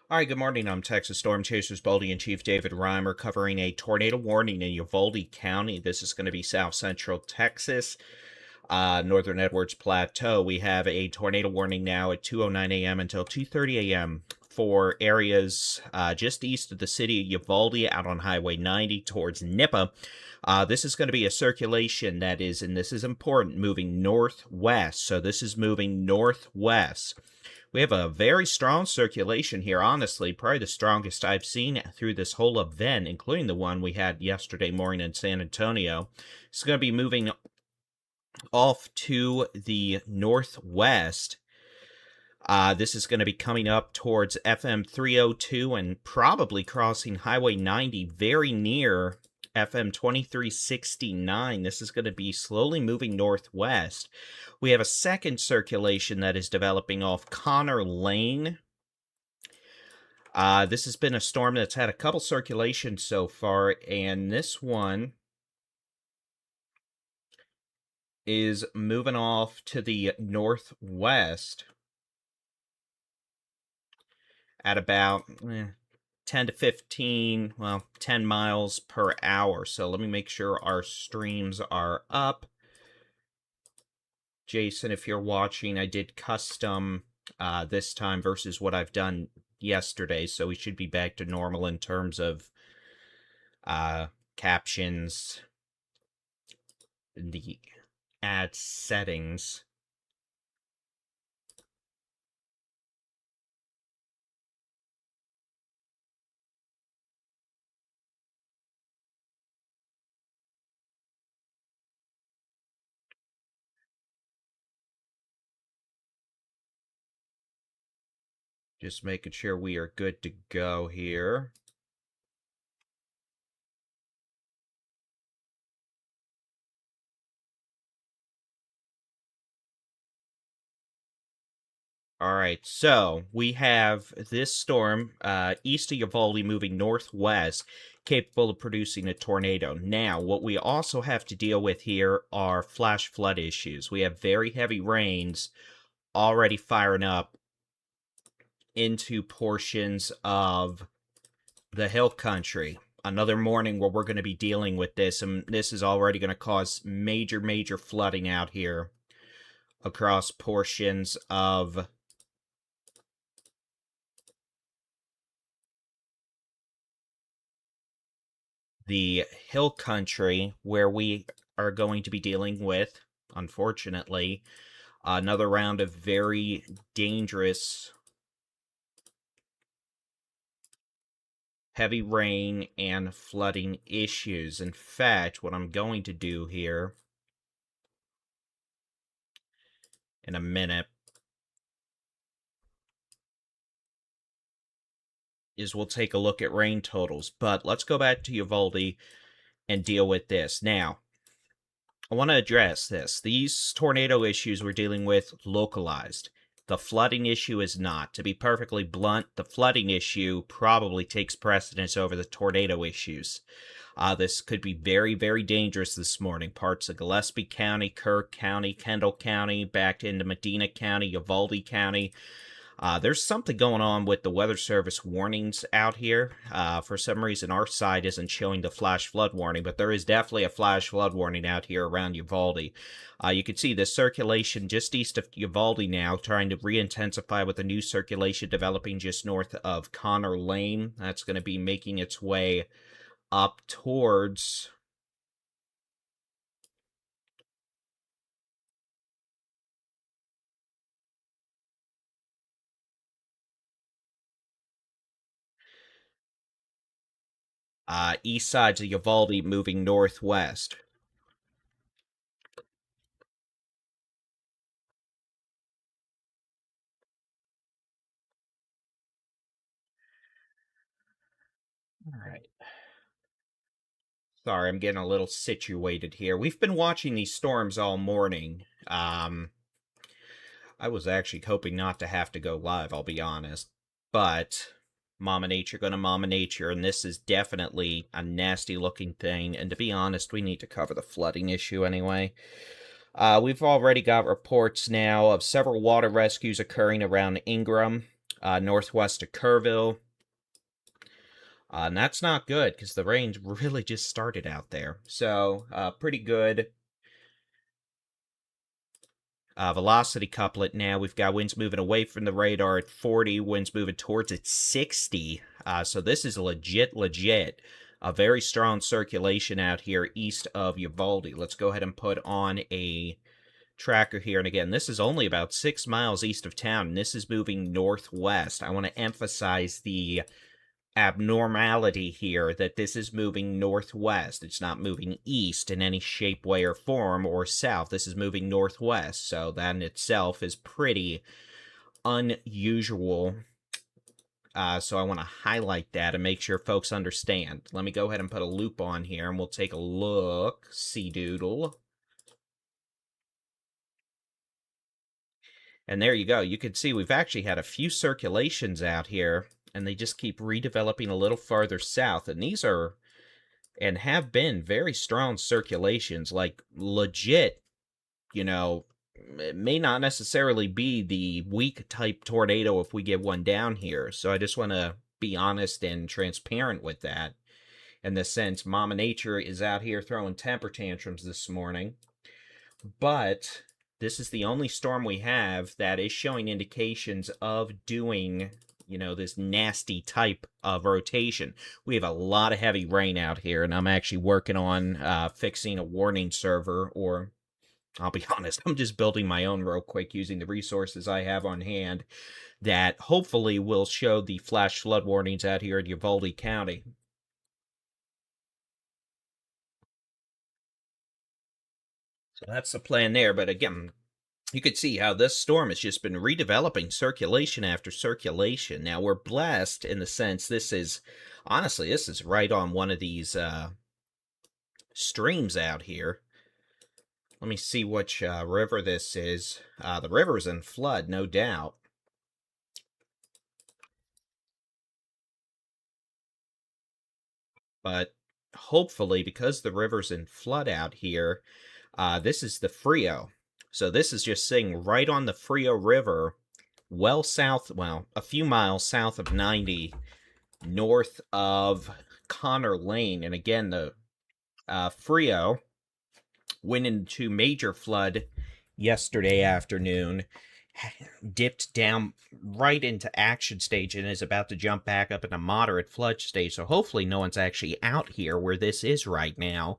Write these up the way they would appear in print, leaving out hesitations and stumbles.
All right, good morning. I'm Texas Storm Chasers Baldy and Chief David-Reimer covering a tornado warning in Uvalde County. This is going to be south central Texas, northern Edwards Plateau. We have a tornado warning now at 2:09 a.m. until 2:30 a.m. for areas just east of the city of Uvalde out on Highway 90 towards Nippa. This is going to be a circulation that is, and this is important, moving northwest. So this is moving northwest. We have a very strong circulation here, honestly, probably the strongest I've seen through this whole event, including the one we had yesterday morning in San Antonio. It's going to be moving off to the northwest. This is going to be coming up towards FM 302 and probably crossing Highway 90 very near FM 2369. This is going to be slowly moving northwest. We have a second circulation that is developing off Connor Lane. This has been a storm that's had a couple circulations so far, and this one is moving off to the northwest at about 10 to 15, 10 miles per hour. So let me make sure our streams are up. Jason, if you're watching, I did custom this time versus what I've done yesterday, so we should be back to normal in terms of captions, the ad settings. Just making sure we are good to go here. All right, so we have this storm east of Uvalde moving northwest, capable of producing a tornado. Now, what we also have to deal with here are flash flood issues. We have very heavy rains already firing up into portions of the hill country. Another morning where we're going to be dealing with this, and this is already going to cause major flooding out here across portions of the hill country where we are going to be dealing with, unfortunately, another round of very dangerous heavy rain and flooding issues. In fact, what I'm going to do here in a minute is we'll take a look at rain totals. But let's go back to Uvalde and deal with this. Now, I want to address this. These tornado issues we're dealing with localized. The flooding issue is not. To be perfectly blunt, the flooding issue probably takes precedence over the tornado issues. This could be very dangerous this morning. Parts of Gillespie County, Kirk County, Kendall County, back into Medina County, Uvalde County. There's something going on with the Weather Service warnings out here. For some reason, our side isn't showing the flash flood warning, but there is definitely a flash flood warning out here around Uvalde. You can see the circulation just east of Uvalde now, trying to re-intensify with a new circulation developing just north of Connor Lane. That's going to be making its way up towards east sides of Uvalde, moving northwest. All right. Sorry, I'm getting a little situated here. We've been watching these storms all morning. I was actually hoping not to have to go live, I'll be honest. But Mama Nature gonna Mama Nature, and this is definitely a nasty looking thing. And to be honest, we need to cover the flooding issue anyway. We've already got reports now of several water rescues occurring around Ingram. northwest of Kerrville. And that's not good because the rain really just started out there. So, pretty good velocity couplet now. We've got winds moving away from the radar at 40, winds moving towards at 60. So this is legit. A very strong circulation out here east of Uvalde. Let's go ahead and put on a tracker here. And again, this is only about 6 miles east of town, and this is moving northwest. I want to emphasize the abnormality here that this is moving northwest. It's not moving east in any shape, way, or form, or south. This is moving northwest, so that in itself is pretty unusual. So I want to highlight that and make sure folks understand. Let me go ahead and put a loop on here, and we'll take a look. See doodle. And there you go. You can see we've actually had a few circulations out here, and they just keep redeveloping a little farther south. And these are, and have been, very strong circulations, like legit, you know, it may not necessarily be the weak type tornado if we get one down here. So I just want to be honest and transparent with that. In the sense, Mama Nature is out here throwing temper tantrums this morning. But this is the only storm we have that is showing indications of doing, you know, this nasty type of rotation. We have a lot of heavy rain out here, and I'm actually working on fixing a warning server, or I'll be honest, I'm just building my own real quick using the resources I have on hand that hopefully will show the flash flood warnings out here in Uvalde County. So that's the plan there, but again, you could see how this storm has just been redeveloping circulation after circulation. Now, we're blessed in the sense this is, honestly, this is right on one of these streams out here. Let me see which river this is. The river's in flood, no doubt. But hopefully, because the river's in flood out here, this is the Frio. So this is just sitting right on the Frio River, well south, well, a few miles south of 90, north of Connor Lane. And again, the Frio went into major flood yesterday afternoon, dipped down right into action stage, and is about to jump back up into moderate flood stage. So hopefully no one's actually out here where this is right now,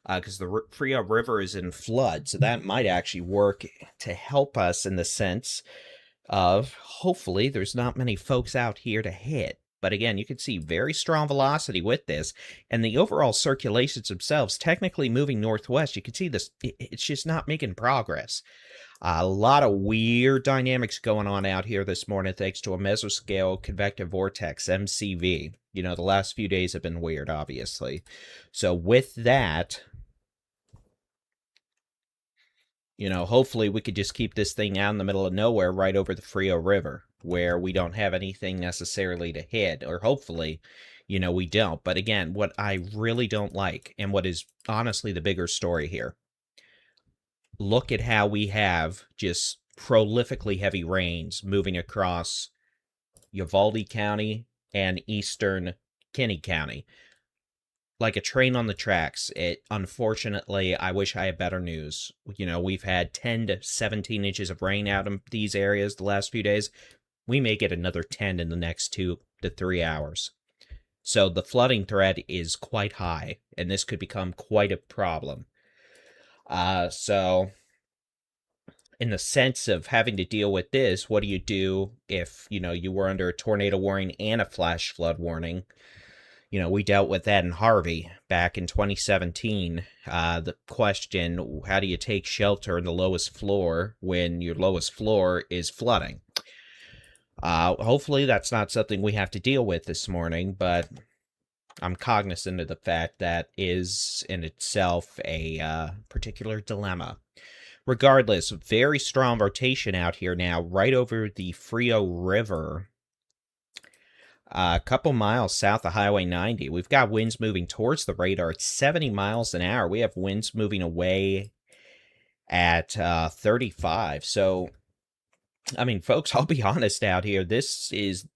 because the Frio River is in flood. So that might actually work to help us in the sense of hopefully there's not many folks out here to hit. But again, you can see very strong velocity with this, and the overall circulations themselves technically moving northwest. You can see this, it's just not making progress. A lot of weird dynamics going on out here this morning thanks to a mesoscale convective vortex, MCV. You know, the last few days have been weird, obviously. So with that, you know, hopefully we could just keep this thing out in the middle of nowhere right over the Frio River, where we don't have anything necessarily to hit, or hopefully, you know, we don't. But again, what I really don't like, and what is honestly the bigger story here, look at how we have just prolifically heavy rains moving across Uvalde County and eastern Kinney County. Like a train on the tracks. It, unfortunately, I wish I had better news. You know, we've had 10 to 17 inches of rain out in these areas the last few days. We may get another 10 in the next 2 to 3 hours. So the flooding threat is quite high, and this could become quite a problem. So in the sense of having to deal with this, what do you do if, you know, you were under a tornado warning and a flash flood warning? You know, we dealt with that in Harvey back in 2017. The question, how do you take shelter in the lowest floor when your lowest floor is flooding? Hopefully that's not something we have to deal with this morning, but I'm cognizant of the fact that is in itself a particular dilemma. Regardless, very strong rotation out here now, right over the Frio River. A couple miles south of Highway 90. We've got winds moving towards the radar at 70 miles an hour. We have winds moving away at 35. So I mean, folks, I'll be honest out here. This is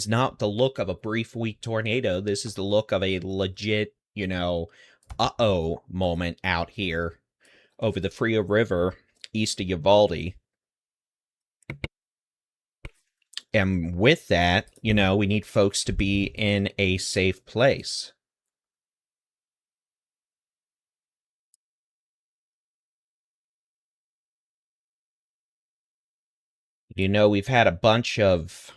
not the look of a brief week tornado. This is the look of a legit, uh-oh moment out here over the Frio River east of Uvalde. And with that, we need folks to be in a safe place. We've had a bunch of,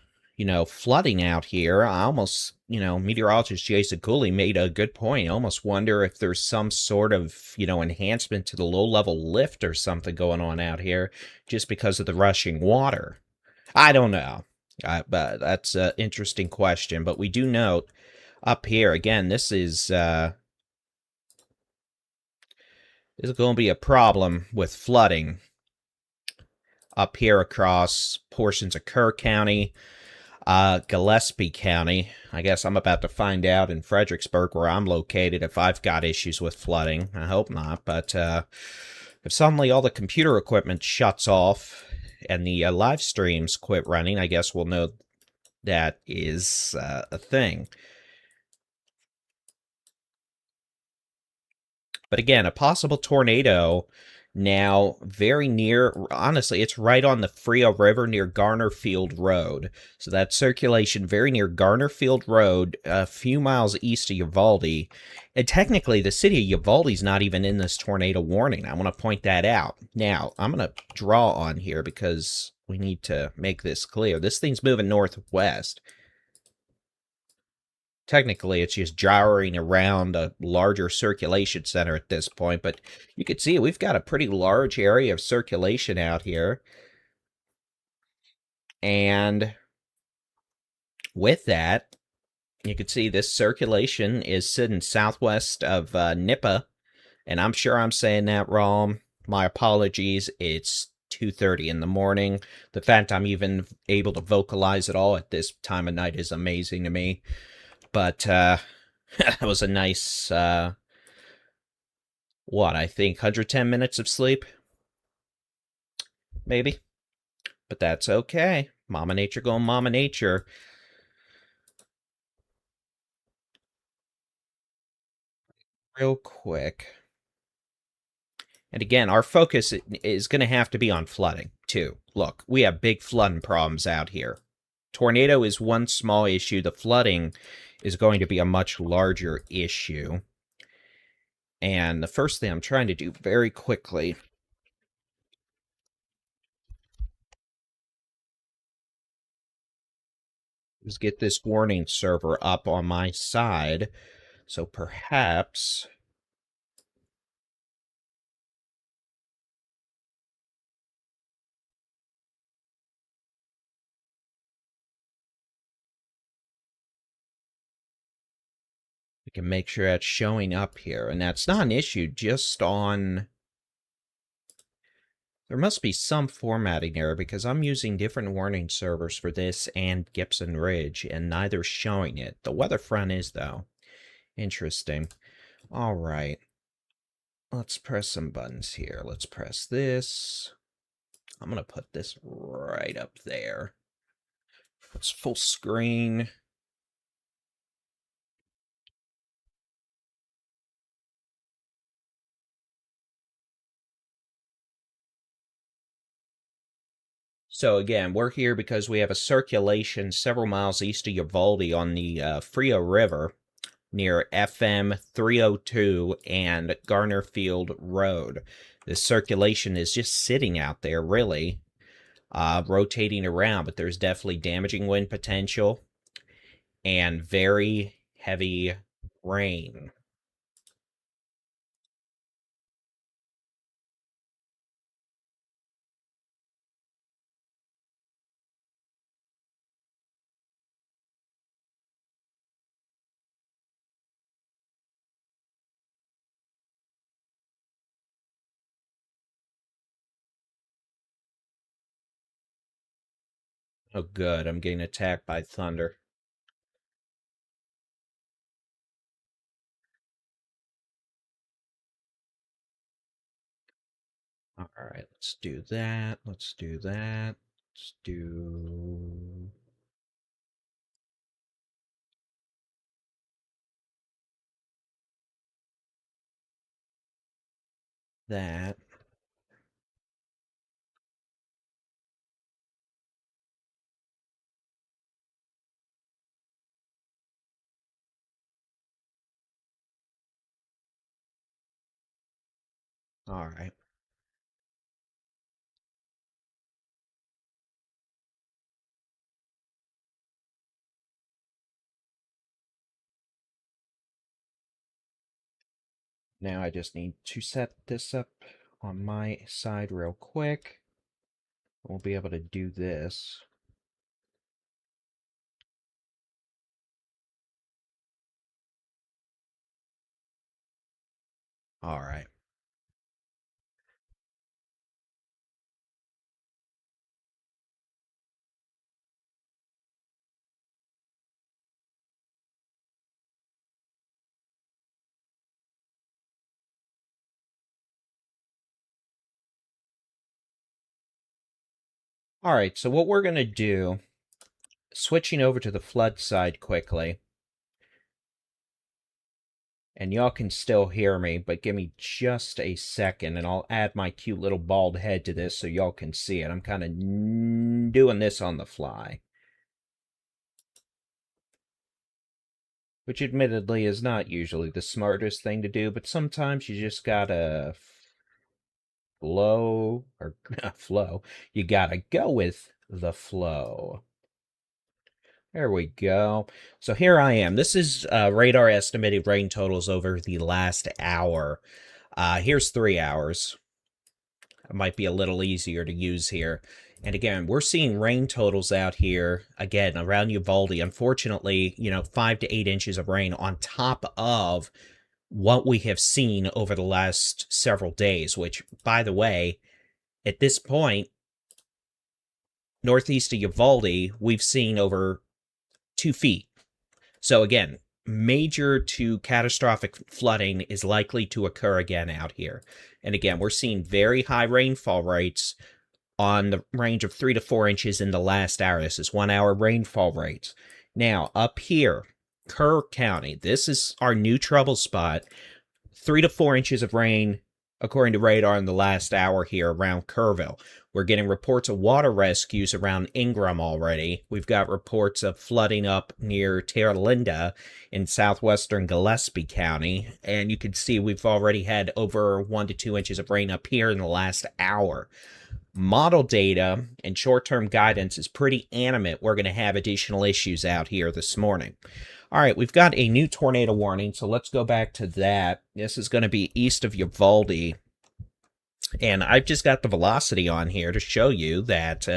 flooding out here. I almost, meteorologist Jason Cooley made a good point. I almost wonder if there's some sort of, enhancement to the low level lift or something going on out here just because of the rushing water. I don't know. But that's an interesting question. But we do note up here, again, this is going to be a problem with flooding up here across portions of Kerr County, Gillespie County. I guess I'm about to find out in Fredericksburg, where I'm located, if I've got issues with flooding. I hope not, but if suddenly all the computer equipment shuts off and the live streams quit running, I guess we'll know that is a thing. But again, a possible tornado now very near, honestly, it's right on the Frio River near Garnerfield Road. So that circulation very near Garnerfield Road, a few miles east of Uvalde. And technically, the city of Uvalde's not even in this tornado warning. I want to point that out. Now, I'm going to draw on here because we need to make this clear. This thing's moving northwest. Technically, it's just gyring around a larger circulation center at this point, but you can see we've got a pretty large area of circulation out here. And with that, you can see this circulation is sitting southwest of Nippa, and I'm sure I'm saying that wrong. My apologies. It's 2:30 in the morning. The fact I'm even able to vocalize at all at this time of night is amazing to me. But that was a nice, I think 110 minutes of sleep? Maybe. But that's okay. Mama Nature going Mama Nature. Real quick. And again, our focus is going to have to be on flooding, too. Look, we have big flooding problems out here. Tornado is one small issue. The flooding is going to be a much larger issue. And the first thing I'm trying to do very quickly is get this warning server up on my side. So perhaps we can make sure that's showing up here. And that's not an issue just on... There must be some formatting error because I'm using different warning servers for this and Gibson Ridge, and neither's showing it. The weather front is, though. Interesting. All right. Let's press some buttons here. Let's press this. I'm going to put this right up there. It's full screen. So again, we're here because we have a circulation several miles east of Uvalde on the Frio River near FM 302 and Garnerfield Road. This circulation is just sitting out there, really, rotating around, but there's definitely damaging wind potential and very heavy rain. Oh, good. I'm getting attacked by thunder. All right, let's do that. Let's do that. Let's do that. All right. Now I just need to set this up on my side real quick. We'll be able to do this. All right. All right, so what we're going to do, switching over to the flood side quickly, and y'all can still hear me, but give me just a second, and I'll add my cute little bald head to this so y'all can see it. I'm kind of doing this on the fly, which admittedly is not usually the smartest thing to do, but sometimes you just gotta flow, or flow. You gotta go with the flow. There we go. So here I am. This is radar estimated rain totals over the last hour. Here's 3 hours. It might be a little easier to use here. And again, we're seeing rain totals out here, again, around Uvalde. Unfortunately, 5 to 8 inches of rain on top of what we have seen over the last several days, which, by the way, at this point, northeast of Uvalde, we've seen over 2 feet. So again, major to catastrophic flooding is likely to occur again out here. And again, we're seeing very high rainfall rates on the range of 3 to 4 inches in the last hour. This is 1 hour rainfall rates. Now, up here, Kerr County, this is our new trouble spot. 3 to 4 inches of rain, according to radar, in the last hour here around Kerrville. We're getting reports of water rescues around Ingram already. We've got reports of flooding up near Terra Linda in southwestern Gillespie County. And you can see we've already had over 1 to 2 inches of rain up here in the last hour. Model data and short-term guidance is pretty animate. We're going to have additional issues out here this morning. All right, we've got a new tornado warning, so let's go back to that. This is going to be east of Uvalde. And I've just got the velocity on here to show you that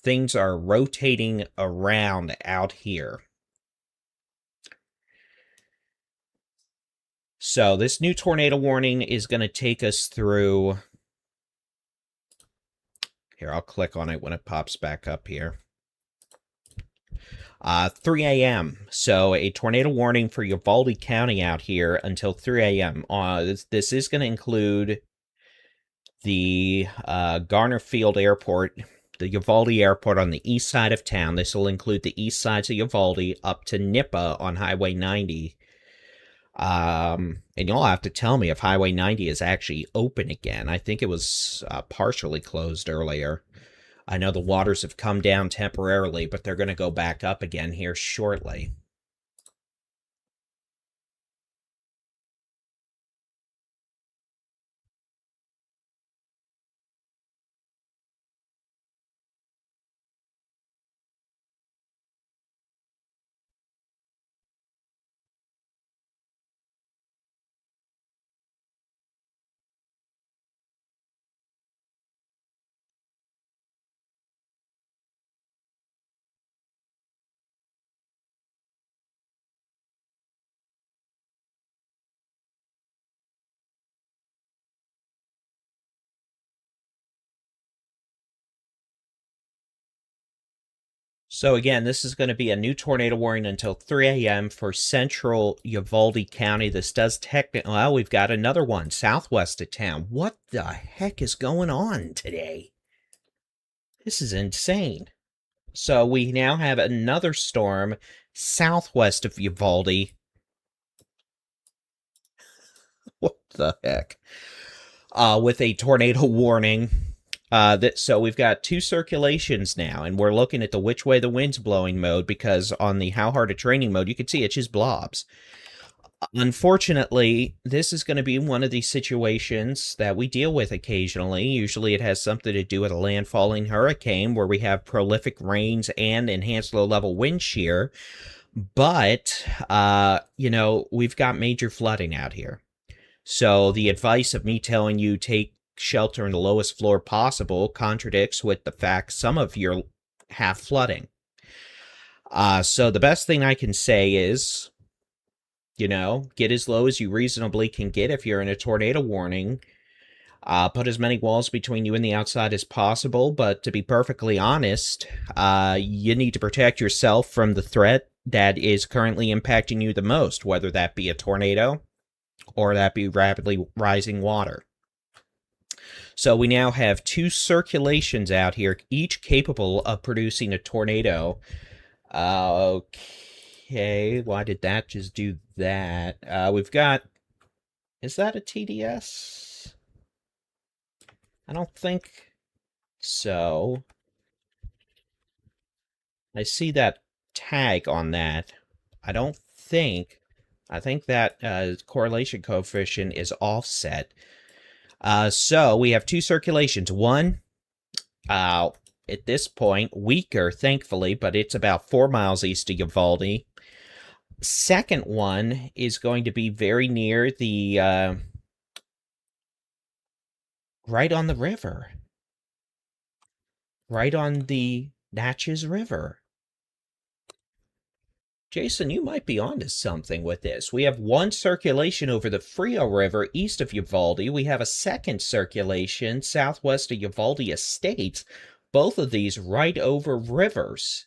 things are rotating around out here. So this new tornado warning is going to take us through... Here, I'll click on it when it pops back up here. 3 a.m. So a tornado warning for Uvalde County out here until 3 a.m. This is going to include the Garnerfield Airport, the Uvalde Airport on the east side of town. This will include the east sides of Uvalde up to Nippa on Highway 90. And you'll have to tell me if Highway 90 is actually open again. I think it was partially closed earlier. I know the waters have come down temporarily, but they're going to go back up again here shortly. So again, this is going to be a new tornado warning until 3 a.m. for central Uvalde County. This does technically, well, we've got another one southwest of town. What the heck is going on today? This is insane. So we now have another storm southwest of Uvalde. What the heck? With a tornado warning. So we've got two circulations now, and we're looking at the which way the wind's blowing mode, because on the how hard it's raining mode, you can see it's just blobs. Unfortunately, this is going to be one of these situations that we deal with occasionally. Usually it has something to do with a landfalling hurricane where we have prolific rains and enhanced low-level wind shear. But, we've got major flooding out here. So the advice of me telling you take shelter in the lowest floor possible contradicts with the fact some of you have flooding. So the best thing I can say is, get as low as you reasonably can get if you're in a tornado warning. Put as many walls between you and the outside as possible, but to be perfectly honest, you need to protect yourself from the threat that is currently impacting you the most, whether that be a tornado or that be rapidly rising water. So we now have two circulations out here, each capable of producing a tornado. Okay, why did that just do that? We've got, is that a TDS? I don't think so. I see that tag on that. I think that correlation coefficient is offset. So we have two circulations. One, at this point, weaker, thankfully, but it's about 4 miles east of Uvalde. Second one is going to be very near the, right on the river. Right on the Natchez River. Jason, you might be onto something with this. We have one circulation over the Frio River east of Uvalde. We have a second circulation southwest of Uvalde Estates. Both of these right over rivers.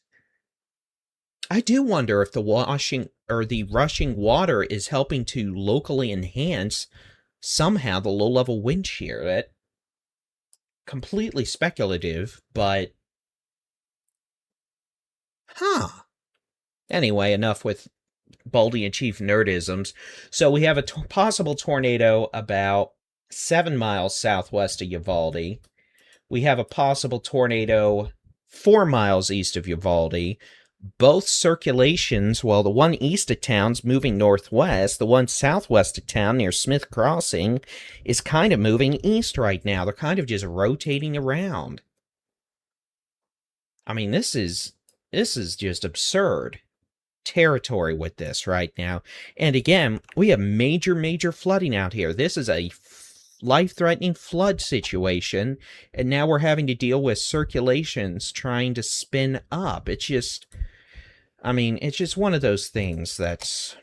I do wonder if the rushing water is helping to locally enhance somehow the low-level wind shear. That completely speculative, but Anyway, enough with Baldy and Chief nerdisms. So we have a possible tornado about 7 miles southwest of Uvalde. We have a possible tornado 4 miles east of Uvalde. Both circulations, well, the one east of town's moving northwest. The one southwest of town near Smith Crossing is kind of moving east right now. They're kind of just rotating around. I mean, this is just absurd territory with this right now. And again, we have major flooding out here. This is a life-threatening flood situation, and now we're having to deal with circulations trying to spin up. It's just, it's just one of those things that's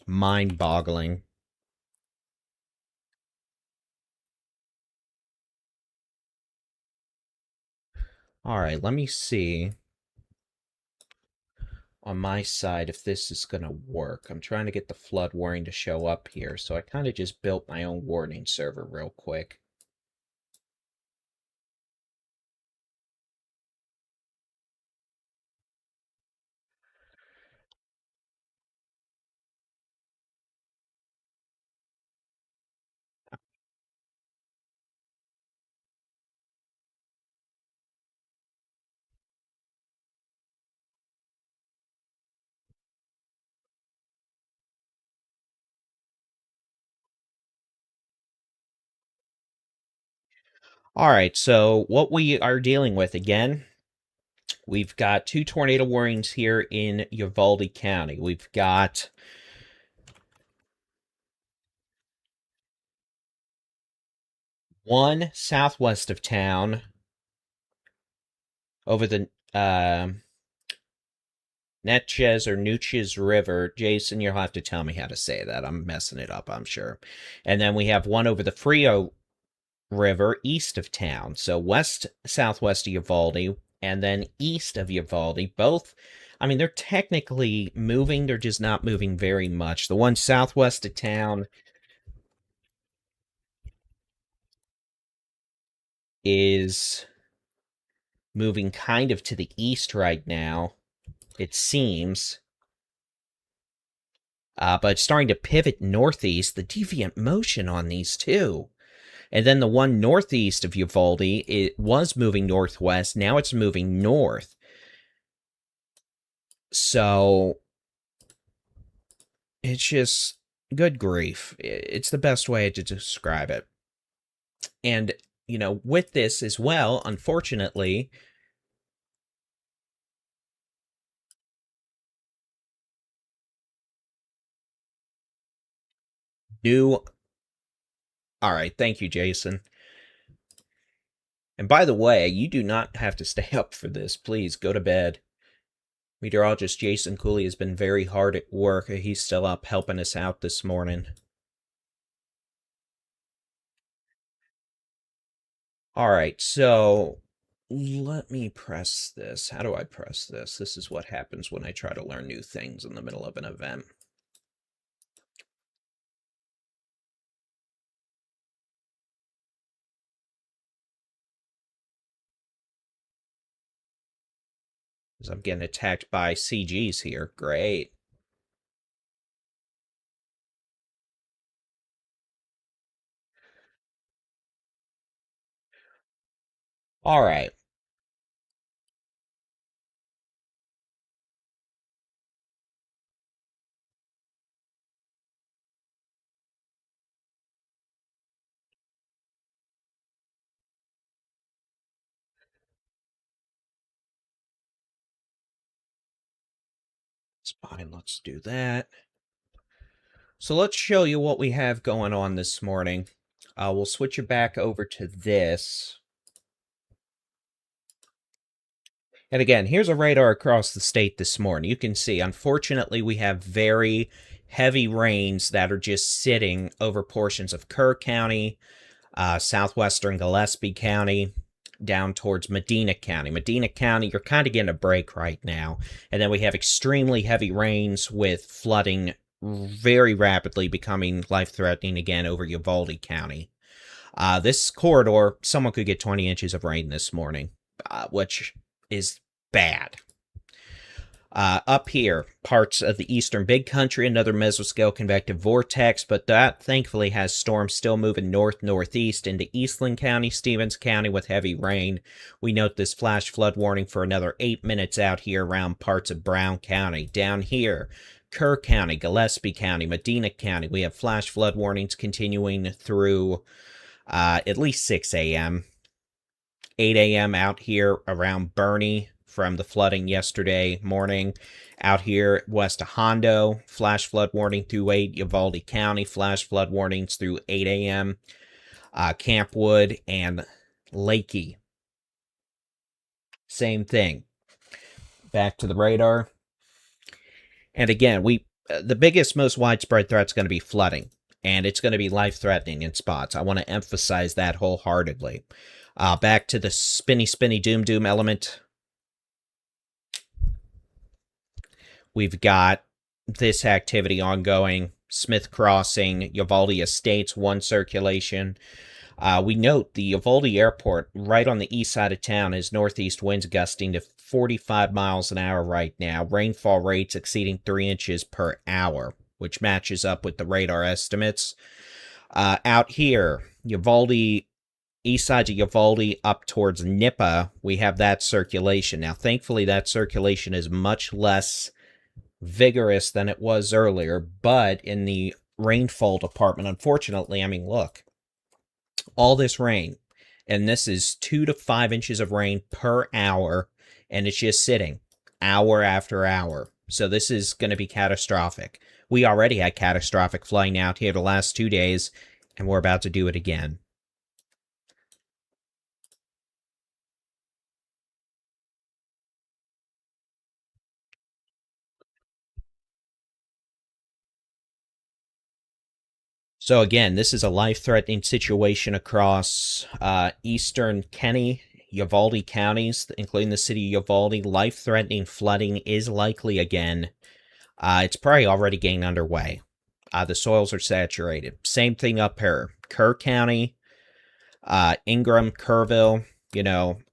mind-boggling. All right, let me see on my side if this is going to work. I'm trying to get the flood warning to show up here, so I kind of just built my own warning server real quick. All right, so what we are dealing with again, we've got two tornado warnings here in Uvalde County. We've got one southwest of town over the Natchez River. Jason, you'll have to tell me how to say that. I'm messing it up, I'm sure. And then we have one over the Frio River east of town. So southwest of Uvalde. and then east of Uvalde. Both, I mean, they're technically moving, they're just not moving very much. The one southwest of town is moving kind of to the east right now, it seems. But it's starting to pivot northeast, the deviant motion on these two. And then the one northeast of Uvalde, it was moving northwest. Now it's moving north. So it's just good grief. It's the best way to describe it. And, with this as well, unfortunately, new. All right. Thank you, Jason. And by the way, you do not have to stay up for this. Please go to bed. Meteorologist Jason Cooley has been very hard at work. He's still up helping us out this morning. All right, so let me press this. How do I press this? This is what happens when I try to learn new things in the middle of an event. Because I'm getting attacked by CGs here. Great. All right. It's fine. Let's do that. So let's show you what we have going on this morning. We'll switch it back over to this. And again, here's a radar across the state this morning. You can see, unfortunately, we have very heavy rains that are just sitting over portions of Kerr County, southwestern Gillespie County, down towards Medina County. Medina County, you're kind of getting a break right now. And then we have extremely heavy rains with flooding very rapidly becoming life-threatening again over Uvalde County. This corridor, someone could get 20 inches of rain this morning, which is bad. Up here, parts of the eastern big country, another mesoscale convective vortex, but that thankfully has storms still moving north-northeast into Eastland County, Stevens County with heavy rain. We note this flash flood warning for another 8 minutes out here around parts of Brown County. Down here, Kerr County, Gillespie County, Medina County, we have flash flood warnings continuing through at least 6 a.m. 8 a.m. out here around Bernie from the flooding yesterday morning. Out here west of Hondo, flash flood warning through 8. Uvalde County, flash flood warnings through 8 a.m. Campwood and Lakey, same thing. Back to the radar. And again, the biggest, most widespread threat is going to be flooding, and it's going to be life-threatening in spots. I want to emphasize that wholeheartedly. Back to the spinny doom element. We've got this activity ongoing. Smith Crossing, Uvalde Estates, one circulation. We note the Uvalde Airport right on the east side of town is northeast winds gusting to 45 miles an hour right now. Rainfall rates exceeding 3 inches per hour, which matches up with the radar estimates. Out here, Uvalde, east side of Uvalde up towards Nippa, we have that circulation. Now, thankfully, that circulation is much less vigorous than it was earlier, but in the rainfall department, unfortunately, I mean, look, all this rain, and this is 2 to 5 inches of rain per hour, and it's just sitting hour after hour. So this is going to be catastrophic. We already had catastrophic flooding out here the last 2 days, and we're about to do it again. So again, this is a life-threatening situation across eastern Kenny, Uvalde counties, including the city of Uvalde, life-threatening flooding is likely again. It's probably already getting underway. The soils are saturated. Same thing up here. Kerr County, Ingram, Kerrville,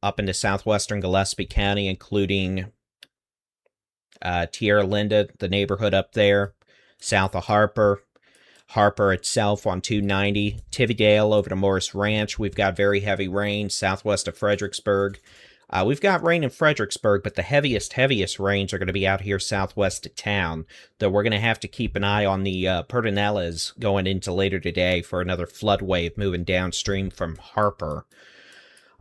up into southwestern Gillespie County, including Tierra Linda, the neighborhood up there, south of Harper. Harper itself on 290. Tividale over to Morris Ranch. We've got very heavy rain southwest of Fredericksburg. We've got rain in Fredericksburg, but the heaviest rains are going to be out here southwest of town. Though we're going to have to keep an eye on the Pedernales going into later today for another flood wave moving downstream from Harper.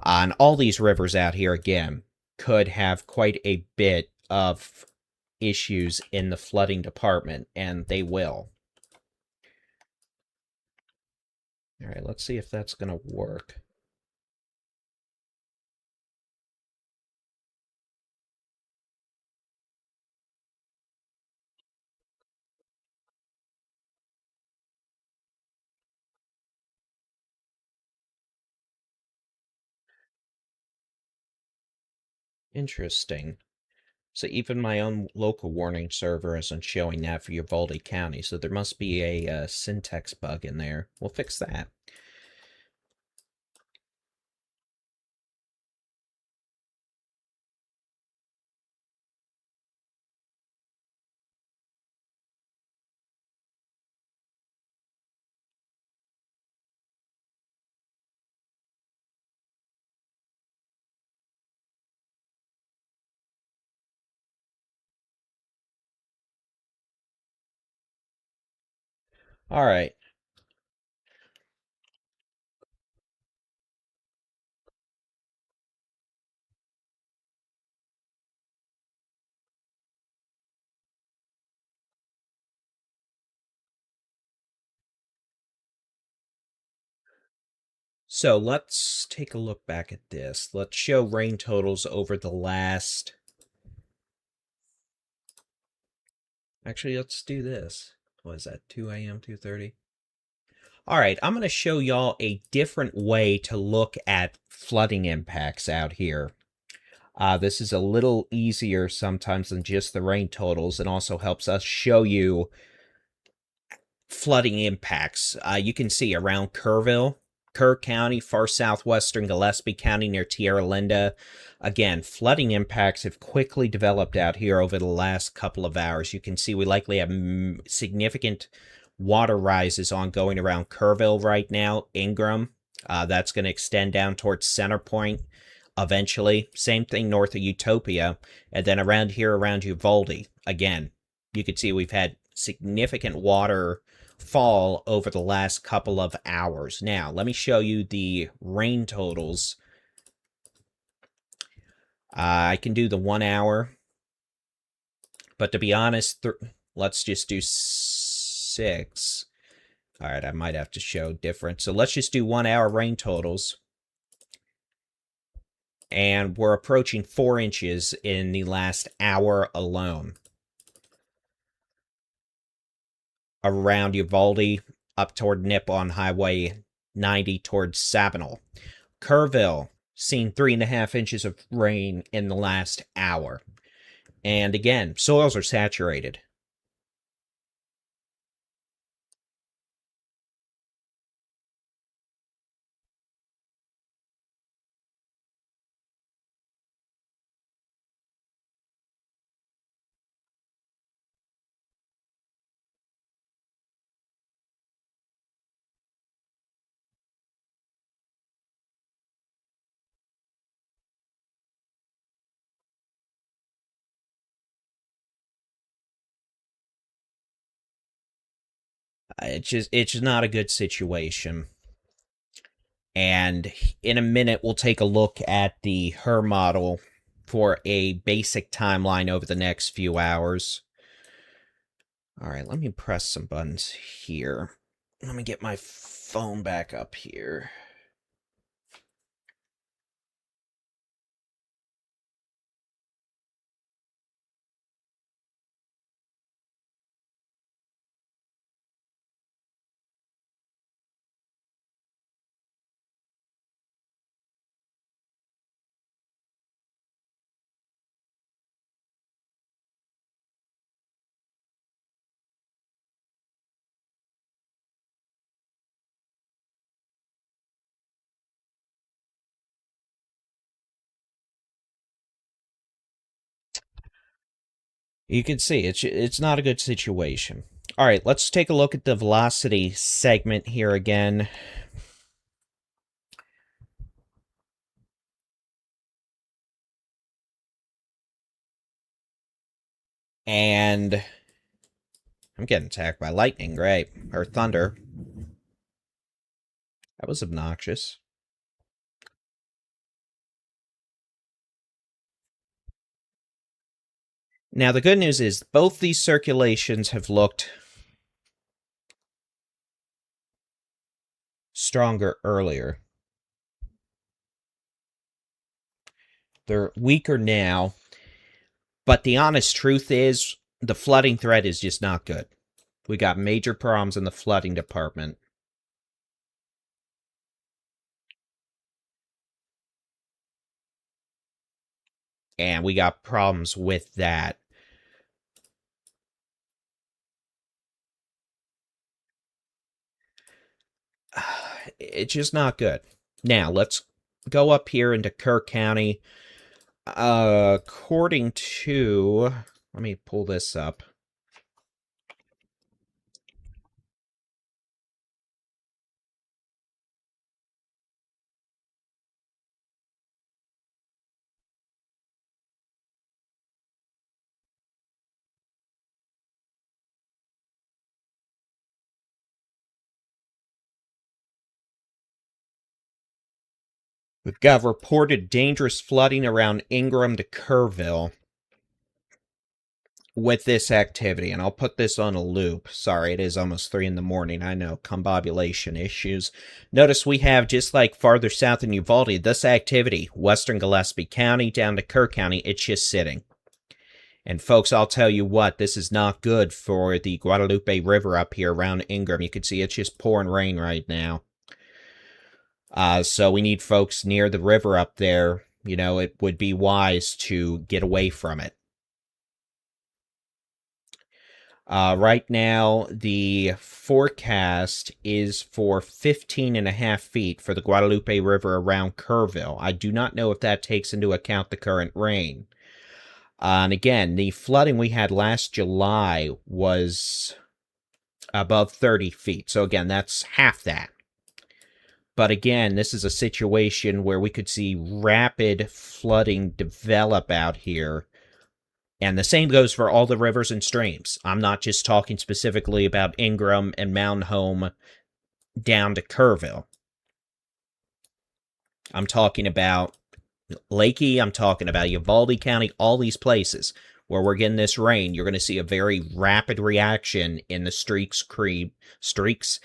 And all these rivers out here, again, could have quite a bit of issues in the flooding department, and they will. All right, let's see if that's going to work. Interesting. So even my own local warning server isn't showing that for Uvalde County, so there must be a syntax bug in there. We'll fix that. All right. So let's take a look back at this. Let's show rain totals over the last... Actually, let's do this. What is that, 2 a.m., 2:30? All right, I'm going to show y'all a different way to look at flooding impacts out here. This is a little easier sometimes than just the rain totals, and also helps us show you flooding impacts. You can see around Kerrville, Kerr County, far southwestern Gillespie County near Tierra Linda. Again, flooding impacts have quickly developed out here over the last couple of hours. You can see we likely have significant water rises ongoing around Kerrville right now. Ingram, that's going to extend down towards Center Point eventually. Same thing north of Utopia. And then around here, around Uvalde, again, you can see we've had significant water fall over the last couple of hours. Now, let me show you the rain totals. I can do the 1 hour, but to be honest, let's just do 6. All right, I might have to show different. So let's just do 1 hour rain totals. And we're approaching 4 inches in the last hour alone. Around Uvalde, up toward Nip on Highway 90 towards Sabinal. Kerrville, seen 3.5 inches of rain in the last hour. And again, soils are saturated. It's not a good situation. And in a minute, we'll take a look at the HER model for a basic timeline over the next few hours. All right, let me press some buttons here. Let me get my phone back up here. You can see it's not a good situation. All right, let's take a look at the velocity segment here again. And I'm getting attacked by lightning, great. Or thunder. That was obnoxious. Now, the good news is both these circulations have looked stronger earlier. They're weaker now, but the honest truth is the flooding threat is just not good. We got major problems in the flooding department. And we got problems with that. It's just not good. Now, let's go up here into Kerr County. According to... Let me pull this up. We've got reported dangerous flooding around Ingram to Kerrville with this activity, and I'll put this on a loop. Sorry, it is almost 3 in the morning. I know, combobulation issues. Notice we have, just like farther south in Uvalde, this activity, western Gillespie County down to Kerr County, it's just sitting. And folks, I'll tell you what, this is not good for the Guadalupe River up here around Ingram. You can see it's just pouring rain right now. So we need folks near the river up there. You know, it would be wise to get away from it. Right now, the forecast is for 15.5 feet for the Guadalupe River around Kerrville. I do not know if that takes into account the current rain. And again, the flooding we had last July was above 30 feet. So again, that's half that. But again, this is a situation where we could see rapid flooding develop out here. And the same goes for all the rivers and streams. I'm not just talking specifically about Ingram and Mountain Home down to Kerrville. I'm talking about Lakey, I'm talking about Uvalde County, all these places where we're getting this rain. You're going to see a very rapid reaction in the streams, creeks,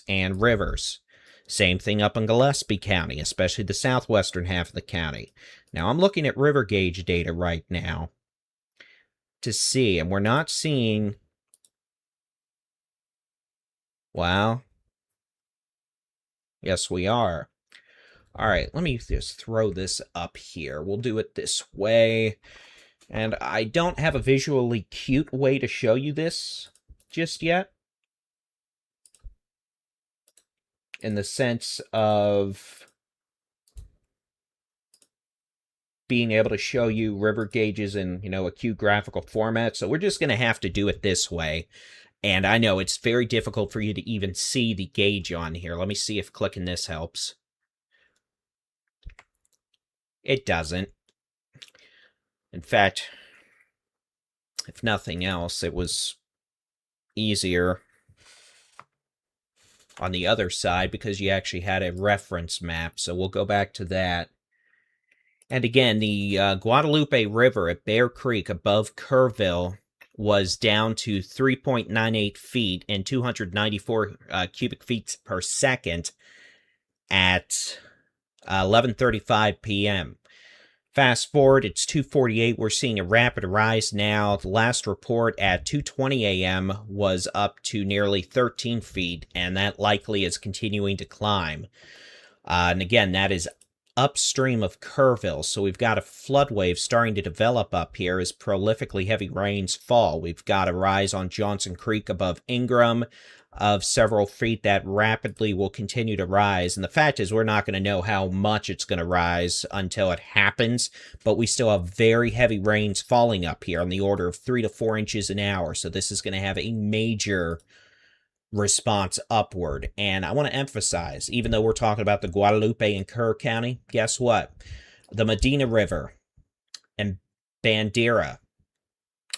and rivers. Same thing up in Gillespie County, especially the southwestern half of the county. Now, I'm looking at river gauge data right now to see, and we're not seeing... Well, yes, we are. All right, let me just throw this up here. We'll do it this way. And I don't have a visually cute way to show you this just yet. In the sense of being able to show you river gauges in, you know, a cute graphical format. So we're just going to have to do it this way. And I know it's very difficult for you to even see the gauge on here. Let me see if clicking this helps. It doesn't. In fact, if nothing else, it was easier on the other side because you actually had a reference map. So we'll go back to that. And again, the Guadalupe River at Bear Creek above Kerrville was down to 3.98 feet and 294 cubic feet per second at 11:35 p.m. Fast forward, it's 2:48. We're seeing a rapid rise now. The last report at 2:20 a.m. was up to nearly 13 feet, and that likely is continuing to climb. And again, that is upstream of Kerrville. So we've got a flood wave starting to develop up here as prolifically heavy rains fall. We've got a rise on Johnson Creek above Ingram of several feet that rapidly will continue to rise. And the fact is, we're not going to know how much it's going to rise until it happens, but we still have very heavy rains falling up here on the order of 3 to 4 inches an hour. So this is going to have a major response upward. And I want to emphasize, even though we're talking about the Guadalupe and Kerr County, guess what? The Medina River and Bandera,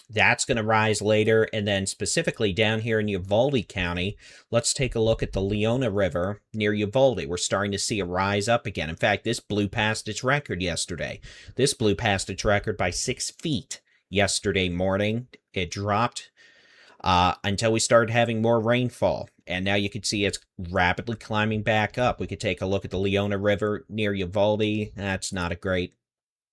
that's going to rise later. And then specifically down here in Uvalde County, let's take a look at the Leona River near Uvalde. We're starting to see a rise up again. In fact, this blew past its record yesterday. This blew past its record by 6 feet yesterday morning. It dropped until we started having more rainfall. And now you can see it's rapidly climbing back up. We could take a look at the Leona River near Uvalde. That's not a great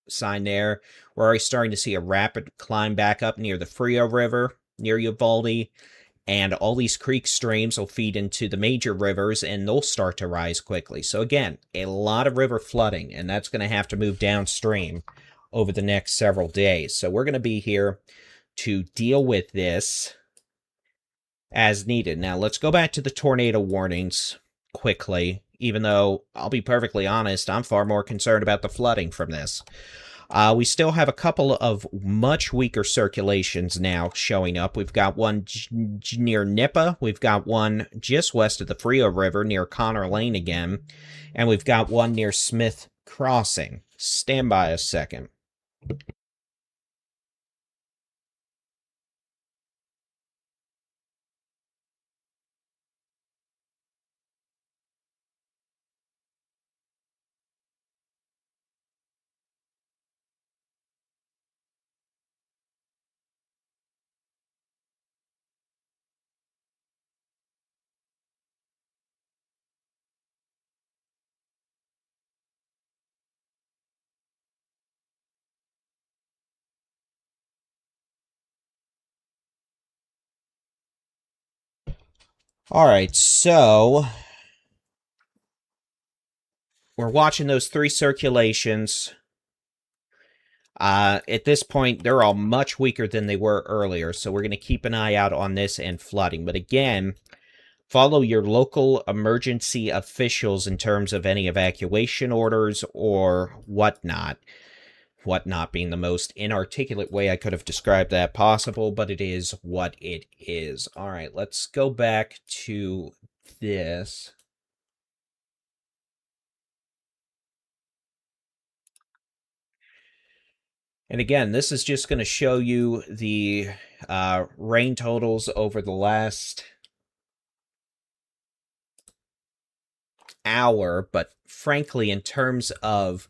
sign there. We're already starting to see a rapid climb back up near the Frio River near Uvalde, and all these creek streams will feed into the major rivers and they'll start to rise quickly. So again, a lot of river flooding, and that's going to have to move downstream over the next several days. So we're going to be here to deal with this as needed. Now let's go back to the tornado warnings quickly, even though I'll be perfectly honest, I'm far more concerned about the flooding from this. We still have a couple of much weaker circulations now showing up. We've got one near Nippa. We've got one just west of the Frio River near Connor Lane again. And we've got one near Smith Crossing. Stand by a second. All right, so we're watching those 3 circulations. At this point, they're all much weaker than they were earlier, so we're going to keep an eye out on this and flooding. But again, follow your local emergency officials in terms of any evacuation orders or whatnot. Whatnot being the most inarticulate way I could have described that possible, but it is what it is. All right, let's go back to this. And again, this is just going to show you the rain totals over the last hour, but frankly, in terms of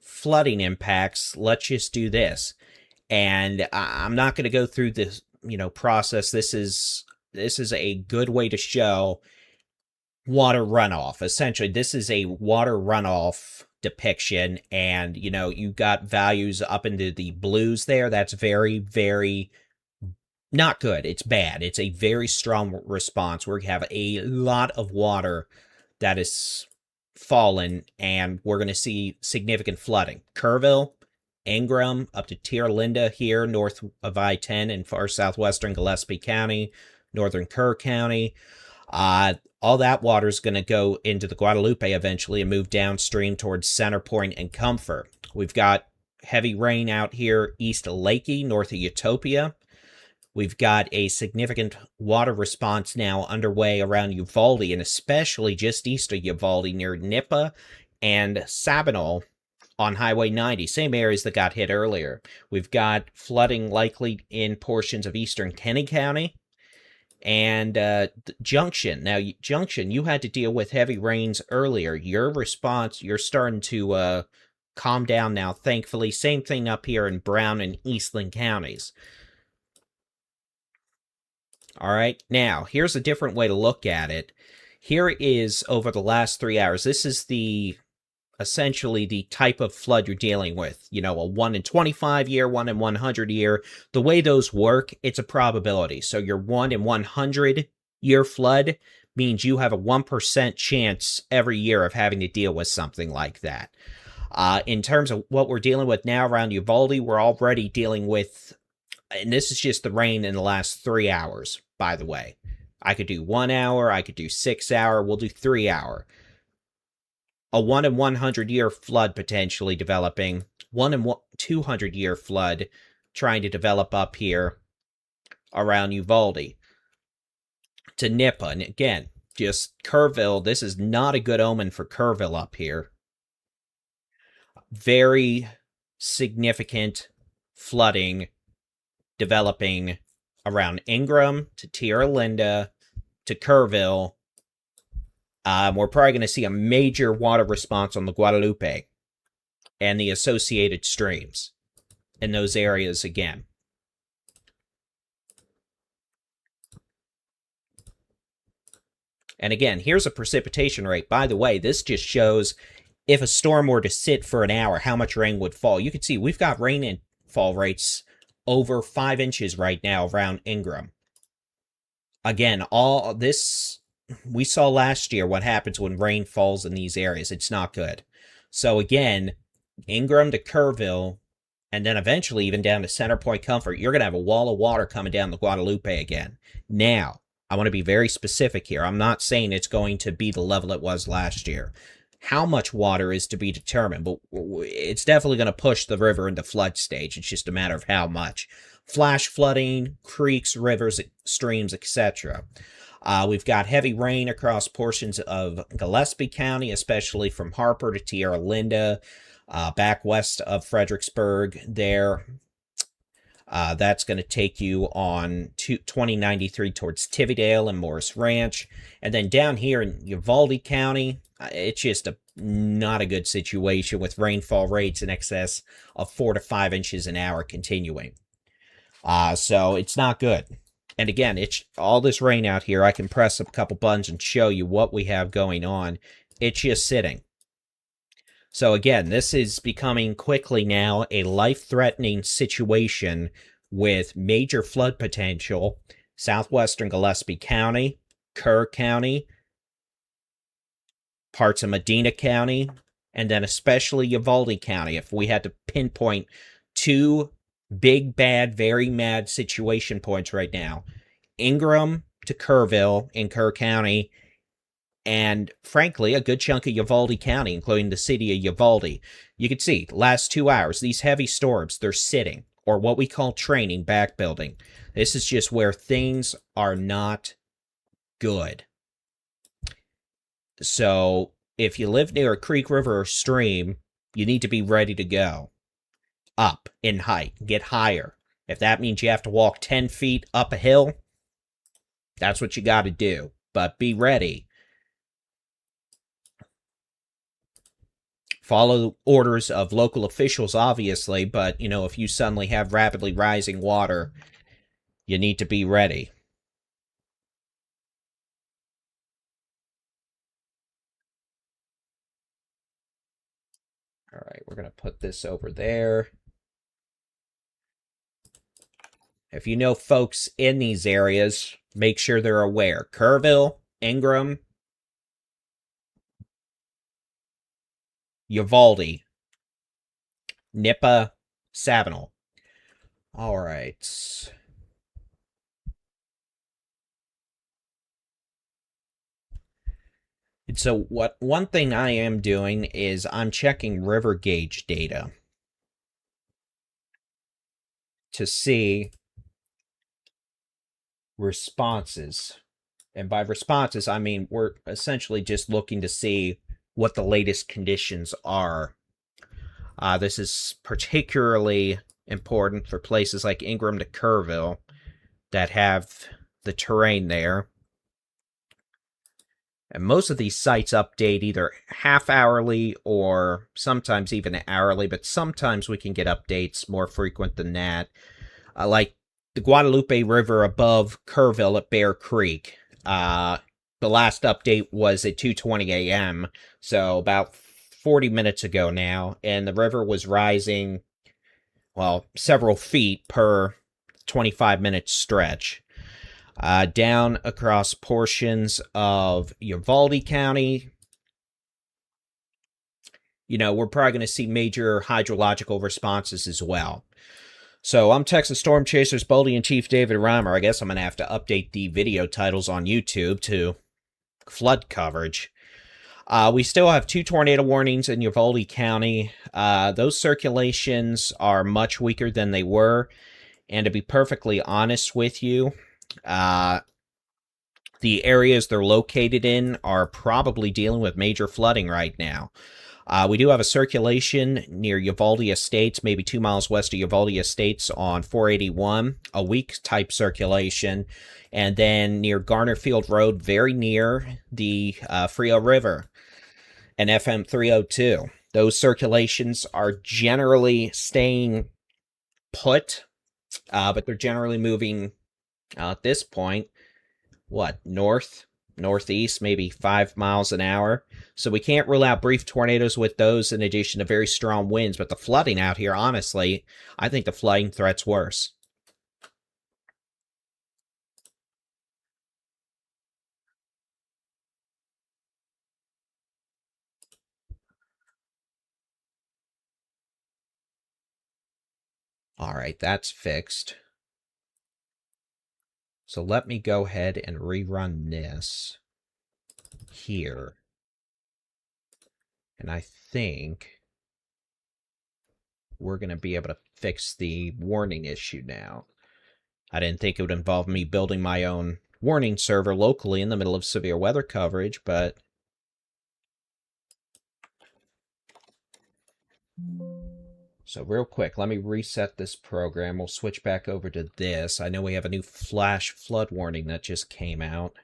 flooding impacts, let's just do this. And I'm not going to go through this, process. This is a good way to show water runoff. Essentially, this is a water runoff depiction, and you got values up into the blues there. That's very, very not good. It's bad. It's a very strong response. We have a lot of water that is fallen, and we're going to see significant flooding. Kerrville, Ingram, up to Tierra Linda here, north of I-10 in far southwestern Gillespie County, northern Kerr County. All that water is going to go into the Guadalupe eventually and move downstream towards Centerpoint and Comfort. We've got heavy rain out here east of Lakey, north of Utopia. We've got a significant water response now underway around Uvalde, and especially just east of Uvalde near Nippa and Sabinal on Highway 90, same areas that got hit earlier. We've got flooding likely in portions of eastern Kenny County and Junction. Now, Junction, you had to deal with heavy rains earlier. Your response, you're starting to calm down now, thankfully. Same thing up here in Brown and Eastland counties. All right, now, here's a different way to look at it. Here is over the last 3 hours. This is essentially the type of flood you're dealing with. A 1 in 25 year, 1 in 100 year. The way those work, it's a probability. So your 1 in 100 year flood means you have a 1% chance every year of having to deal with something like that. In terms of what we're dealing with now around Uvalde, we're already dealing with, and this is just the rain in the last 3 hours, by the way. I could do 1 hour, I could do 6 hour, we'll do 3 hour. A 1 in 100 year flood potentially developing, 1 in 200 year flood trying to develop up here around Uvalde to Nippa. And again, just Kerrville, this is not a good omen for Kerrville up here. Very significant flooding developing around Ingram to Tierra Linda to Kerrville. We're probably going to see a major water response on the Guadalupe and the associated streams in those areas again. And again, here's a precipitation rate. By the way, this just shows if a storm were to sit for an hour, how much rain would fall. You can see we've got rainfall rates over 5 inches right now around Ingram. Again, all this, we saw last year what happens when rain falls in these areas. It's not good. So again, Ingram to Kerrville, and then eventually even down to Center Point Comfort, you're going to have a wall of water coming down the Guadalupe again. Now, I want to be very specific here. I'm not saying it's going to be the level it was last year. How much water is to be determined, but it's definitely going to push the river into flood stage. It's just a matter of how much. Flash flooding, creeks, rivers, streams, etc. We've got heavy rain across portions of Gillespie County, especially from Harper to Tierra Linda, back west of Fredericksburg there. That's going to take you on 2093 towards Tividale and Morris Ranch. And then down here in Uvalde County, it's just not a good situation with rainfall rates in excess of 4 to 5 inches an hour continuing. So it's not good. And again, it's all this rain out here. I can press a couple buttons and show you what we have going on. It's just sitting. So again, this is becoming quickly now a life-threatening situation with major flood potential. Southwestern Gillespie County, Kerr County, parts of Medina County, and then especially Uvalde County. If we had to pinpoint 2 big, bad, very mad situation points right now, Ingram to Kerrville in Kerr County, and frankly, a good chunk of Uvalde County, including the city of Uvalde. You can see, last 2 hours, these heavy storms, they're sitting, or what we call training, back building. This is just where things are not good. So, if you live near a creek, river, or stream, you need to be ready to go. Up in height, get higher. If that means you have to walk 10 feet up a hill, that's what you got to do. But be ready. Follow orders of local officials, obviously, but, you know, if you suddenly have rapidly rising water, you need to be ready. All right, we're going to put this over there. If you know folks in these areas, make sure they're aware. Kerrville, Ingram, Uvalde, Nippa, Savinal. All right. And so one thing I am doing is I'm checking river gauge data to see responses. And by responses, I mean we're essentially just looking to see what the latest conditions are. This is particularly important for places like Ingram to Kerrville that have the terrain there. And most of these sites update either half-hourly or sometimes even hourly, but sometimes we can get updates more frequent than that. Like the Guadalupe River above Kerrville at Bear Creek. The last update was at 2:20 a.m., so about 40 minutes ago now, and the river was rising, well, several feet per 25-minute stretch. Down across portions of Uvalde County, we're probably going to see major hydrological responses as well. So I'm Texas Storm Chasers Boldy in Chief David Reimer. I guess I'm going to have to update the video titles on YouTube to flood coverage. We still have 2 tornado warnings in Uvalde County. Those circulations are much weaker than they were. And to be perfectly honest with you, the areas they're located in are probably dealing with major flooding right now. We do have a circulation near Uvalde Estates, maybe 2 miles west of Uvalde Estates on 481, a weak type circulation. And then near Garnerfield Road, very near the Frio River and FM 302. Those circulations are generally staying put, but they're generally moving at this point, northeast, maybe 5 miles an hour. So we can't rule out brief tornadoes with those in addition to very strong winds. But the flooding out here, honestly, I think the flooding threat's worse. All right, that's fixed. So let me go ahead and rerun this here. And I think we're going to be able to fix the warning issue now. I didn't think it would involve me building my own warning server locally in the middle of severe weather coverage, but so real quick, let me reset this program. We'll switch back over to this. I know we have a new flash flood warning that just came out.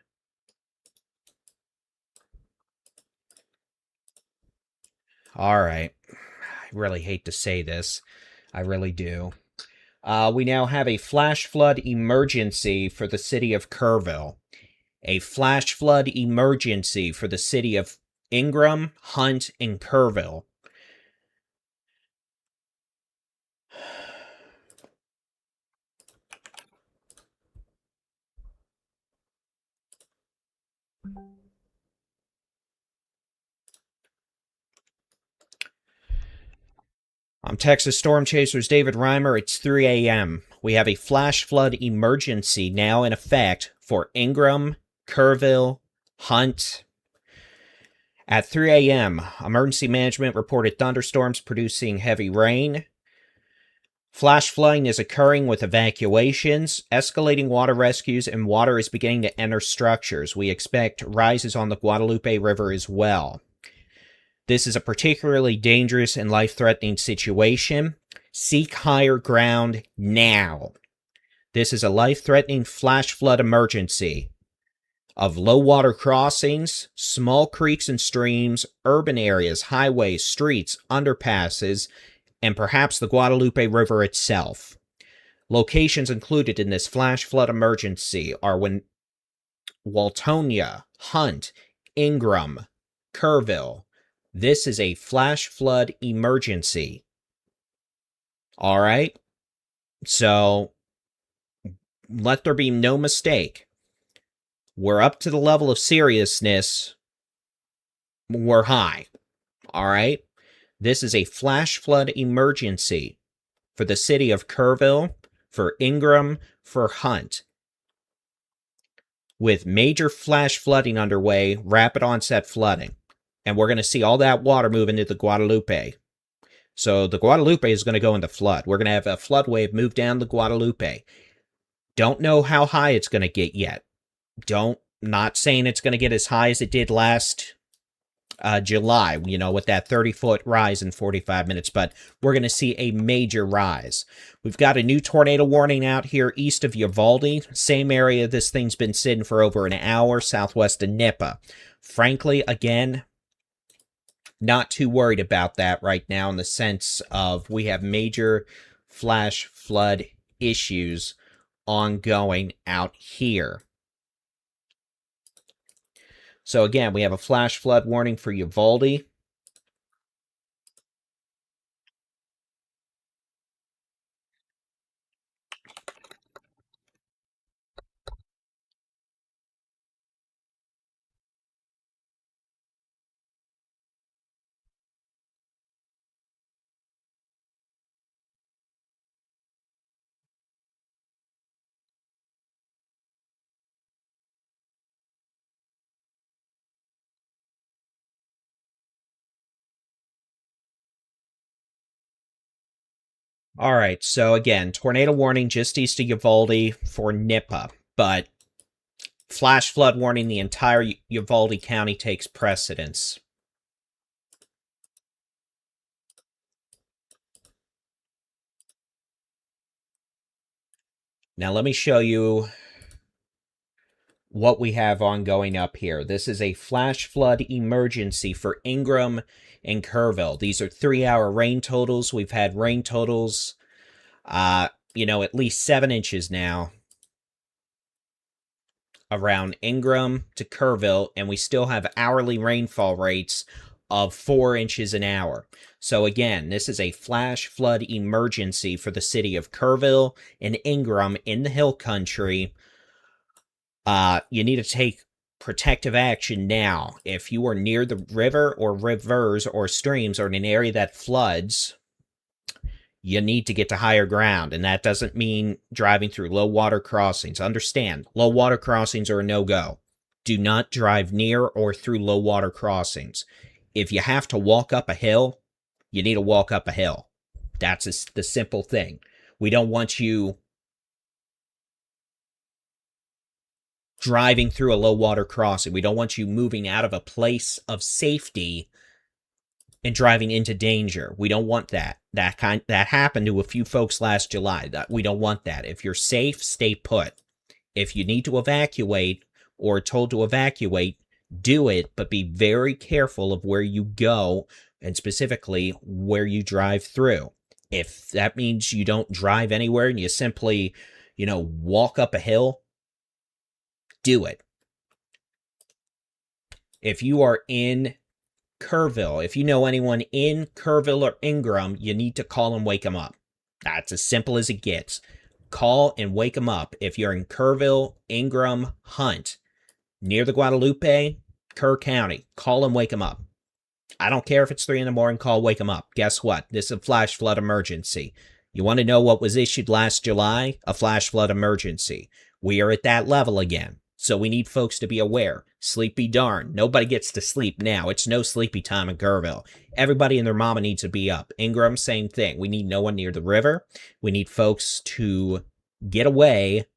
All right. I really hate to say this. I really do. We now have a flash flood emergency for the city of Kerrville. A flash flood emergency for the city of Ingram, Hunt, and Kerrville. I'm Texas Storm Chasers David-Reimer. It's 3 a.m. We have a flash flood emergency now in effect for Ingram, Kerrville, Hunt. At 3 a.m., emergency management reported thunderstorms producing heavy rain. Flash flooding is occurring with evacuations, escalating water rescues, and water is beginning to enter structures. We expect rises on the Guadalupe River as well. This is a particularly dangerous and life-threatening situation. Seek higher ground now. This is a life-threatening flash flood emergency of low water crossings, small creeks and streams, urban areas, highways, streets, underpasses, and perhaps the Guadalupe River itself. Locations included in this flash flood emergency are Waltonia, Hunt, Ingram, Kerrville. This is a flash flood emergency. All right? So, let there be no mistake. We're up to the level of seriousness. We're high. All right? This is a flash flood emergency for the city of Kerrville, for Ingram, for Hunt. With major flash flooding underway, rapid onset flooding. And we're going to see all that water move into the Guadalupe. So the Guadalupe is going to go into flood. We're going to have a flood wave move down the Guadalupe. Don't know how high it's going to get yet. Not saying it's going to get as high as it did last July, with that 30-foot rise in 45 minutes, but we're going to see a major rise. We've got a new tornado warning out here east of Uvalde, same area this thing's been sitting for over an hour, southwest of Nippa. Frankly, again, not too worried about that right now in the sense of we have major flash flood issues ongoing out here. So again, we have a flash flood warning for Uvalde. All right, so again, tornado warning just east of Uvalde for Nipah, but flash flood warning, the entire Uvalde County takes precedence. Now let me show you what we have ongoing up here. This is a flash flood emergency for Ingram and Kerrville. These are 3-hour rain totals. We've had rain totals, at least 7 inches now around Ingram to Kerrville, and we still have hourly rainfall rates of 4 inches an hour. So again, this is a flash flood emergency for the city of Kerrville and Ingram in the Hill Country. You need to take protective action now. If you are near the river or rivers or streams or in an area that floods, you need to get to higher ground, and that doesn't mean driving through low water crossings. Understand, low water crossings are a no-go. Do not drive near or through low water crossings. If you have to walk up a hill, you need to walk up a hill. That's the simple thing. We don't want you driving through a low water crossing. We don't want you moving out of a place of safety and driving into danger. We don't want that. That happened to a few folks last July. We don't want that. If you're safe, stay put. If you need to evacuate or told to evacuate, do it, but be very careful of where you go and specifically where you drive through. If that means you don't drive anywhere and you simply, walk up a hill, do it. If you are in Kerrville, if you know anyone in Kerrville or Ingram, you need to call and wake them up. That's as simple as it gets. Call and wake them up. If you're in Kerrville, Ingram, Hunt, near the Guadalupe, Kerr County, call and wake them up. I don't care if it's 3 in the morning, call, wake them up. Guess what? This is a flash flood emergency. You want to know what was issued last July? A flash flood emergency. We are at that level again. So we need folks to be aware. Sleep be darned. Nobody gets to sleep now. It's no sleepy time in Kerrville. Everybody and their mama needs to be up. Ingram, same thing. We need no one near the river. We need folks to get away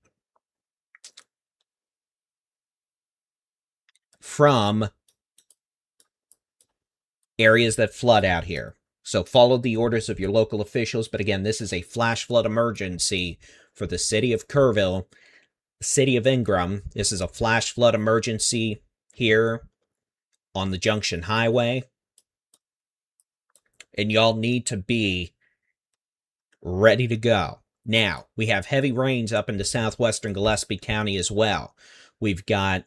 from areas that flood out here. So follow the orders of your local officials. But again, this is a flash flood emergency for the city of Kerrville, city of Ingram. This is a flash flood emergency here on the Junction Highway. And y'all need to be ready to go. Now, we have heavy rains up into southwestern Gillespie County as well. We've got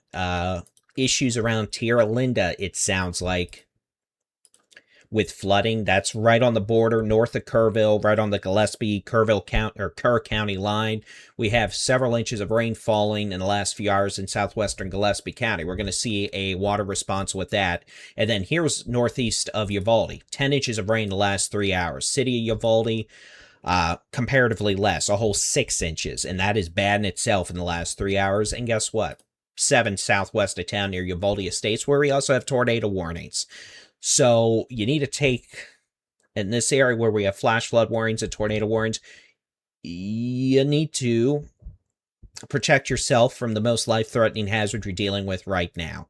issues around Tierra Linda, it sounds like, with flooding. That's right on the border, north of Kerrville, right on the Gillespie-Kerrville County or Kerr County line. We have several inches of rain falling in the last few hours in southwestern Gillespie County. We're going to see a water response with that. And then here's northeast of Uvalde, 10 inches of rain in the last 3 hours. City of Uvalde, comparatively less, a whole 6 inches, and that is bad in itself in the last 3 hours. And guess what? 7 southwest of town near Uvalde Estates, where we also have tornado warnings. So you need to take, in this area where we have flash flood warnings and tornado warnings, you need to protect yourself from the most life-threatening hazard you're dealing with right now.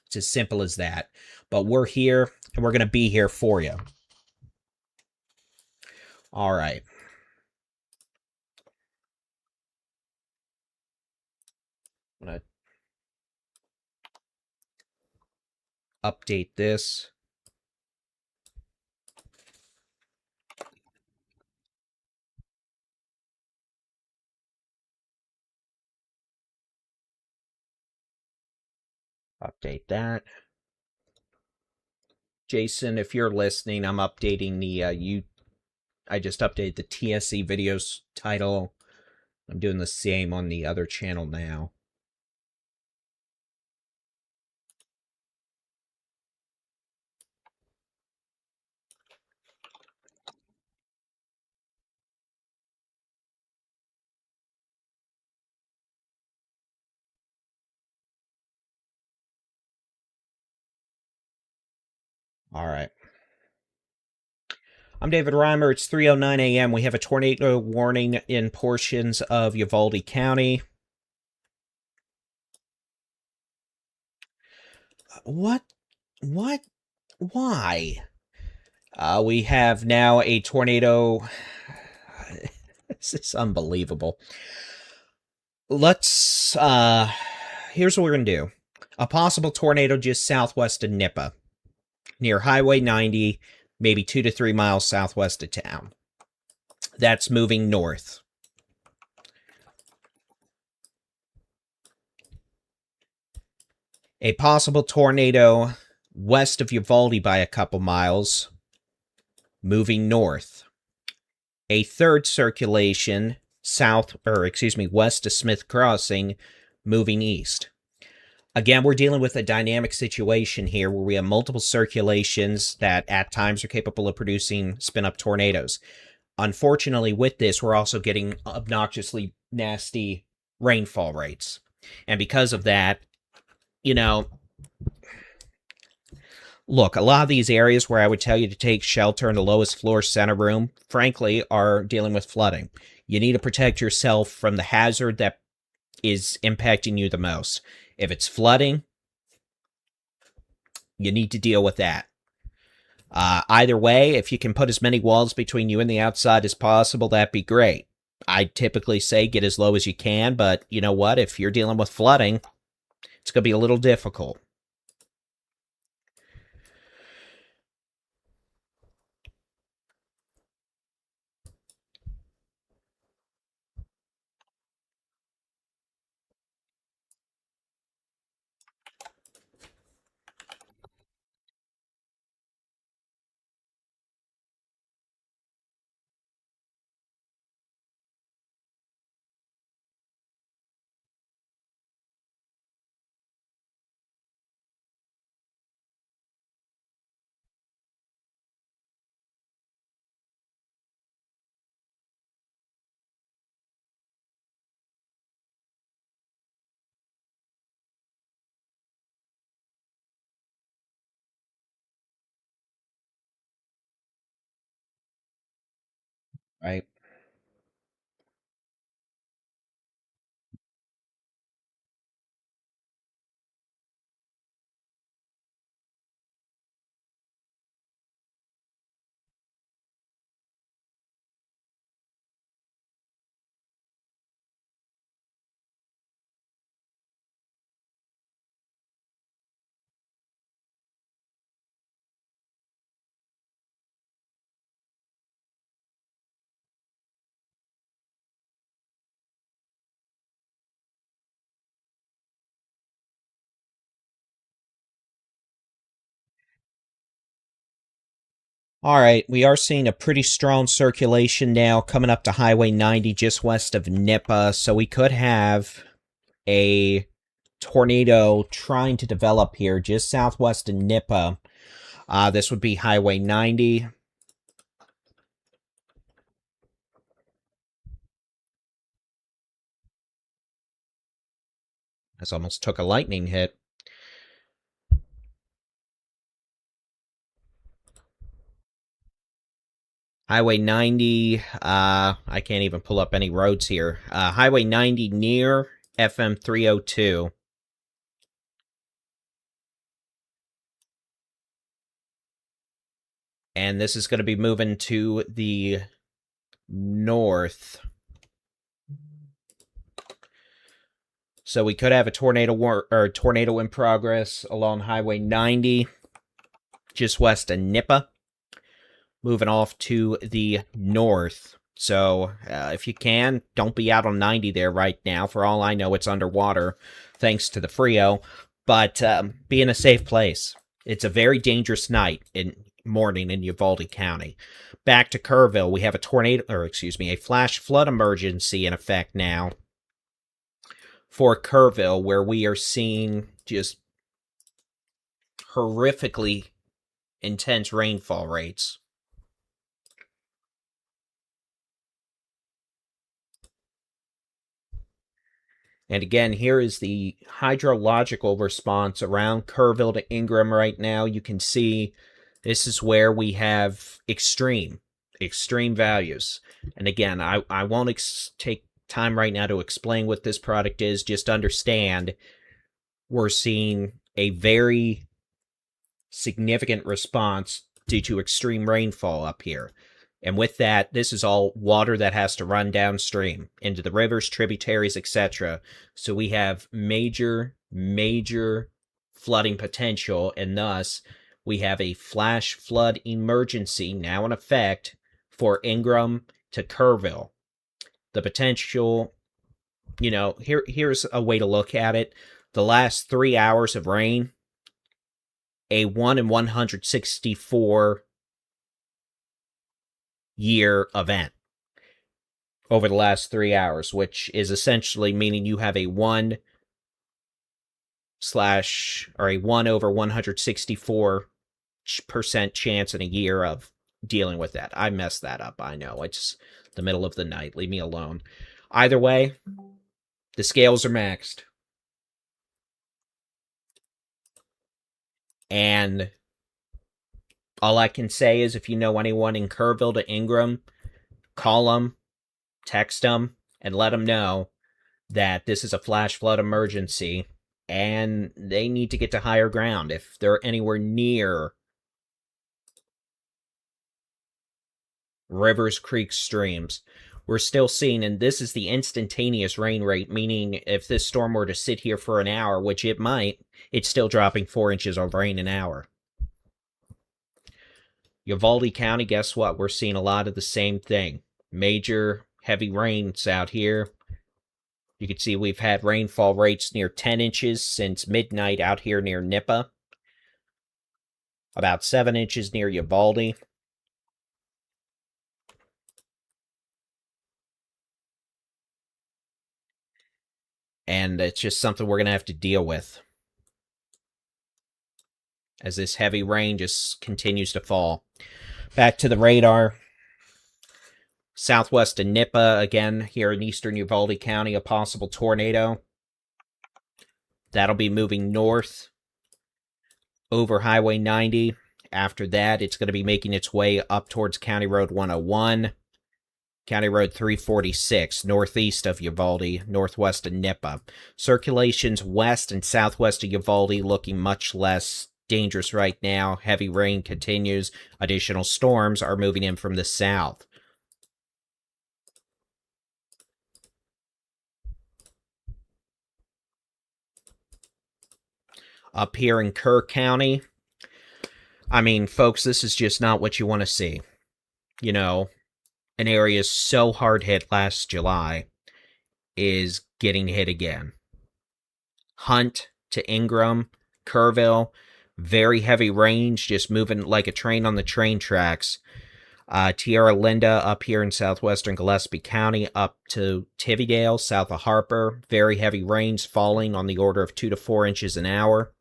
It's as simple as that. But we're here, and we're going to be here for you. All right. I'm going to update this. Update that. Jason, if you're listening, I'm updating the I just updated the TSC videos title. I'm doing the same on the other channel now. All right. I'm David-Reimer. It's 3:09 a.m. We have a tornado warning in portions of Uvalde County. What? What? Why? We have now a tornado. This is unbelievable. Let's, here's what we're going to do. A possible tornado just southwest of Nippa, near Highway 90, maybe 2 to 3 miles southwest of town. That's moving north. A possible tornado west of Uvalde by a couple miles, moving north. A third circulation west of Smith Crossing, moving east. Again, we're dealing with a dynamic situation here where we have multiple circulations that at times are capable of producing spin-up tornadoes. Unfortunately, with this, we're also getting obnoxiously nasty rainfall rates. And because of that, look, a lot of these areas where I would tell you to take shelter in the lowest floor center room, frankly, are dealing with flooding. You need to protect yourself from the hazard that is impacting you the most. If it's flooding, you need to deal with that. Either way, if you can put as many walls between you and the outside as possible, that'd be great. I typically say get as low as you can, but you know what? If you're dealing with flooding, it's going to be a little difficult. Right. All right, we are seeing a pretty strong circulation now coming up to Highway 90 just west of Nippa, so we could have a tornado trying to develop here just southwest of Nippa. This would be Highway 90. This almost took a lightning hit. Highway 90, I can't even pull up any roads here. Highway 90 near FM 302. And this is going to be moving to the north. So we could have a tornado in progress along Highway 90, just west of Nippa, moving off to the north. So if you can, don't be out on 90 there right now. For all I know, it's underwater thanks to the Frio. But be in a safe place. It's a very dangerous morning in Uvalde County. Back to Kerrville, we have a flash flood emergency in effect now for Kerrville, where we are seeing just horrifically intense rainfall rates. And again, here is the hydrological response around Kerrville to Ingram right now. You can see this is where we have extreme extreme values. And again, I won't take time right now to explain what this product is. Just understand we're seeing a very significant response due to extreme rainfall up here. And with that, this is all water that has to run downstream into the rivers, tributaries, etc. So we have major flooding potential, and thus we have a flash flood emergency now in effect for Ingram to Kerrville. The potential, here's a way to look at it. The last 3 hours of rain, a 1 in 164 year event over the last 3 hours, which is essentially meaning you have a 1 over 164% chance in a year of dealing with that. I messed that up. I know. It's the middle of the night. Leave me alone. Either way, the scales are maxed. And all I can say is if you know anyone in Kerrville to Ingram, call them, text them, and let them know that this is a flash flood emergency and they need to get to higher ground if they're anywhere near rivers, creeks, streams. We're still seeing, and this is the instantaneous rain rate, meaning if this storm were to sit here for an hour, which it might, it's still dropping 4 inches of rain an hour. Uvalde County, guess what? We're seeing a lot of the same thing. Major heavy rains out here. You can see we've had rainfall rates near 10 inches since midnight out here near Nippa. About 7 inches near Uvalde. And it's just something we're going to have to deal with as this heavy rain just continues to fall. Back to the radar. Southwest of Nippa, again, here in eastern Uvalde County, a possible tornado. That'll be moving north over Highway 90. After that, it's going to be making its way up towards County Road 101, County Road 346, northeast of Uvalde, northwest of Nippa. Circulations west and southwest of Uvalde looking much less dangerous right now. Heavy rain continues. Additional storms are moving in from the south. Up here in Kerr County, I mean, folks, this is just not what you want to see. You know, an area so hard hit last July is getting hit again. Hunt to Ingram, Kerrville, very heavy rains, just moving like a train on the train tracks. Tierra Linda up here in southwestern Gillespie County up to Tividale, south of Harper. Very heavy rains falling on the order of 2 to 4 inches an hour.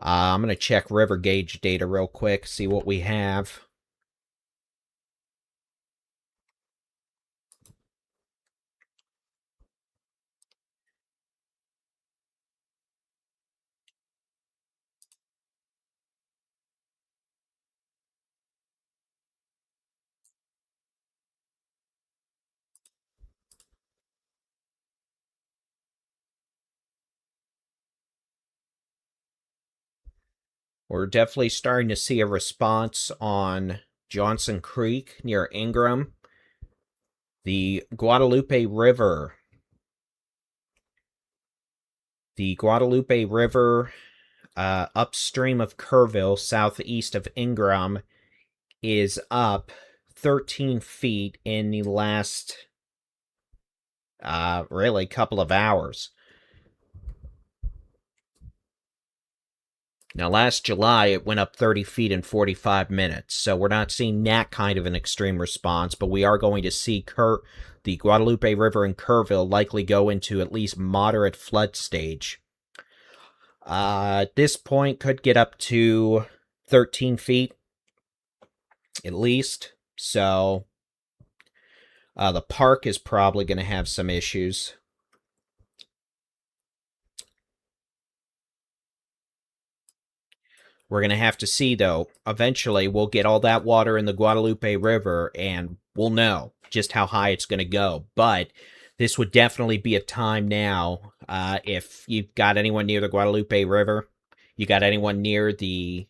I'm going to check river gauge data real quick, see what we have. We're definitely starting to see a response on Johnson Creek near Ingram. The Guadalupe River. The Guadalupe River upstream of Kerrville, southeast of Ingram, is up 13 feet in the last, really, couple of hours. Now, last July, it went up 30 feet in 45 minutes, so we're not seeing that kind of an extreme response, but we are going to see the Guadalupe River in Kerrville likely go into at least moderate flood stage. At this point, could get up to 13 feet, at least, so the park is probably going to have some issues. We're going to have to see, though. Eventually, we'll get all that water in the Guadalupe River, and we'll know just how high it's going to go. But this would definitely be a time now, if you've got anyone near the Guadalupe River, you got anyone near the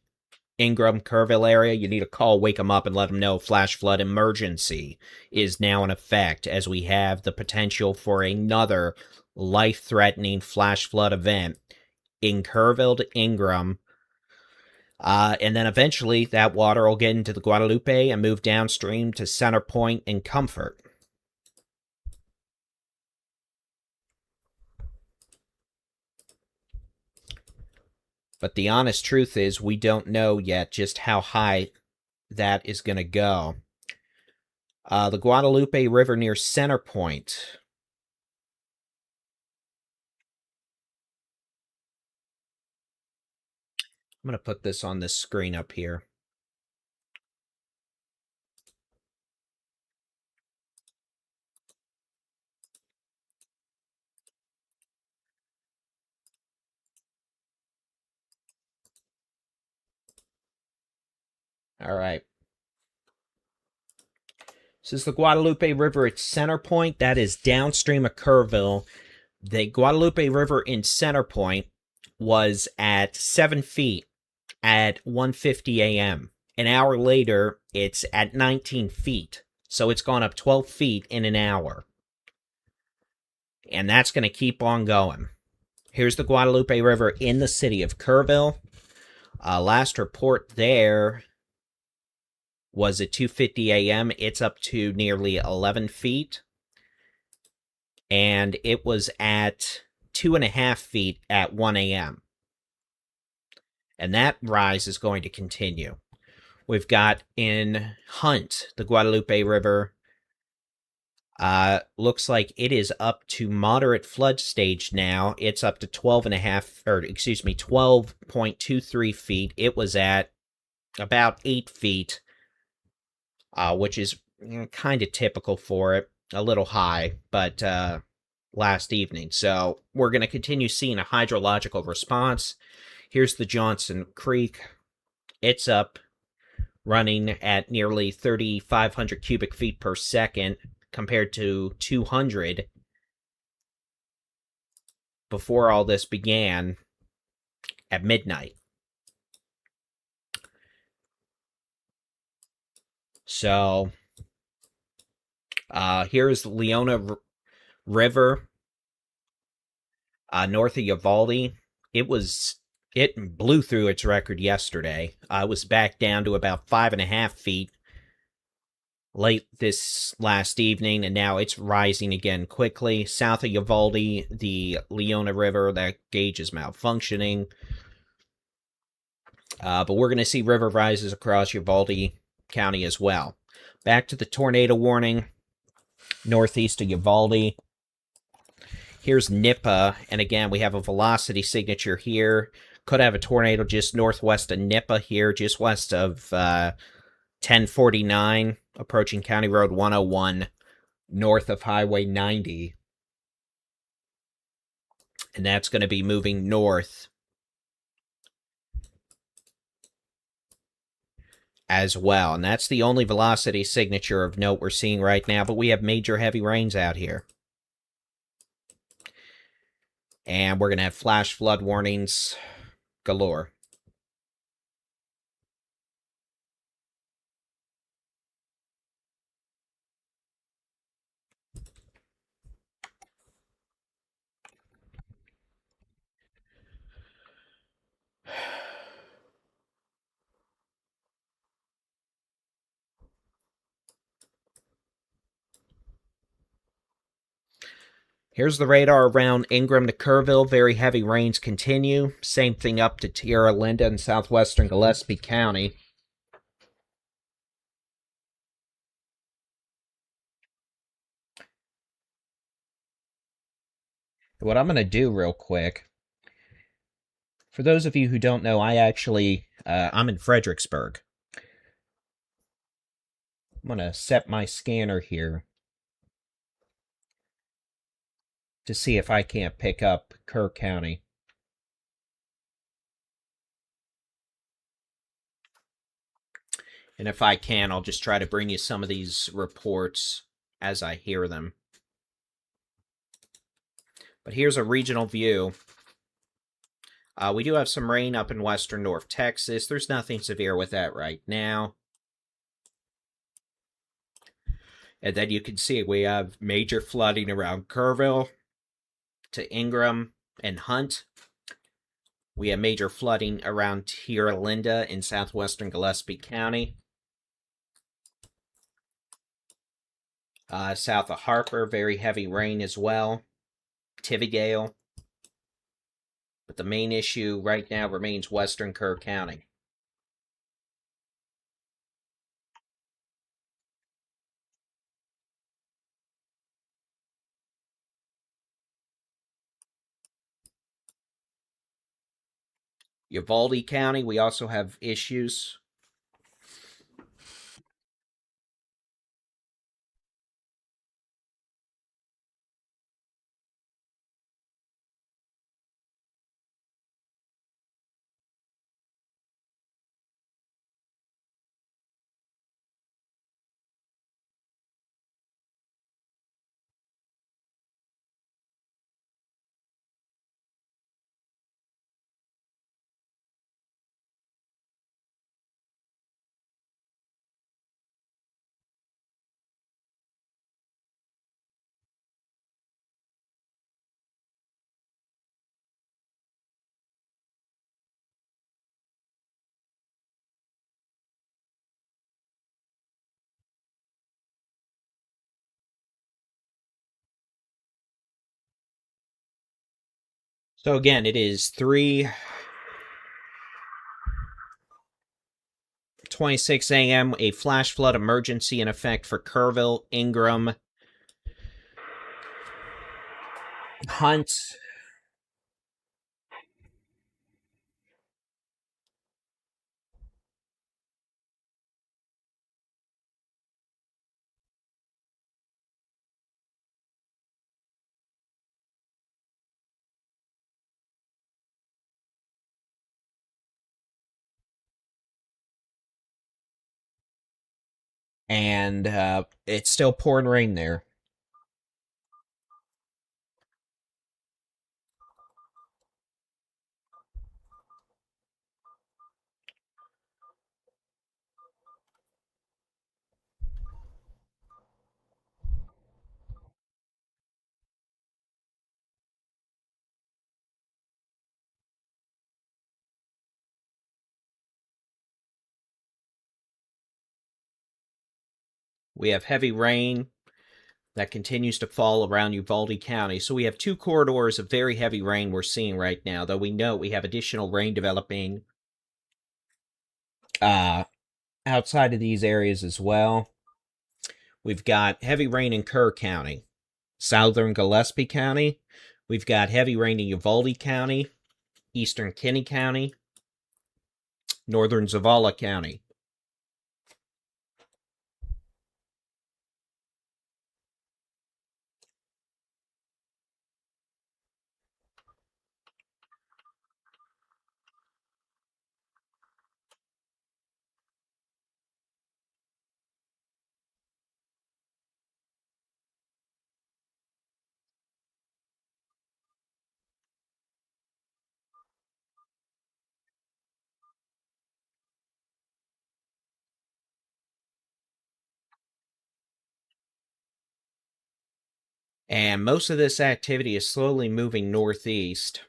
Ingram, Kerrville area, you need to call, wake them up, and let them know flash flood emergency is now in effect, as we have the potential for another life-threatening flash flood event in Kerrville to Ingram. And then eventually that water will get into the Guadalupe and move downstream to Center Point and Comfort. But the honest truth is we don't know yet just how high that is going to go. The Guadalupe River near Center Point. I'm going to put this on this screen up here. All right. This is the Guadalupe River at Center Point. That is downstream of Kerrville. The Guadalupe River in Center Point was at 7 feet at 1:50 a.m. An hour later, it's at 19 feet. So it's gone up 12 feet in an hour. And that's going to keep on going. Here's the Guadalupe River in the city of Kerrville. Last report there was at 2:50 a.m. It's up to nearly 11 feet. And it was at 2.5 feet at 1 a.m. And that rise is going to continue. We've got in Hunt, the Guadalupe River. Looks like it is up to moderate flood stage now. It's up to 12.23 feet. It was at about 8 feet, which is kind of typical for it. A little high, but last evening. So we're going to continue seeing a hydrological response. Here's the Johnson Creek. It's up, running at nearly 3,500 cubic feet per second compared to 200 before all this began at midnight. So here's the Leona River north of Uvalde. It blew through its record yesterday. It was back down to about 5.5 feet late this last evening, and now it's rising again quickly. South of Uvalde, the Leona River, that gauge is malfunctioning. But we're going to see river rises across Uvalde County as well. Back to the tornado warning, northeast of Uvalde. Here's Nippa, and again, we have a velocity signature here. Could have a tornado just northwest of Nippa here, just west of 1049, approaching County Road 101, north of Highway 90. And that's going to be moving north as well. And that's the only velocity signature of note we're seeing right now, but we have major heavy rains out here. And we're going to have flash flood warnings galore. Here's the radar around Ingram to Kerrville. Very heavy rains continue. Same thing up to Tierra Linda in southwestern Gillespie County. What I'm going to do real quick, for those of you who don't know, I'm in Fredericksburg. I'm going to set my scanner here to see if I can't pick up Kerr County. And if I can, I'll just try to bring you some of these reports as I hear them. But here's a regional view. We do have some rain up in western North Texas. There's nothing severe with that right now. And then you can see we have major flooding around Kerrville to Ingram and Hunt. We have major flooding around Tierra Linda in southwestern Gillespie County. South of Harper, very heavy rain as well. Tivigale. But the main issue right now remains western Kerr County. Uvalde County, we also have issues. So again, it is 3:26 a.m. A flash flood emergency in effect for Kerrville, Ingram, Hunt. And it's still pouring rain there. We have heavy rain that continues to fall around Uvalde County. So we have two corridors of very heavy rain we're seeing right now, though we know we have additional rain developing outside of these areas as well. We've got heavy rain in Kerr County, southern Gillespie County. We've got heavy rain in Uvalde County, eastern Kinney County, northern Zavala County. And most of this activity is slowly moving northeast.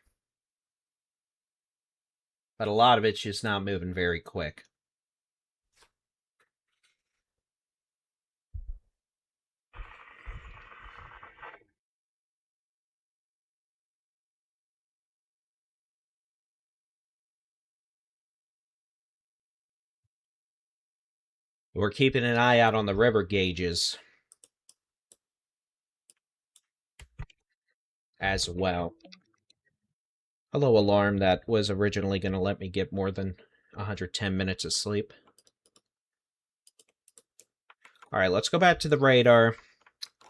But a lot of it's just not moving very quick. We're keeping an eye out on the river gauges as well. Hello, alarm that was originally going to let me get more than 110 minutes of sleep. All right, let's go back to the radar.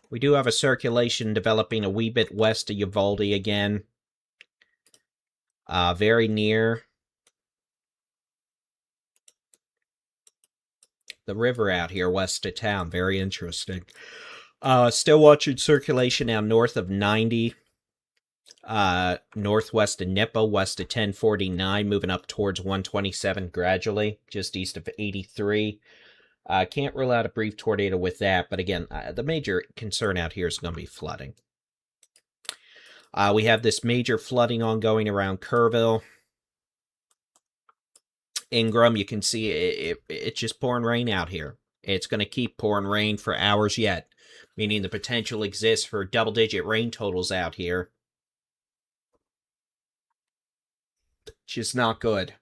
We do have a circulation developing a wee bit west of Uvalde again. Very near the river out here west of town. Very interesting. Still watching circulation now north of 90. Northwest of Nippa, west of 1049, moving up towards 127 gradually, just east of 83. Can't rule out a brief tornado with that, but again, the major concern out here is going to be flooding. We have this major flooding ongoing around Kerrville. Ingram, you can see it's just pouring rain out here. It's going to keep pouring rain for hours yet, meaning the potential exists for double-digit rain totals out here. Just not good.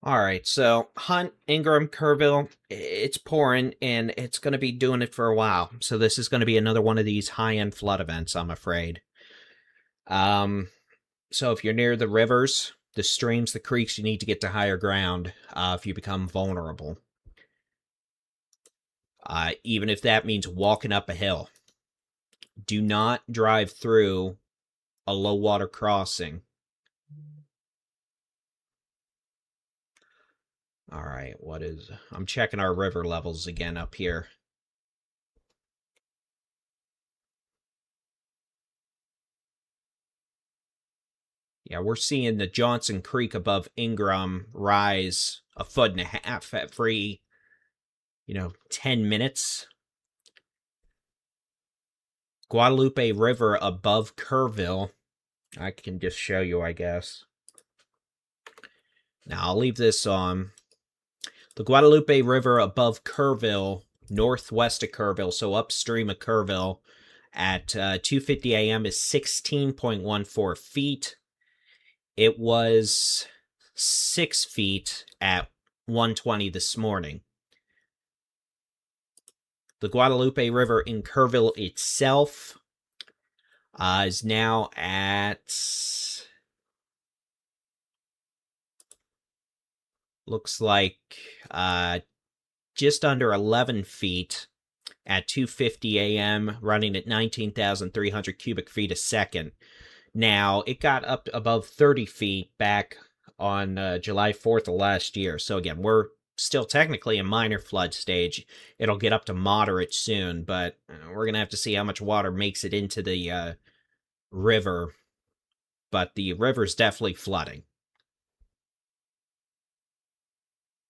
All right, so Hunt, Ingram, Kerrville, it's pouring, and it's going to be doing it for a while. So this is going to be another one of these high-end flood events, I'm afraid. So if you're near the rivers, the streams, the creeks, you need to get to higher ground if you become vulnerable. Even if that means walking up a hill. Do not drive through a low water crossing. All right, I'm checking our river levels again up here. Yeah, we're seeing the Johnson Creek above Ingram rise 1.5 foot at every, 10 minutes. Guadalupe River above Kerrville. I can just show you, I guess. Now, I'll leave this on. The Guadalupe River above Kerrville, northwest of Kerrville, so upstream of Kerrville, at 2:50 a.m. is 16.14 feet. It was 6 feet at 1:20 this morning. The Guadalupe River in Kerrville itself is now at, looks like, just under 11 feet at 2:50 a.m., running at 19,300 cubic feet a second. Now, it got up above 30 feet back on July 4th of last year. So again, we're still technically in minor flood stage. It'll get up to moderate soon, but we're going to have to see how much water makes it into the river. But the river's definitely flooding.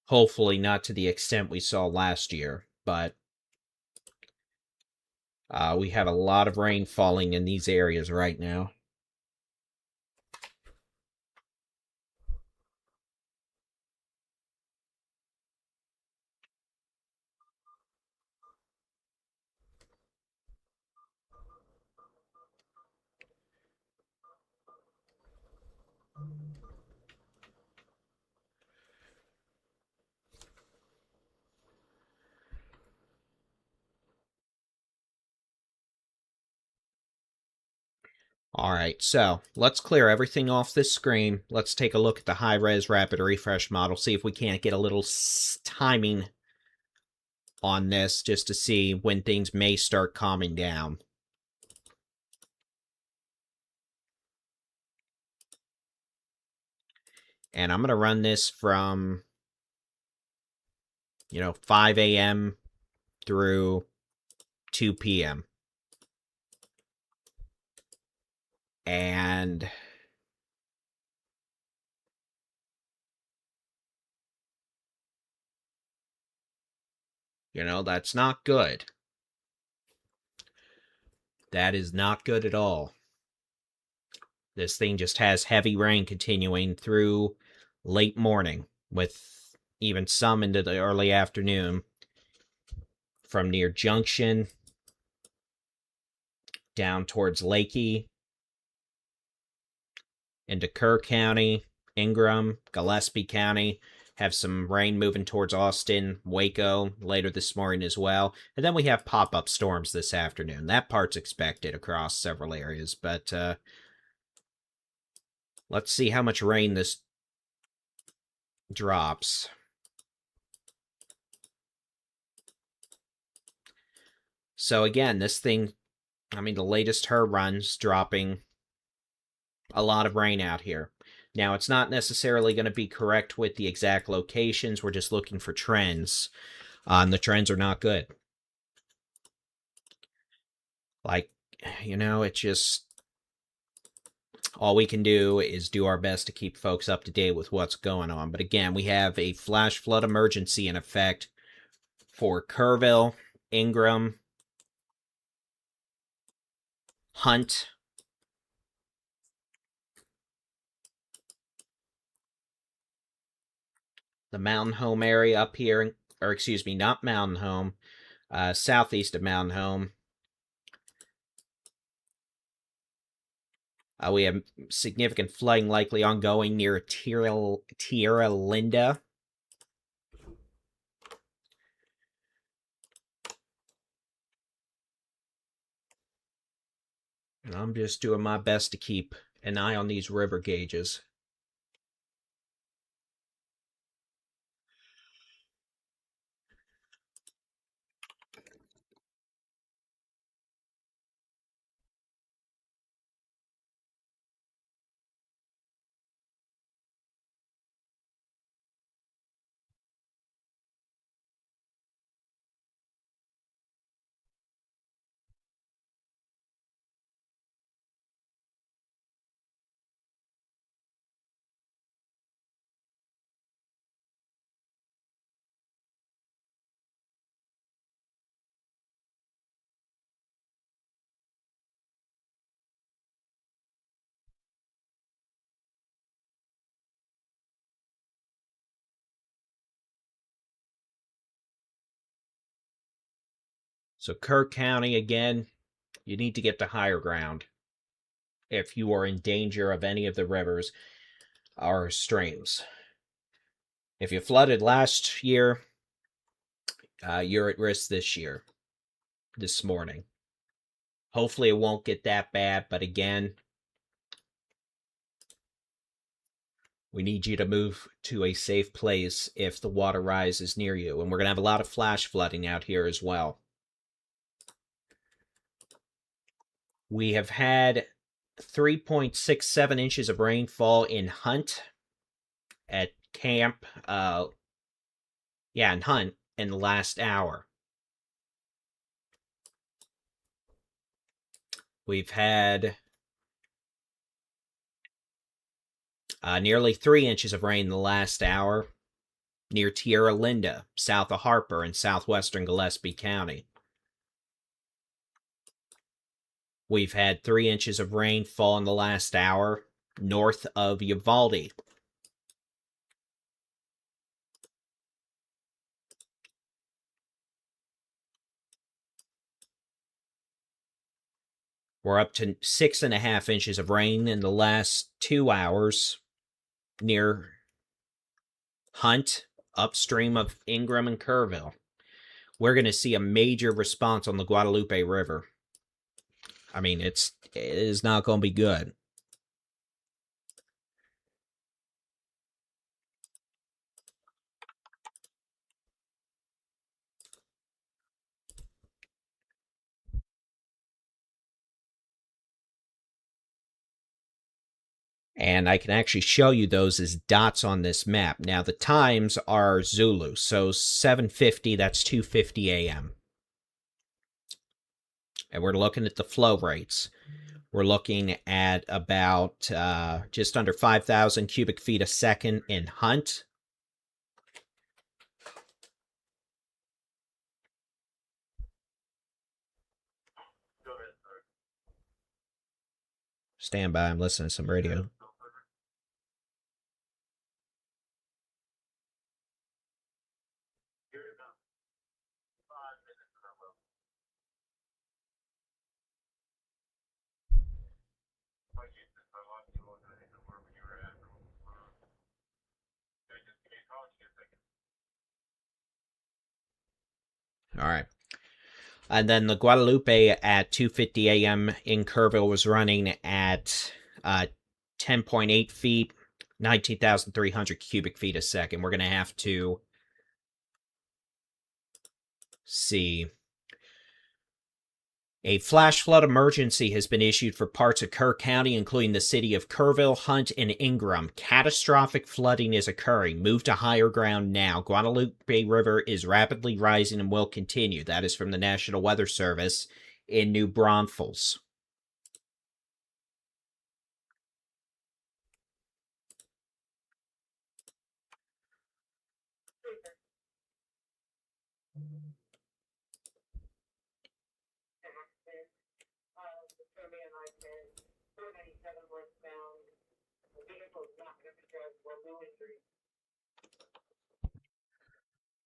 Hopefully not to the extent we saw last year, but we have a lot of rain falling in these areas right now. All right, so let's clear everything off this screen. Let's take a look at the high-res rapid refresh model, see if we can't get a little timing on this just to see when things may start calming down. And I'm going to run this from, 5 a.m. through 2 p.m. And that's not good. That is not good at all. This thing just has heavy rain continuing through late morning, with even some into the early afternoon, from near Junction down towards Lakey into Kerr County, Ingram, Gillespie County. Have some rain moving towards Austin, Waco later this morning as well. And then we have pop-up storms this afternoon. That part's expected across several areas, but let's see how much rain this drops. So again, this thing, I mean, the latest HER run's dropping a lot of rain out here. Now, it's not necessarily going to be correct with the exact locations. We're just looking for trends. And the trends are not good. Like, it just... all we can do is do our best to keep folks up to date with what's going on. But again, we have a flash flood emergency in effect for Kerrville, Ingram, Hunt, the Mountain Home area up here, or excuse me, not Mountain Home, southeast of Mountain Home. We have significant flooding likely ongoing near Tierra Linda. And I'm just doing my best to keep an eye on these river gauges. So Kerr County, again, you need to get to higher ground if you are in danger of any of the rivers or streams. If you flooded last year, you're at risk this morning. Hopefully it won't get that bad, but again, we need you to move to a safe place if the water rises near you. And we're going to have a lot of flash flooding out here as well. We have had 3.67 inches of rainfall in Hunt at camp. In Hunt in the last hour. We've had nearly 3 inches of rain in the last hour near Tierra Linda, south of Harper in southwestern Gillespie County. We've had 3 inches of rain fall in the last hour north of Uvalde. We're up to 6.5 inches of rain in the last 2 hours near Hunt, upstream of Ingram and Kerrville. We're going to see a major response on the Guadalupe River. I mean, it is not going to be good. And I can actually show you those as dots on this map. Now, the times are Zulu, so 7:50, that's 2:50 a.m. And we're looking at the flow rates. We're looking at about just under 5,000 cubic feet a second in Hunt. Stand by. I'm listening to some radio. All right. And then the Guadalupe at 2:50 a.m. in Kerrville was running at 10.8 feet, 19,300 cubic feet a second. We're going to have to see. A flash flood emergency has been issued for parts of Kerr County, including the city of Kerrville, Hunt, and Ingram. Catastrophic flooding is occurring. Move to higher ground now. Guadalupe River is rapidly rising and will continue. That is from the National Weather Service in New Braunfels.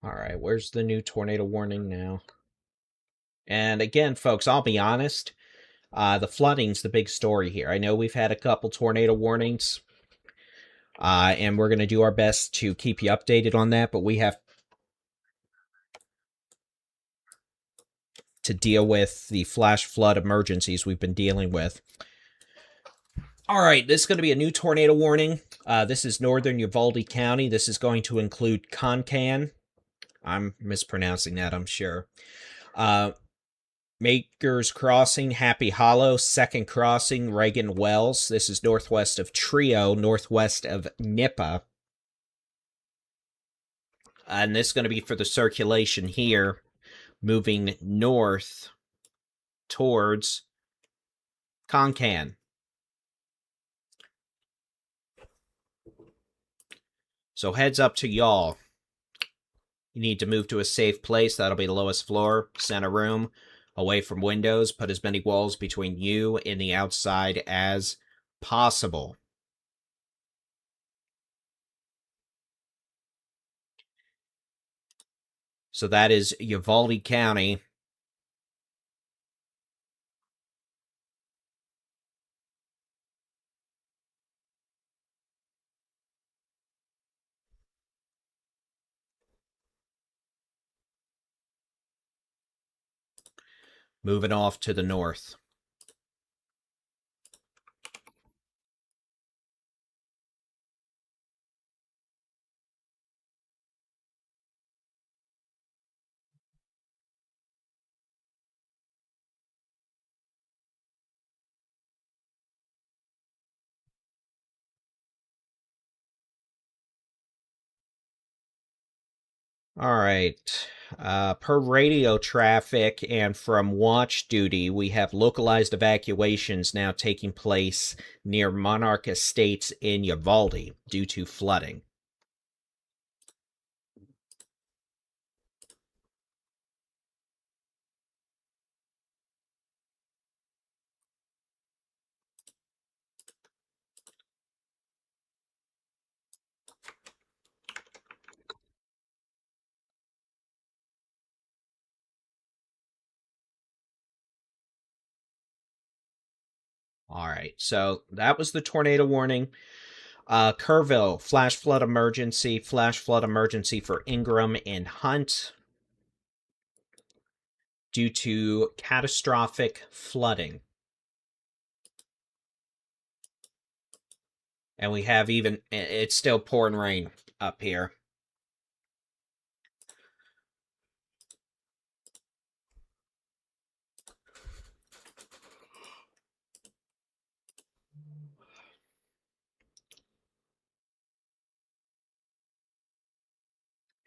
All right, where's the new tornado warning now? And again, folks, I'll be honest, the flooding's the big story here. I know we've had a couple tornado warnings, and we're going to do our best to keep you updated on that, but we have to deal with the flash flood emergencies we've been dealing with. All right, this is going to be a new tornado warning. This is northern Uvalde County. This is going to include Concan. I'm mispronouncing that, I'm sure. Makers Crossing, Happy Hollow, Second Crossing, Reagan Wells. This is northwest of Trio, northwest of Nippa. And this is going to be for the circulation here, moving north towards Concan. So heads up to y'all. You need to move to a safe place. That'll be the lowest floor, center room, away from windows. Put as many walls between you and the outside as possible. So that is Uvalde County. Moving off to the north. All right. Per radio traffic and from watch duty, we have localized evacuations now taking place near Monarch Estates in Uvalde due to flooding. All right, so that was the tornado warning. Kerrville, flash flood emergency for Ingram and Hunt due to catastrophic flooding. And we have it's still pouring rain up here.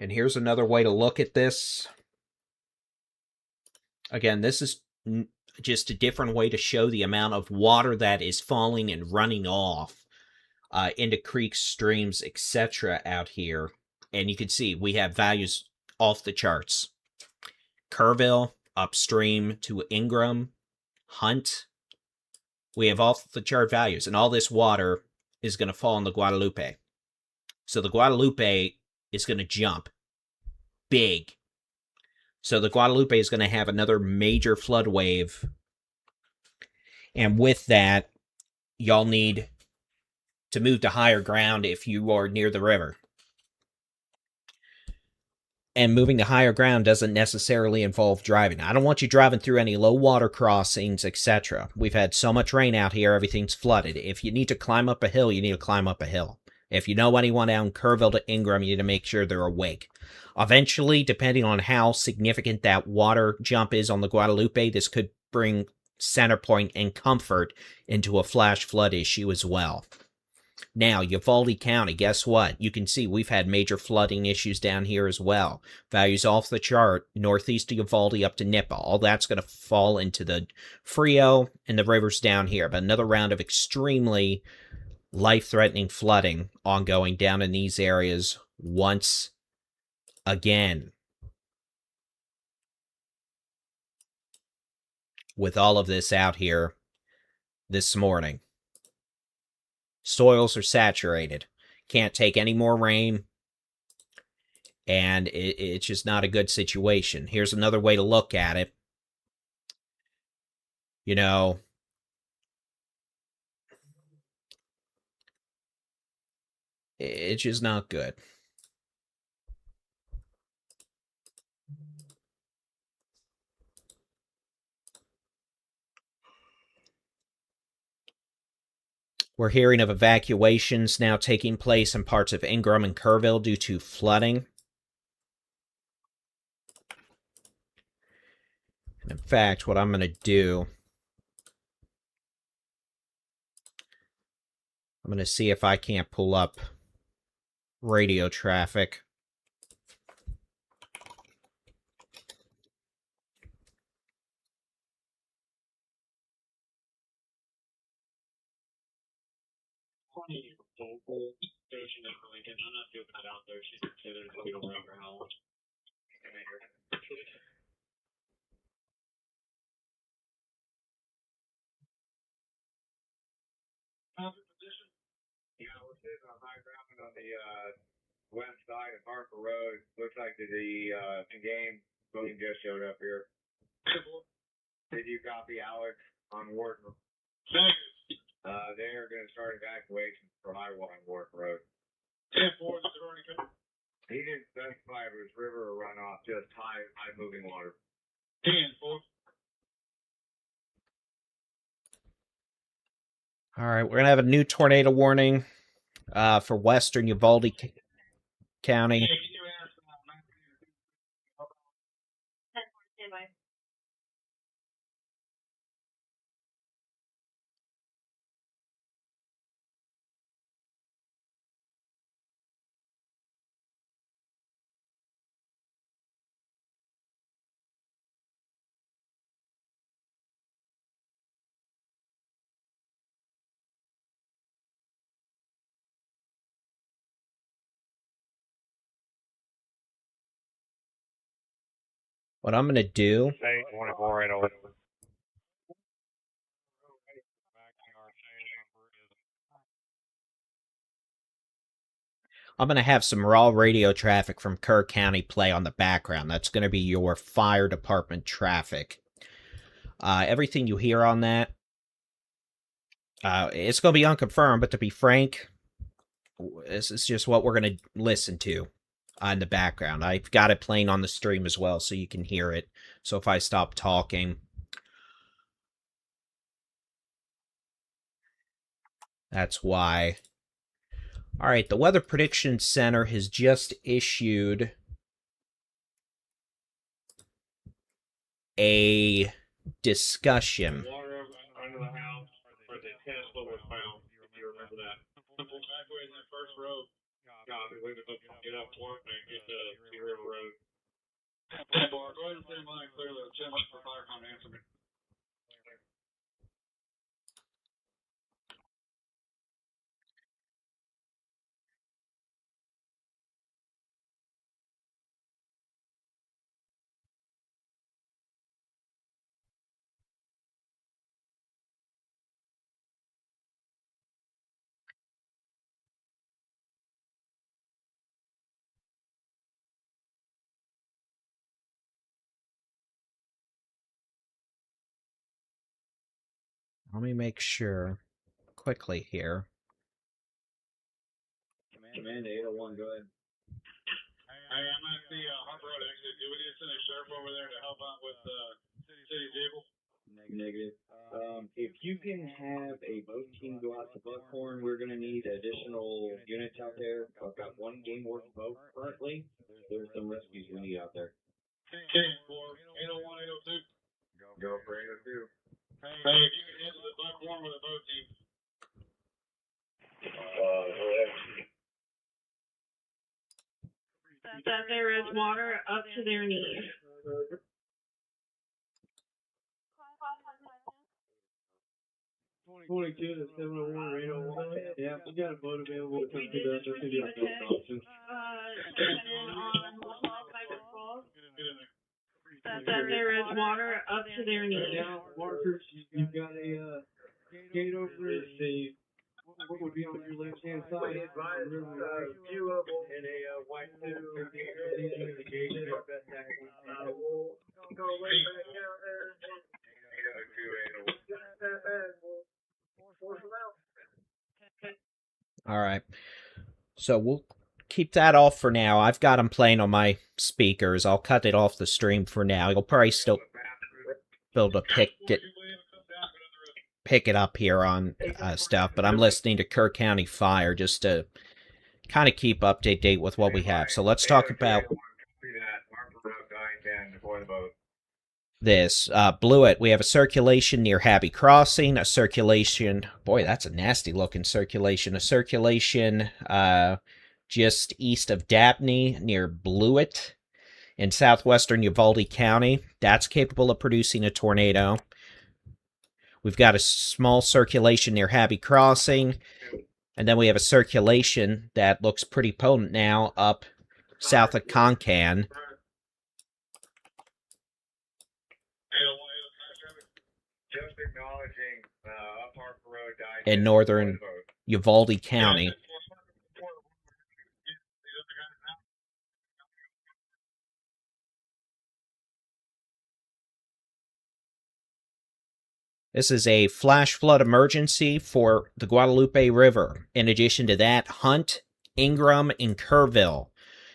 And here's another way to look at this. Again, this is just a different way to show the amount of water that is falling and running off into creeks, streams, etc. out here. And you can see we have values off the charts. Kerrville, upstream to Ingram, Hunt, We have off the chart values, and all this water is going to fall in the Guadalupe. So the Guadalupe is going to jump big. So the Guadalupe is going to have another major flood wave. And with that, y'all need to move to higher ground if you are near the river. And moving to higher ground doesn't necessarily involve driving. I don't want you driving through any low water crossings, etc. We've had so much rain out here, everything's flooded. If you need to climb up a hill, you need to climb up a hill. If you know anyone down Kerrville to Ingram, you need to make sure they're awake. Eventually, depending on how significant that water jump is on the Guadalupe, this could bring Centerpoint and Comfort into a flash flood issue as well. Now, Uvalde County, guess what? You can see we've had major flooding issues down here as well. Values off the chart, northeast of Uvalde up to Nippa. All that's going to fall into the Frio and the rivers down here. But another round of extremely life-threatening flooding ongoing down in these areas once again. With all of this out here this morning. Soils are saturated. Can't take any more rain. And it's just not a good situation. Here's another way to look at it. You know, it's just not good. We're hearing of evacuations now taking place in parts of Ingram and Kerrville due to flooding. And in fact, what I'm going to do, I'm going to see if I can't pull up radio traffic. On the west side of Harper Road, looks like the game voting just showed up here. Did you copy Alex on Wharton? They're going to start evacuation for Highway on Wharton Road. 10-4, he didn't specify if it was river or runoff, just high moving water. 10-4. All right, we're going to have a new tornado warning for western Uvalde County. What I'm going to do, I'm going to have some raw radio traffic from Kerr County play on the background. That's going to be your fire department traffic. Everything you hear on that, it's going to be unconfirmed, but to be frank, this is just what we're going to listen to in the background. I've got it playing on the stream as well, so you can hear it. So if I stop talking, that's why. All right, the Weather Prediction Center has just issued a discussion. Water under the house where the Tesla was found, if you remember that. Sideways in that first row. We would get up for it and get to the river road. Go ahead and say mine clearly. Jim, for Firecom to answer me. Let me make sure quickly here. Command 801, go ahead. Hey, I'm at the Harbor Road exit. Do we need to send a sheriff over there to help out with city vehicle? Negative. If you can have a boat team go out to Buckhorn, we're going to need additional units out there. I've got one game worth boat currently. There's some rescues we need out there. Okay, for 801, 802. Go for 802. Hey, if you can handle the Buckhorn with a boat team. That there is water up to their knees. 22 to 701 or 801. Yeah, we got a boat available to come to that. There could be a couple options. That there is water up to their knees. Yeah, markers. You've got a gate over there. See what would be on your left hand side. View of them in a white suit. We'll go right back down there. All right. So we'll keep that off for now. I've got them playing on my speakers. I'll cut it off the stream for now. You'll probably still be able to pick it up here on stuff, but I'm listening to Kerr County Fire just to kind of keep up to date with what we have. So let's talk about this. Blewett, we have a circulation near Happy Crossing, a circulation, boy, that's a nasty looking circulation, a circulation just east of Dabney near Blewett in southwestern Uvalde County. That's capable of producing a tornado. We've got a small circulation near Happy Crossing, and then we have a circulation that looks pretty potent now up south of Concan. In northern Uvalde County. This is a flash flood emergency for the Guadalupe River. In addition to that, Hunt, Ingram, and Kerrville.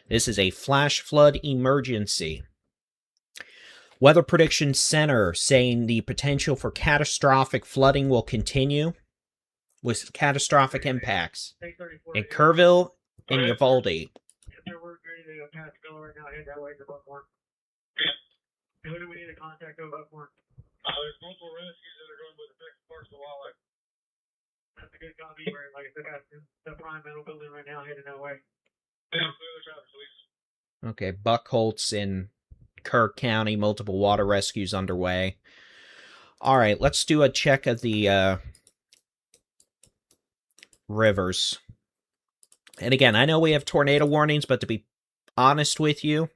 This is a flash flood emergency. Weather Prediction Center saying the potential for catastrophic flooding will continue with catastrophic impacts in Kerrville and Uvalde. Who do we need to contact over Buckhorn? There's multiple rescues that are going with the Texas Parks and Wildlife. That's a good copy. Like I said, that's the prime metal building right now, heading that way. Yeah, clear the traffic, please. Okay, Buckholtz in Kerr County, multiple water rescues underway. All right, let's do a check of the rivers. And again, I know we have tornado warnings, but to be honest with you,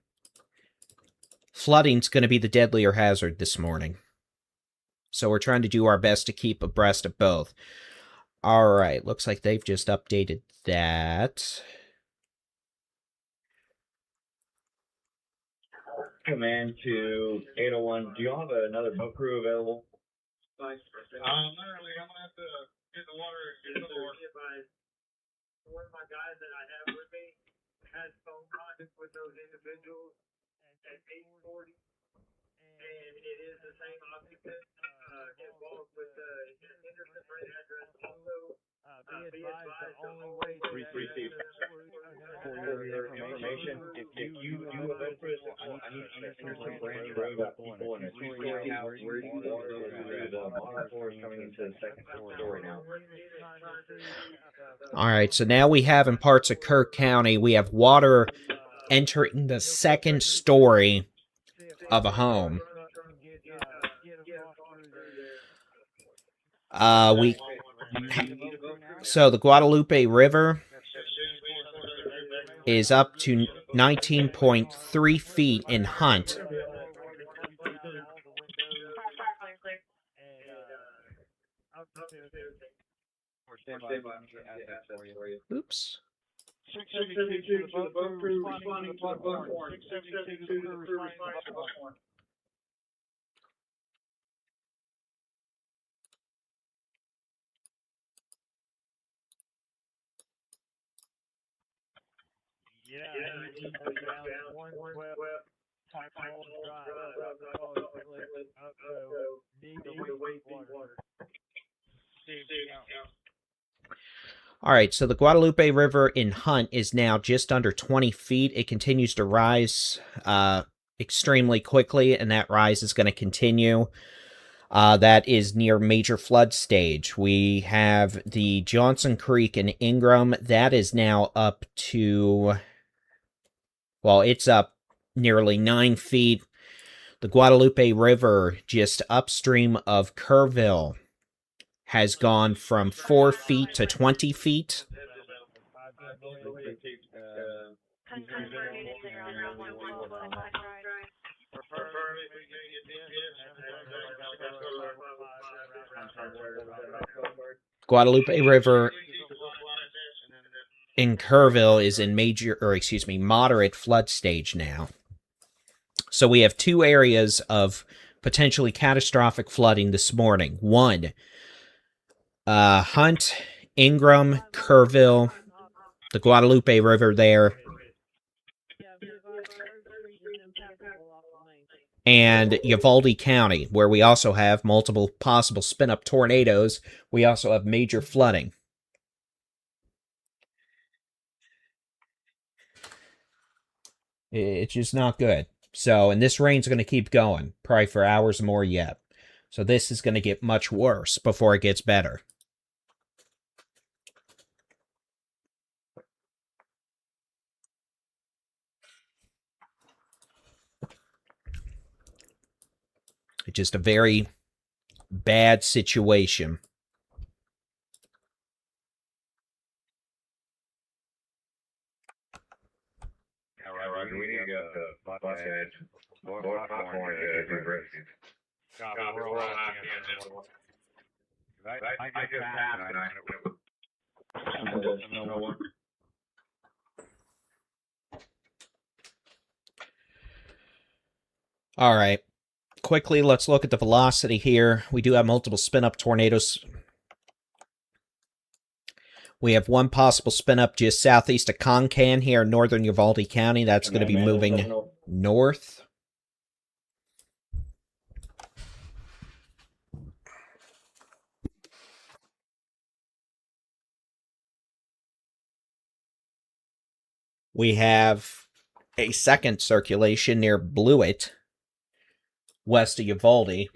flooding's going to be the deadlier hazard this morning. So we're trying to do our best to keep abreast of both. All right, looks like they've just updated that. Command to 801. Do y'all have another boat crew available? Literally, I'm gonna have to get the water. One of my guys that I have with me has phone contact with those individuals at 840, and it is the same occupant involved with the Henderson right address. Also, be advised the only way to receive. For your information, if you do a boat cruise, I need to Henderson Branch Road people in a two-story house where you water the bottom floor is coming into the second story now. All right, so now we have in parts of Kerr County, we have water entering the second story of a home. So the Guadalupe River is up to 19.3 feet in Hunt. Oops. 672 to the boat crew responding to the Buckhorn. 672 to the crew responding to the Buckhorn. All right, so the Guadalupe River in Hunt is now just under 20 feet. It continues to rise extremely quickly, and that rise is going to continue. That is near major flood stage. We have the Johnson Creek in Ingram. That is now up to, well, it's up nearly 9 feet. The Guadalupe River, just upstream of Kerrville, has gone from 4 feet to 20 feet. Guadalupe River in Kerrville is in moderate flood stage now. So we have two areas of potentially catastrophic flooding this morning. One, Hunt, Ingram, Kerrville, the Guadalupe River there, and Uvalde County, where we also have multiple possible spin-up tornadoes. We also have major flooding. It's just not good. So, and this rain's going to keep going, probably for hours more yet. So this is going to get much worse before it gets better. It's just a very bad situation. We need to get the buckhead. More popcorn to be rescued. We're all happy and I just passed and I no one. All right. Quickly, let's look at the velocity here. We do have multiple spin-up tornadoes. We have one possible spin-up just southeast of Concan here in northern Uvalde County. That's going to be moving north. We have a second circulation near Blewett, west of Uvalde.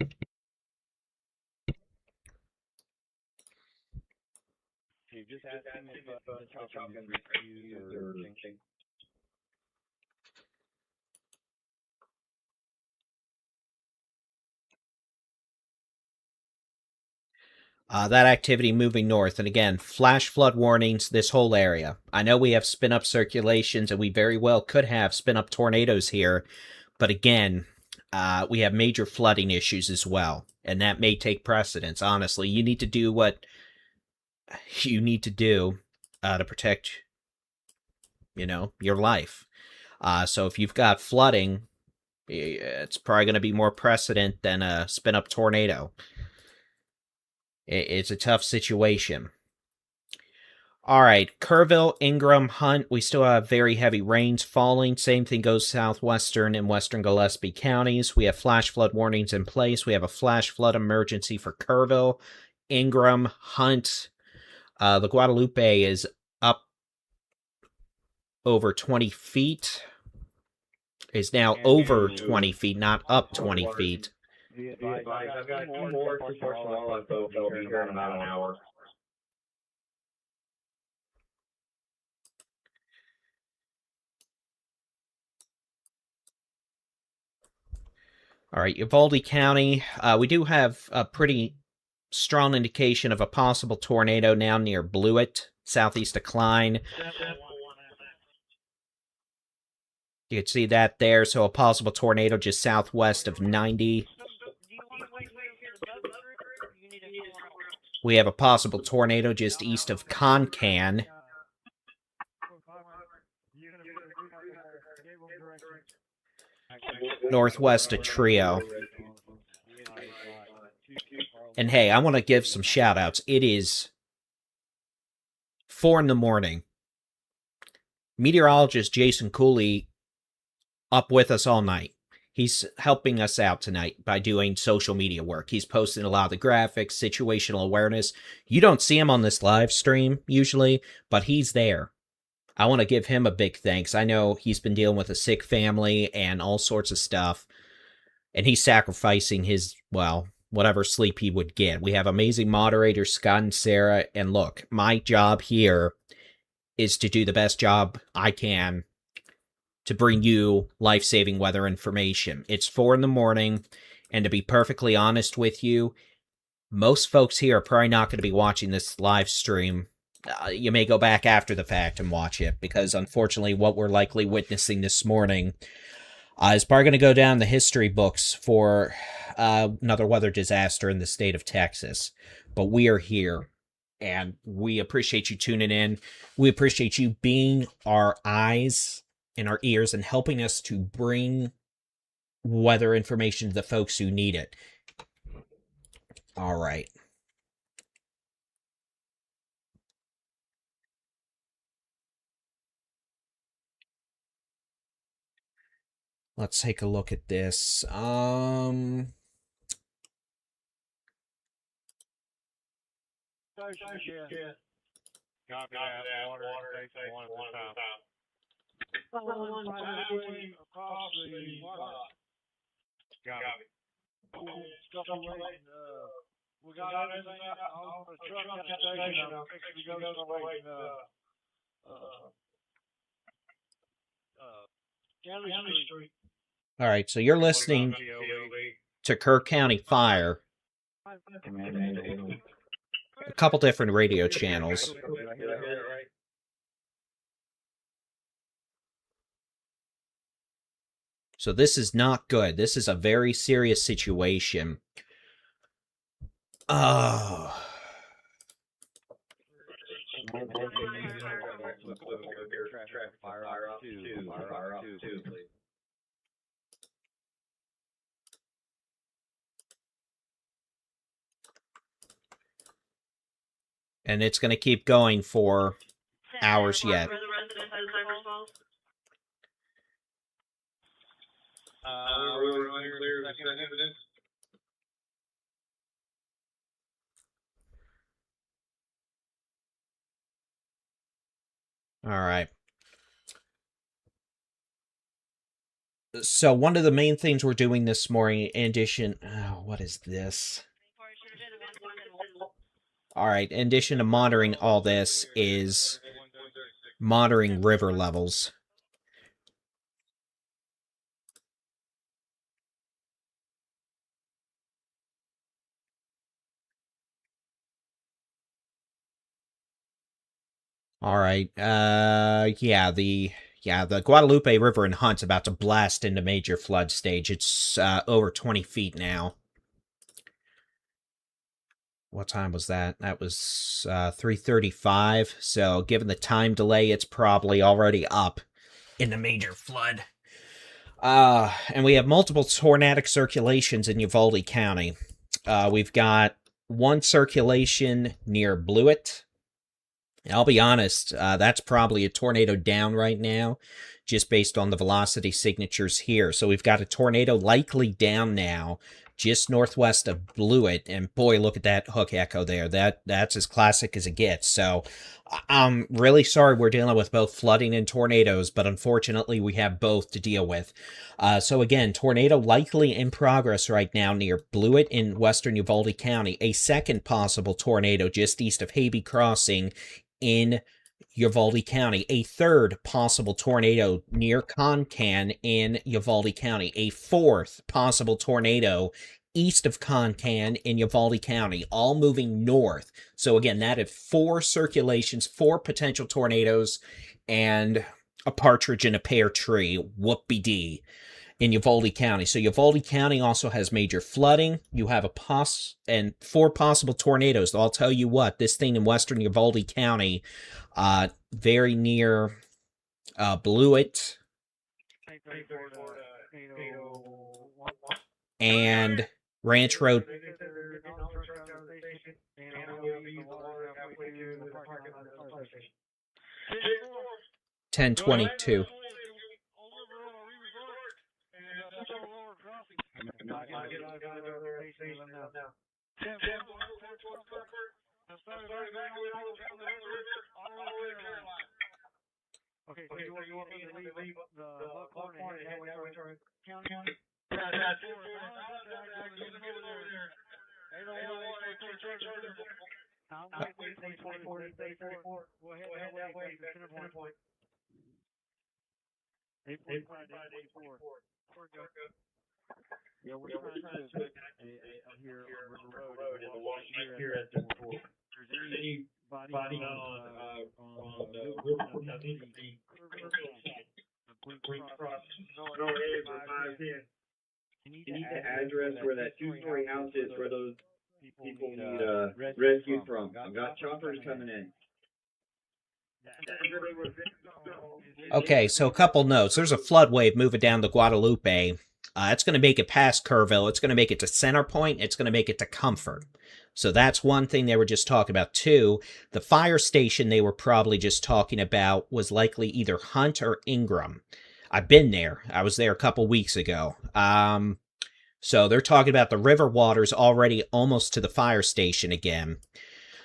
That activity moving north. And again, flash flood warnings, this whole area. I know we have spin-up circulations, and we very well could have spin-up tornadoes here. But again, we have major flooding issues as well. And that may take precedence, honestly. You need to do what you need to do to protect, your life. So if you've got flooding, it's probably going to be more precedent than a spin-up tornado. It's a tough situation. All right, Kerrville, Ingram, Hunt, we still have very heavy rains falling. Same thing goes southwestern and western Gillespie counties. We have flash flood warnings in place. We have a flash flood emergency for Kerrville, Ingram, Hunt. The Guadalupe is up over 20 feet. Is now over 20 feet, not up 20 feet. I've got two more to Marshall, so they'll be here in about an hour. All right, Uvalde County, we do have a pretty strong indication of a possible tornado now near Blewett, southeast of Klein. You can see that there, so a possible tornado just southwest of 90. We have a possible tornado just east of Concan. Northwest of Trio. And hey, I want to give some shout outs. It is 4 in the morning. meteorologist Jason Cooley up with us all night. He's helping us out tonight by doing social media work. He's posting a lot of the graphics, situational awareness. You don't see him on this live stream usually, but he's there. I want to give him a big thanks. I know he's been dealing with a sick family and all sorts of stuff, and he's sacrificing his, well, whatever sleep he would get. We have amazing moderators, Scott and Sarah, and look, my job here is to do the best job I can to bring you life-saving weather information. It's 4 in the morning, and to be perfectly honest with you, most folks here are probably not going to be watching this live stream. You may go back after the fact and watch it, because unfortunately what we're likely witnessing this morning is probably going to go down the history books for another weather disaster in the state of Texas. But we are here, and we appreciate you tuning in. We appreciate you being our eyes and our ears and helping us to bring weather information to the folks who need it. All right. Let's take a look at this. Copy that. Water intake one at a time. Across the water. Copy. Stuff waiting. We got everything on the truck at the station. I'm fixing to go somewhere. County Street. All right, so you're listening to Kirk County Fire. A couple different radio channels. So this is not good. This is a very serious situation. Oh. And it's going to keep going for hours yet. All right. So one of the main things we're doing this morning, in addition, what is this? All right, in addition to monitoring all this, is monitoring river levels. All right, the Guadalupe River in Hunt's about to blast into major flood stage. It's over 20 feet now. What time was that? That was 3:35. So given the time delay, it's probably already up in the major flood. And we have multiple tornadic circulations in Uvalde County. We've got one circulation near Blewett. I'll be honest, that's probably a tornado down right now, just based on the velocity signatures here. So we've got a tornado likely down now, just northwest of Blewett, and boy, look at that hook echo there. That's as classic as it gets. So I'm really sorry we're dealing with both flooding and tornadoes, but unfortunately we have both to deal with. So again, tornado likely in progress right now near Blewett in western Uvalde County. A second possible tornado just east of Haby Crossing in Uvalde County. A third possible tornado near Concan in Uvalde County. A fourth possible tornado east of Concan in Uvalde County, all moving north. So again, that is 4 circulations, 4 potential tornadoes, and a partridge in a pear tree. Whoopie-dee. In Uvalde County. So Uvalde County also has major flooding. You have and 4 possible tornadoes. I'll tell you what, this thing in western Uvalde County, very near Blewett and Ranch Road. 1022. Okay, so you want me to leave the Buckhorn and head that way towards county? I'm waiting for 34. We'll head that way to center point. 845 to 84. Yeah, we're trying to here on River Road and walk here at 4. If there's anybody on the river that needs to be Green Cross, no areas or 510. You need to address where that 2-story house is, where those people need rescued from. I've got choppers coming in. Okay, so a couple notes. There's a flood wave moving down the Guadalupe. It's going to make it past Kerrville. It's going to make it to Center Point. It's going to make it to Comfort. So that's one thing they were just talking about. Two, the fire station they were probably just talking about was likely either Hunt or Ingram. I've been there. I was there a couple weeks ago. So they're talking about the river waters already almost to the fire station again.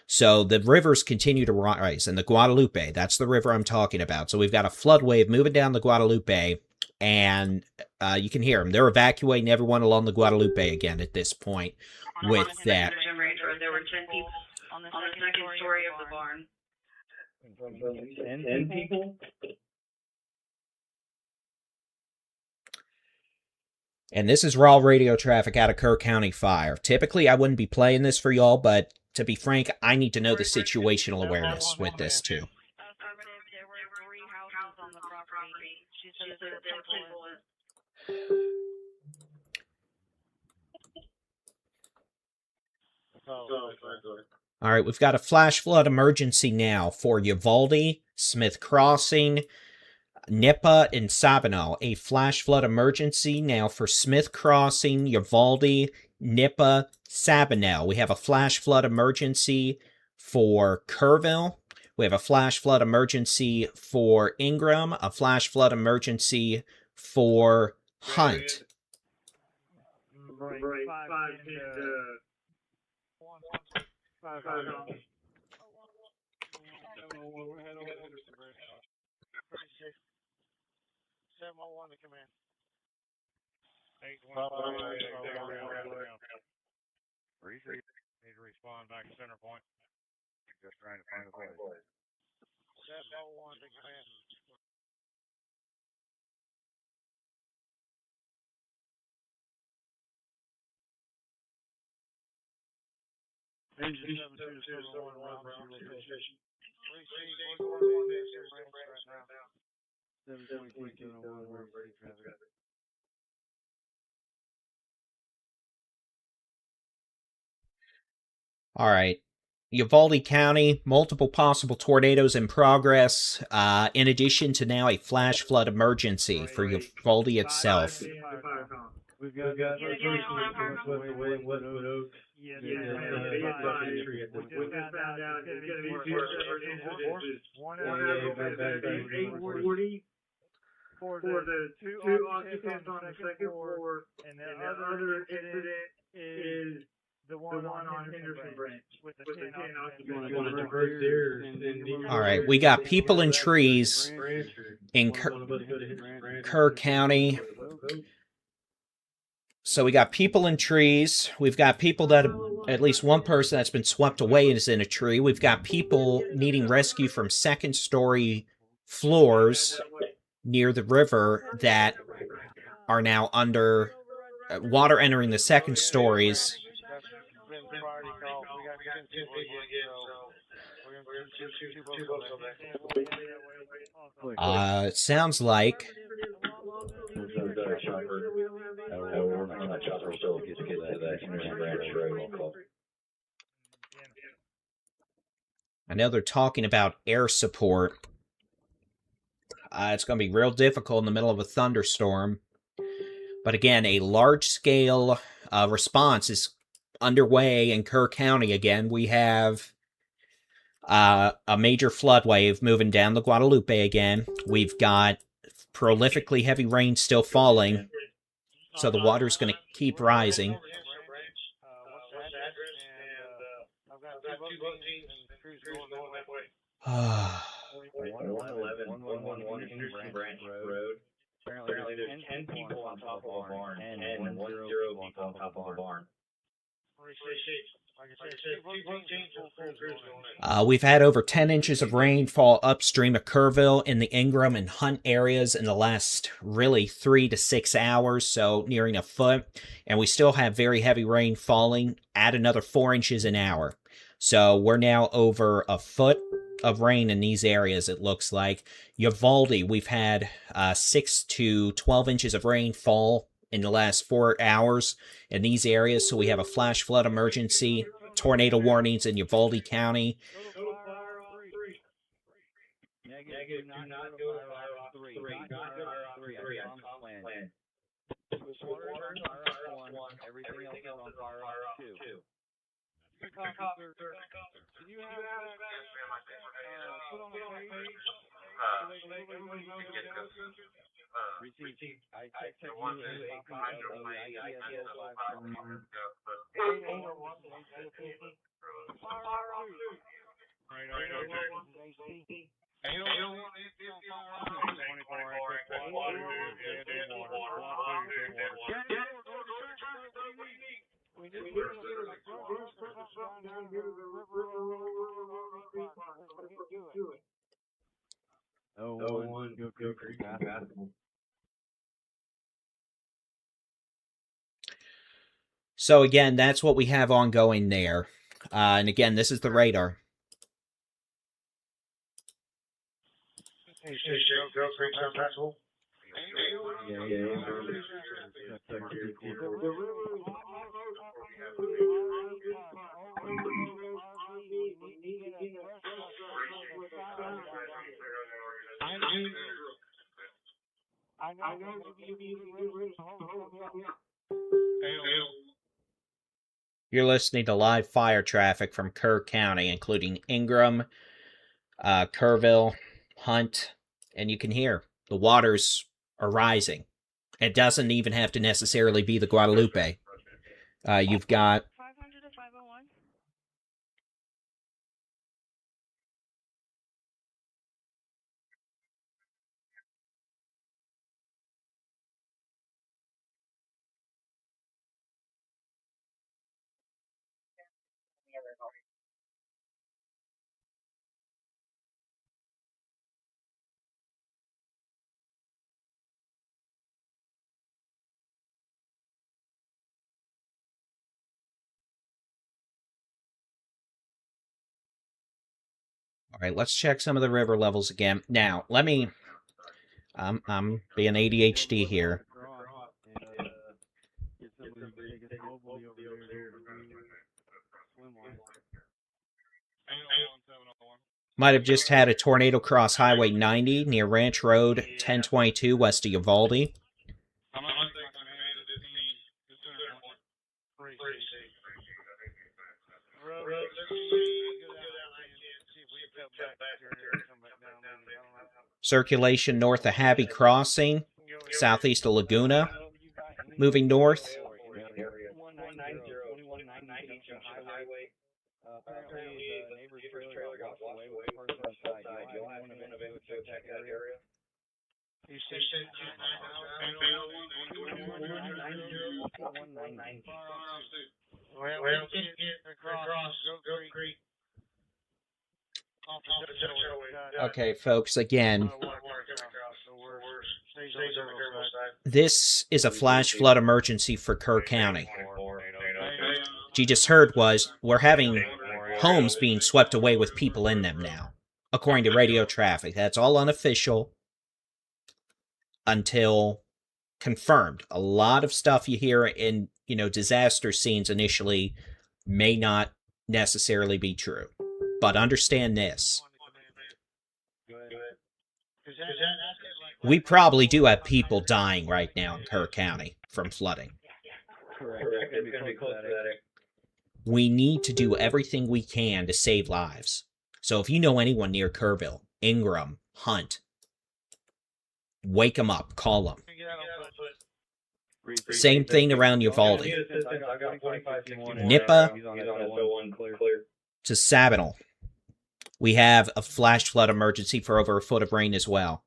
So the rivers continue to rise, and the Guadalupe, that's the river I'm talking about. So we've got a flood wave moving down the Guadalupe, and you can hear them. They're evacuating everyone along the Guadalupe again at this point with that. There were 10 people on the second story of the barn. 10 people? And this is raw radio traffic out of Kerr County Fire. Typically, I wouldn't be playing this for y'all, but to be frank, I need to know the situational awareness with this too. There were 3 houses on the property. She said there were 10 people. All right, we've got a flash flood emergency now for Uvalde, Smith Crossing, Nippa, and Sabino. A flash flood emergency now for Smith Crossing, Uvalde, Nippa, Sabino. We have a flash flood emergency for Kerrville. We have a flash flood emergency for Ingram, a flash flood emergency for Hunt. Right, 5 701 to command. 33 need to respond back to center point. Just trying to find a place. 701 to command. Engine 72 to 701 round to location. 3C, we're going on this range right now. 722 to 701 emergency traffic. All right. Uvalde County, multiple possible tornadoes in progress, in addition to now a flash flood emergency for Uvalde itself. We've got Yes, we just found out it's going to be 2 separate incidences. One out of 840 for the 2 occupants on the second floor, and the other incident is the one on Henderson Branch with the 10 occupants. All right, we got people in trees in Kerr County. So we got people in trees. We've got people that, at least one person that's been swept away is in a tree. We've got people needing rescue from second-story floors near the river that are now under water entering the second stories. It sounds like I know they're talking about air support. It's going to be real difficult in the middle of a thunderstorm. But again, a large-scale response is underway in Kerr County again. We have A major flood wave moving down the Guadalupe again. We've got prolifically heavy rain still falling, so the water's going to keep rising. What's the address? And I've got two boat teams and crews going that way. 111 Houston Branch Road. Apparently there's 10 people on top of a barn, 10 and 10 people on top of a barn. Like I said, two boat teams and full crews going in. We've had over 10 inches of rain fall upstream of Kerrville in the Ingram and Hunt areas in the last really 3 to 6 hours, so nearing a foot. And we still have very heavy rain falling at another 4 inches an hour. So we're now over a foot of rain in these areas, it looks like. Uvalde, we've had 6 to 12 inches of rain fall in the last 4 hours in these areas, so we have a flash flood emergency, tornado warnings in Uvalde County. Negative, do not go to fire off 3. Not go to fire off 3. I saw the plan. Water is on fire off 1. Everything else is on fire off 2. Can you have that put on the page? So they know Receive. I texted you a copy of my ITS 05 from So again, that's what we have ongoing there. And again, this is the radar. You're listening to live fire traffic from Kerr County, including Ingram, Kerrville, Hunt, and you can hear the waters are rising. It doesn't even have to necessarily be the Guadalupe. You've got 500 to 501. all right. Let's check some of the river levels again. Now, let me. I'm being ADHD here. Might have just had a tornado cross Highway 90 near Ranch Road 1022 west of Uvalde. Circulation north of Habby Crossing, southeast of Laguna, moving north. Apparently, the neighbor's trailer got washed away with a person inside. You'll have to go check that area. Well, across Goat Creek. Okay, folks, again, this is a flash flood emergency for Kerr County. What you just heard was we're having homes being swept away with people in them now, according to radio traffic. That's all unofficial until confirmed. A lot of stuff you hear in, disaster scenes initially may not necessarily be true. But understand this. We probably do have people dying right now in Kerr County from flooding. We need to do everything we can to save lives. So if you know anyone near Kerrville, Ingram, Hunt, wake them up, call them. Same thing around Uvalde. Nippa to Sabinal. We have a flash flood emergency for over a foot of rain as well.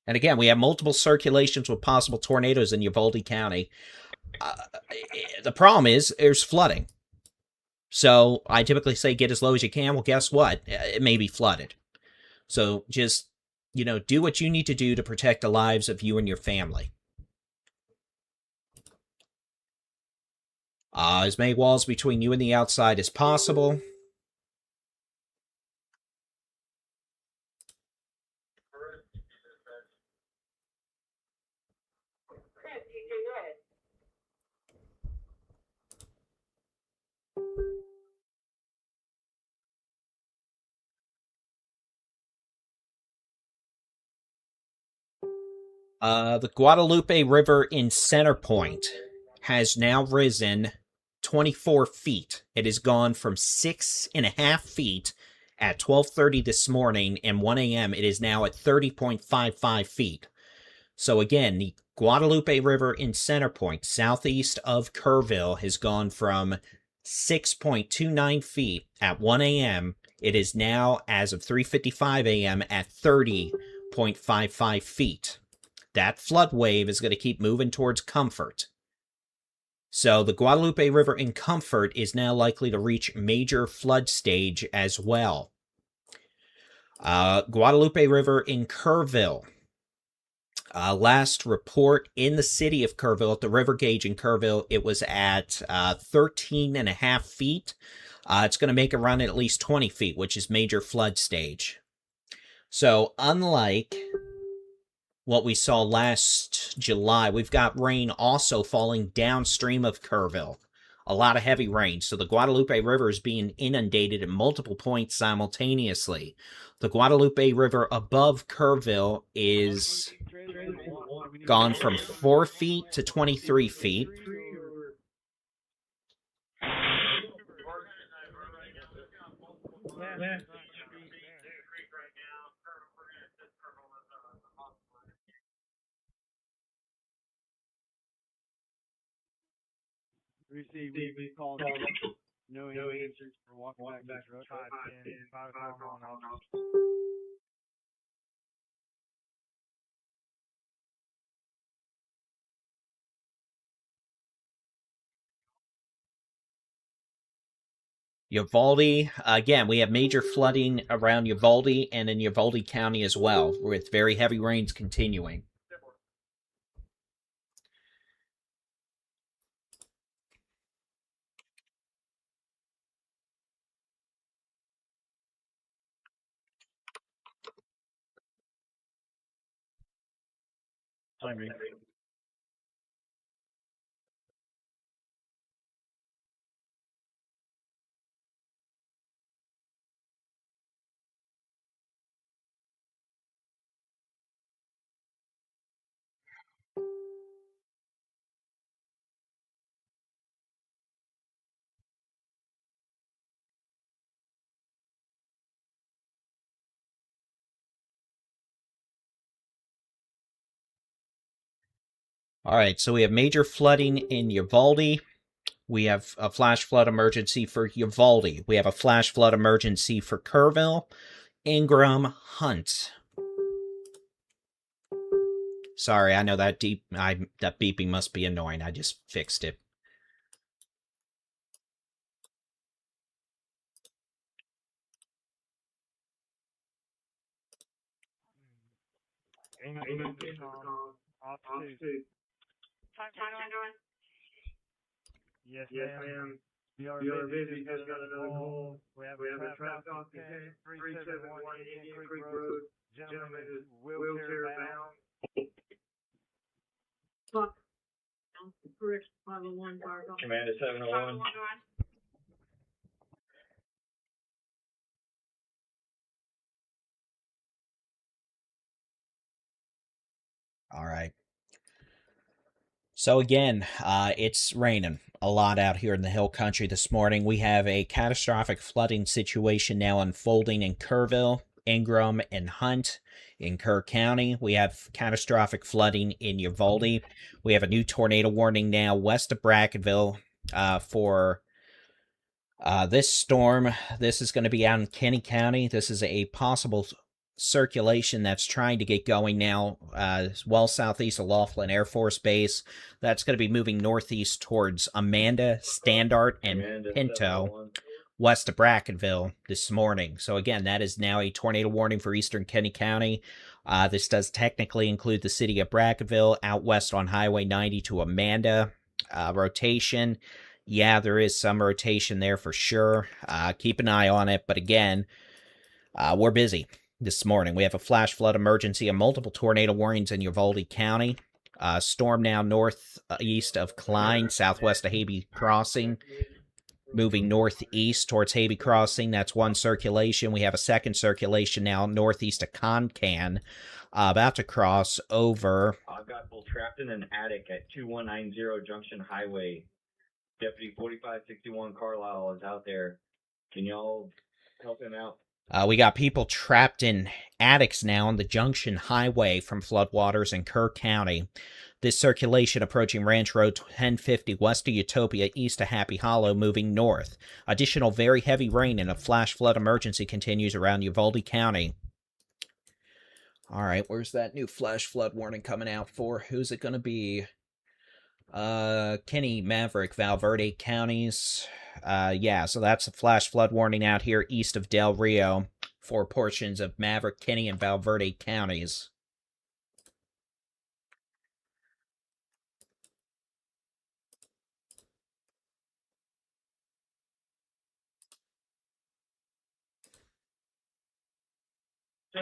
And again, we have multiple circulations with possible tornadoes in Uvalde County. The problem is there's flooding. So I typically say get as low as you can. Well, guess what? It may be flooded. So just, do what you need to do to protect the lives of you and your family. As many walls between you and the outside as possible. The Guadalupe River in Center Point has now risen 24 feet. It has gone from 6.5 feet at 12:30 this morning, and 1 a.m. it is now at 30.55 feet. So again, the Guadalupe River in Center Point, southeast of Kerrville, has gone from 6.29 feet at 1 a.m. It is now, as of 3:55 a.m., at 30.55 feet. That flood wave is going to keep moving towards Comfort. So the Guadalupe River in Comfort is now likely to reach major flood stage as well. Guadalupe River in Kerrville. Last report in the city of Kerrville, at the river gauge in Kerrville, it was at 13.5 feet. It's going to make a run at least 20 feet, which is major flood stage. So unlike what we saw last July, we've got rain also falling downstream of Kerrville. A lot of heavy rain. So the Guadalupe River is being inundated at multiple points simultaneously. The Guadalupe River above Kerrville is gone from 4 feet to 23 feet. We called no answers for walking back to the road. 5 o'clock. Uvalde, again, we have major flooding around Uvalde and in Uvalde County as well, with very heavy rains continuing. All right, so we have major flooding in Uvalde. We have a flash flood emergency for Uvalde. We have a flash flood emergency for Kerrville, Ingram, Hunt. Sorry, I know that that beeping must be annoying. I just fixed it. Yes, ma'am. BR Busy has got another call. We have a traffic occupant, 371 Indian Creek Road. Gentleman is wheelchair bound. Correct, 501 fire call. Command is 701. All right. So again, it's raining a lot out here in the hill country this morning. We have a catastrophic flooding situation now unfolding in Kerrville, Ingram, and Hunt in Kerr County. We have catastrophic flooding in Uvalde. We have a new tornado warning now west of Brackettville for this storm. This is going to be out in Kenny County. This is a possible circulation that's trying to get going now well southeast of Laughlin Air Force Base. That's going to be moving northeast towards Amanda, Standard, and Pinto, west of Brackettville this morning. So again, that is now a tornado warning for eastern Kenny County. This does technically include the city of Brackettville, out west on Highway 90 to Amanda. Rotation, yeah, there is some rotation there for sure. Keep an eye on it, but again, we're busy this morning. We have a flash flood emergency and multiple tornado warnings in Uvalde County. Storm now northeast of Klein, southwest of Haby Crossing, moving northeast towards Haby Crossing. That's one circulation. We have a second circulation now northeast of Concan, about to cross over. I've got people trapped in an attic at 2190 Junction Highway. Deputy 4561 Carlisle is out there. Can y'all help him out? We got people trapped in attics now on the Junction Highway from floodwaters in Kerr County. This circulation approaching Ranch Road 1050 west of Utopia, east of Happy Hollow, moving north. Additional very heavy rain and a flash flood emergency continues around Uvalde County. All right, where's that new flash flood warning coming out for? Who's it going to be? Kenny, Maverick, Valverde counties. Yeah, so that's a flash flood warning out here east of Del Rio for portions of Maverick, Kenny, and Valverde counties. We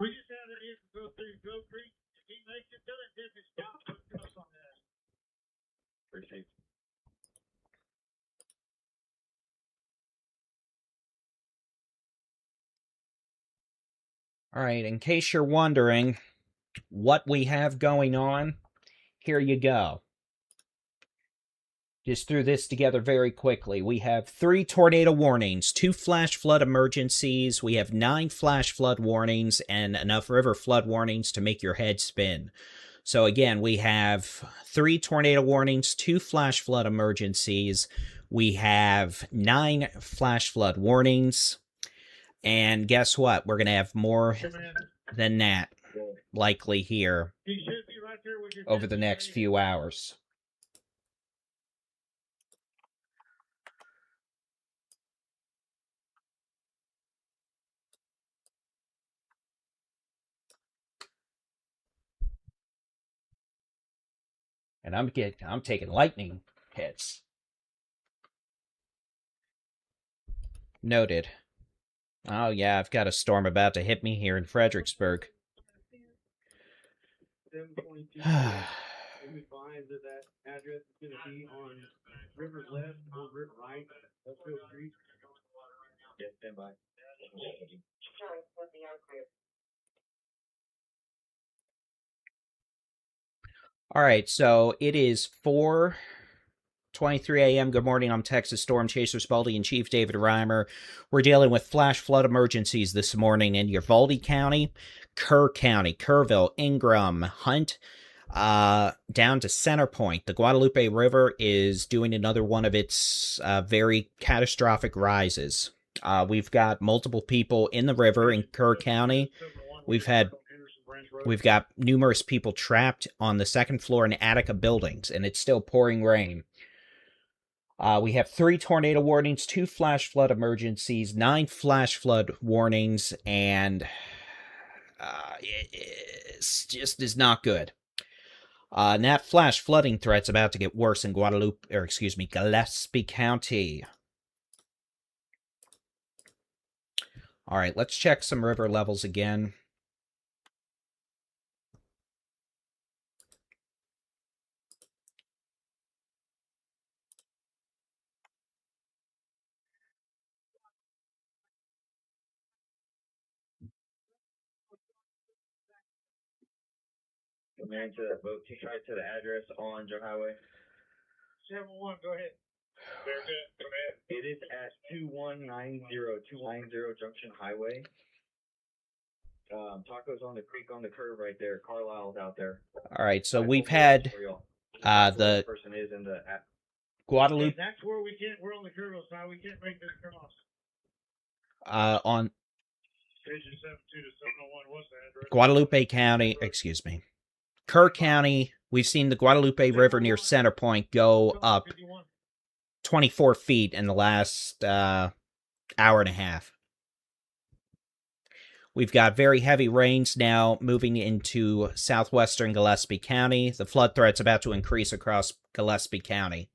just had it here go through Grove Creek. He makes it done. This is job. Put us on that. Appreciate it. All right, in case you're wondering what we have going on, here you go. Just threw this together very quickly. We have 3 tornado warnings, 2 flash flood emergencies, we have 9 flash flood warnings, and enough river flood warnings to make your head spin. So again, we have 3 tornado warnings, 2 flash flood emergencies, we have 9 flash flood warnings, and guess what? We're going to have more than that likely here over the next few hours. And I'm taking lightning hits. Noted. Oh yeah, I've got a storm about to hit me here in Fredericksburg. That address is going to be on River Left or River Right. Street. Yeah, stand by. All right, so it is 4:23 a.m. Good morning. I'm Texas Storm Chaser Spalding and Chief David-Reimer. We're dealing with flash flood emergencies this morning in Uvalde County, Kerr County, Kerrville, Ingram, Hunt, down to Center Point. The Guadalupe River is doing another one of its very catastrophic rises. We've got multiple people in the river in Kerr County. We've got numerous people trapped on the second floor and attic of buildings, and it's still pouring rain. We have 3 tornado warnings, 2 flash flood emergencies, 9 flash flood warnings, and it is not good. And that flash flooding threat's about to get worse in Gillespie County. All right, let's check some river levels again. Command to that boat. Try to the address on Joe Highway. 7-1, go ahead. Bearcat, command. It is at 2190 Junction Highway. Taco's on the creek on the curve right there. Carlisle's out there. All right, so we've had the person is in the Guadalupe That's where we can't. We're on the Kerrville side. We can't make this cross. on Station 72 to 701. What's the address? Guadalupe County, excuse me, Kerr County. We've seen the Guadalupe River near Center Point go up 24 feet in the last hour and a half. We've got very heavy rains now moving into southwestern Gillespie County. The flood threat's about to increase across Gillespie County.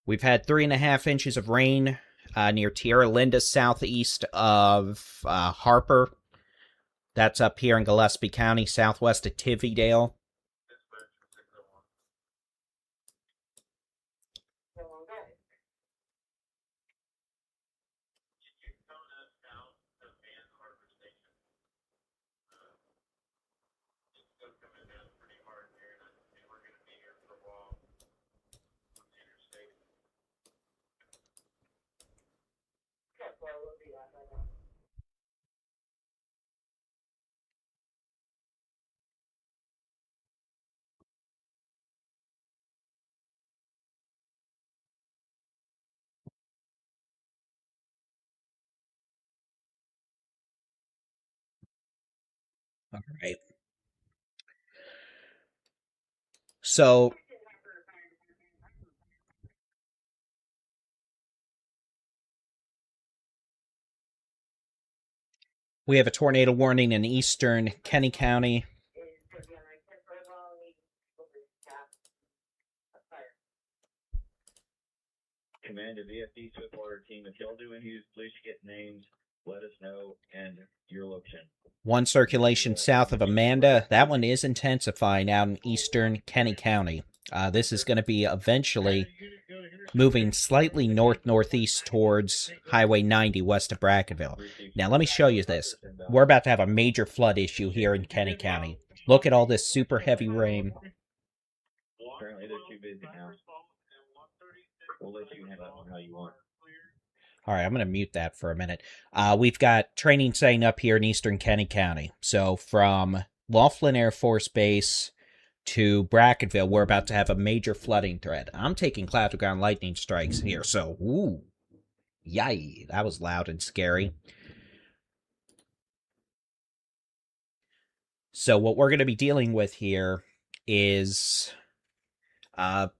We've had 3.5 inches of rain near Tierra Linda, southeast of Harper. That's up here in Gillespie County, southwest of Tividale. All right. So we have a tornado warning in eastern Kenny County. Command to VFD Swiftwater team. If y'all do any please get names, let us know, and your location. One circulation south of Amanda. That one is intensifying out in eastern Kenny County. This is going to be eventually moving slightly north-northeast towards Highway 90 west of Brackettville. Now, let me show you this. We're about to have a major flood issue here in Kenny County. Look at all this super heavy rain. Apparently, they're too busy now. We'll let you handle that one how you want. All right, I'm going to mute that for a minute. We've got training setting up here in eastern Kenny County. So from Laughlin Air Force Base to Brackettville, we're about to have a major flooding threat. I'm taking cloud-to-ground lightning strikes here, so ooh, yay, that was loud and scary. So what we're going to be dealing with here is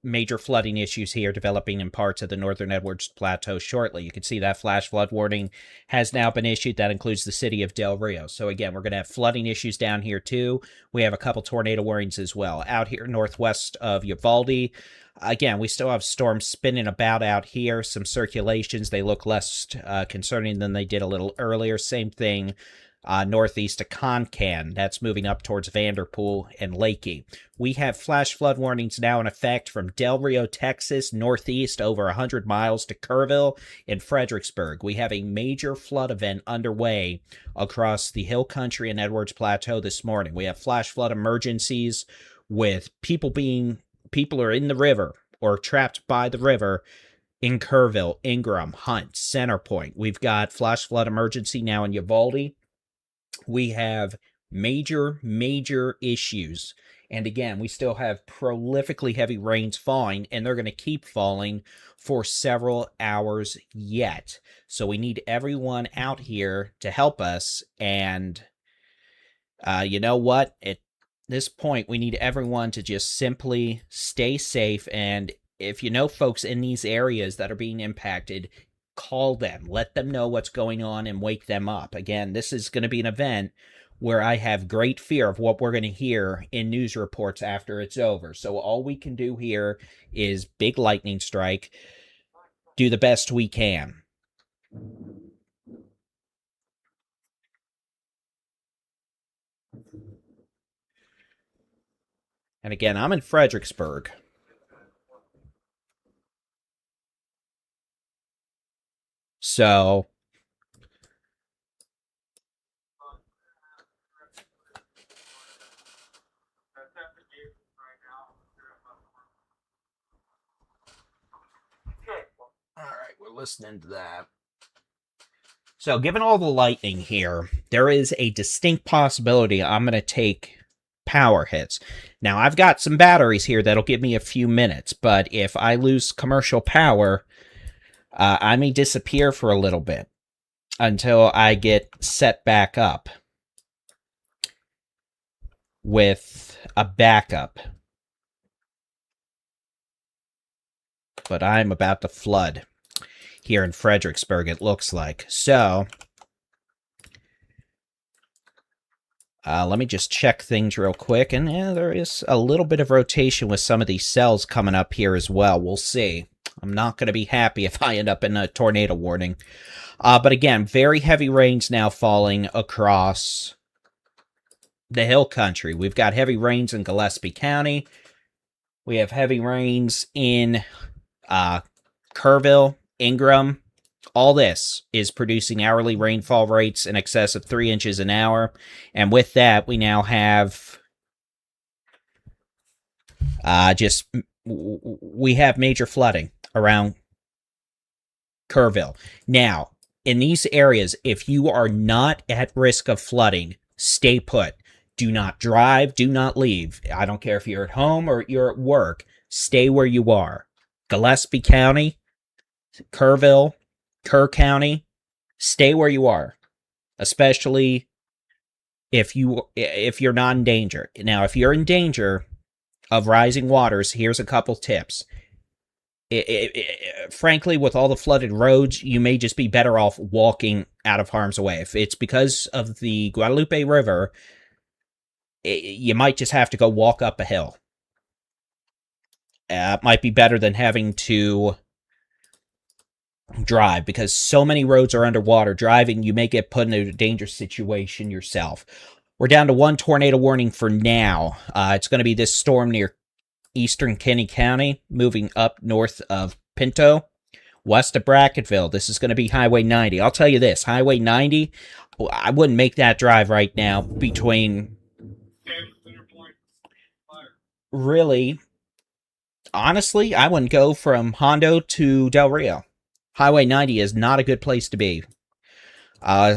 major flooding issues here developing in parts of the northern Edwards Plateau shortly. You can see that flash flood warning has now been issued. That includes the city of Del Rio. So again, we're going to have flooding issues down here too. We have a couple tornado warnings as well. Out here northwest of Uvalde, again, we still have storms spinning about out here. Some circulations, they look less concerning than they did a little earlier. Same thing northeast of Concan. That's moving up towards Vanderpool and Lakey. We have flash flood warnings now in effect from Del Rio, Texas, northeast over 100 miles to Kerrville and Fredericksburg. We have a major flood event underway across the Hill Country and Edwards Plateau this morning. We have flash flood emergencies with people are in the river or trapped by the river in Kerrville, Ingram, Hunt, Centerpoint. We've got flash flood emergency now in Uvalde. We have major issues. And again, we still have prolifically heavy rains falling, and they're going to keep falling for several hours yet. So we need everyone out here to help us. And you know what? At this point, we need everyone to just simply stay safe. And if you know folks in these areas that are being impacted, call them, let them know what's going on, and wake them up. Again, this is going to be an event where I have great fear of what we're going to hear in news reports after it's over. So all we can do here is big lightning strike, do the best we can. And again, I'm in Fredericksburg. So all right, we're listening to that. So given all the lightning here, there is a distinct possibility I'm going to take power hits. Now, I've got some batteries here that'll give me a few minutes, but if I lose commercial power, I may disappear for a little bit until I get set back up with a backup. But I'm about to flood here in Fredericksburg, it looks like. So, let me just check things real quick. And yeah, there is a little bit of rotation with some of these cells coming up here as well. We'll see. I'm not going to be happy if I end up in a tornado warning. But again, very heavy rains now falling across the hill country. We've got heavy rains in Gillespie County. We have heavy rains in Kerrville, Ingram. All this is producing hourly rainfall rates in excess of 3 inches an hour. And with that, we now have we have major flooding around Kerrville. Now, in these areas, if you are not at risk of flooding, stay put. Do not drive. Do not leave. I don't care if you're at home or you're at work. Stay where you are. Gillespie County, Kerrville, Kerr County, stay where you are, especially if you're not in danger. Now, if you're in danger of rising waters, here's a couple tips. Frankly, with all the flooded roads, you may just be better off walking out of harm's way. If it's because of the Guadalupe River, you might just have to go walk up a hill. It might be better than having to drive, because so many roads are underwater. Driving, you may get put in a dangerous situation yourself. We're down to 1 tornado warning for now. It's going to be this storm near eastern Kinney County, moving up north of Pinto, west of Brackettville. This is going to be Highway 90. I'll tell you this, Highway 90, I wouldn't make that drive right now between... Really, honestly, I wouldn't go from Hondo to Del Rio. Highway 90 is not a good place to be.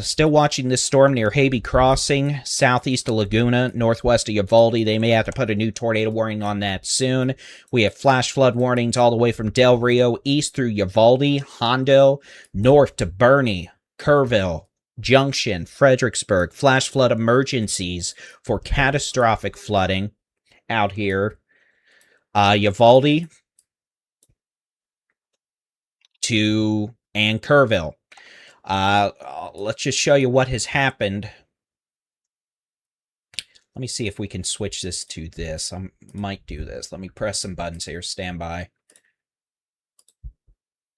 Still watching this storm near Haby Crossing, southeast of Laguna, northwest of Uvalde. They may have to put a new tornado warning on that soon. We have flash flood warnings all the way from Del Rio, east through Uvalde, Hondo, north to Bernie, Kerrville, Junction, Fredericksburg. Flash flood emergencies for catastrophic flooding out here. Uvalde and Kerrville. Let's just show you what has happened. Let me see if we can switch this to this. I might do this. Let me press some buttons here. Stand by.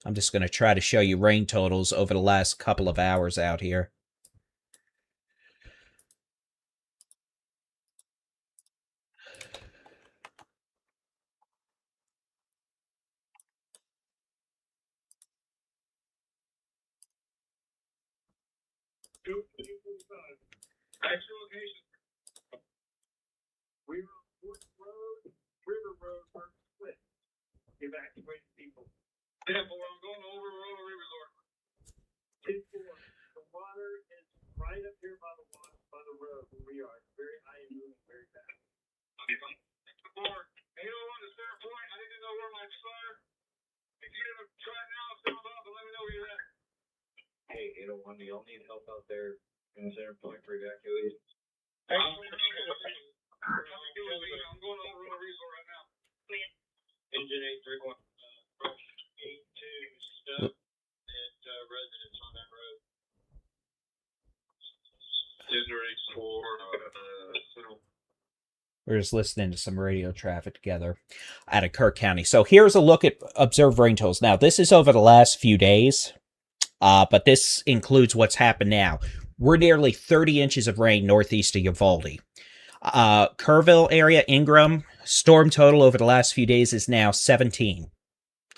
I'm just going to try to show you rain totals over the last couple of hours out here. Actual location. River Road were split. Evacuated people. Yeah, boy, I'm going over the road to resort. The water is right up here by the road where we are. It's very high and moving very fast. Okay, fine. Hey, on the center point, I need to know where my are. If you're gonna try now, sound off and let me know where you're at. Hey, 801, do y'all need help out there in the center point for evacuation? I'm going over the resort right now. Engine 831. Approach 82 step at residence on that road. We're just listening to some radio traffic together out of Kerr County. So here's a look at observed rain totals. Now, this is over the last few days, but this includes what's happened now. We're nearly 30 inches of rain northeast of Uvalde. Kerrville area, Ingram, storm total over the last few days is now 17,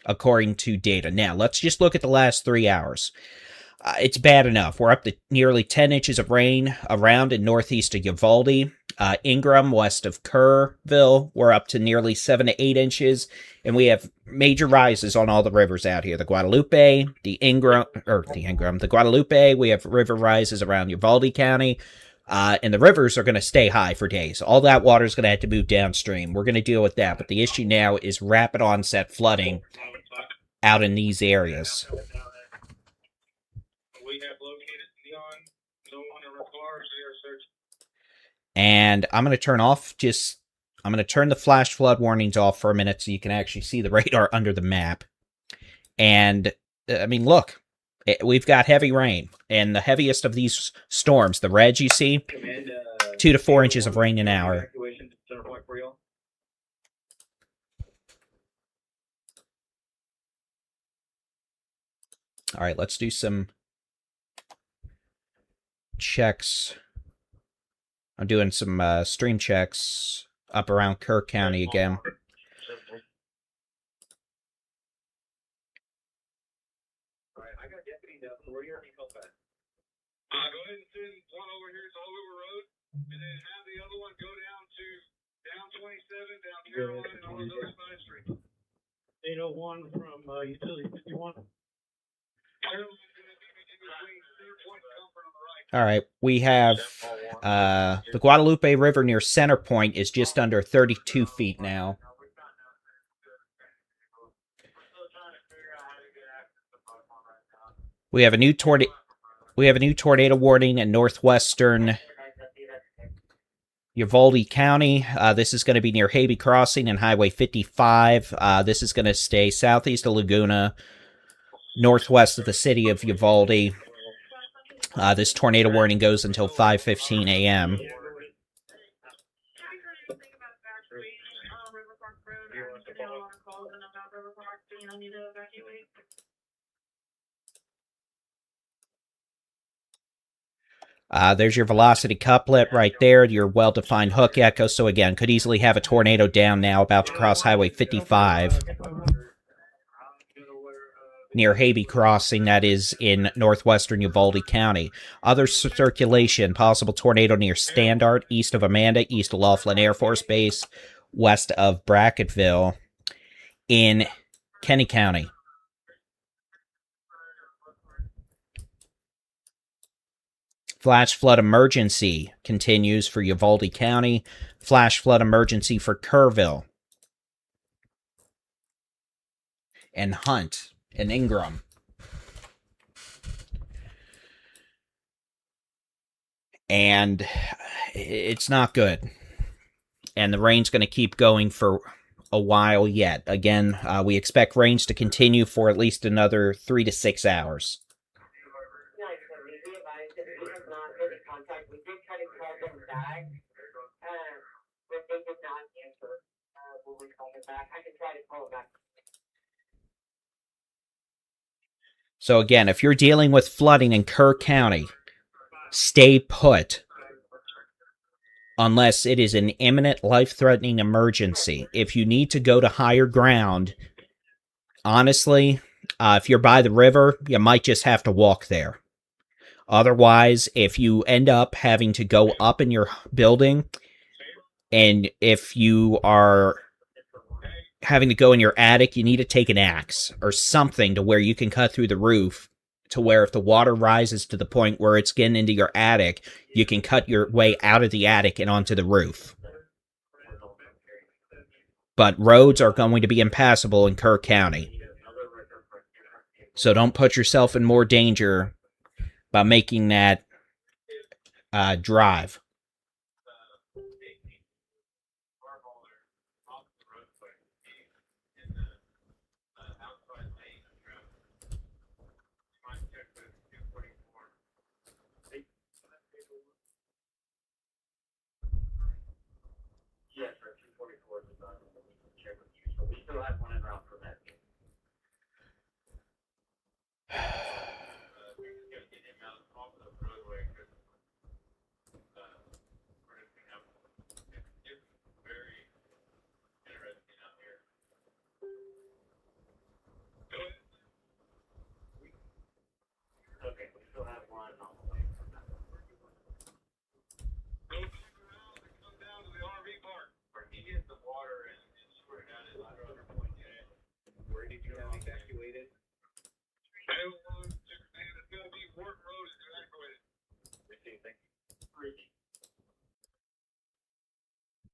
according to data. Now, let's just look at the last 3 hours. It's bad enough. We're up to nearly 10 inches of rain around and northeast of Uvalde. Ingram, west of Kerrville, we're up to nearly 7 to 8 inches. And we have major rises on all the rivers out here. The Guadalupe, the Guadalupe, we have river rises around Uvalde County. And the rivers are going to stay high for days. All that water is going to have to move downstream. We're going to deal with that. But the issue now is rapid onset flooding out in these areas. We have located Leon. No one requires their search. And I'm going to turn the flash flood warnings off for a minute so you can actually see the radar under the map. And, I mean, look, we've got heavy rain. And the heaviest of these storms, the red you see, 2 to 4 inches of rain an hour. All right, let's do some checks. I'm doing some stream checks up around Kerr County again. Go ahead and send one over here to All River Road, and then have the other one go down 27, down Caroline, and on those other side streets. 801 from Utility 51. Caroline's going to be between Center Point and Comfort on the right. All right, we have the Guadalupe River near Center Point is just under 32 feet now. We have a new tornado warning in northwestern Uvalde County. This is going to be near Haby Crossing and Highway 55. This is going to stay southeast of Laguna, northwest of the city of Uvalde. This tornado warning goes until 5:15 a.m. There's your velocity couplet right there, your well-defined hook echo. So again, could easily have a tornado down now about to cross Highway 55 near Haby Crossing, that is in northwestern Uvalde County. Other circulation, possible tornado near Standard, east of Amanda, east of Laughlin Air Force Base, west of Bracketville in Kenny County. Flash flood emergency continues for Uvalde County. Flash flood emergency for Kerrville and Hunt and Ingram. And it's not good. And the rain's going to keep going for a while yet. Again, we expect rains to continue for at least another 3 to 6 hours. So again, if you're dealing with flooding in Kerr County, stay put unless it is an imminent life-threatening emergency. If you need to go to higher ground, honestly, if you're by the river, you might just have to walk there. Otherwise, if you end up having to go up in your building, and if you are having to go in your attic, you need to take an axe or something to where you can cut through the roof, to where if the water rises to the point where it's getting into your attic, you can cut your way out of the attic and onto the roof. But roads are going to be impassable in Kerr County. So don't put yourself in more danger by making that drive. It's gonna be Fort Road evacuated.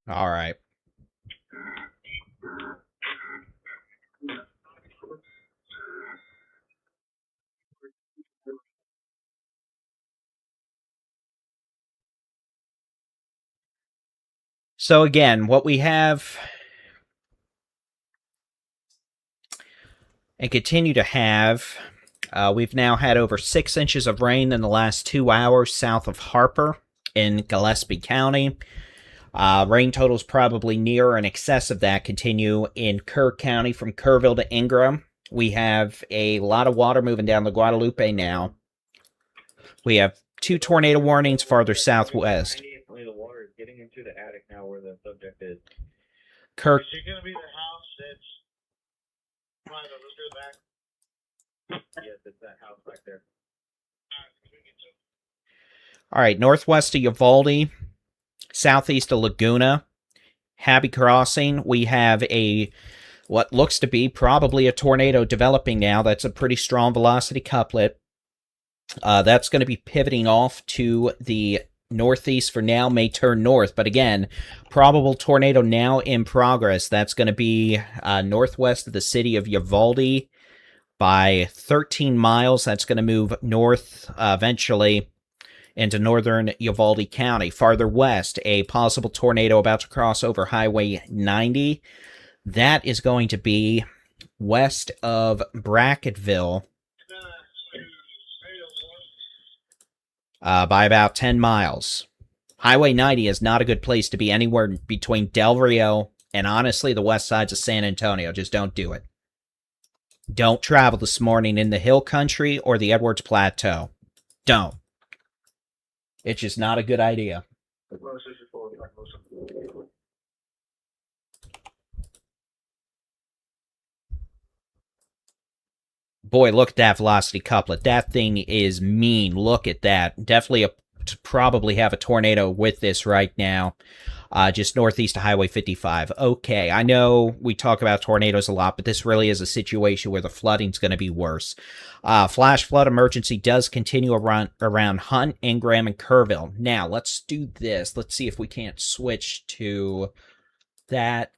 All right. So again, what we have and continue to have, we've now had over 6 inches of rain in the last 2 hours south of Harper in Gillespie County. Rain totals probably near or in excess of that continue in Kerr County from Kerrville to Ingram. We have a lot of water moving down the Guadalupe now. We have 2 tornado warnings farther southwest. The water is getting into the attic now where the subject is. Kirk. Is it gonna be the house that's private? Let's go back. Yes, it's that house back there. All right, northwest of Uvalde, southeast of Laguna, Happy Crossing, we have what looks to be probably a tornado developing now. That's a pretty strong velocity couplet. That's going to be pivoting off to the northeast for now, may turn north. But again, probable tornado now in progress. That's going to be northwest of the city of Uvalde by 13 miles. That's going to move north eventually into northern Uvalde County. Farther west, a possible tornado about to cross over Highway 90. That is going to be west of Brackettville by about 10 miles. Highway 90 is not a good place to be anywhere between Del Rio and honestly the west sides of San Antonio. Just don't do it. Don't travel this morning in the hill country or the Edwards Plateau. Don't. It's just not a good idea. Boy, look at that velocity couplet. That thing is mean. Look at that. Definitely probably have a tornado with this right now. Just northeast of Highway 55. Okay, I know we talk about tornadoes a lot, but this really is a situation where the flooding's going to be worse. Flash flood emergency does continue around Hunt, Ingram, and Kerrville. Now, let's do this. Let's see if we can't switch to that.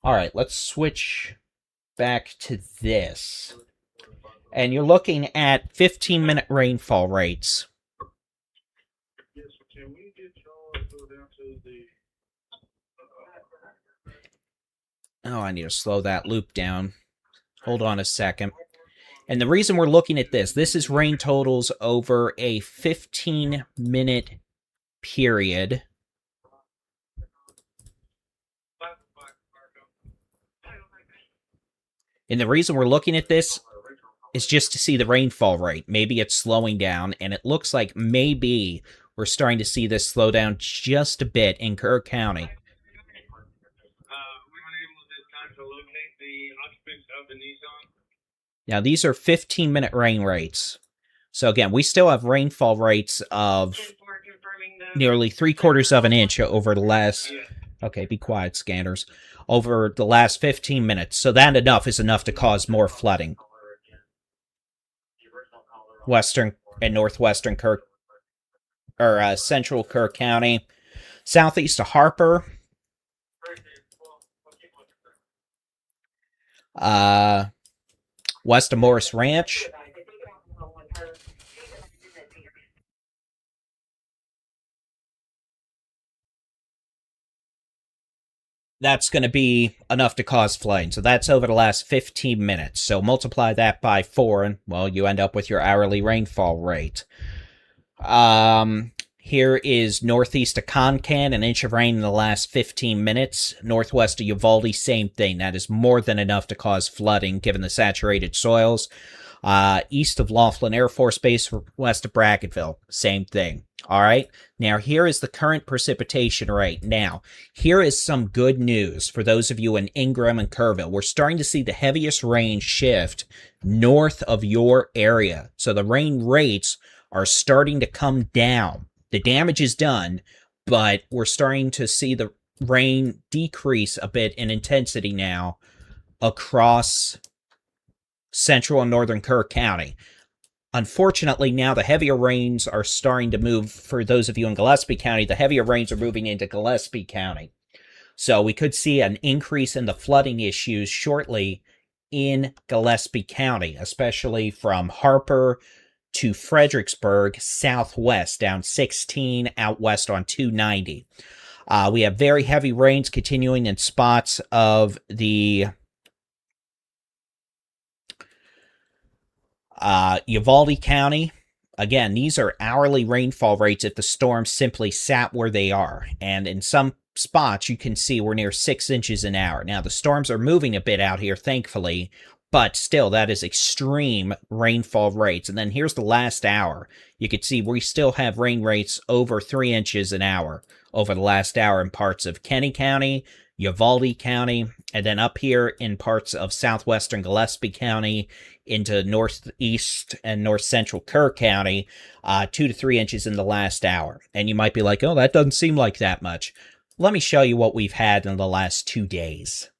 All right, let's switch back to this. And you're looking at 15-minute rainfall rates. Yes, can we get y'all to go down to the Oh, I need to slow that loop down. Hold on a second. And the reason we're looking at this is rain totals over a 15-minute period. And the reason we're looking at this is just to see the rainfall rate. Maybe it's slowing down, and it looks like maybe we're starting to see this slow down just a bit in Kerr County. we were able this time to locate the occupants of the Nissan. Now, these are 15-minute rain rates. So again, we still have rainfall rates of nearly 3/4 of an inch over the last... Okay, be quiet, scanners. Over the last 15 minutes. So that is enough to cause more flooding. Western and northwestern central Kerr County. Southeast of Harper. West of Morris Ranch. That's going to be enough to cause flooding. So that's over the last 15 minutes. So multiply that by 4, and, well, you end up with your hourly rainfall rate. Here is northeast of Concan, an inch of rain in the last 15 minutes. Northwest of Uvalde, same thing. That is more than enough to cause flooding, given the saturated soils. East of Laughlin Air Force Base, west of Brackettville, same thing. All right. Now, here is the current precipitation rate. Now, here is some good news for those of you in Ingram and Kerrville. We're starting to see the heaviest rain shift north of your area. So the rain rates are starting to come down. The damage is done, but we're starting to see the rain decrease a bit in intensity now across central and northern Kerr County. Unfortunately, now the heavier rains are starting to move. For those of you in Gillespie County, the heavier rains are moving into Gillespie County. So we could see an increase in the flooding issues shortly in Gillespie County, especially from Harper to Fredericksburg southwest, down 16, out west on 290. We have very heavy rains continuing in spots of the Uvalde County. Again, these are hourly rainfall rates if the storm simply sat where they are. And in some spots, you can see we're near 6 inches an hour. Now, the storms are moving a bit out here, thankfully, but still, that is extreme rainfall rates. And then here's the last hour. You can see we still have rain rates over 3 inches an hour over the last hour in parts of Kenny County, Uvalde County, and then up here in parts of southwestern Gillespie County into northeast and north central Kerr County, 2 to 3 inches in the last hour. And you might be like, oh, that doesn't seem like that much. Let me show you what we've had in the last 2 days.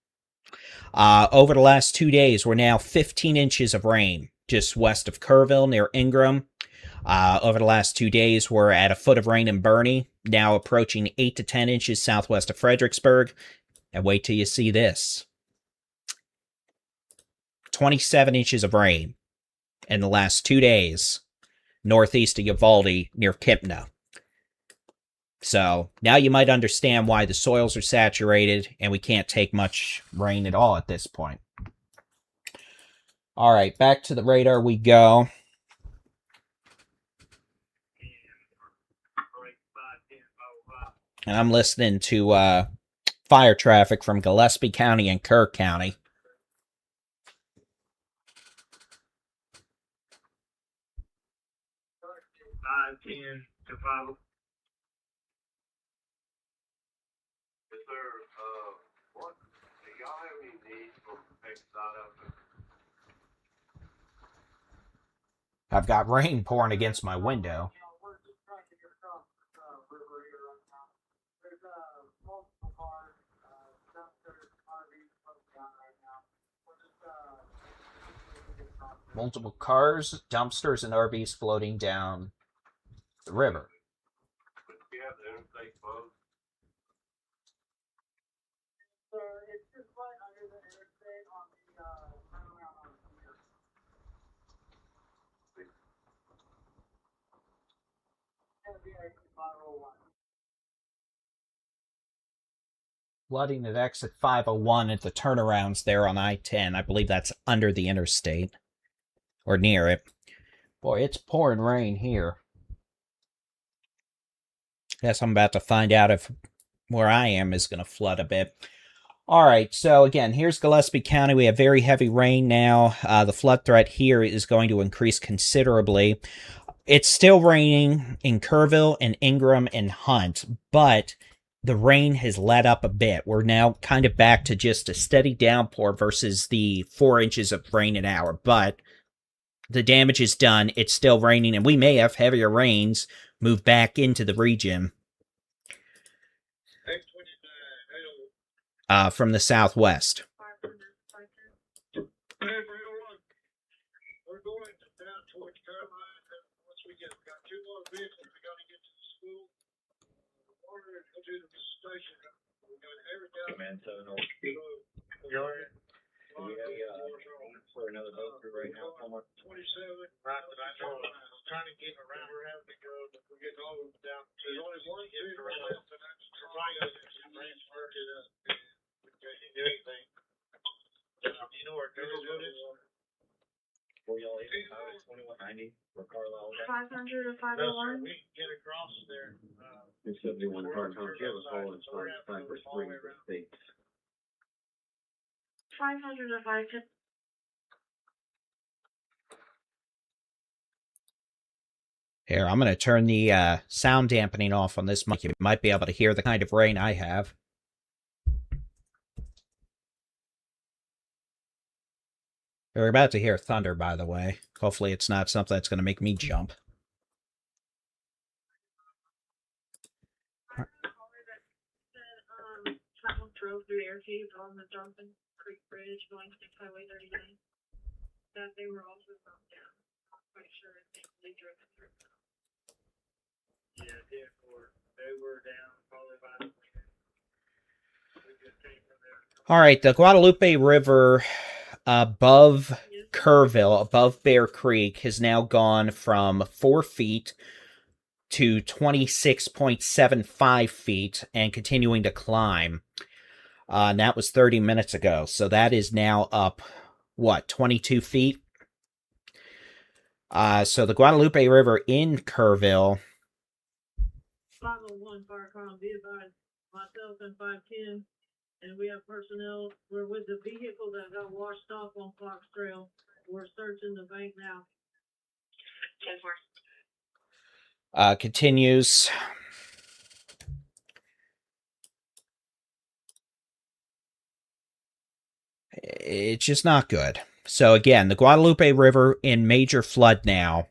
Over the last 2 days, we're now 15 inches of rain just west of Kerrville near Ingram. Over the last 2 days, we're at a foot of rain in Bernie, now approaching 8 to 10 inches southwest of Fredericksburg. And wait till you see this. 27 inches of rain in the last 2 days, northeast of Uvalde near Kipna. So now you might understand why the soils are saturated and we can't take much rain at all at this point. All right, back to the radar we go. And I'm listening to fire traffic from Gillespie County and Kerr County. To 5. Yes, sir. What do y'all have any needs for next side of it? I've got rain pouring against my window. We're just trying to get across river here right now. There's multiple cars, dumpsters, RVs floating down right now. We're just get across. Multiple cars, dumpsters, and RVs floating down the river. But you have the interstate closed. It's just right under the interstate on the turnaround on here. It's gonna be exit 501. Flooding at exit 501 at the turnarounds there on I-10. I believe that's under the interstate. Or near it. Boy, it's pouring rain here. Guess I'm about to find out if where I am is going to flood a bit. All right, so again, here's Gillespie County. We have very heavy rain now. The flood threat here is going to increase considerably. It's still raining in Kerrville and Ingram and Hunt, but the rain has let up a bit. We're now kind of back to just a steady downpour versus the 4 inches of rain an hour, but the damage is done. It's still raining, and we may have heavier rains move back into the region from the southwest. We're going down towards Carolina, and once we got 2 more vehicles, we got to get to the school. In order to go to the station, we got everything. Command 7 North. We have for another boat crew right now. 27. Right, but I know I'm trying to get around. We're having to go. We're getting all of them down. There's only one vehicle left, and that's right. Transferred it up. We can't do anything. You know where Carolina is? For y'all, 2190 for Carlisle. 500 or No, sir, 501? we can get across there. 271 part-time Kevin Hall and Cypress Springs States. 500 or 550? Here, I'm going to turn the sound dampening off on this mic. You might be able to hear the kind of rain I have. We're about to hear thunder, by the way. Hopefully it's not something that's going to make me jump. Drove through Aircube on the Johnson Creek Bridge going to Highway 39. That they were also brought down. I'm quite sure they drove through. Yeah, they were down probably by the we just came from there. All right, the Guadalupe River above Kerrville, above Bear Creek, has now gone from 4 feet to 26.75 feet and continuing to climb. And that was 30 minutes ago. So that is now up, 22 feet? So the Guadalupe River in Kerrville. 501 Firecom, be advised, myself and 510, and we have personnel. We're with the vehicle that got washed off on Fox Trail. We're searching the bank now. Continues. It's just not good. So again, the Guadalupe River in major flood now,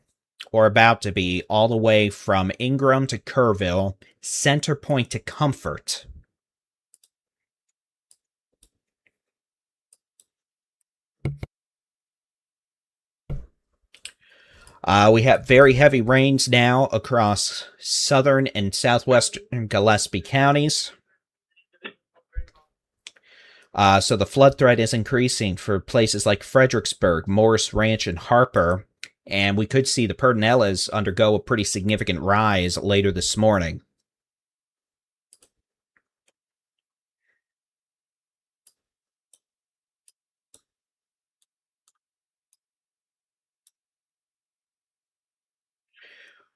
or about to be, all the way from Ingram to Kerrville, Center Point to Comfort. We have very heavy rains now across southern and southwestern Gillespie counties. So the flood threat is increasing for places like Fredericksburg, Morris Ranch, and Harper. And we could see the Pedernales undergo a pretty significant rise later this morning.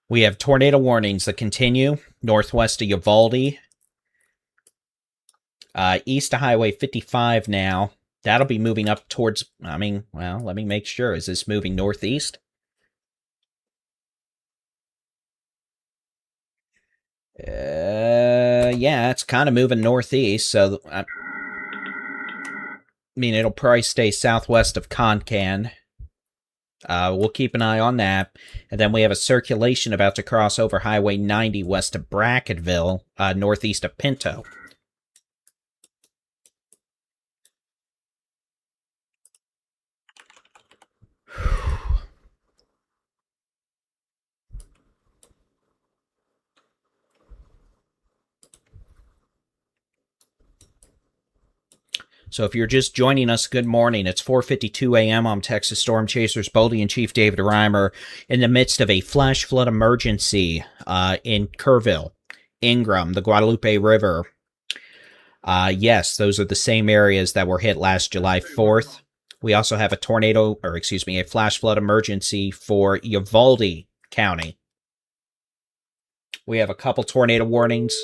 We have tornado warnings that continue northwest of Uvalde. East of Highway 55 now. That'll be moving up towards, let me make sure. Is this moving northeast? Yeah, it's kind of moving northeast, so it'll probably stay southwest of Concan. We'll keep an eye on that. And then we have a circulation about to cross over Highway 90 west of Brackettville, northeast of Pinto. So if you're just joining us, good morning. It's 4:52 a.m. I'm Texas Storm Chasers Boldy and Chief David-Reimer in the midst of a flash flood emergency in Kerrville, Ingram, the Guadalupe River. Yes, those are the same areas that were hit last July 4th. We also have a flash flood emergency for Uvalde County. We have a couple tornado warnings.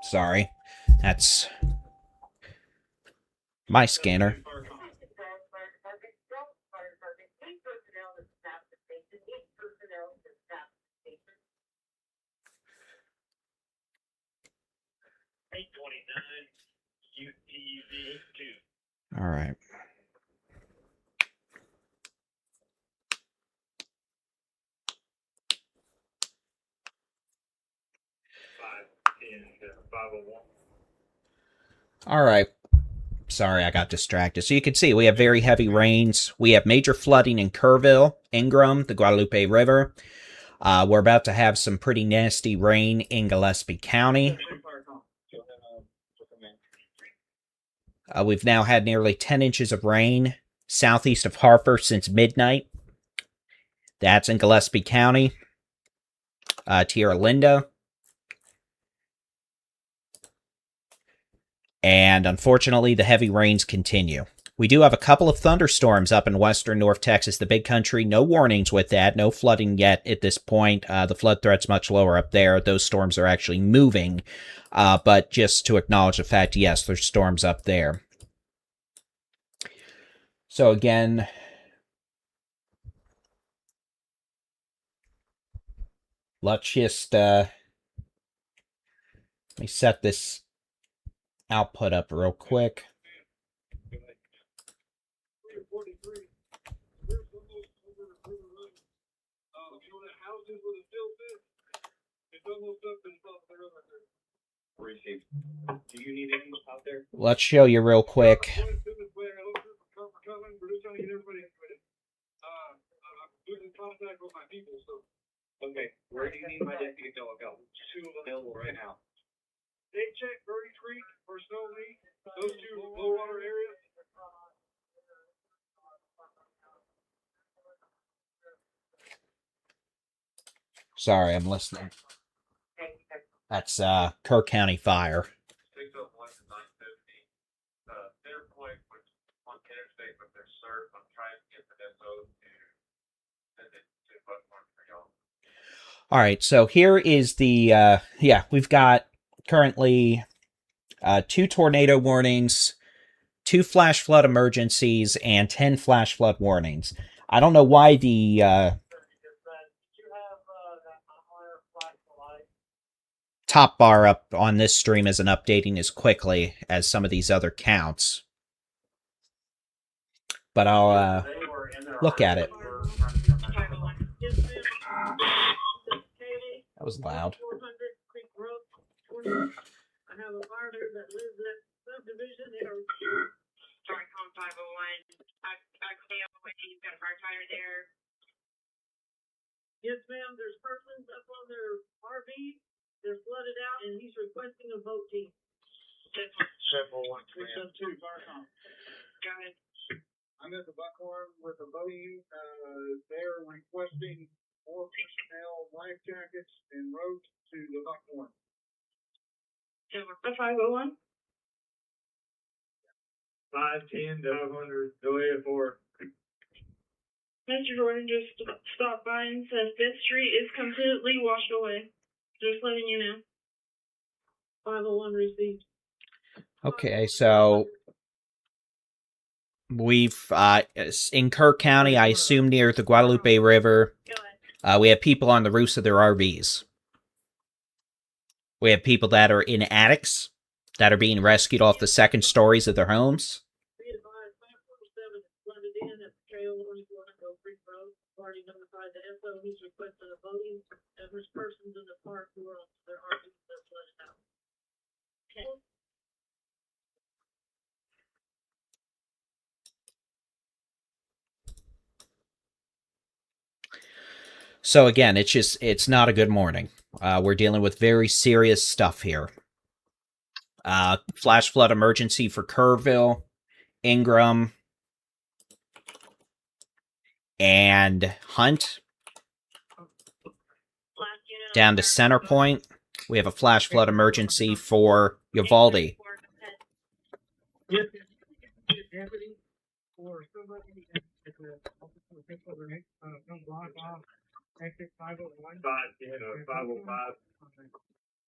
Sorry, that's my scanner. All right. All right. Sorry, I got distracted. So you can see we have very heavy rains. We have major flooding in Kerrville, Ingram, the Guadalupe River. We're about to have some pretty nasty rain in Gillespie County. We've now had nearly 10 inches of rain southeast of Harper since midnight. That's in Gillespie County. Tierra Linda. And unfortunately, the heavy rains continue. We do have a couple of thunderstorms up in western North Texas, the big country. No warnings with that. No flooding yet at this point. The flood threat's much lower up there. Those storms are actually moving. But just to acknowledge the fact, yes, there's storms up there. So again, let's just let me set this output up real quick. 43. We're almost over the river road. You know that houses where the field is? It's almost up to the top of the river. Received. Do you need anything out there? Let's show you real quick. I'm losing contact with my people, so. Okay, where do you need my deputy to go? I've got 2 available right now. They check Birdie Creek or Snow Lake, those 2 low water areas. Sorry, I'm listening. That's Kerr County Fire. 601 to 950. Center Point, which on interstate with their surf, I'm trying to get the SO to send it to Buckhorn for y'all. All right, so here is the we've got currently 2 tornado warnings, 2 flash flood emergencies, and 10 flash flood warnings. I don't know why the top bar up on this stream isn't updating as quickly as some of these other counts. But I'll look at it. That was loud. 400 Creek Road. I have a farmer that lives in that subdivision. Sorry, com 501. I clean up when you've got a fire tire there. Yes, ma'am, there's persons up on their RV. They're flooded out and he's requesting a boat team. 701. 672, Firecom. Go ahead. I'm at the Buckhorn with a boat team. They're requesting 4 personnel life jackets and ropes to the Buckhorn. So we're 501. 510 to 500. Go ahead for Mr. Jordan just stopped by and says Fifth Street is completely washed away. Just letting you know. 501 received. Okay, so we've in Kerr County, I assume near the Guadalupe River, Go ahead. we have people on the roofs of their RVs. We have people that are in attics that are being rescued off the second stories of their homes. Be advised, 547 is flooded in at the trail 2400 Creek Road. Already notified the SO. He's requested a boating. And there's persons in the park who are on their RVs that are flooded out. Okay. So again, it's not a good morning. We're dealing with very serious stuff here. Flash flood emergency for Kerrville, Ingram, and Hunt. Down to Center Point, we have a flash flood emergency for Uvalde. Yes, Anthony, or somebody at the office of the principal, come block off exit 501. 505.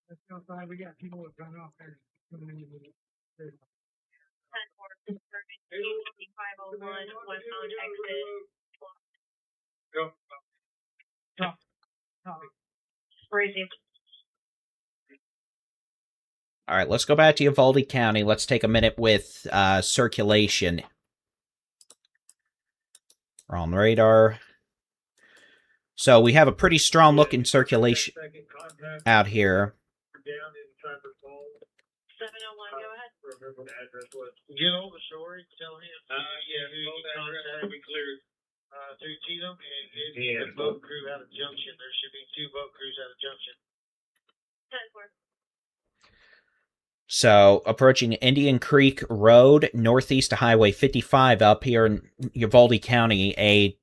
Let's go outside. We got people that run off there. 501 westbound exit. Go. Received. All right, let's go back to Uvalde County. Let's take a minute with circulation. We're on radar. So we have a pretty strong looking circulation out here. Down in Trapper Falls. 701, go ahead. Remember what the address was. Get over the story. Tell him. Yeah, contact. We cleared. To Cheatham and the boat crew at a junction. There should be 2 boat crews at a junction. 10-4. So, approaching Indian Creek Road, northeast of Highway 55 up here in Uvalde County, a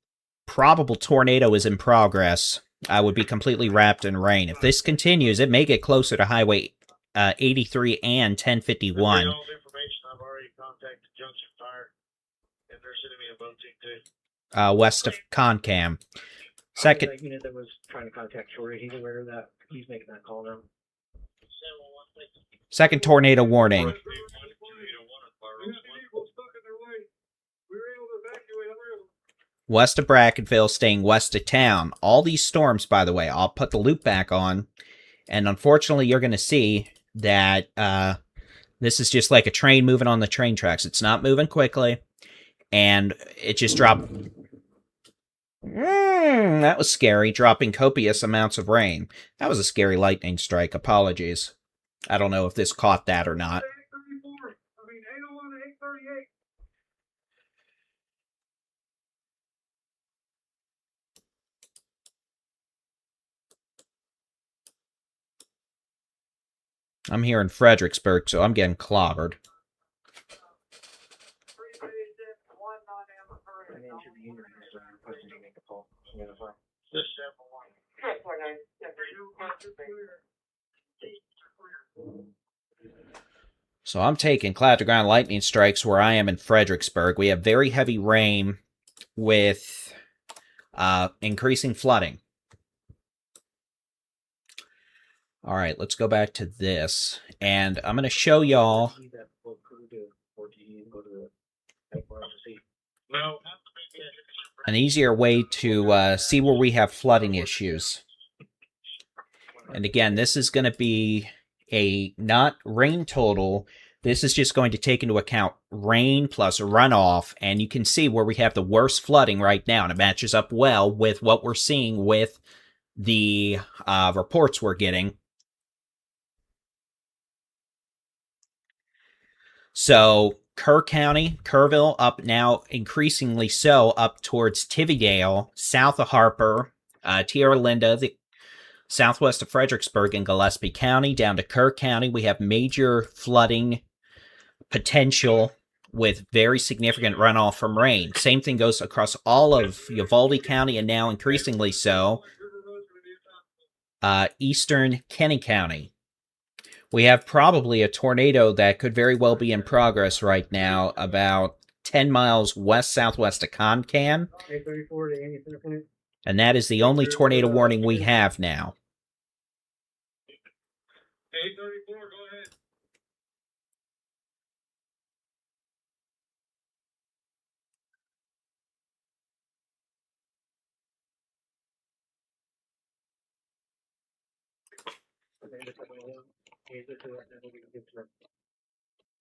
probable tornado is in progress. Would be completely wrapped in rain. If this continues, it may get closer to Highway 83 and 1051. All the information. I've already contacted Junction Fire, and they're sending me a boat team too. West of Concam. Second. That unit that was trying to contact Troy, he's aware of that. He's making that call now. Second tornado warning. We had people stuck in their way. We were able to evacuate them. west of Brackettville, staying west of town. All these storms, by the way, I'll put the loop back on, and unfortunately, you're going to see that this is just like a train moving on the train tracks. It's not moving quickly, and it just dropped. That was scary, dropping copious amounts of rain. That was a scary lightning strike. Apologies. I don't know if this caught that or not. 801 to 838. I'm here in Fredericksburg, so I'm getting clobbered. So I'm taking cloud-to-ground lightning strikes where I am in Fredericksburg. We have very heavy rain with increasing flooding. All right, let's go back to this. And I'm going to show y'all... an easier way to see where we have flooding issues. And again, this is going to be a not rain total. This is just going to take into account rain plus runoff, and you can see where we have the worst flooding right now, and it matches up well with what we're seeing with the reports we're getting. So Kerr County, Kerrville, up now increasingly so up towards Tividale, south of Harper, Tierra Linda, the southwest of Fredericksburg and Gillespie County, down to Kerr County. We have major flooding potential with very significant runoff from rain. Same thing goes across all of Uvalde County and now increasingly so eastern Kenny County. We have probably a tornado that could very well be in progress right now, about 10 miles west-southwest of Concan. And that is the only tornado warning we have now. 834, go ahead.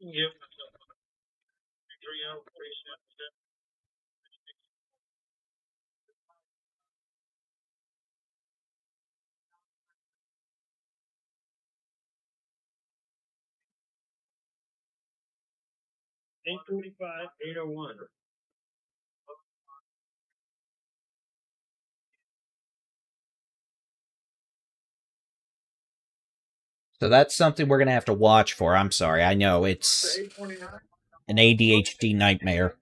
Yep. 30, 37. 845, 801. So that's something we're going to have to watch for. I'm sorry. I know it's an ADHD nightmare.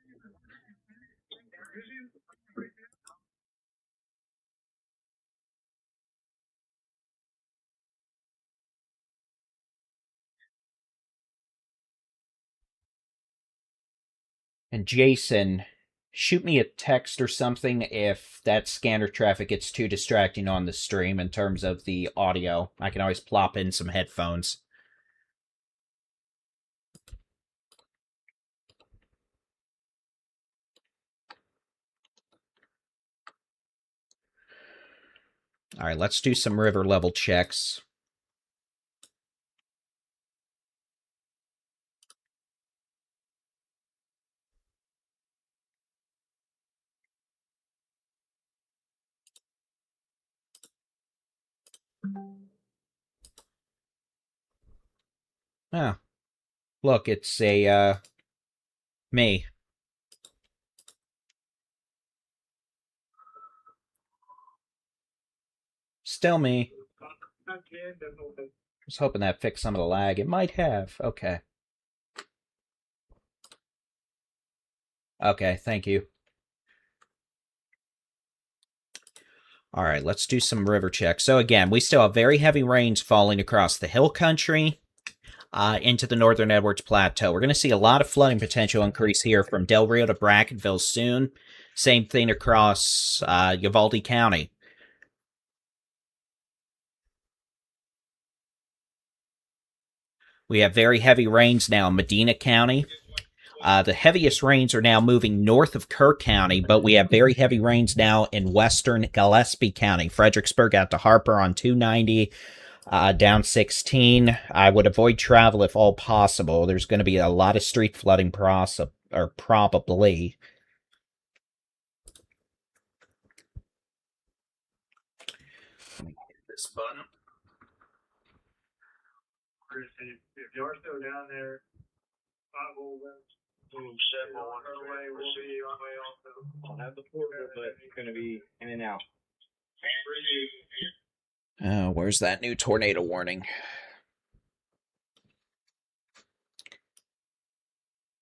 And Jason, shoot me a text or something if that scanner traffic gets too distracting on the stream in terms of the audio. I can always plop in some headphones. All right, let's do some river level checks. Oh, look, it's a, me. Still me. I was hoping that fixed some of the lag. It might have. Okay. Okay, thank you. All right, let's do some river checks. So again, we still have very heavy rains falling across the hill country into the northern Edwards Plateau. We're going to see a lot of flooding potential increase here from Del Rio to Brackettville soon. Same thing across Uvalde County. We have very heavy rains now in Medina County. The heaviest rains are now moving north of Kerr County, but we have very heavy rains now in western Gillespie County. Fredericksburg out to Harper on 290, down 16. I would avoid travel if all possible. There's going to be a lot of street flooding probably. Let me hit this button. If you're still down there, I will we'll be on way also. I'll have the portable, but it's going to be in and out. Where's that new tornado warning?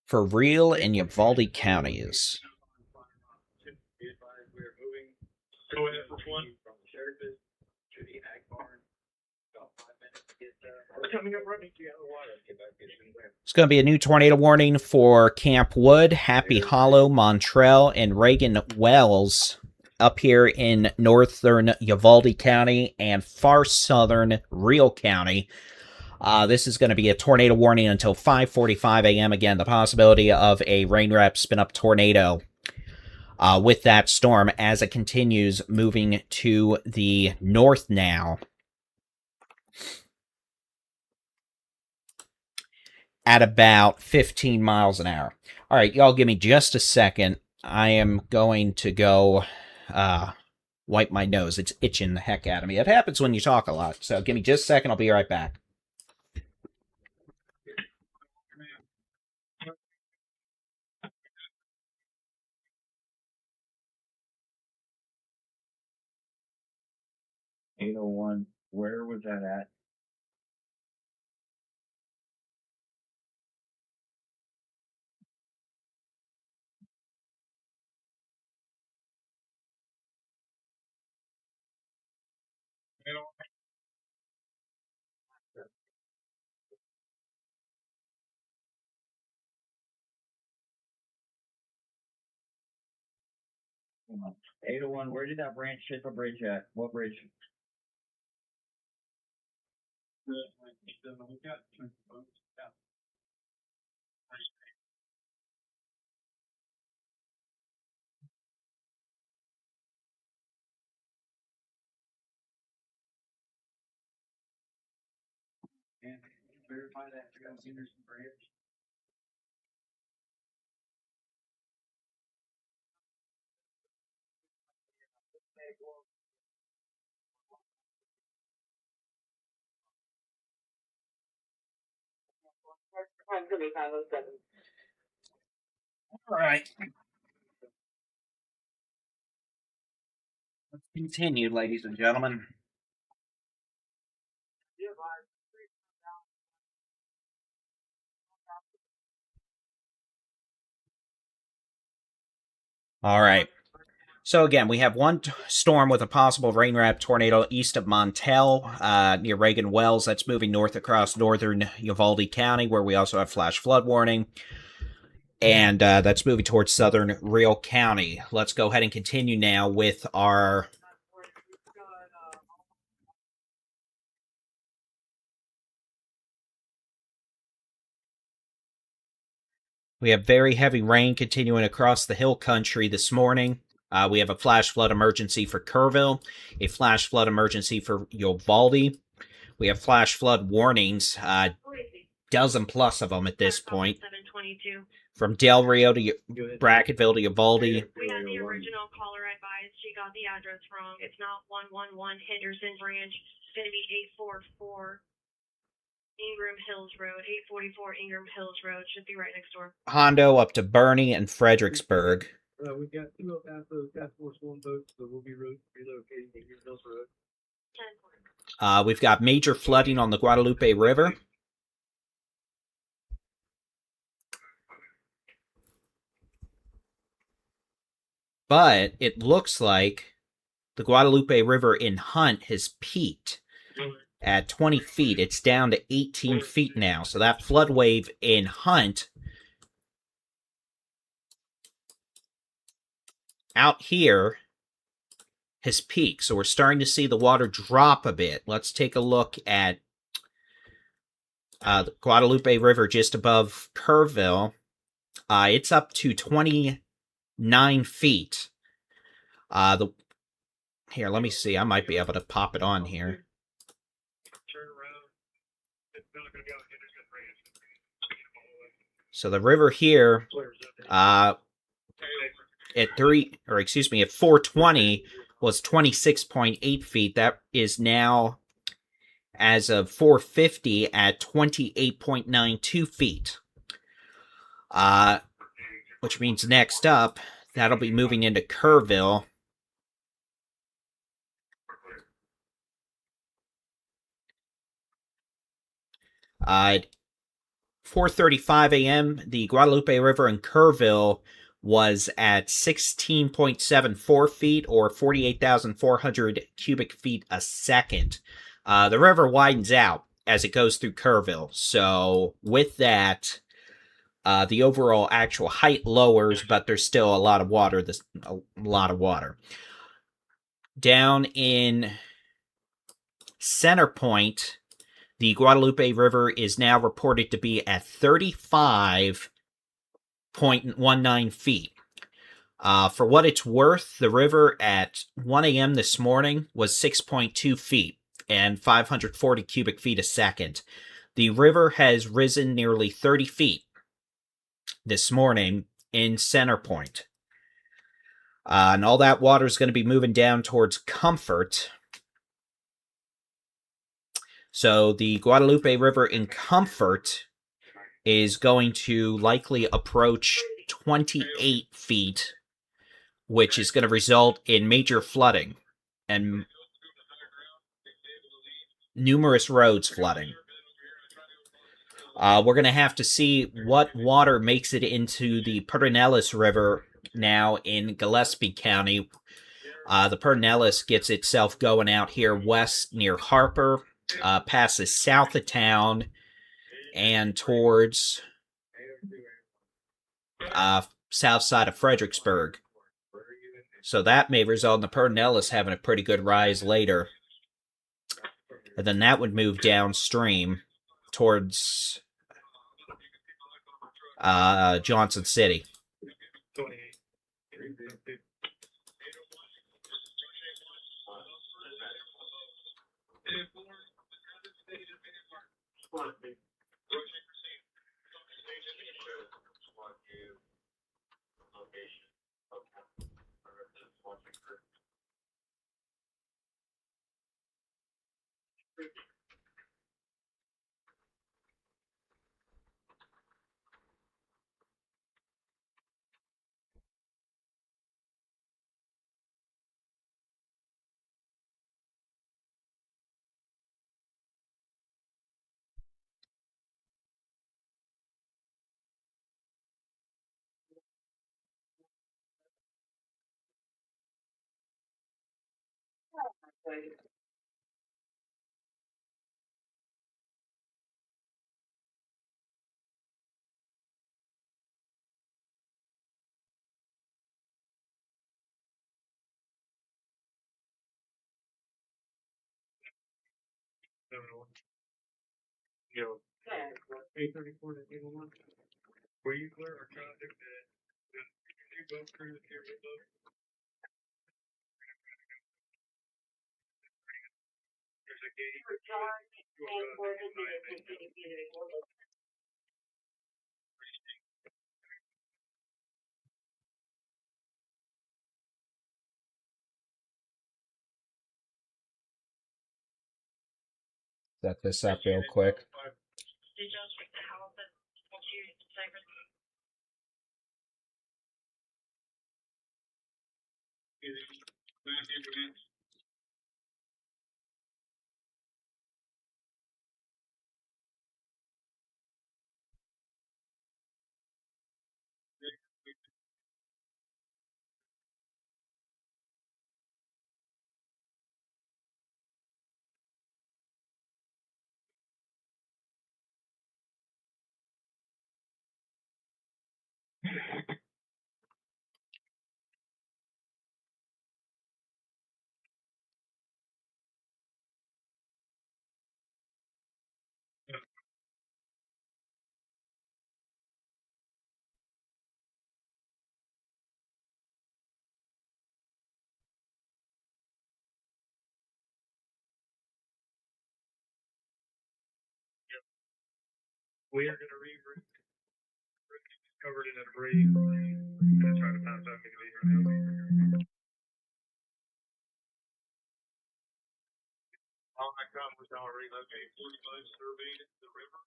For real in Uvalde counties. Go ahead for one. It's going to be a new tornado warning for Camp Wood, Happy Hollow, Montrell, and Reagan Wells up here in northern Uvalde County and far southern Real County. This is going to be a tornado warning until 5:45 a.m. Again, the possibility of a rain wrap spin-up tornado with that storm as it continues moving to the north now. At about 15 miles an hour. All right, y'all give me just a second. I am going to go wipe my nose. It's itching the heck out of me. It happens when you talk a lot. So give me just a second. I'll be right back. .801, where was that at? Hold on. 801, where did that branch hit the bridge at? What bridge? And verify that Anderson Bridge. All right. Let's continue, ladies and gentlemen. All right. So again, we have one storm with a possible rain wrap tornado east of Montel, near Reagan Wells. That's moving north across northern Uvalde County, where we also have flash flood warning. And that's moving towards southern Real County. Let's go ahead and continue now with our... We have very heavy rain continuing across the hill country this morning. We have a flash flood emergency for Kerrville, a flash flood emergency for Uvalde. We have flash flood warnings, dozen plus of them at this point. 722. From Del Rio to Brackettville to Uvalde. We had the original caller advised. She got the address wrong. It's not 111 Henderson Branch. It's going to be 844 Ingram Hills Road. 844 Ingram Hills Road. Should be right next door. Hondo up to Bernie and Fredericksburg. We've got 2 of those Task Force 1 boats, so we'll be relocating to Ingram Hills Road. 10. We've got major flooding on the Guadalupe River. But it looks like the Guadalupe River in Hunt has peaked at 20 feet. It's down to 18 feet now. So that flood wave in Hunt out here has peaked. So we're starting to see the water drop a bit. Let's take a look at the Guadalupe River just above Kerrville. It's up to 29 feet. Here, let me see. I might be able to pop it on here. Turn around. It's not going to be on Henderson Ranch. So the river here, at 420 was 26.8 feet. That is now, as of 450, at 28.92 feet. Which means next up, that'll be moving into Kerrville. At 4:35 a.m., the Guadalupe River in Kerrville was at 16.74 feet, or 48,400 cubic feet a second. The river widens out as it goes through Kerrville, so with that, the overall actual height lowers, but there's still a lot of water. Down in Center Point, the Guadalupe River is now reported to be at 35.19 feet. For what it's worth, the river at 1 a.m. this morning was 6.2 feet and 540 cubic feet a second. The river has risen nearly 30 feet this morning in Center Point. And all that water is going to be moving down towards Comfort. So the Guadalupe River in Comfort is going to likely approach 28 feet, which is going to result in major flooding and numerous roads flooding. We're going to have to see what water makes it into the Pedernales River now in Gillespie County. The Pedernales gets itself going out here west near Harper, passes south of town, and towards south side of Fredericksburg. So that may result in the Pedernales having a pretty good rise later. And then that would move downstream towards Johnson City. You know, 834 to 801. Were you clear or traffic that you go through the area? There's a gate. Set this up real quick. Did y'all check the house that what you deciphered? We are gonna covered in a debris. Gonna try to pass out maybe. All that come was already located 45 surveyed the river.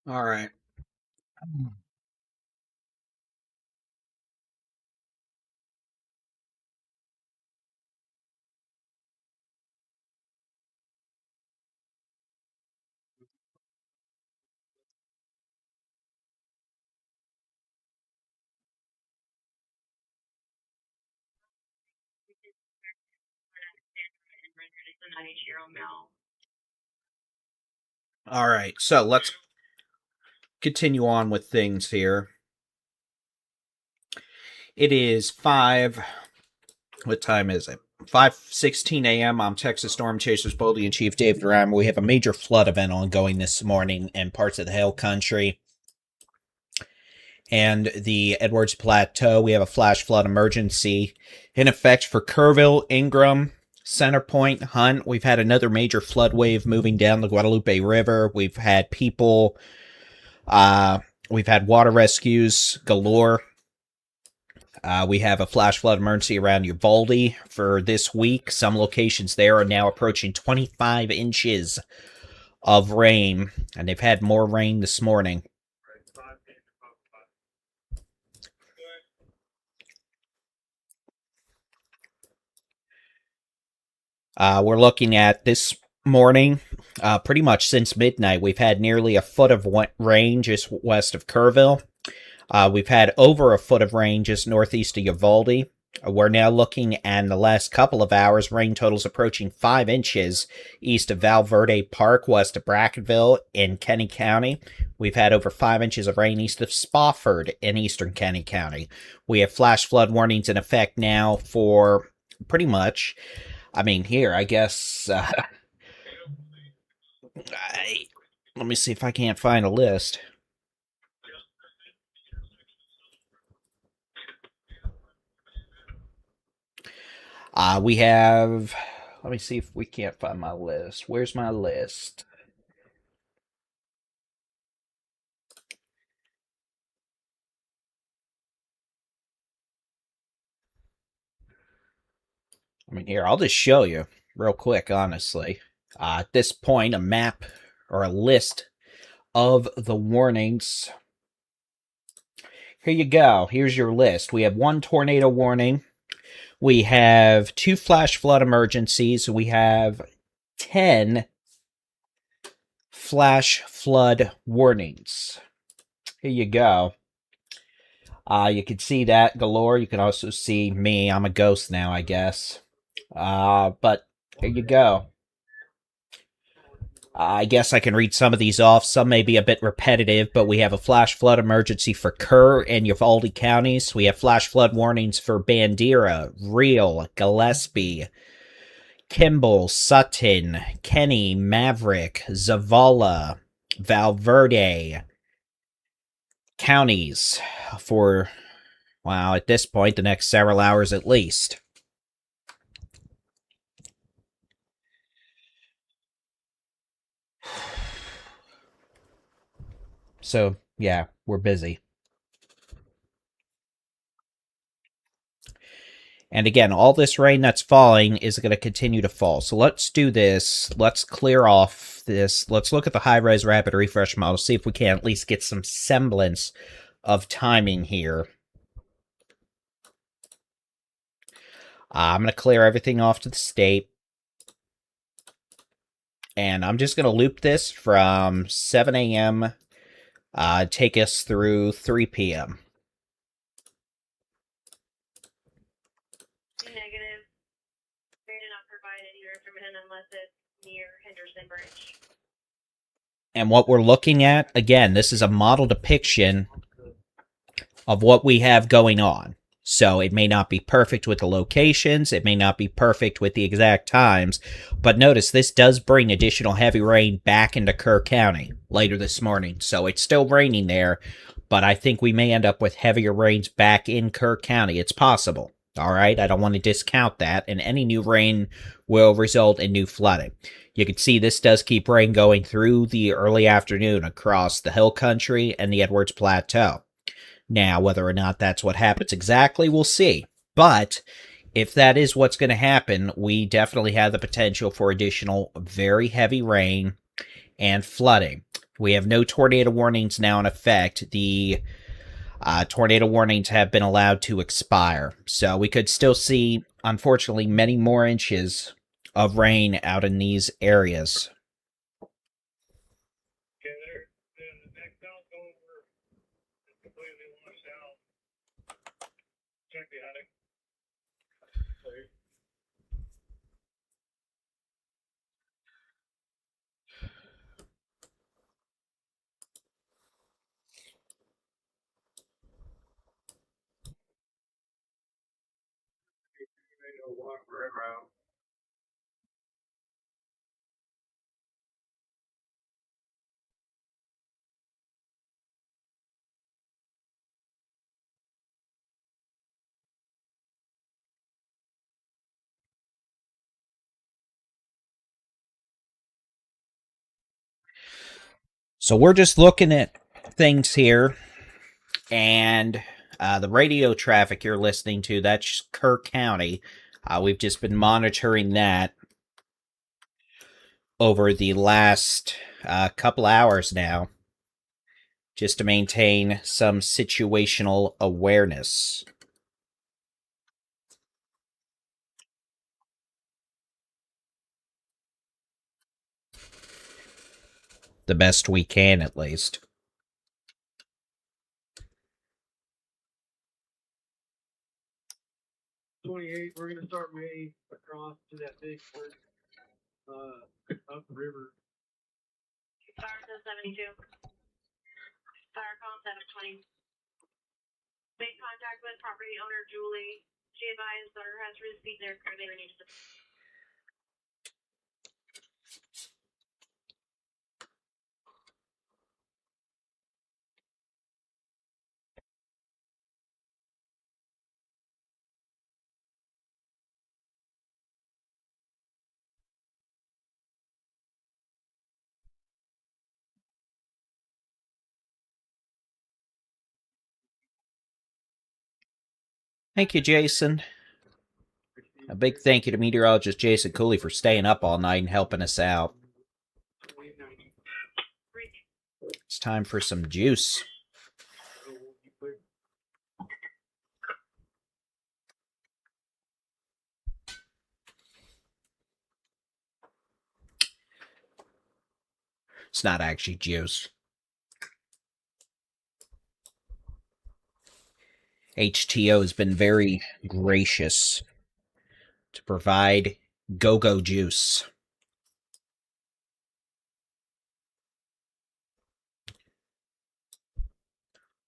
All right. All right. So let's continue on with things here. It is 5. What time is it? 5:16 a.m. I'm Texas Storm Chasers Boldy and Chief David-Reimer. We have a major flood event ongoing this morning in parts of the Hill Country and the Edwards Plateau. We have a flash flood emergency in effect for Kerrville, Ingram, Centerpoint, Hunt. We've had another major flood wave moving down the Guadalupe River. We've had people, we've had water rescues galore. We have a flash flood emergency around Uvalde for this week. Some locations there are now approaching 25 inches of rain, and they've had more rain this morning. We're looking at this morning, pretty much since midnight, we've had nearly a foot of rain just west of Kerrville. We've had over a foot of rain just northeast of Uvalde. We're now looking at, in the last couple of hours, rain totals approaching 5 inches east of Val Verde Park, west of Brackettville in Kenny County. We've had over 5 inches of rain east of Spofford in eastern Kenny County. We have flash flood warnings in effect now for pretty much, here, I guess, let me see if I can't find a list. We have, let me see if we can't find my list. Where's my list? Here, I'll just show you real quick, honestly. At this point, a map or a list of the warnings. Here you go. Here's your list. We have 1 tornado warning. We have 2 flash flood emergencies. We have 10 flash flood warnings. Here you go. You can see that galore. You can also see me. I'm a ghost now, I guess. But here you go. I guess I can read some of these off. Some may be a bit repetitive, but we have a flash flood emergency for Kerr and Uvalde counties. We have flash flood warnings for Bandera, Real, Gillespie, Kimball, Sutton, Kenny, Maverick, Zavala, Val Verde counties for, well, at this point, the next several hours at least. So, yeah, we're busy. And again, all this rain that's falling is going to continue to fall. So let's do this. Let's clear off this. Let's look at the high-res rapid refresh model, see if we can at least get some semblance of timing here. I'm going to clear everything off to the state. And I'm just going to loop this from 7 a.m. Take us through 3 p.m. Negative. They did not provide any information unless it's near Henderson Bridge. And what we're looking at, again, this is a model depiction of what we have going on. So it may not be perfect with the locations, it may not be perfect with the exact times, but notice this does bring additional heavy rain back into Kerr County later this morning. So it's still raining there, but I think we may end up with heavier rains back in Kerr County. It's possible. All right, I don't want to discount that, and any new rain will result in new flooding. You can see this does keep rain going through the early afternoon across the hill country and the Edwards Plateau. Now, whether or not that's what happens exactly, we'll see. But if that is what's going to happen, we definitely have the potential for additional very heavy rain and flooding. We have no tornado warnings now in effect. The tornado warnings have been allowed to expire. So we could still see, unfortunately, many more inches of rain out in these areas. Okay, there. Then the next house over is completely washed out. Check the attic. Sorry. Walk forever out. So we're just looking at things here, and the radio traffic you're listening to, that's Kerr County. We've just been monitoring that over the last couple hours now, just to maintain some situational awareness. The best we can, at least. We're gonna start May across to that big port, up the river. Fire 1072. Fire call 720. Make contact with property owner Julie. She advised that her has received their credit needs to. Thank you, Jason. A big thank you to meteorologist Jason Cooley for staying up all night and helping us out. It's time for some juice. It's not actually juice. HTO has been very gracious to provide go-go juice.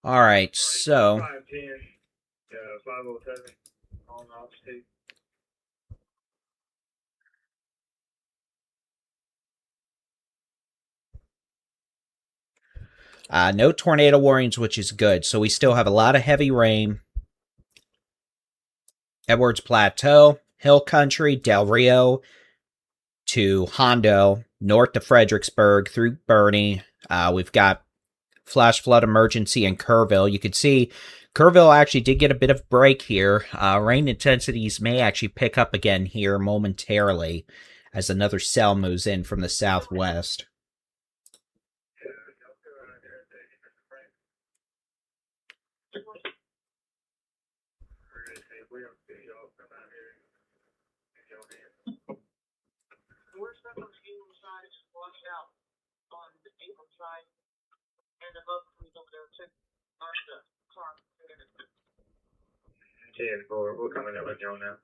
All right, so 510, 507 on off state. no tornado warnings, which is good. So we still have a lot of heavy rain. Edwards Plateau, Hill Country, Del Rio to Hondo, north to Fredericksburg through Bernie. We've got flash flood emergency in Kerrville. You can see Kerrville actually did get a bit of break here. Rain intensities may actually pick up again here momentarily as another cell moves in from the southwest. out on the April side, and the boat crews over there took the car. 10-4, we're coming up with Joe now.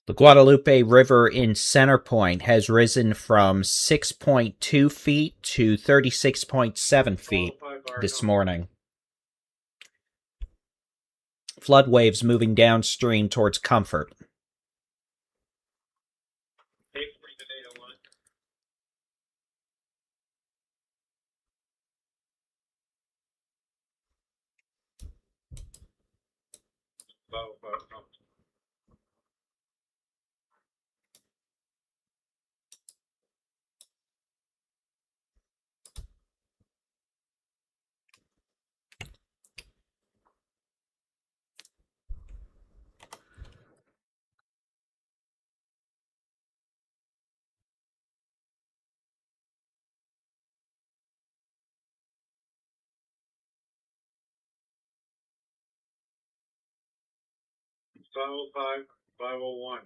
The Guadalupe River in Center Point has risen from 6.2 feet to 36.7 feet this morning. Flood waves moving downstream towards Comfort. $505, $501.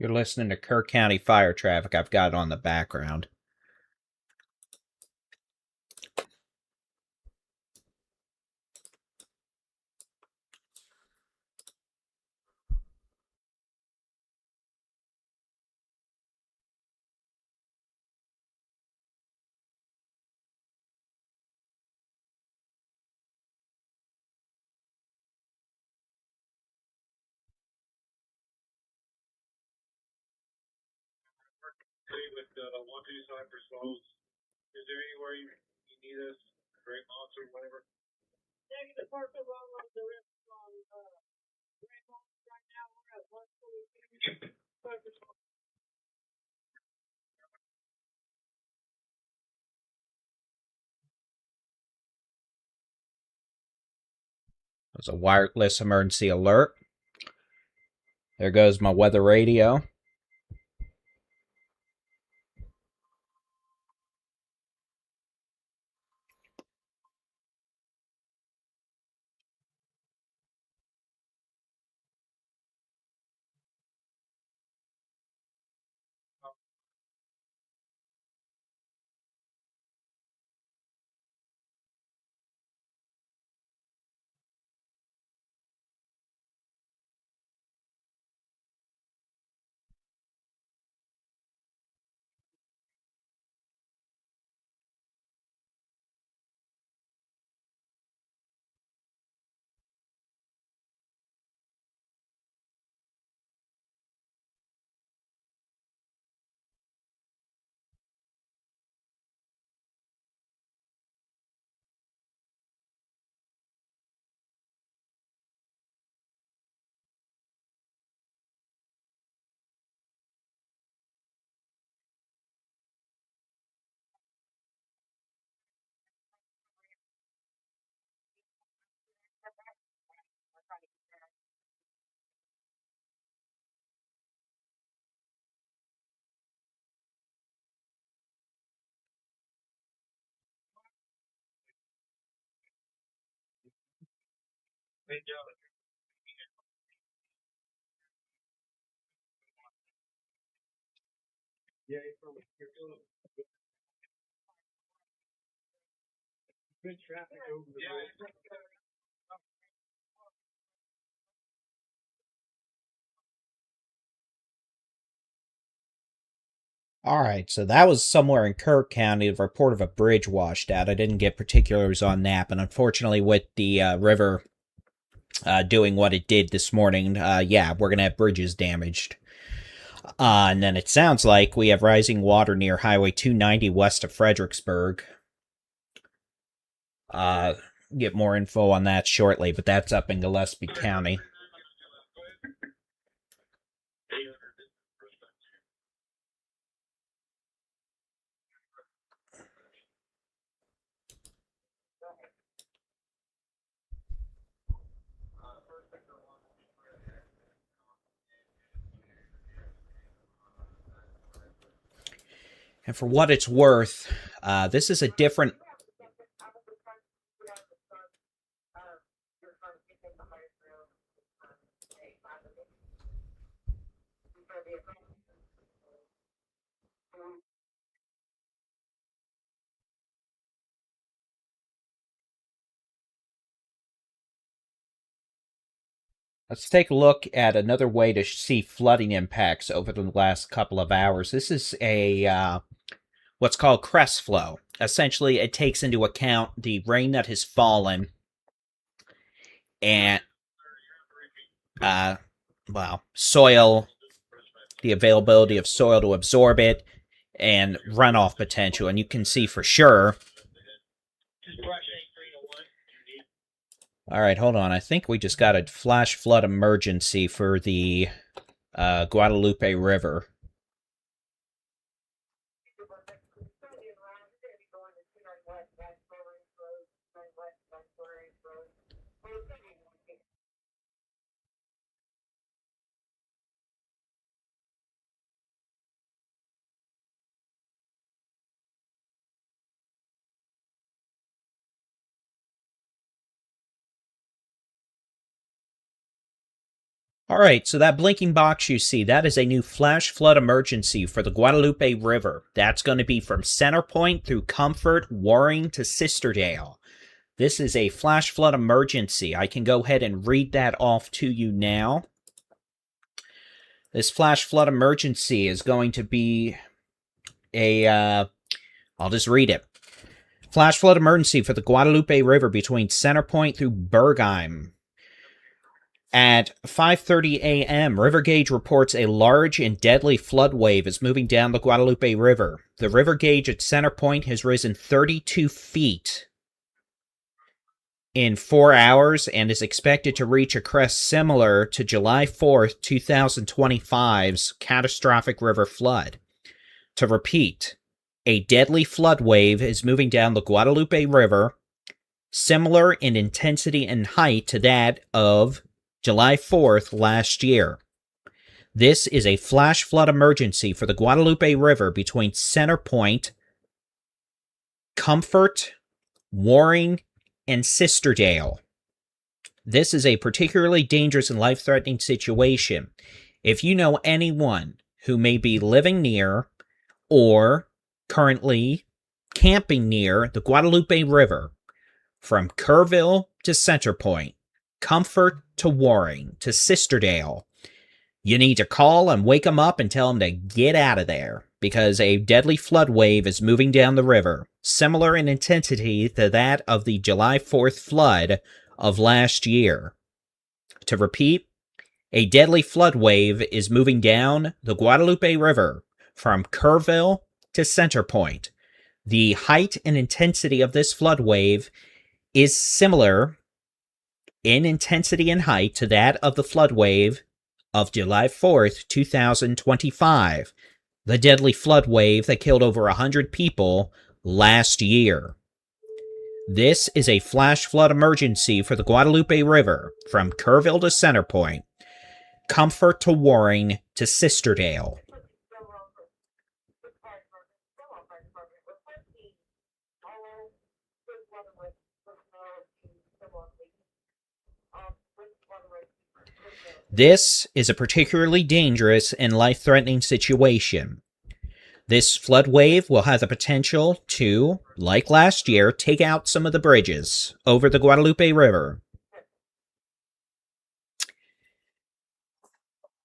You're listening to Kirk County fire traffic. I've got it on the background. With 125 for Slows. Is there anywhere you need us? Great Monster, whatever. Negative parking lot on the rest on Grand Mountain right now. We're at 142. There's a wireless emergency alert. There goes my weather radio. Hey, Joe. Yeah, you're feeling good traffic over the bridge. All right, so that was somewhere in Kirk County. The report of a bridge washed out. I didn't get particulars on that, but unfortunately, with the river doing what it did this morning, yeah, we're going to have bridges damaged. And then it sounds like we have rising water near Highway 290 west of Fredericksburg. Get more info on that shortly, but that's up in Gillespie County. And for what it's worth, this is a different... Let's take a look at another way to see flooding impacts over the last couple of hours. This is a what's called crest flow. Essentially, it takes into account the rain that has fallen and soil, the availability of soil to absorb it, and runoff potential. And you can see for sure. All right, hold on. I think we just got a flash flood emergency for the Guadalupe River. All right, so that blinking box you see, that is a new flash flood emergency for the Guadalupe River. That's going to be from Center Point through Comfort, Warring to Sisterdale. This is a flash flood emergency. I can go ahead and read that off to you now. This flash flood emergency is going to be I'll just read it. Flash flood emergency for the Guadalupe River between Center Point through Bergheim. At 5:30 a.m., River Gauge reports a large and deadly flood wave is moving down the Guadalupe River. The river gauge at Center Point has risen 32 feet in 4 hours and is expected to reach a crest similar to July 4th, 2025's catastrophic river flood. To repeat, a deadly flood wave is moving down the Guadalupe River, similar in intensity and height to that of July 4th last year. This is a flash flood emergency for the Guadalupe River between Center Point, Comfort, Warring, and Sisterdale. This is a particularly dangerous and life-threatening situation. If you know anyone who may be living near or currently camping near the Guadalupe River, from Kerrville to Center Point, Comfort to Warring to Sisterdale, you need to call and wake them up and tell them to get out of there, because a deadly flood wave is moving down the river, similar in intensity to that of the July 4th flood of last year. To repeat, a deadly flood wave is moving down the Guadalupe River from Kerrville to Center Point. The height and intensity of this flood wave is similar in intensity and height to that of the flood wave of July 4th, 2025, the deadly flood wave that killed over 100 people last year. This is a flash flood emergency for the Guadalupe River from Kerrville to Center Point, Comfort to Warring to Sisterdale. This is a particularly dangerous and life-threatening situation. This flood wave will have the potential to, like last year, take out some of the bridges over the Guadalupe River.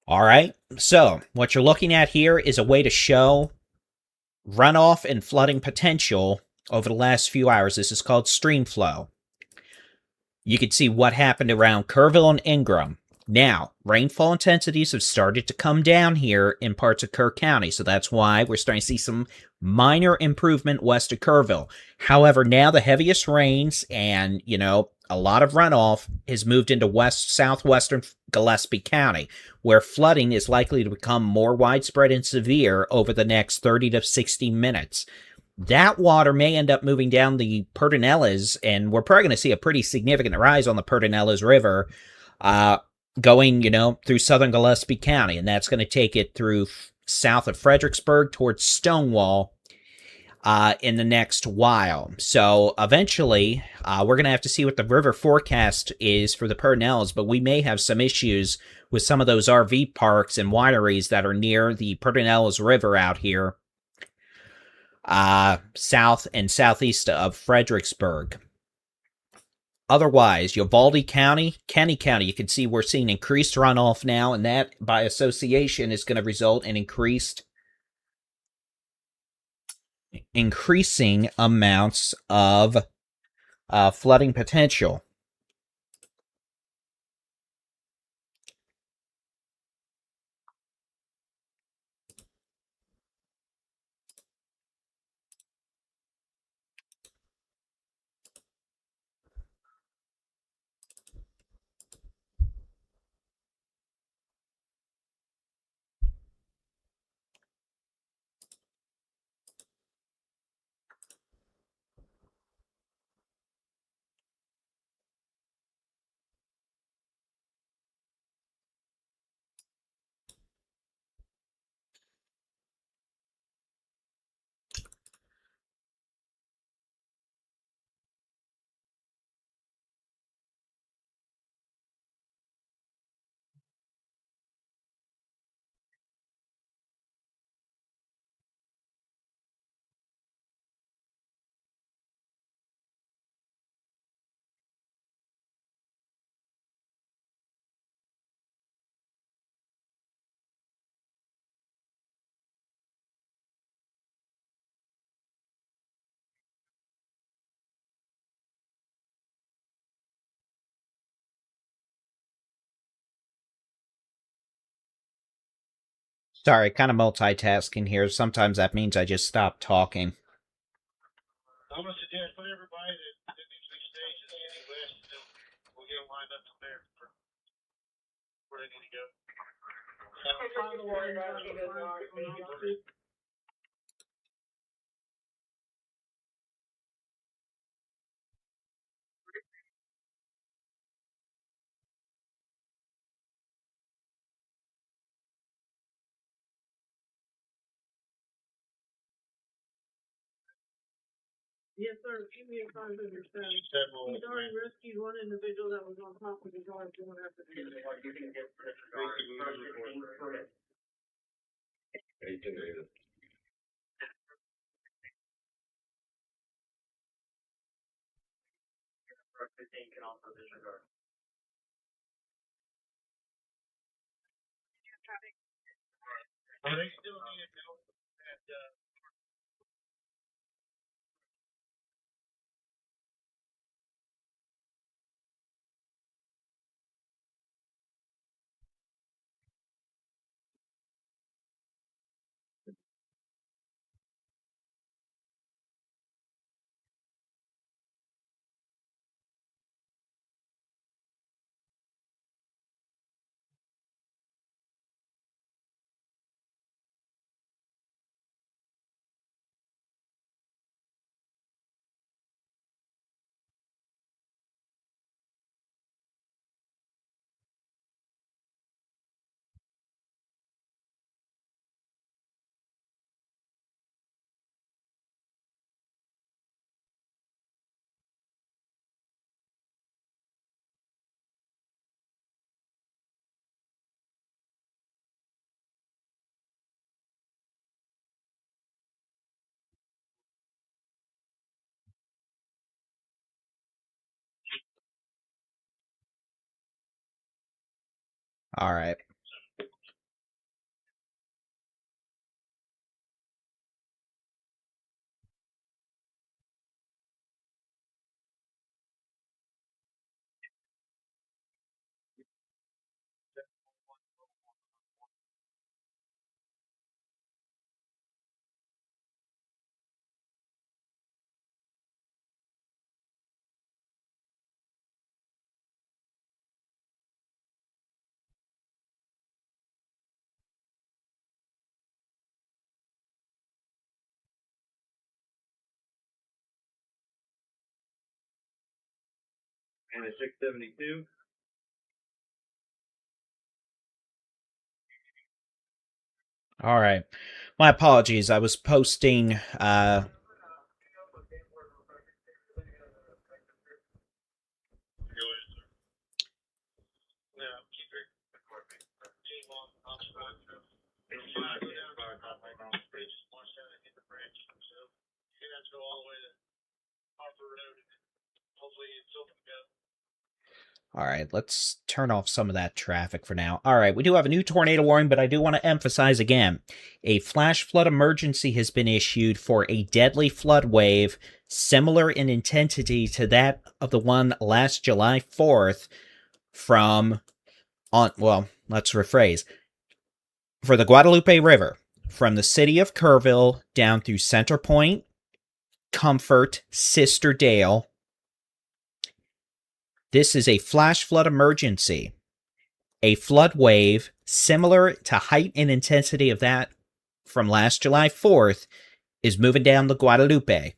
All right, so what you're looking at here is a way to show runoff and flooding potential over the last few hours. This is called stream flow. You can see what happened around Kerrville and Ingram. Now, rainfall intensities have started to come down here in parts of Kerr County, so that's why we're starting to see some minor improvement west of Kerrville. However, now the heaviest rains and, a lot of runoff has moved into southwestern Gillespie County, where flooding is likely to become more widespread and severe over the next 30 to 60 minutes. That water may end up moving down the Pedernales, and we're probably going to see a pretty significant rise on the Pedernales River, going, through southern Gillespie County, and that's going to take it through south of Fredericksburg towards Stonewall in the next while. So eventually, we're going to have to see what the river forecast is for the Pedernales, but we may have some issues with some of those RV parks and wineries that are near the Pedernales River out here, south and southeast of Fredericksburg. Otherwise, Uvalde County, Kenny County, you can see we're seeing increased runoff now, and that by association is going to result in increasing amounts of flooding potential. Sorry, kind of multitasking here. Sometimes that means I just stop talking. I'm gonna suggest for everybody that needs to be staged in City West, and then we'll get them lined up from there for where they need to go. Yes, sir, give me a 500 status. He's already rescued one individual that was on top of the guard going after him. Are they still needed help at, All right. And a 672. All right. My apologies. I was posting yeah, keep your team on the front. Just march down and hit the bridge. So you have to go all the way to Harper Road, and hopefully it's open to go. All right, let's turn off some of that traffic for now. All right, we do have a new tornado warning, but I do want to emphasize again, a flash flood emergency has been issued for a deadly flood wave similar in intensity to that of the one last July 4th let's rephrase. For the Guadalupe River, from the city of Kerrville down through Center Point, Comfort, Sister Dale. This is a flash flood emergency. A flood wave similar to height and intensity of that from last July 4th is moving down the Guadalupe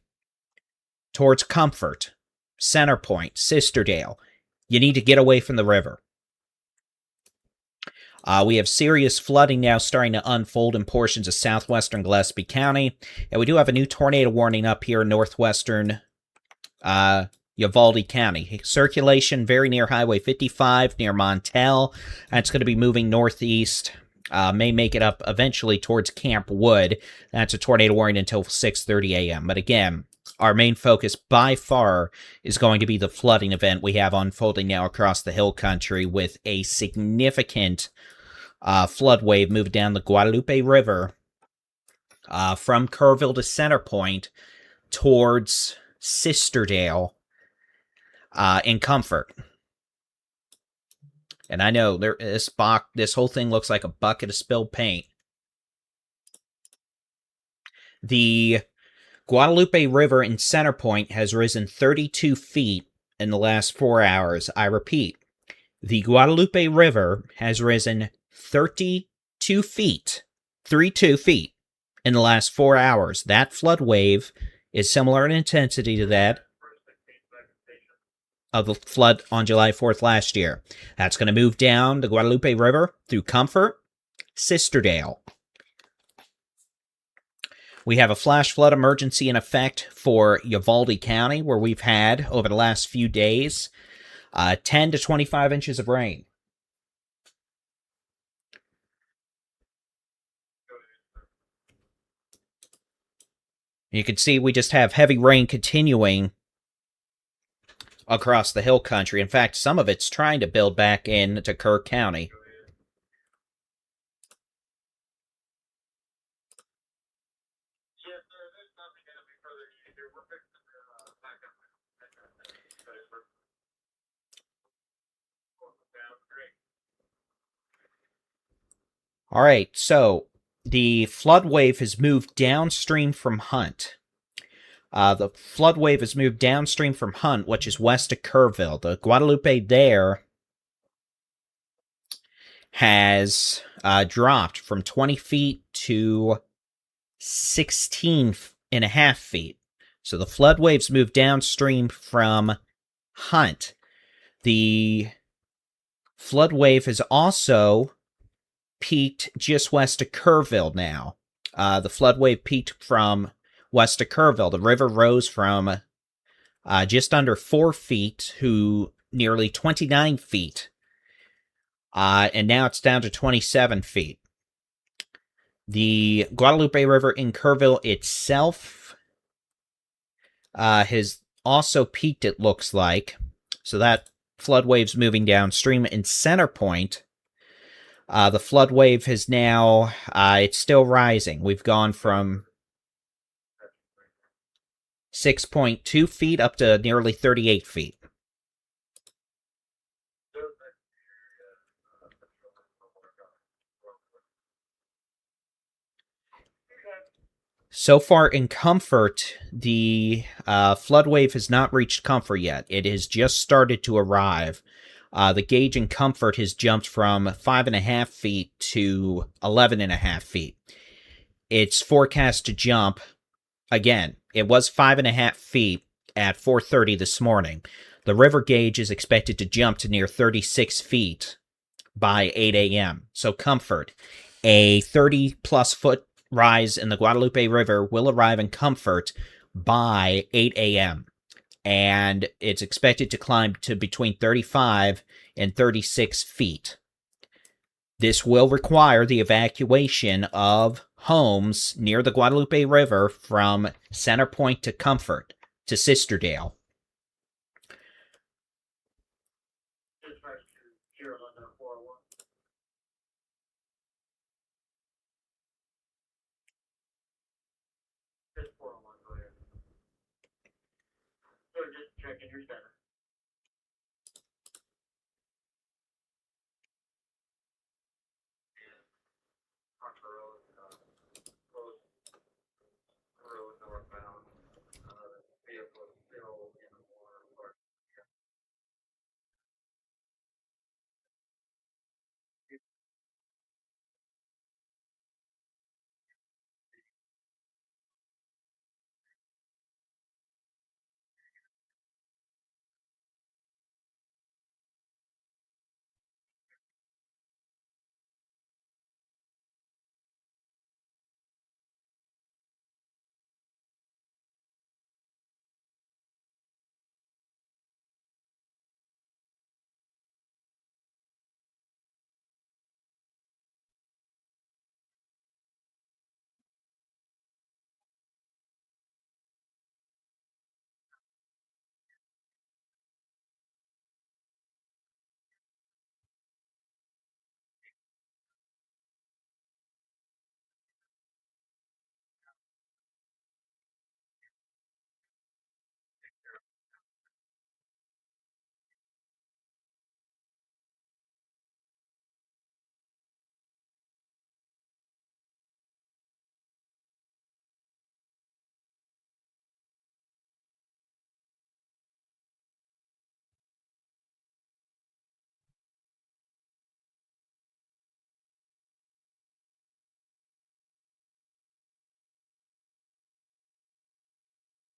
towards Comfort, Center Point, Sister Dale. You need to get away from the river. We have serious flooding now starting to unfold in portions of southwestern Gillespie County. And we do have a new tornado warning up here in northwestern Uvalde County. Circulation very near Highway 55, near Montel. That's going to be moving northeast. May make it up eventually towards Camp Wood. That's a tornado warning until 6:30 a.m. But again, our main focus by far is going to be the flooding event we have unfolding now across the hill country with a significant flood wave moving down the Guadalupe River from Kerrville to Center Point towards Sister Dale in Comfort. And I know this whole thing looks like a bucket of spilled paint. The Guadalupe River in Center Point has risen 32 feet in the last 4 hours. I repeat, the Guadalupe River has risen 32 feet, 32 feet in the last 4 hours. That flood wave is similar in intensity to that of the flood on July 4th last year. That's going to move down the Guadalupe River through Comfort, Sister Dale. We have a flash flood emergency in effect for Uvalde County, where we've had, over the last few days, 10 to 25 inches of rain. You can see we just have heavy rain continuing across the hill country. In fact, some of it's trying to build back into Kirk County. All right, so the flood wave has moved downstream from Hunt. The flood wave has moved downstream from Hunt, which is west of Kerrville. The Guadalupe there has dropped from 20 feet to 16.5 feet. So the flood waves moved downstream from Hunt. The flood wave has also peaked just west of Kerrville now. The flood wave peaked from west of Kerrville. The river rose from just under 4 feet to nearly 29 feet. And now it's down to 27 feet. The Guadalupe River in Kerrville itself has also peaked, it looks like. So that flood wave's moving downstream. In Center Point, the flood wave has now, it's still rising. We've gone from 6.2 feet up to nearly 38 feet. So far in Comfort, the flood wave has not reached Comfort yet. It has just started to arrive. The gauge in Comfort has jumped from 5.5 feet to 11.5 feet. It's forecast to jump again. It was 5.5 feet at 4:30 this morning. The river gauge is expected to jump to near 36 feet by 8 a.m. So Comfort, a 30-plus foot rise in the Guadalupe River will arrive in Comfort by 8 a.m. And it's expected to climb to between 35 and 36 feet. This will require the evacuation of homes near the Guadalupe River from Center Point to Comfort to Sister Dale.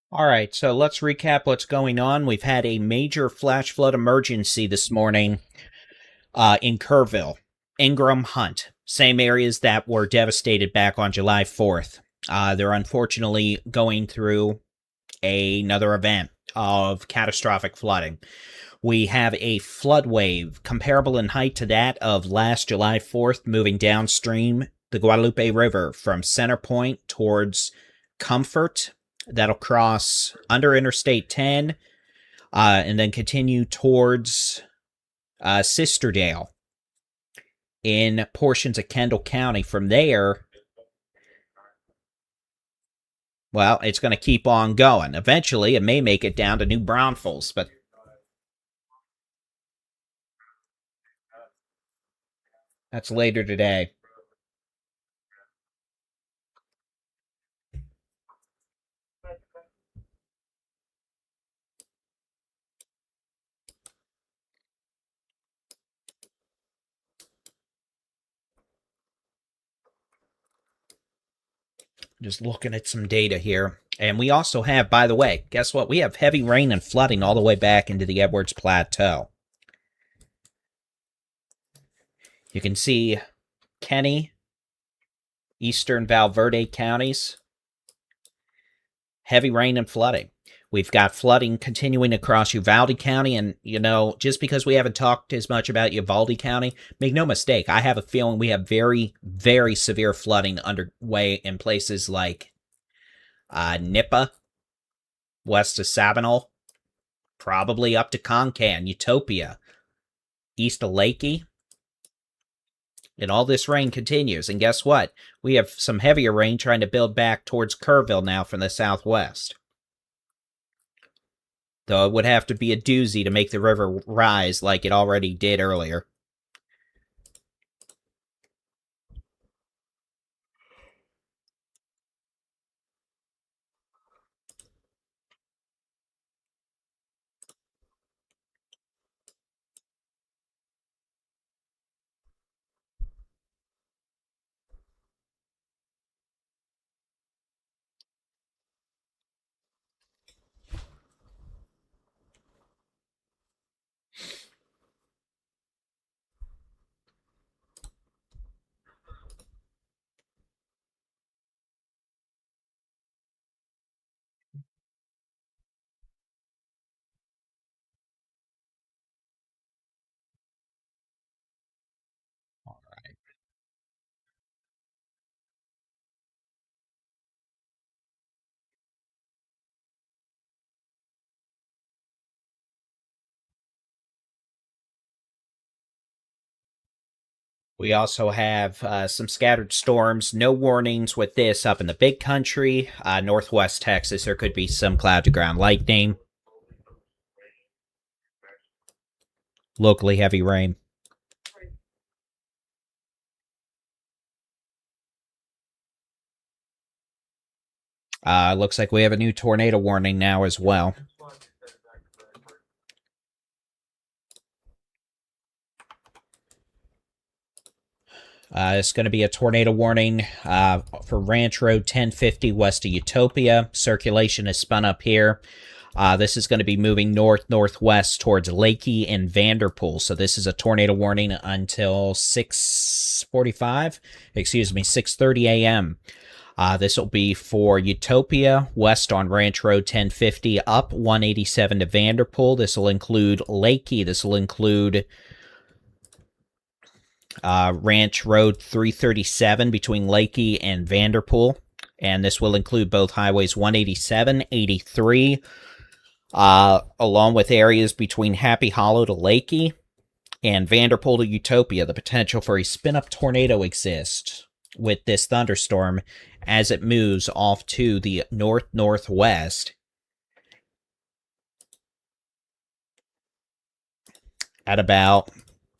All right, so let's recap what's going on. We've had a major flash flood emergency this morning in Kerrville, Ingram, Hunt, same areas that were devastated back on July 4th. They're unfortunately going through another event of catastrophic flooding. We have a flood wave comparable in height to that of last July 4th, moving downstream the Guadalupe River from Center Point towards Comfort. That'll cross under Interstate 10 and then continue towards Sisterdale in portions of Kendall County. From there, well, it's going to keep on going. Eventually, it may make it down to New Braunfels, but that's later today. Just looking at some data here. And we also have, by the way, guess what? We have heavy rain and flooding all the way back into the Edwards Plateau. You can see Kenny, eastern Valverde counties, heavy rain and flooding. We've got flooding continuing across Uvalde County, and, you know, just because we haven't talked as much about Uvalde County, make no mistake, I have a feeling we have very, very severe flooding underway in places like Nippa, west of Sabinal, probably up to Concan, Utopia, east of Lakey. And all this rain continues, and guess what? We have some heavier rain trying to build back towards Kerrville now from the southwest. Though it would have to be a doozy to make the river rise like it already did earlier. We also have some scattered storms. No warnings with this up in the big country. Northwest Texas, there could be some cloud-to-ground lightning. locally heavy rain. Looks like we have a new tornado warning now as well. It's going to be a tornado warning for Ranch Road 1050 west of Utopia. Circulation is spun up here. This is going to be moving north-northwest towards Lakey and Vanderpool. So this is a tornado warning until 6:30 a.m. This will be for Utopia, west on Ranch Road 1050, up 187 to Vanderpool. This will include Lakey. This will include Ranch Road 337 between Lakey and Vanderpool. And this will include both highways 187, 83, along with areas between Happy Hollow to Lakey and Vanderpool to Utopia. The potential for a spin-up tornado exists with this thunderstorm as it moves off to the north-northwest at about,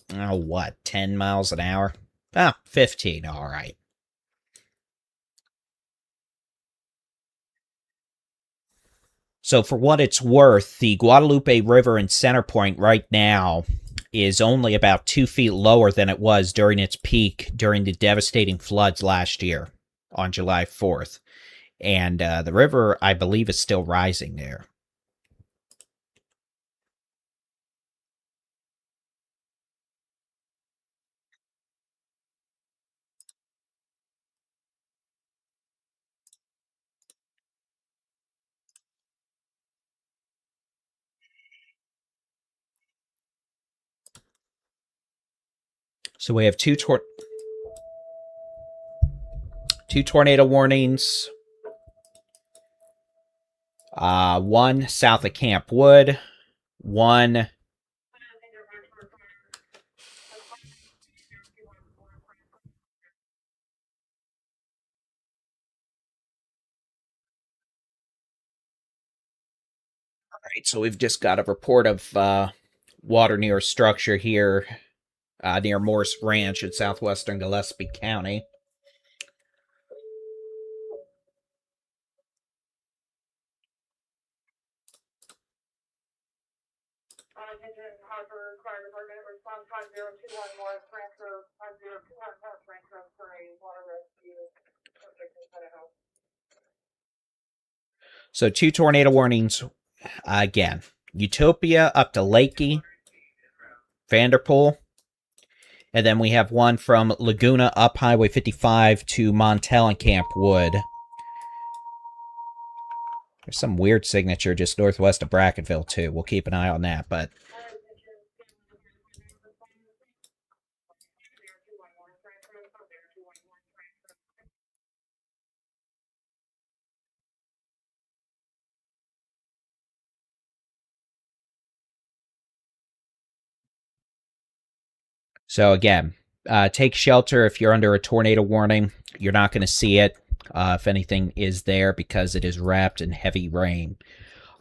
10 miles an hour? 15, all right. So for what it's worth, the Guadalupe River in Center Point right now is only about 2 feet lower than it was during its peak during the devastating floods last year on July 4th. And the river, I believe, is still rising there. So we have two tornado warnings. One south of Camp Wood. One Alright, so we've just got a report of water near a structure here near Morse Ranch in southwestern Gillespie County. Harper Fire Department response 5021 Morris Ranch Road 5021 Morris Ranch Road for a water rescue. So 2 tornado warnings again. Utopia up to Lakey, Vanderpool. And then we have one from Laguna up Highway 55 to Montel and Camp Wood. There's some weird signature just northwest of Brackenville, too. We'll keep an eye on that, but... So again, take shelter if you're under a tornado warning. You're not going to see it if anything is there because it is wrapped in heavy rain.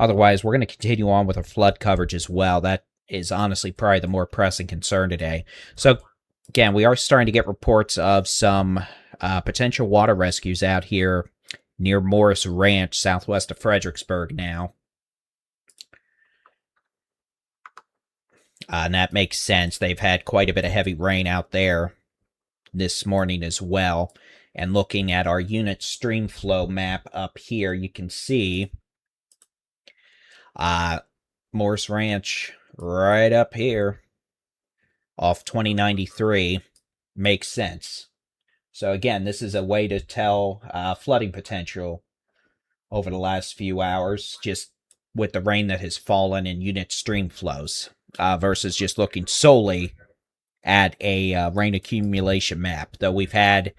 Otherwise, we're going to continue on with our flood coverage as well. That is honestly probably the more pressing concern today. So again, we are starting to get reports of some potential water rescues out here near Morris Ranch, southwest of Fredericksburg now. And that makes sense. They've had quite a bit of heavy rain out there this morning as well. And looking at our unit stream flow map up here, you can see Morse Ranch right up here off 2093 makes sense. So again, this is a way to tell flooding potential over the last few hours, just with the rain that has fallen in unit stream flows. Versus just looking solely at a rain accumulation map. Though we've had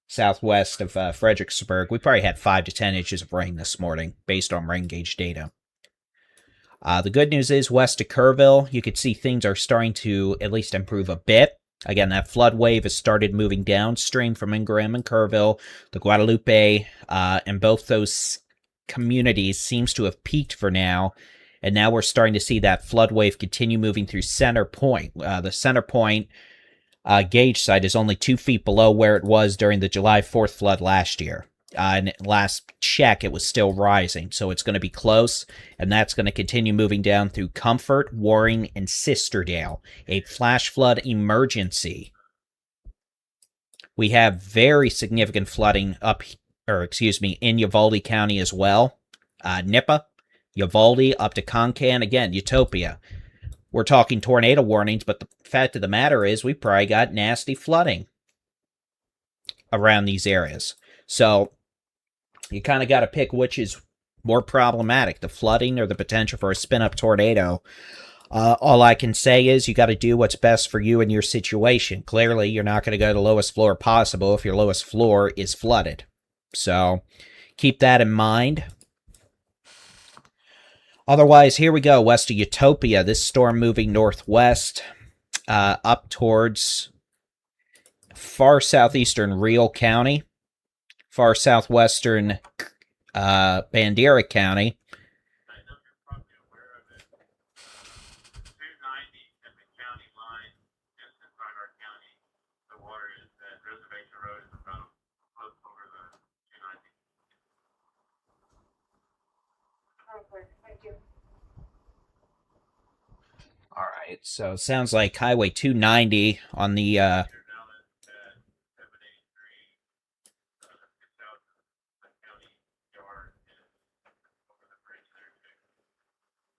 southwest of Fredericksburg, we probably had 5 to 10 inches of rain this morning based on rain gauge data. The good news is west of Kerrville, you can see things are starting to at least improve a bit. Again, that flood wave has started moving downstream from Ingraham and Kerrville. The Guadalupe and both those communities seems to have peaked for now. And now we're starting to see that flood wave continue moving through Center Point. The Center Point gauge site is only 2 feet below where it was during the July 4th flood last year. And last check, it was still rising. So it's going to be close, and that's going to continue moving down through Comfort, Warring, and Sisterdale. A flash flood emergency. We have very significant flooding in Uvalde County as well. Nippa, Uvalde, up to Concan, again, Utopia. We're talking tornado warnings, but the fact of the matter is we probably got nasty flooding around these areas. So you kind of got to pick which is more problematic, the flooding or the potential for a spin-up tornado. All I can say is you got to do what's best for you and your situation. Clearly, you're not going to go to the lowest floor possible if your lowest floor is flooded. So keep that in mind. Otherwise, here we go, west of Utopia. This storm moving northwest, up towards far southeastern Real County, far southwestern Bandera County. All right, so it sounds like Highway 290 on the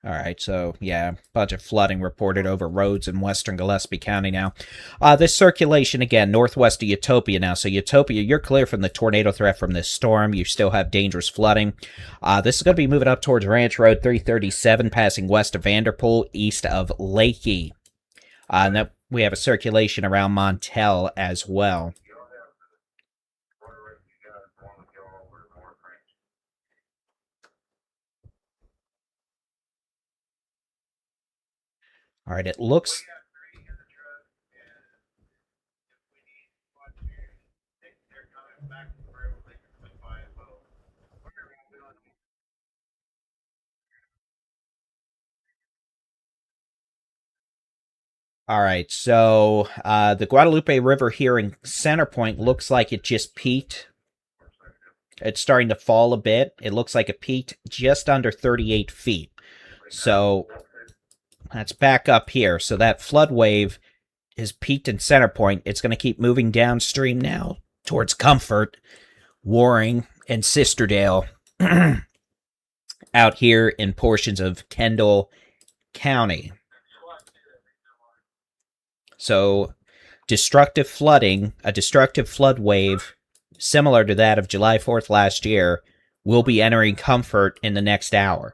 all right, so yeah, a bunch of flooding reported over roads in western Gillespie County now. This circulation, again, northwest of Utopia now. So Utopia, you're clear from the tornado threat from this storm. You still have dangerous flooding. This is going to be moving up towards Ranch Road 337, passing west of Vanderpool, east of Lakey. And then we have a circulation around Montel as well. All right, it looks... All right, so the Guadalupe River here in Center Point looks like it just peaked. It's starting to fall a bit. It looks like it peaked just under 38 feet. So that's back up here. So that flood wave is peaked in Center Point. It's going to keep moving downstream now towards Comfort, Warring, and Sisterdale out here in portions of Kendall County. So destructive flooding, a destructive flood wave similar to that of July 4th last year, will be entering Comfort in the next hour.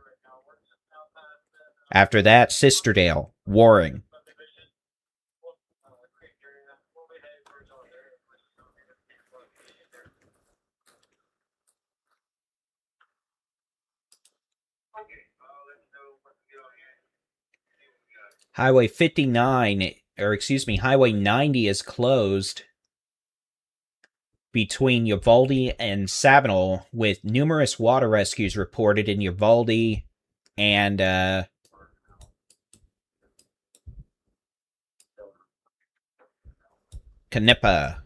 After that, Sisterdale, Warring. Highway 59, Highway 90 is closed between Uvalde and Sabinal, with numerous water rescues reported in Uvalde and Canepa.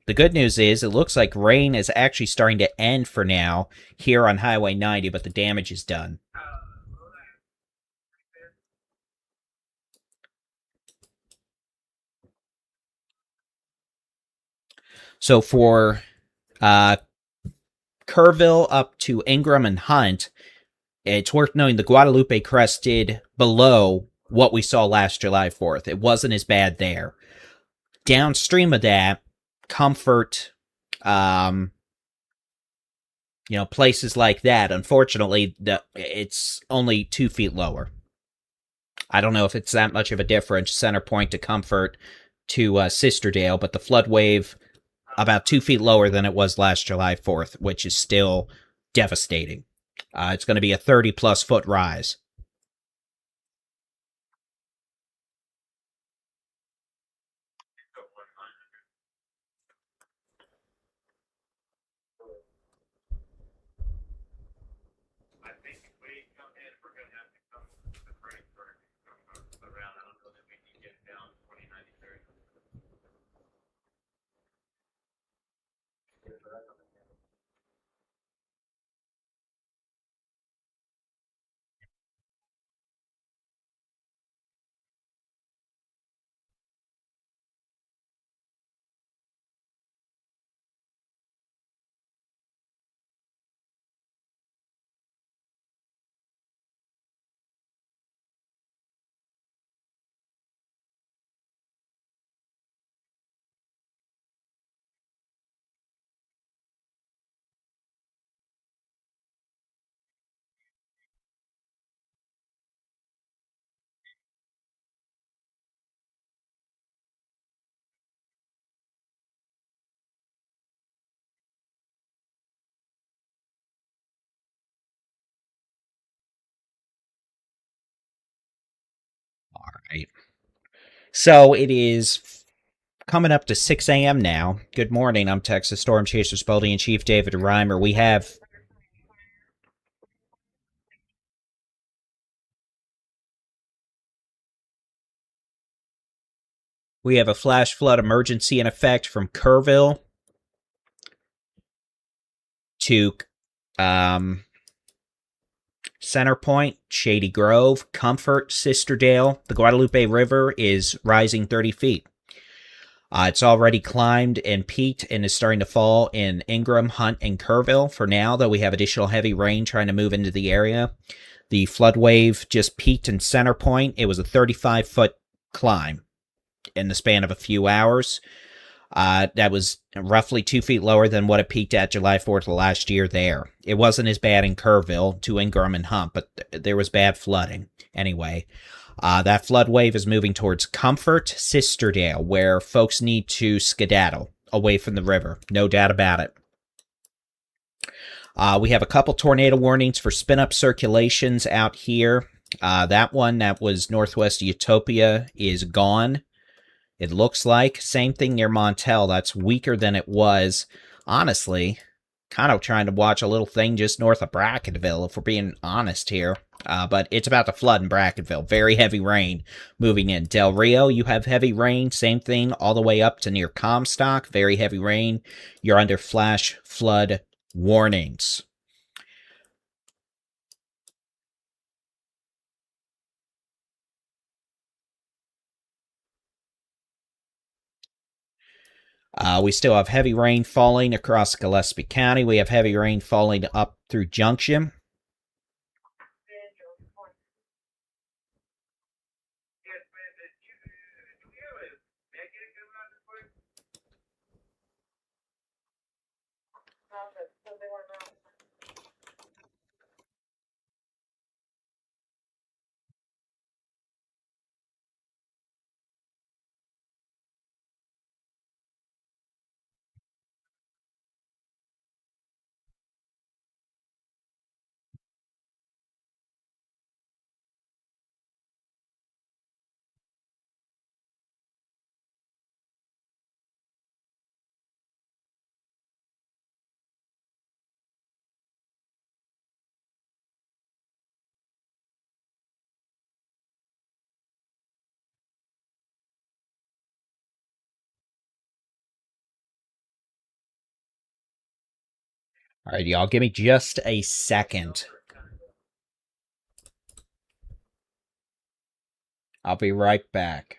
The good news is it looks like rain is actually starting to end for now here on Highway 90, but the damage is done. So for Kerrville up to Ingram and Hunt, it's worth noting the Guadalupe crested below what we saw last July 4th. It wasn't as bad there. Downstream of that, Comfort, places like that, unfortunately, it's only 2 feet lower. I don't know if it's that much of a difference, Center Point to Comfort to Sisterdale, but the flood wave about 2 feet lower than it was last July 4th, which is still devastating. It's going to be a 30-plus foot rise. Right. So it is coming up to 6 a.m. now. Good morning. I'm Texas Storm Chasers Building in Chief David-Reimer. We have a flash flood emergency in effect from Kerrville to Center Point, Shady Grove, Comfort, Sisterdale. The Guadalupe River is rising 30 feet. It's already climbed and peaked and is starting to fall in Ingram, Hunt, and Kerrville. For now, though, we have additional heavy rain trying to move into the area. The flood wave just peaked in Center Point. It was a 35-foot climb in the span of a few hours. That was roughly 2 feet lower than what it peaked at July 4th of last year there. It wasn't as bad in Kerrville to Ingram and Hunt, but there was bad flooding. Anyway, that flood wave is moving towards Comfort, Sisterdale, where folks need to skedaddle away from the river. No doubt about it. We have a couple tornado warnings for spin-up circulations out here. That one that was northwest of Utopia is gone. It looks like. Same thing near Montel. That's weaker than it was. Honestly, kind of trying to watch a little thing just north of Brackettville, if we're being honest here. But it's about to flood in Brackettville. Very heavy rain moving in. Del Rio, you have heavy rain. Same thing all the way up to near Comstock. Very heavy rain. You're under flash flood warnings. We still have heavy rain falling across Gillespie County. We have heavy rain falling up through Junction. All right, y'all, give me just a second. I'll be right back.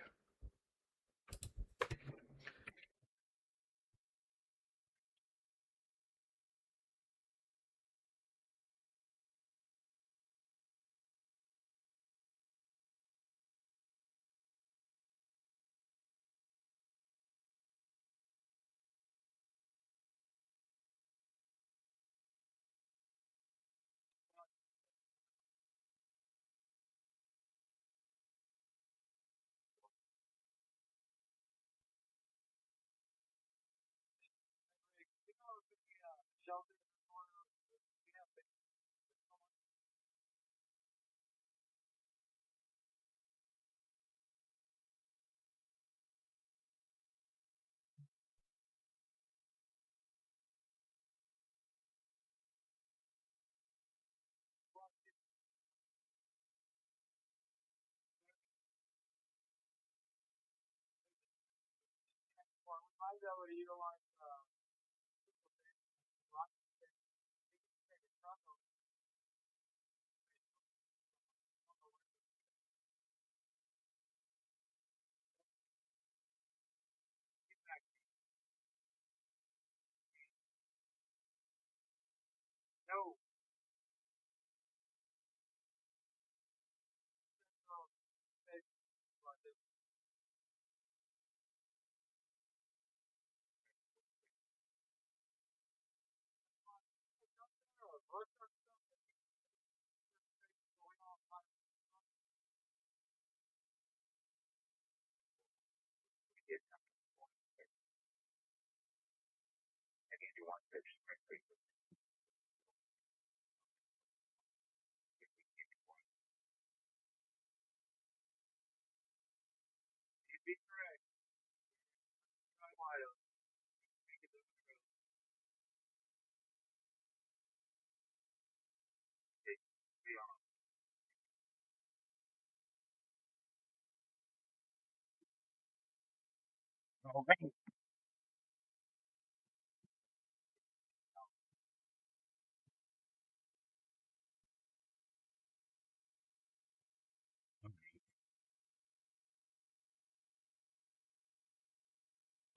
Okay.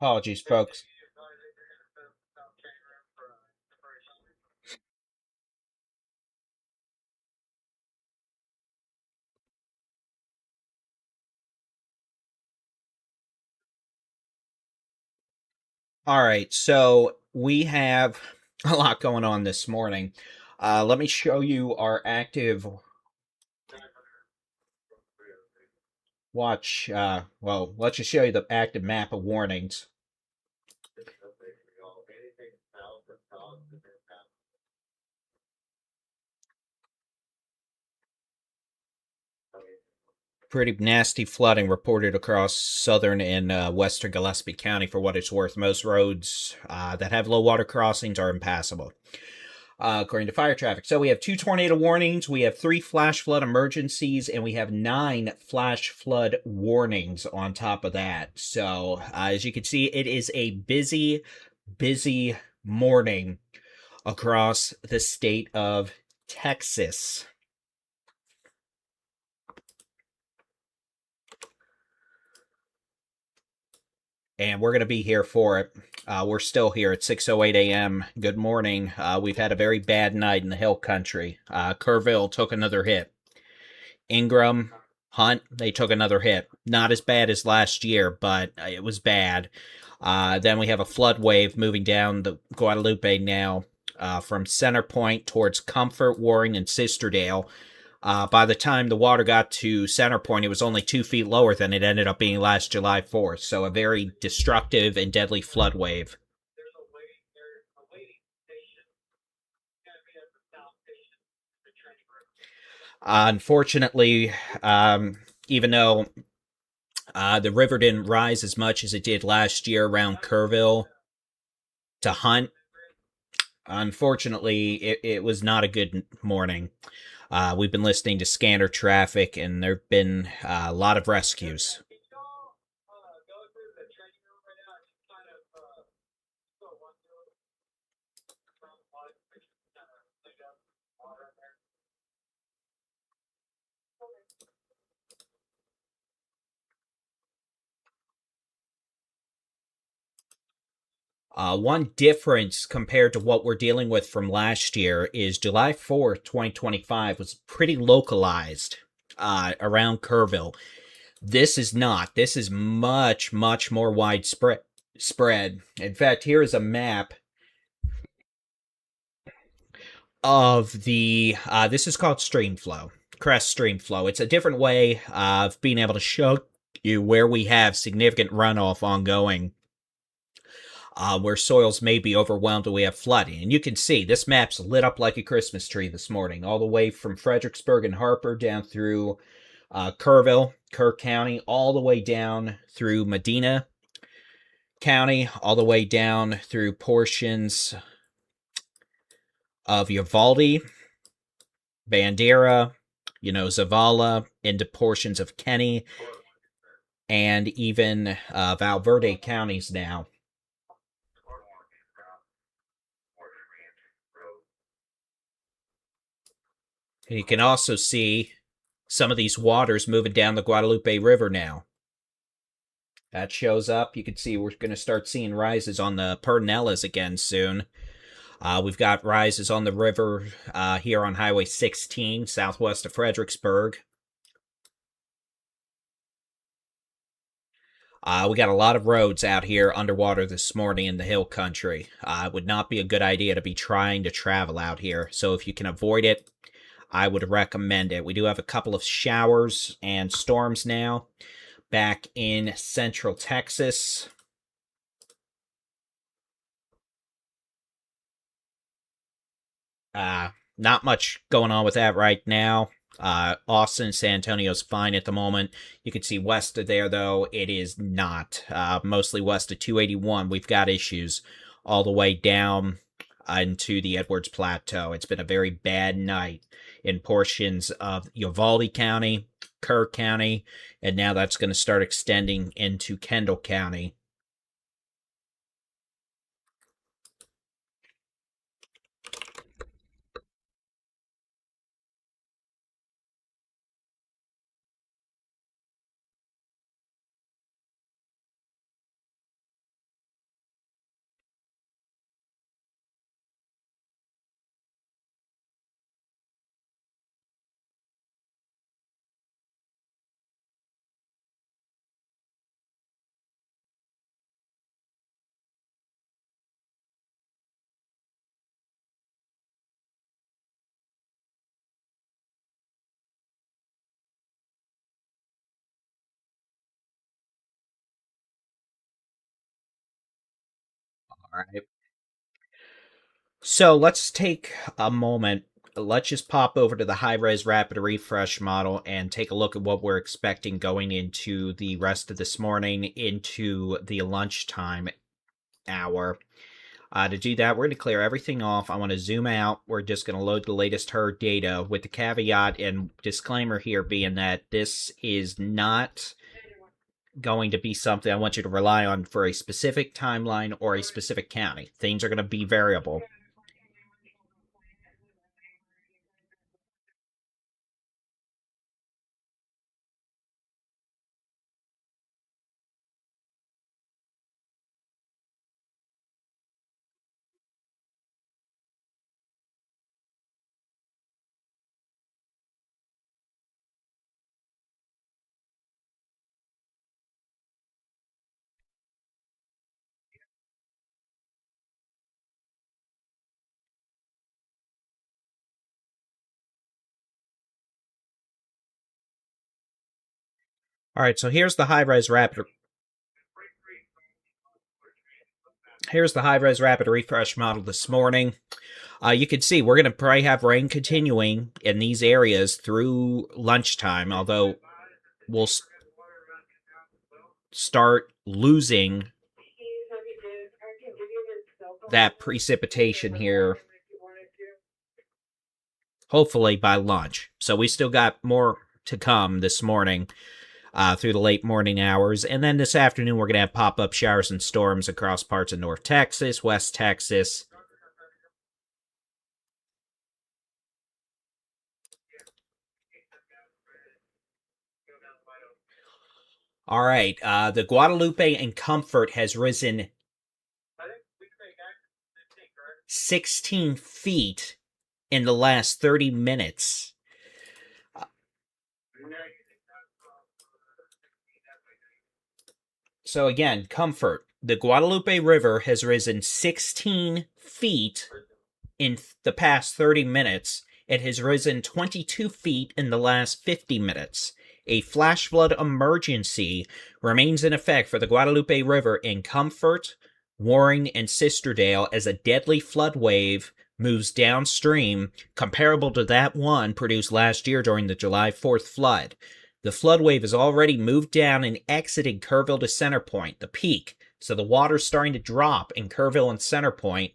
Apologies, folks. All right, so we have a lot going on this morning. Let me show you our active watch. Well, let's just show you the active map of warnings. Pretty nasty flooding reported across southern and western Gillespie County for what it's worth. Most roads that have low water crossings are impassable, according to fire traffic. So we have 2 tornado warnings, we have 3 flash flood emergencies, and we have 9 flash flood warnings on top of that. So as you can see, it is a busy, busy morning across the state of Texas. And we're going to be here for it. We're still here at 6:08 a.m. Good morning. We've had a very bad night in the hill country. Kerrville took another hit. Ingram, Hunt, they took another hit. Not as bad as last year, but it was bad. Then we have a flood wave moving down the Guadalupe now from Center Point towards Comfort, Warren, and Sisterdale. By the time the water got to Center Point, it was only 2 feet lower than it ended up being last July 4th. So a very destructive and deadly flood wave. Unfortunately, even though the river didn't rise as much as it did last year around Kerrville to Hunt, unfortunately, it was not a good morning. We've been listening to scanner traffic, and there have been a lot of rescues. One difference compared to what we're dealing with from last year is July 4th, 2025 was pretty localized around Kerrville. This is not. This is much, much more widespread. In fact, here is a map of the, this is called stream flow, crest stream flow. It's a different way of being able to show you where we have significant runoff ongoing. Where soils may be overwhelmed and we have flooding. And you can see this map's lit up like a Christmas tree this morning, all the way from Fredericksburg and Harper down through Kerrville, Kirk County, all the way down through Medina County, all the way down through portions of Uvalde, Bandera, Zavala, into portions of Kenny, and even Valverde counties now. And you can also see some of these waters moving down the Guadalupe River now. That shows up. You can see we're going to start seeing rises on the Pedernales again soon. We've got rises on the river here on Highway 16, southwest of Fredericksburg. We got a lot of roads out here underwater this morning in the hill country. It would not be a good idea to be trying to travel out here. So if you can avoid it, I would recommend it. We do have a couple of showers and storms now back in central Texas. Not much going on with that right now. Austin, San Antonio's fine at the moment. You can see west of there, though, it is not. Mostly west of 281, we've got issues all the way down into the Edwards Plateau. It's been a very bad night in portions of Uvalde County, Kirk County, and now that's going to start extending into Kendall County. right. So let's take a moment. Let's just pop over to the high-res rapid refresh model and take a look at what we're expecting going into the rest of this morning, into the lunchtime hour. To do that, we're going to clear everything off. I want to zoom out. We're just going to load the latest herd data with the caveat and disclaimer here being that this is not going to be something I want you to rely on for a specific timeline or a specific county. Things are going to be variable. All right, so here's the high-res rapid refresh model this morning. You can see we're going to probably have rain continuing in these areas through lunchtime, although we'll start losing that precipitation here, hopefully by lunch. So we still got more to come this morning through the late morning hours. And then this afternoon, we're going to have pop-up showers and storms across parts of North Texas, West Texas. All right, the Guadalupe and Comfort has risen 16 feet in the last 30 minutes. So again, Comfort. The Guadalupe River has risen 16 feet in the past 30 minutes. It has risen 22 feet in the last 50 minutes. A flash flood emergency remains in effect for the Guadalupe River in Comfort, Warren, and Sisterdale as a deadly flood wave moves downstream, comparable to that one produced last year during the July 4th flood. The flood wave has already moved down and exited Kerrville to Centerpoint, the peak. So the water's starting to drop in Kerrville and Centerpoint.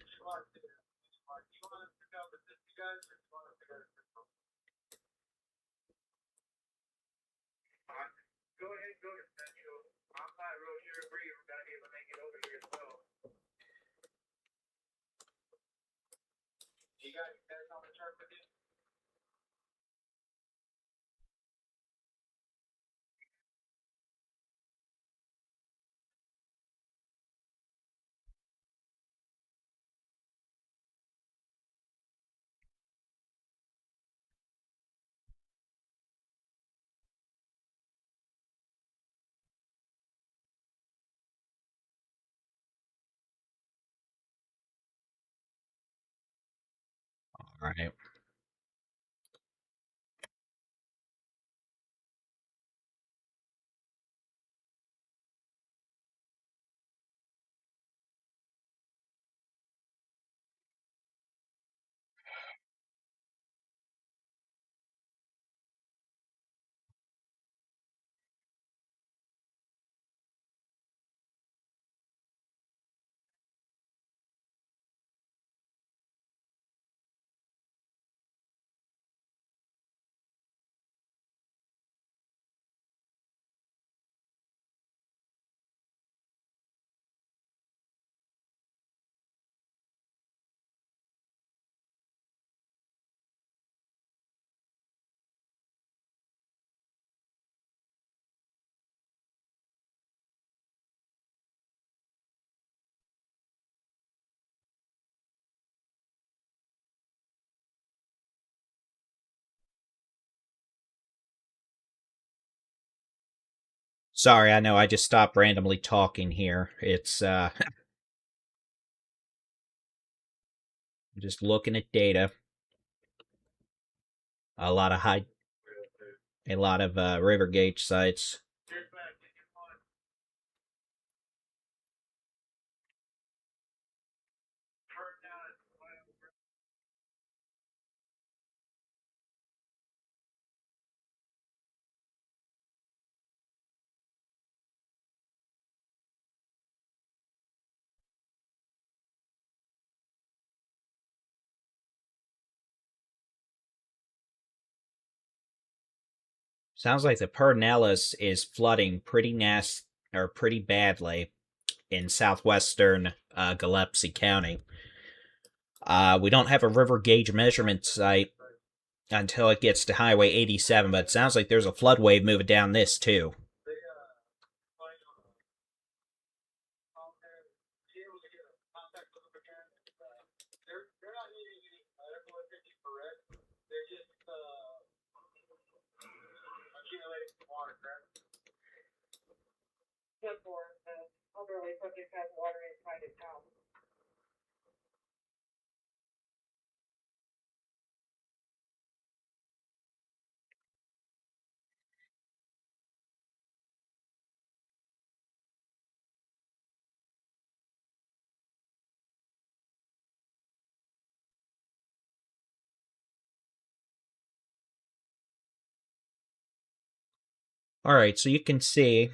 All right. Sorry, I know I just stopped randomly talking here. It's I'm just looking at data. A lot of river gauge sites. Sounds like the Pedernales is flooding pretty pretty badly in southwestern Gillespie County. We don't have a river gauge measurement site until it gets to Highway 87, but it sounds like there's a flood wave moving down this too. Elderly subject has water inside his house. All right, so you can see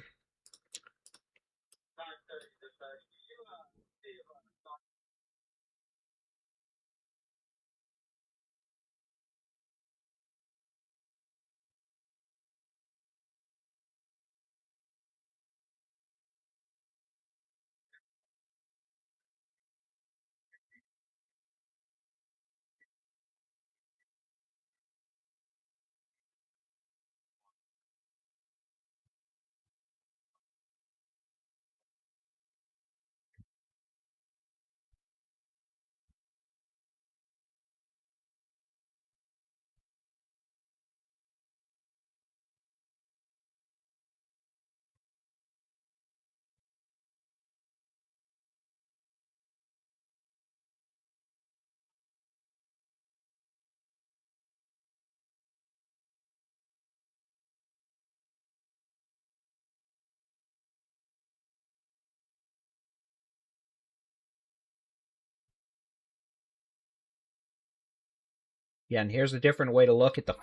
yeah, and here's a different way to look at the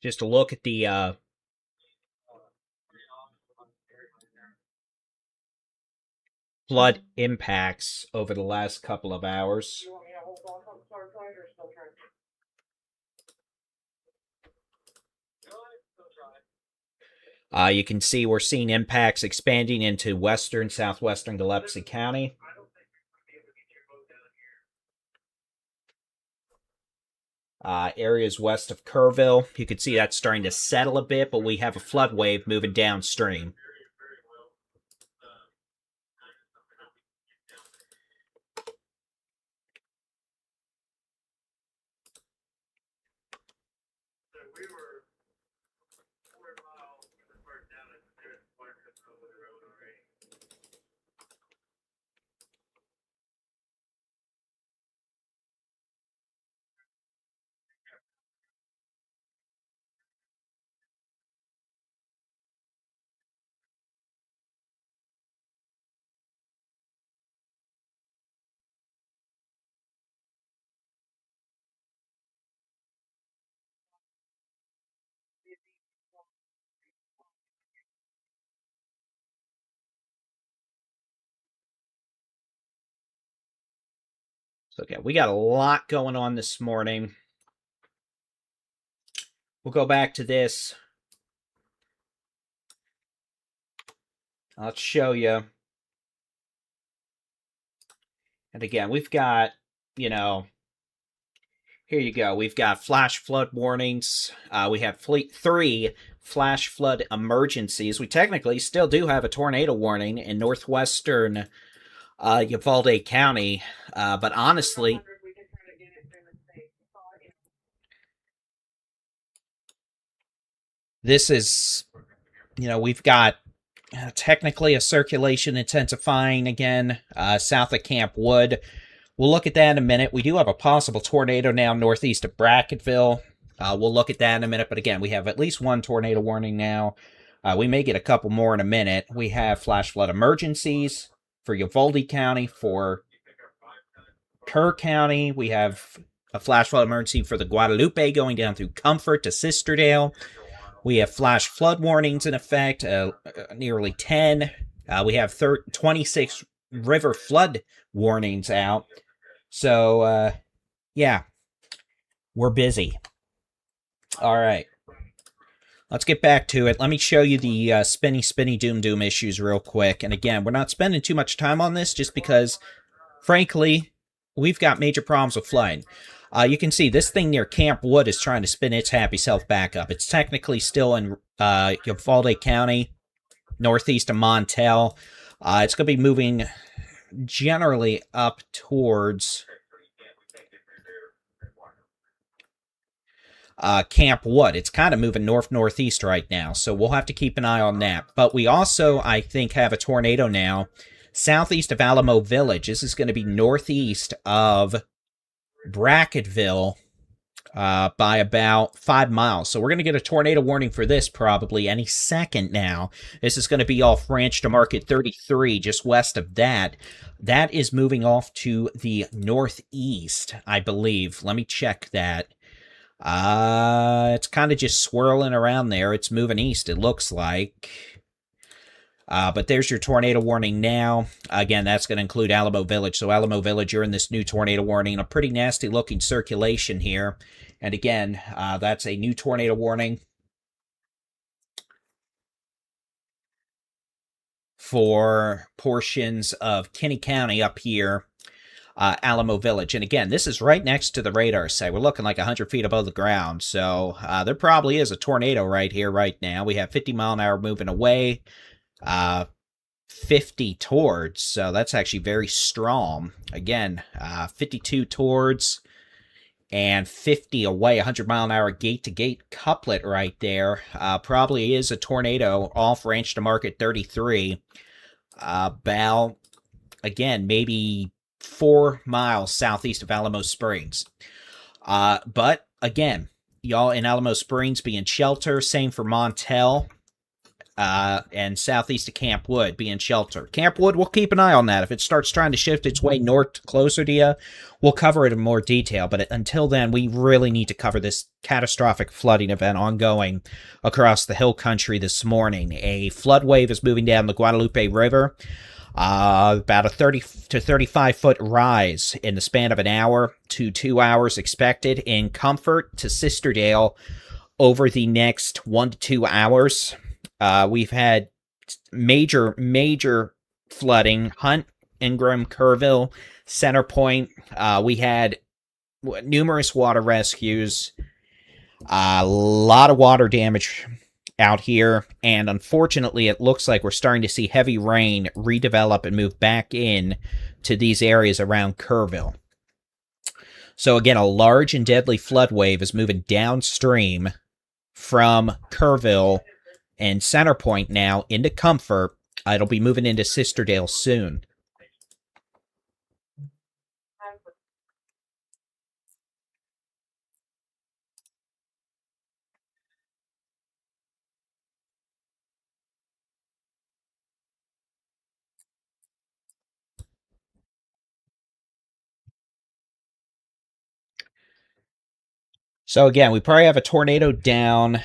just to look at the flood impacts over the last couple of hours. You want me to hold off on Star Side or still trying? You can see we're seeing impacts expanding into western, southwestern Gillespie County. Areas west of Kerrville, you can see that's starting to settle a bit, but we have a flood wave moving downstream. So again, we got a lot going on this morning. We'll go back to this. I'll show you. And again, we've got, here you go. We've got flash flood warnings. We have 3 flash flood emergencies. We technically still do have a tornado warning in northwestern Uvalde County. But honestly, this is, we've got technically a circulation intensifying again south of Camp Wood. We'll look at that in a minute. We do have a possible tornado now northeast of Brackettville. We'll look at that in a minute. But again, we have at least 1 tornado warning now. We may get a couple more in a minute. We have flash flood emergencies for Uvalde County, for Kerr County. We have a flash flood emergency for the Guadalupe going down through Comfort to Sisterdale. We have flash flood warnings in effect, nearly 10. We have 26 river flood warnings out. So, yeah, we're busy. All right. Let's get back to it. Let me show you the spinny doom issues real quick. And again, we're not spending too much time on this just because, frankly, we've got major problems with flooding. You can see this thing near Camp Wood is trying to spin its happy self back up. It's technically still in Uvalde County, northeast of Montel. It's going to be moving generally up towards Camp Wood. It's kind of moving northeast right now, so we'll have to keep an eye on that. But we also, I think, have a tornado now southeast of Alamo Village. This is going to be northeast of Brackettville by about 5 miles. So we're going to get a tornado warning for this probably any second now. This is going to be off Ranch to Market 33, just west of that. That is moving off to the northeast, I believe. Let me check that. It's kind of just swirling around there. It's moving east, it looks like. But there's your tornado warning now. Again, that's going to include Alamo Village. So Alamo Village, you're in this new tornado warning. A pretty nasty looking circulation here. And again, that's a new tornado warning for portions of Kinney County up here. Alamo Village. And again, this is right next to the radar site. We're looking like 100 feet above the ground. So there probably is a tornado right here, right now. We have 50 mile an hour moving away, 50 towards. So that's actually very strong. Again, 52 towards and 50 away, 100 mile an hour gate to gate couplet right there. Probably is a tornado off Ranch to Market 33. About, again, maybe 4 miles southeast of Alamo Springs. But again, y'all in Alamo Springs be in shelter. Same for Montel. And southeast of Camp Wood be in shelter. Camp Wood, we'll keep an eye on that. If it starts trying to shift its way north closer to you, we'll cover it in more detail. But until then, we really need to cover this catastrophic flooding event ongoing across the hill country this morning. A flood wave is moving down the Guadalupe River. About a 30 to 35 foot rise in the span of an hour to 2 hours expected in Comfort to Sisterdale over the next 1 to 2 hours. We've had major flooding. Hunt, Ingram, Kerrville, Center Point. We had numerous water rescues. A lot of water damage out here, and unfortunately it looks like we're starting to see heavy rain redevelop and move back in to these areas around Kerrville. So again, a large and deadly flood wave is moving downstream from Kerrville and Center Point now into Comfort. It'll be moving into Sisterdale soon. So again, we probably have a tornado down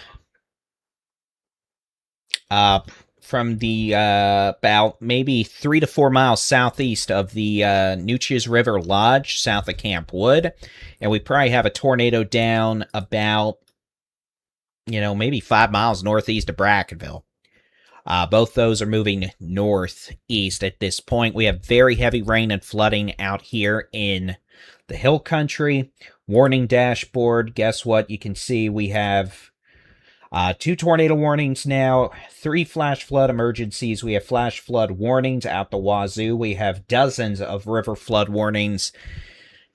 from the about maybe 3 to 4 miles southeast of the Nueces River Lodge, south of Camp Wood. And we probably have a tornado down about, maybe 5 miles northeast of Brackettville. Both those are moving northeast at this point. We have very heavy rain and flooding out here in the hill country. Warning dashboard. Guess what? You can see we have 2 tornado warnings now, 3 flash flood emergencies. We have flash flood warnings out the wazoo. We have dozens of river flood warnings.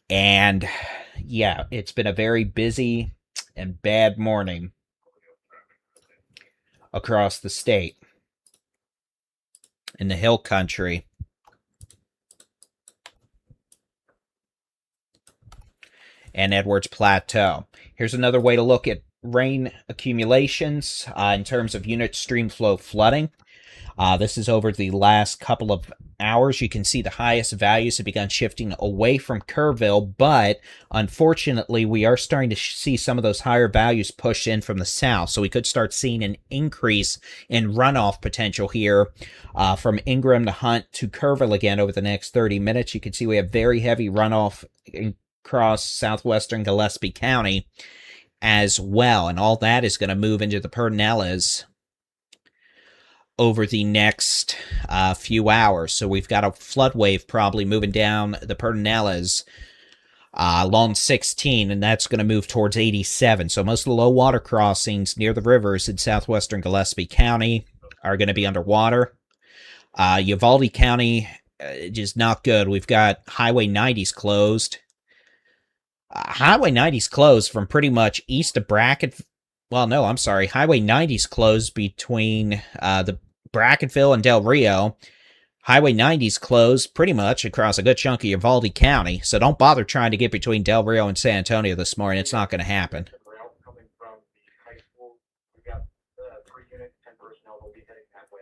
And yeah, it's been a very busy and bad morning across the state in the hill country. And Edwards Plateau. Here's another way to look at rain accumulations in terms of unit stream flow flooding. This is over the last couple of hours. You can see the highest values have begun shifting away from Kerrville, but unfortunately, we are starting to see some of those higher values push in from the south, so we could start seeing an increase in runoff potential here from Ingram to Hunt to Kerrville again over the next 30 minutes. You can see we have very heavy runoff across southwestern Gillespie County as well, and all that is going to move into the Pedernales over the next few hours. So we've got a flood wave probably moving down the Pedernales along 16, and that's going to move towards 87. So most of the low water crossings near the rivers in southwestern Gillespie County are going to be underwater. Uvalde County is not good. We've got Highway 90s closed. Highway 90's closed from pretty much east of Brackett. Well, no, I'm sorry. Highway 90's closed between the Bracketville and Del Rio. Highway 90's closed pretty much across a good chunk of Uvalde County, so don't bother trying to get between Del Rio and San Antonio this morning. It's not going to happen. Coming from the high school, we've got 3 units, 10 personnel will be heading that way.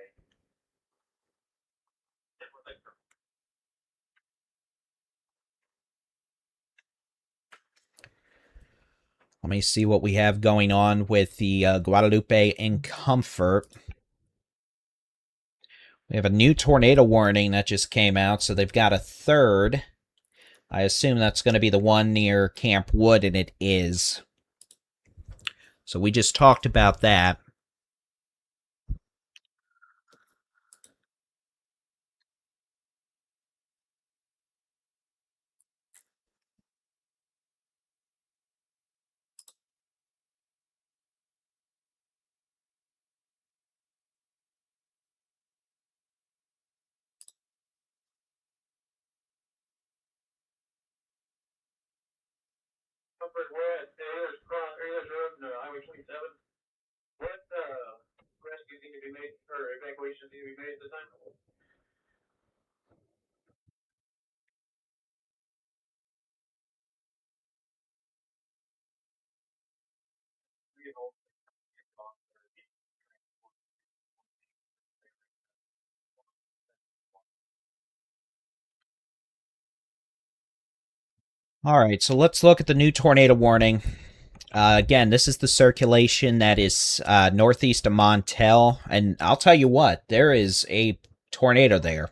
Let me see what we have going on with the Guadalupe and Comfort. We have a new tornado warning that just came out, so they've got a third. I assume that's going to be the one near Camp Wood, and it is. So we just talked about that. Comfort West, Ayers Road and Highway 27. What rescues need to be made, or evacuations need to be made at this time? All right, so let's look at the new tornado warning. Again, this is the circulation that is northeast of Montel, and I'll tell you what, there is a tornado there.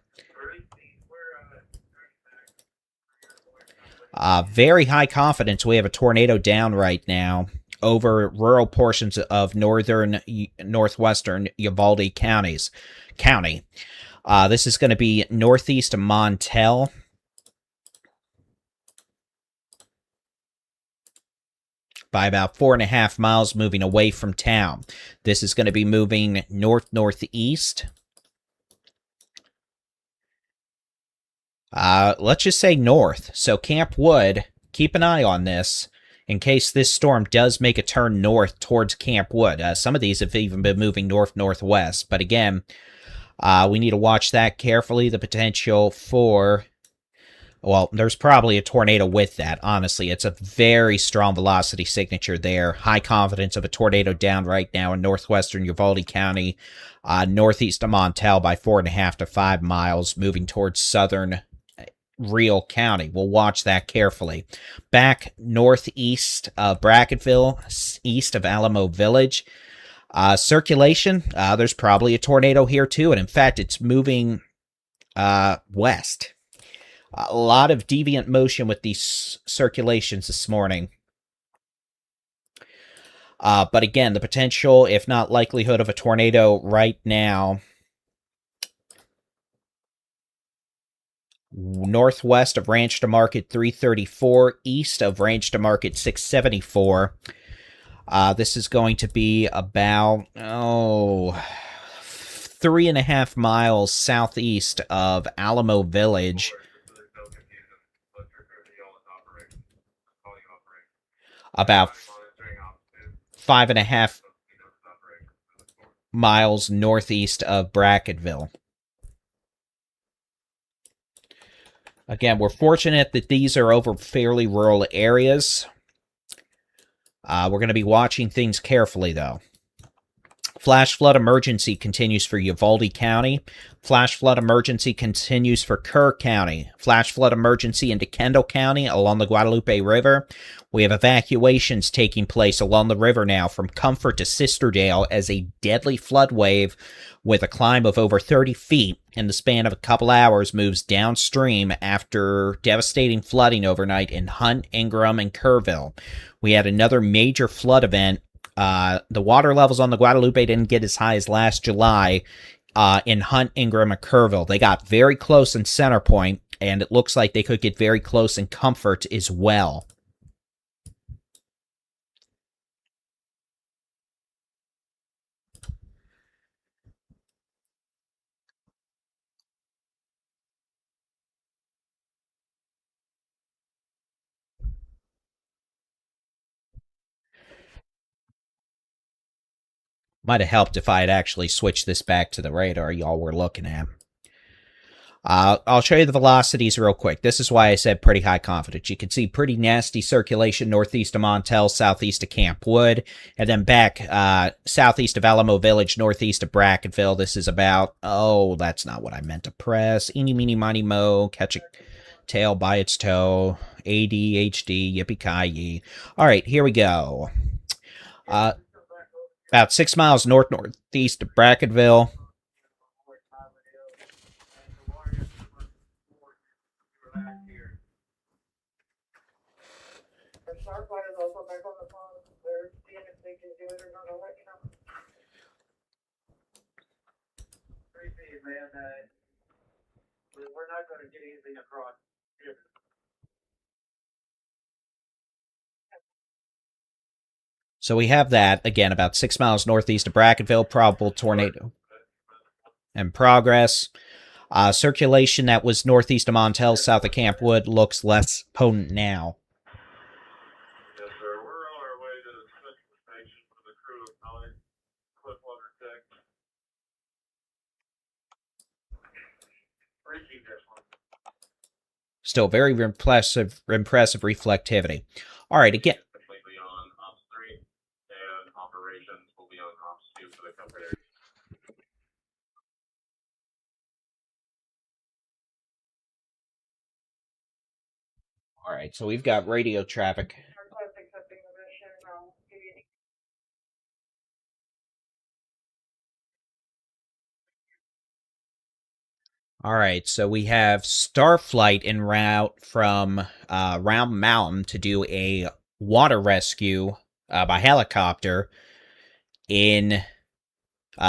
Very high confidence we have a tornado down right now over rural portions of northwestern Uvalde County. This is going to be northeast of Montel. By about 4.5 miles, moving away from town. This is going to be moving north-northeast. Let's just say north. So Camp Wood, keep an eye on this in case this storm does make a turn north towards Camp Wood. Some of these have even been moving north-northwest. But again, we need to watch that carefully. The potential for... Well, there's probably a tornado with that, honestly. It's a very strong velocity signature there. High confidence of a tornado down right now in northwestern Uvalde County, northeast of Montel by 4.5 to 5 miles, moving towards southern Real County. We'll watch that carefully. Back northeast of Bracketville, east of Alamo Village. Circulation, there's probably a tornado here too, and in fact, it's moving west. A lot of deviant motion with these circulations this morning. But again, the potential, if not likelihood, of a tornado right now. Northwest of Ranch to Market 334, east of Ranch to Market 674. This is going to be about, 3.5 miles southeast of Alamo Village. About 5.5 miles northeast of Bracketville. Again, we're fortunate that these are over fairly rural areas. We're going to be watching things carefully, though. Flash flood emergency continues for Uvalde County. Flash flood emergency continues for Kerr County. Flash flood emergency into Kendall County along the Guadalupe River. We have evacuations taking place along the river now from Comfort to Sisterdale as a deadly flood wave with a climb of over 30 feet in the span of a couple hours moves downstream after devastating flooding overnight in Hunt, Ingram, and Kerrville. We had another major flood event. The water levels on the Guadalupe didn't get as high as last July in Hunt, Ingram, and Kerrville. They got very close in Center Point, and it looks like they could get very close in Comfort as well. Might have helped if I had actually switched this back to the radar y'all were looking at. I'll show you the velocities real quick. This is why I said pretty high confidence. You can see pretty nasty circulation northeast of Montel, southeast of Camp Wood, and then back southeast of Alamo Village, northeast of Brackettville. This is about, oh, that's not what I meant to press. Eeny, meeny, miny, mo, catch a tail by its toe. ADHD, yippee-ki-yay. All right, here we go. About 6 miles northeast of Brackettville. We're not going to get anything across here. So we have that, again, about 6 miles northeast of Brackettville, probable tornado in progress. Circulation that was northeast of Montel, south of Camp Wood, looks less potent now. Yes, sir. We're on our way to the central station for the crew of 9, Cliffwater Tech. Reaching this one. Still very impressive reflectivity. All right, again. Completely on Ops 3, and operations will be on Ops 2 for the Comfort area. All right, so we've got radio traffic. All right, so we have Starflight en route from Round Mountain to do a water rescue by helicopter in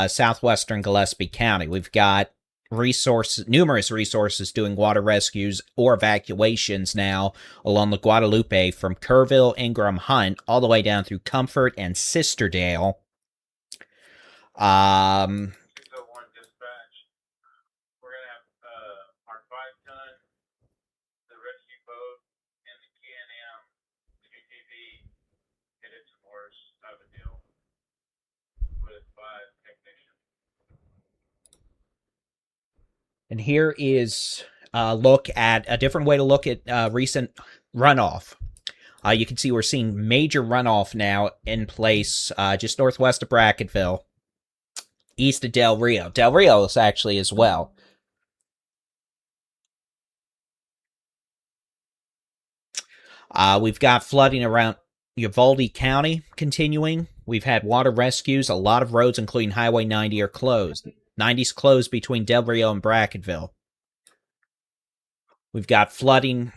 southwestern Gillespie County. We've got numerous resources doing water rescues or evacuations now along the Guadalupe from Kerrville, Ingram, Hunt, all the way down through Comfort and Sisterdale. And here is a look at a different way to look at recent runoff. You can see we're seeing major runoff now in place just northwest of Brackettville, east of Del Rio. Del Rio is actually as well. We've got flooding around Uvalde County continuing. We've had water rescues. A lot of roads, including Highway 90, are closed. 90's closed between Del Rio and Brackettville. We've got flooding.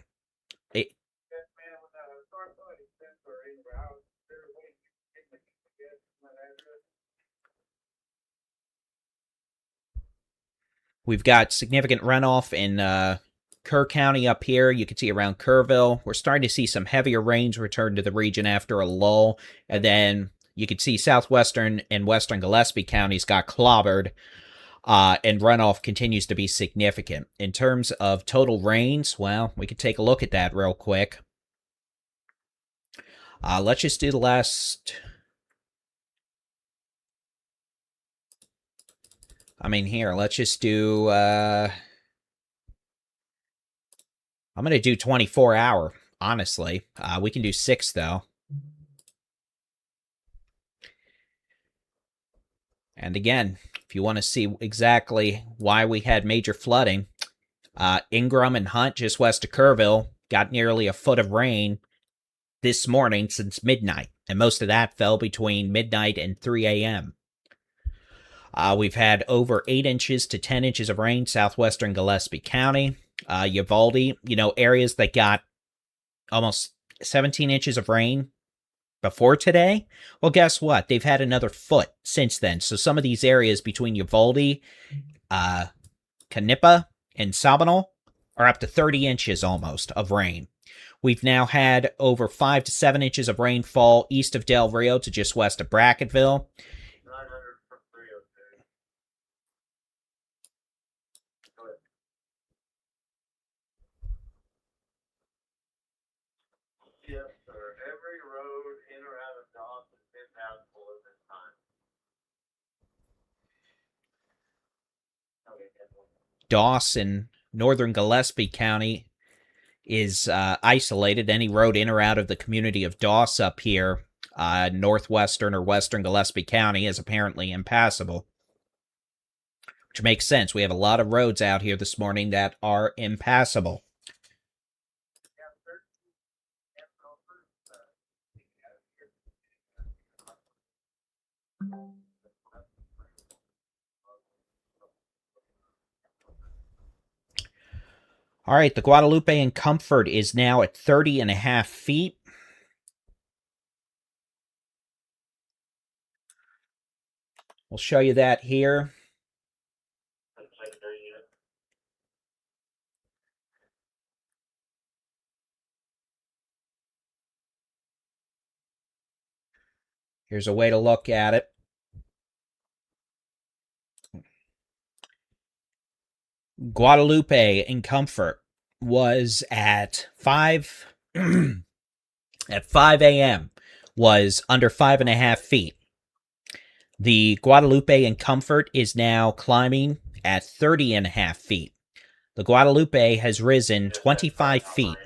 We've got significant runoff in Kerr County up here. You can see around Kerrville. We're starting to see some heavier rains return to the region after a lull. And then you can see southwestern and western Gillespie counties got clobbered. And runoff continues to be significant. In terms of total rains, well, we could take a look at that real quick. Let's just do the last... here, let's just do... I'm going to do 24 hour, honestly. We can do 6, though. And again, if you want to see exactly why we had major flooding, Ingram and Hunt, just west of Kerrville, got nearly a foot of rain this morning since midnight, and most of that fell between midnight and 3 a.m. We've had over 8 inches to 10 inches of rain southwestern Gillespie County. Uvalde, areas that got almost 17 inches of rain before today. Well, guess what? They've had another foot since then. So some of these areas between Uvalde, Canepa, and Sabinal are up to 30 inches almost of rain. We've now had over 5 to 7 inches of rainfall east of Del Rio to just west of Brackettville. 900 from 302. Go ahead. Yes, sir. Every road in or out of Dawson has been passable at this time. Okay, Dawson, northern Gillespie County, is isolated. Any road in or out of the community of Doss up here, northwestern or western Gillespie County, is apparently impassable. Which makes sense. We have a lot of roads out here this morning that are impassable. All right, the Guadalupe and Comfort is now at 30.5 feet. We'll show you that here. Here's a way to look at it. Guadalupe and Comfort was at 5 a.m. was under 5.5 feet. The Guadalupe and Comfort is now climbing at 30.5 feet. The Guadalupe has risen 25 feet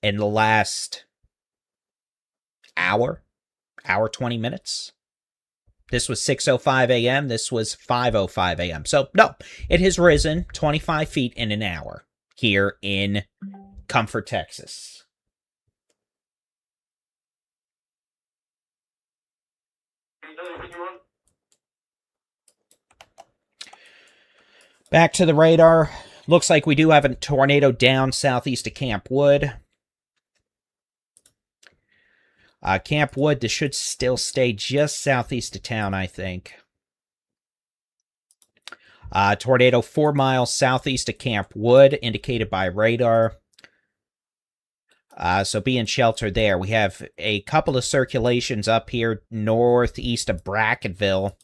in the last hour 20 minutes. This was 6:05 a.m. This was 5:05 a.m. So, no, it has risen 25 feet in an hour here in Comfort, Texas. Back to the radar. Looks like we do have a tornado down southeast of Camp Wood. Camp Wood, this should still stay just southeast of town, I think. Tornado 4 miles southeast of Camp Wood, indicated by radar. So be in shelter there. We have a couple of circulations up here northeast of Brackettville.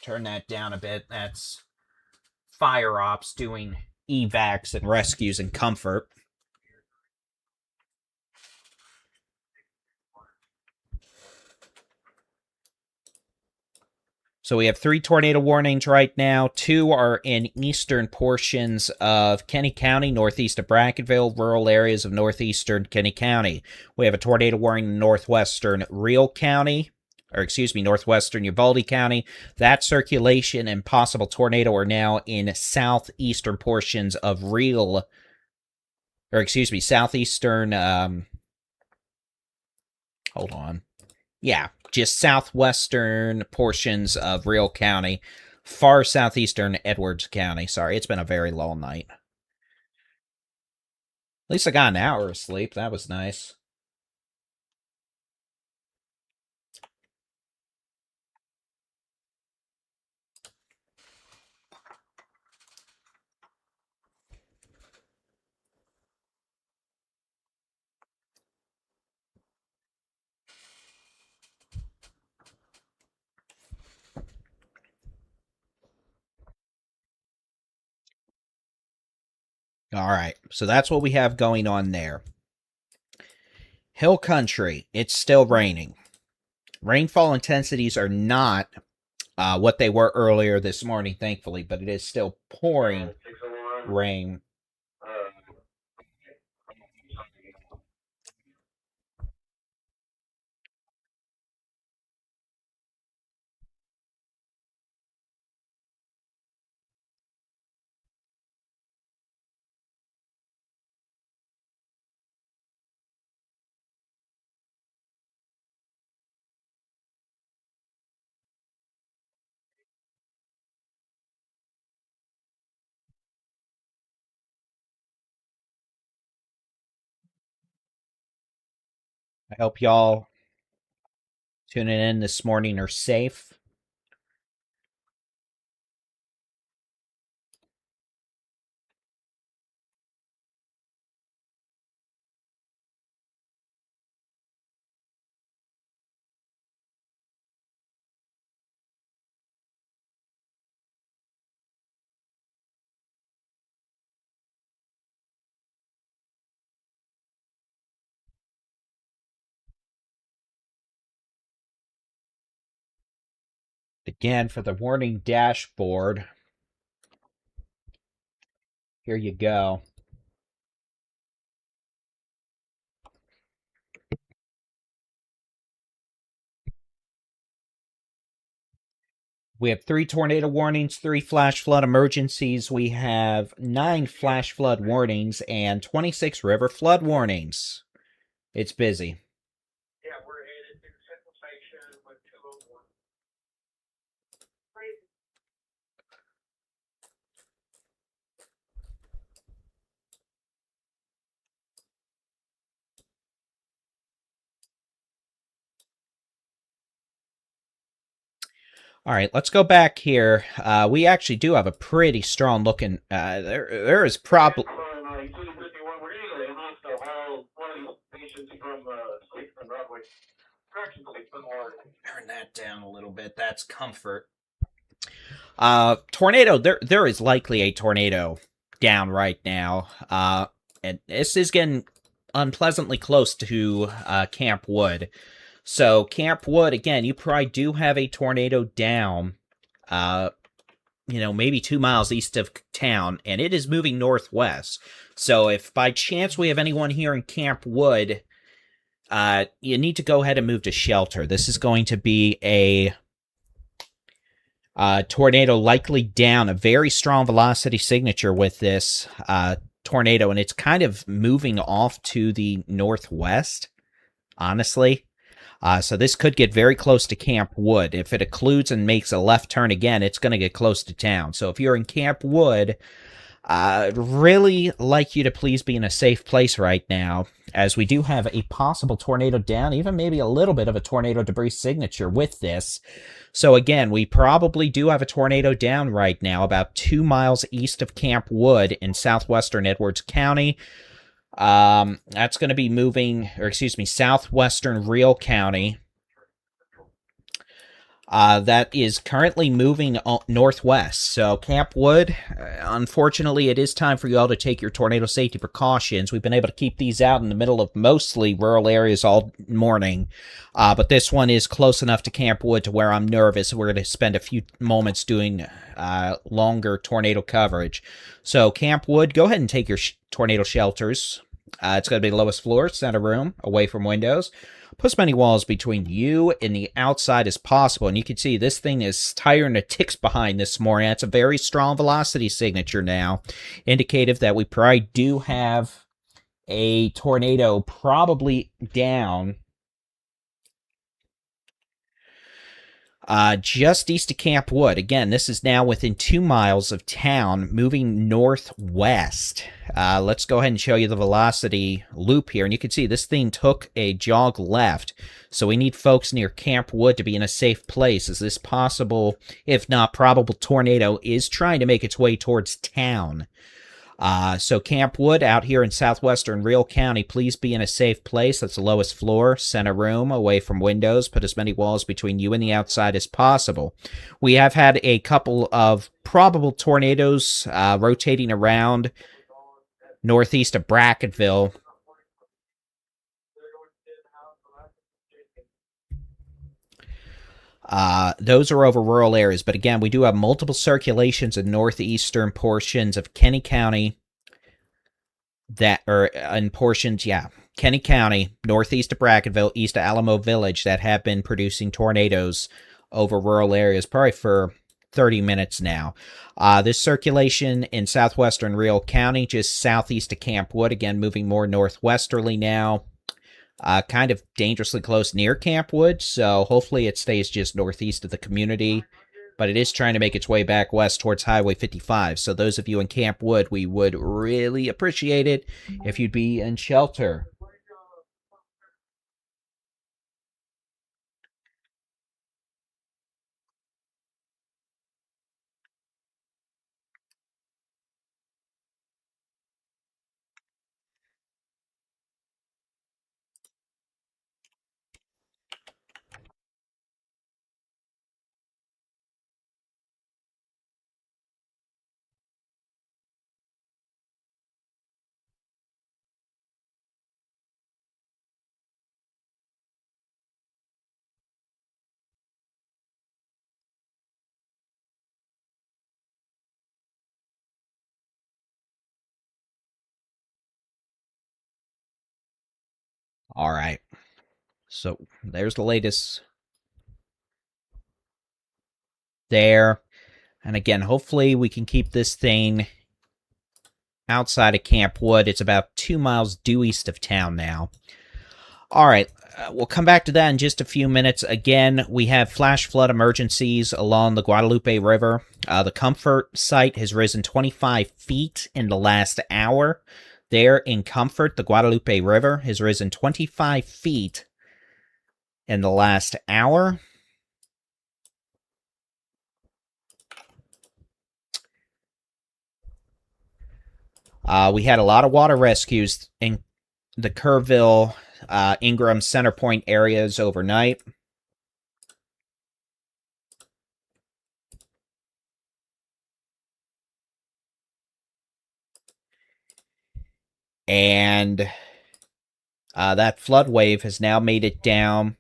Turn that down a bit. That's fire ops doing evacs and rescues in Comfort. So we have 3 tornado warnings right now. 2 are in eastern portions of Kenny County, northeast of Brackettville, rural areas of northeastern Kenny County. We have a tornado warning in northwestern northwestern Uvalde County. That circulation and possible tornado are now in southeastern portions of southeastern, hold on. Yeah, just southwestern portions of Real County, far southeastern Edwards County. Sorry, it's been a very long night. At least I got an hour of sleep. That was nice. All right, so that's what we have going on there. Hill country, it's still raining. Rainfall intensities are not what they were earlier this morning, thankfully, but it is still pouring rain. I hope y'all tuning in this morning are safe. Again, for the warning dashboard, here you go. We have 3 tornado warnings, 3 flash flood emergencies. We have 9 flash flood warnings and 26 river flood warnings. It's busy. Yeah, we're headed to Central Station with 201. All right, let's go back here. We actually do have a pretty strong looking. There is probably. Turn that down a little bit. That's comfort. Tornado. There is likely a tornado down right now. And this is getting unpleasantly close to Camp Wood. So Camp Wood, again, you probably do have a tornado down, maybe 2 miles east of town, and it is moving northwest. So if by chance we have anyone here in Camp Wood, you need to go ahead and move to shelter. This is going to be a tornado likely down, a very strong velocity signature with this tornado, and it's kind of moving off to the northwest, honestly. So this could get very close to Camp Wood. If it occludes and makes a left turn again, it's going to get close to town. So if you're in Camp Wood, I'd really like you to please be in a safe place right now, as we do have a possible tornado down, even maybe a little bit of a tornado debris signature with this. So again, we probably do have a tornado down right now, about 2 miles east of Camp Wood in southwestern Edwards County. That's going to be moving, southwestern Real County. That is currently moving northwest. So Camp Wood, unfortunately, it is time for you all to take your tornado safety precautions. We've been able to keep these out in the middle of mostly rural areas all morning. But this one is close enough to Camp Wood to where I'm nervous. We're going to spend a few moments doing longer tornado coverage. So Camp Wood, go ahead and take your tornado shelters. It's going to be the lowest floor, center room, away from windows. Put as many walls between you and the outside as possible. And you can see this thing is tiring the ticks behind this morning. That's a very strong velocity signature now, indicative that we probably do have a tornado probably down just east of Camp Wood. Again, this is now within 2 miles of town, moving northwest. Let's go ahead and show you the velocity loop here. And you can see this thing took a jog left. So we need folks near Camp Wood to be in a safe place, as this possible, if not probable, tornado is trying to make its way towards town. So Camp Wood out here in southwestern Real County, please be in a safe place. That's the lowest floor, center room, away from windows. Put as many walls between you and the outside as possible. We have had a couple of probable tornadoes rotating around northeast of Brackettville. Those are over rural areas, but again, we do have multiple circulations in northeastern portions of Kenny County Kenny County, northeast of Brackettville, east of Alamo Village, that have been producing tornadoes over rural areas probably for 30 minutes now. This circulation in southwestern Real County, just southeast of Camp Wood, again, moving more northwesterly now. Kind of dangerously close near Camp Wood, so hopefully it stays just northeast of the community, but it is trying to make its way back west towards Highway 55, so those of you in Camp Wood, we would really appreciate it if you'd be in shelter. All right. So there's the latest there. And again, hopefully we can keep this thing outside of Camp Wood. It's about 2 miles due east of town now. All right. We'll come back to that in just a few minutes. Again, we have flash flood emergencies along the Guadalupe River. The Comfort site has risen 25 feet in the last hour. There in Comfort, the Guadalupe River has risen 25 feet in the last hour. We had a lot of water rescues in the Kerrville, Ingram, Center Point areas overnight. And that flood wave has now made it down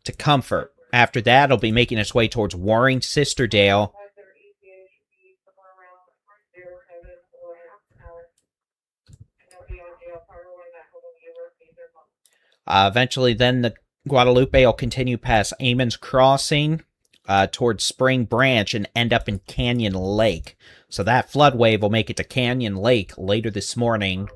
to Comfort. After that, it'll be making its way towards Warring, Sisterdale. Eventually, then the Guadalupe will continue past Amon's Crossing towards Spring Branch and end up in Canyon Lake. So that flood wave will make it to Canyon Lake later this morning.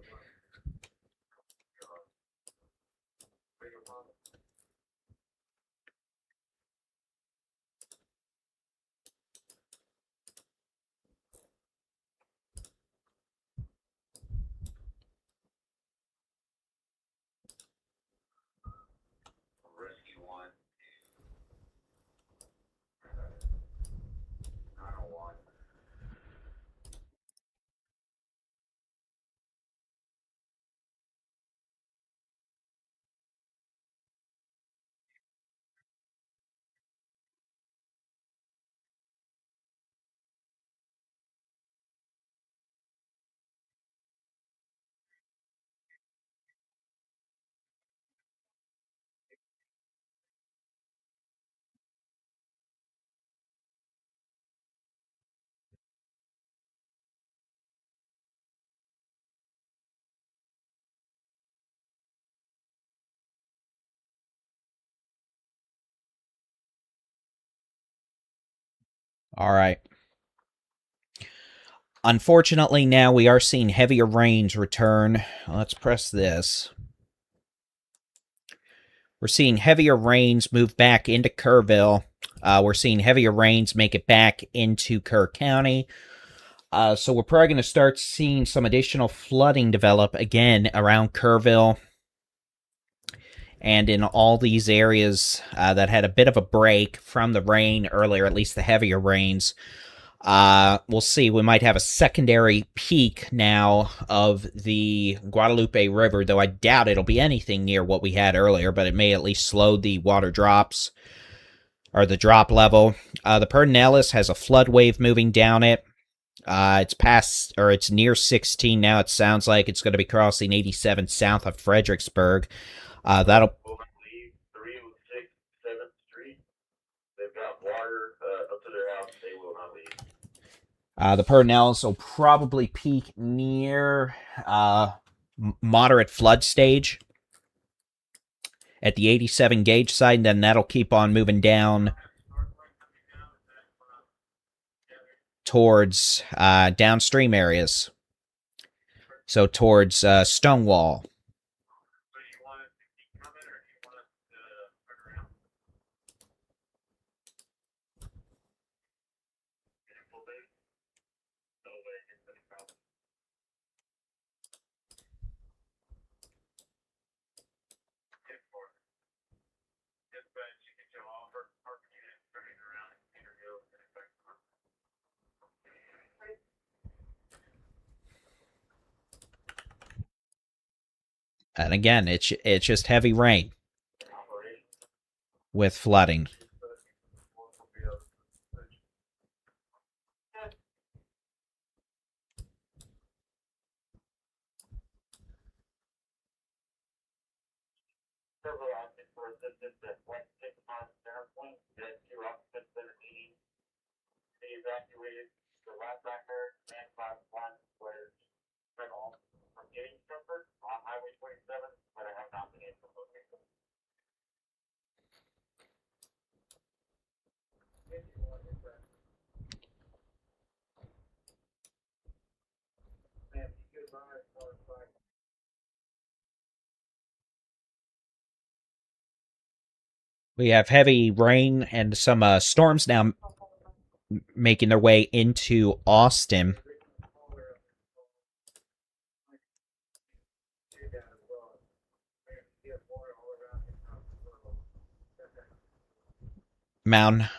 All right. Unfortunately, now we are seeing heavier rains return. Let's press this. We're seeing heavier rains move back into Kerrville. We're seeing heavier rains make it back into Kerr County. So we're probably going to start seeing some additional flooding develop again around Kerrville and in all these areas that had a bit of a break from the rain earlier, at least the heavier rains. We'll see. We might have a secondary peak now of the Guadalupe River, though I doubt it'll be anything near what we had earlier, but it may at least slow the water drops, or the drop level. The Pedernales has a flood wave moving down it. It's past, or it's near 16 now. It sounds like it's going to be crossing 87 south of Fredericksburg. That'll... 306 7th Street. They've got water up to their house. They will not leave. The Pedernales will probably peak near moderate flood stage at the 87 gauge side, and then that'll keep on moving down towards downstream areas. So towards Stonewall. And again, it's just heavy rain with flooding. Several options for assistance at 165 Center Point. That 2 occupants that are needing to be evacuated. The last record, man 5-1, where We have heavy rain and some storms now making their way into Austin. Mound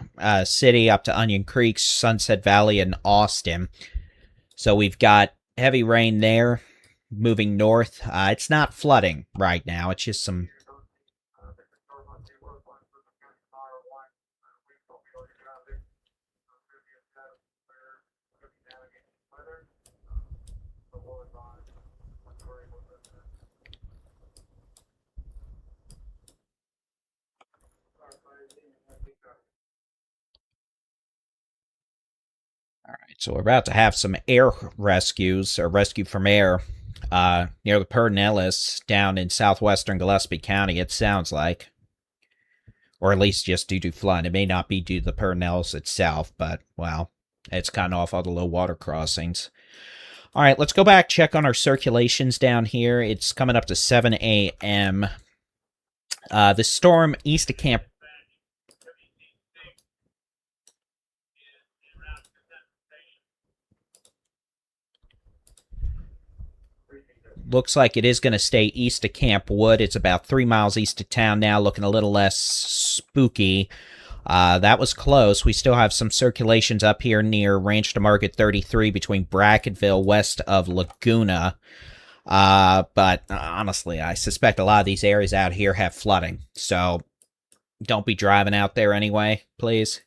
City up to Onion Creek, Sunset Valley, and Austin. So we've got heavy rain there moving north. It's not flooding right now. It's just some... Alright, so we're about to have some air rescues, or rescue from air, near the Pedernales down in southwestern Gillespie County, it sounds like. Or at least just due to flood. It may not be due to the Pedernales itself, but, well, it's kind of off all the low water crossings. Alright, let's go back, check on our circulations down here. It's coming up to 7 a.m. The storm east of Camp... Looks like it is going to stay east of Camp Wood. It's about 3 miles east of town now, looking a little less spooky. That was close. We still have some circulations up here near Ranch to Market 33 between Brackettville west of Laguna. But honestly, I suspect a lot of these areas out here have flooding. So don't be driving out there anyway, please.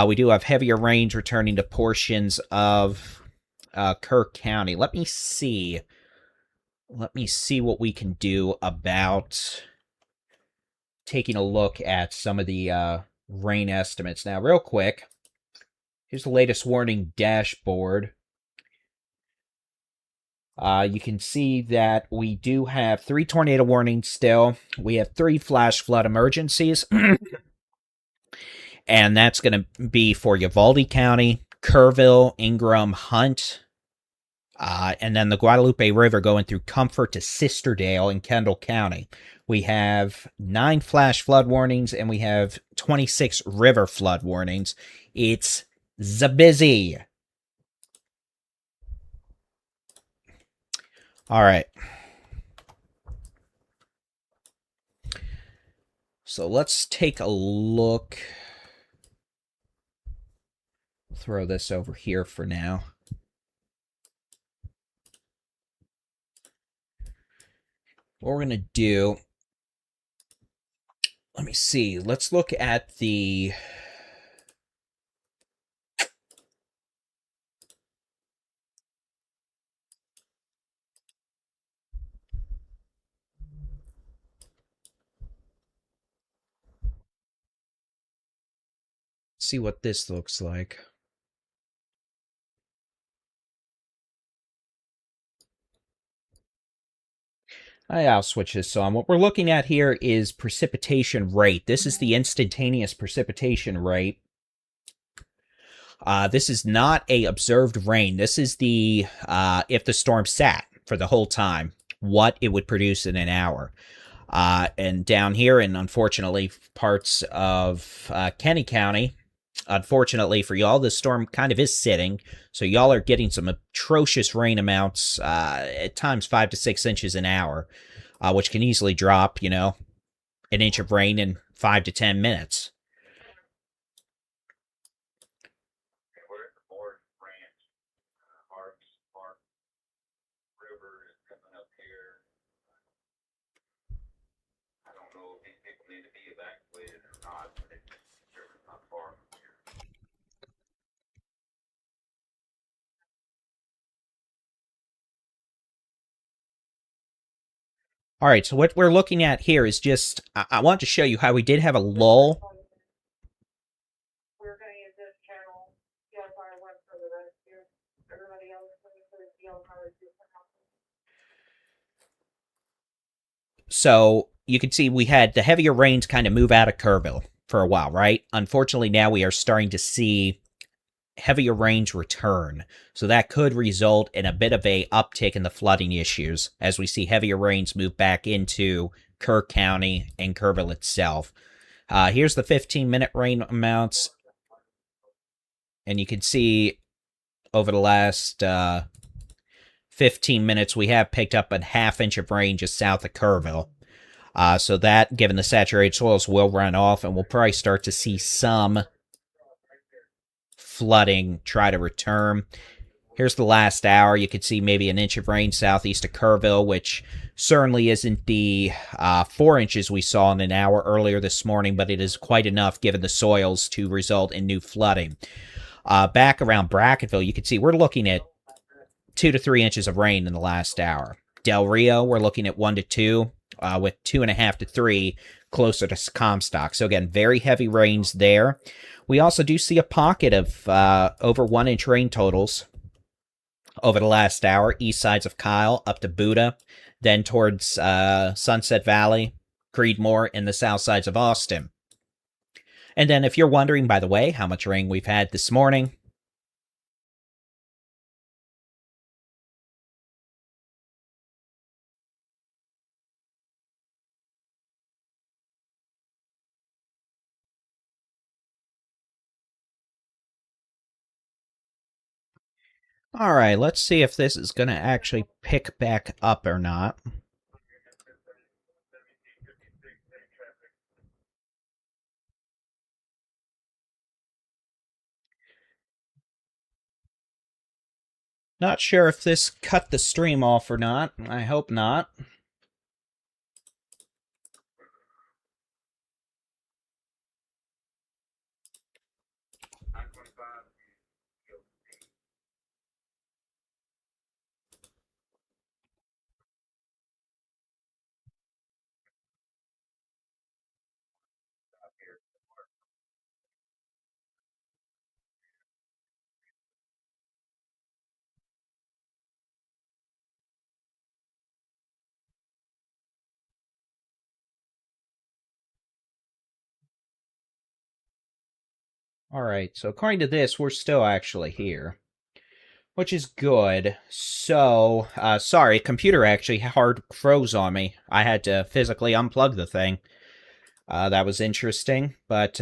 We do have heavier rains returning to portions of Kirk County. Let me see what we can do about taking a look at some of the rain estimates. Now, real quick, here's the latest warning dashboard. You can see that we do have 3 tornado warnings still. We have 3 flash flood emergencies. And that's going to be for Uvalde County, Kerrville, Ingram, Hunt, and then the Guadalupe River going through Comfort to Sisterdale in Kendall County. We have 9 flash flood warnings, and we have 26 river flood warnings. It's busy. All right. So let's take a look. Throw this over here for now. What we're going to do, let me see. Let's look at the see what this looks like. I'll switch this on. What we're looking at here is precipitation rate. This is the instantaneous precipitation rate. This is not a observed rain. This is the, if the storm sat for the whole time, what it would produce in an hour. And down here, and unfortunately, parts of Kenny County, unfortunately for y'all, the storm kind of is sitting, so y'all are getting some atrocious rain amounts, at times 5 to 6 inches an hour, which can easily drop, you know, an inch of rain in 5 to 10 minutes. We're at the Morris Ranch, Harps Park River is coming up here. I don't know if these people need to be evacuated or not, but it's not far from here. All right, so what we're looking at here is just, I want to show you how we did have a lull. We're gonna use this channel, CLR web for the rescue. Everybody else, for the CLR is different. So you can see we had the heavier rains kind of move out of Kerrville for a while, right? Unfortunately, now we are starting to see heavier rains return. So that could result in a bit of a uptick in the flooding issues as we see heavier rains move back into Kerr County and Kerrville itself. Here's the 15-minute rain amounts, and you can see over the last 15 minutes we have picked up a half-inch of rain just south of Kerrville. So that, given the saturated soils, will run off, and we'll probably start to see some flooding try to return. Here's the last hour. You can see maybe an inch of rain southeast of Kerrville, which certainly isn't the 4 inches we saw in an hour earlier this morning, but it is quite enough given the soils to result in new flooding. Back around Brackettville, you can see we're looking at 2 to 3 inches of rain in the last hour. Del Rio, we're looking at 1 to 2, with 2.5 to 3 closer to Comstock. So again, very heavy rains there. We also do see a pocket of over 1 inch rain totals over the last hour, east sides of Kyle up to Buda, then towards Sunset Valley, Creedmoor, and the south sides of Austin. And then if you're wondering, by the way, how much rain we've had this morning, all right, let's see if this is going to actually pick back up or not. Not sure if this cut the stream off or not. I hope not. All right, so according to this, we're still actually here, which is good. So, sorry, computer actually hard froze on me. I had to physically unplug the thing. That was interesting, but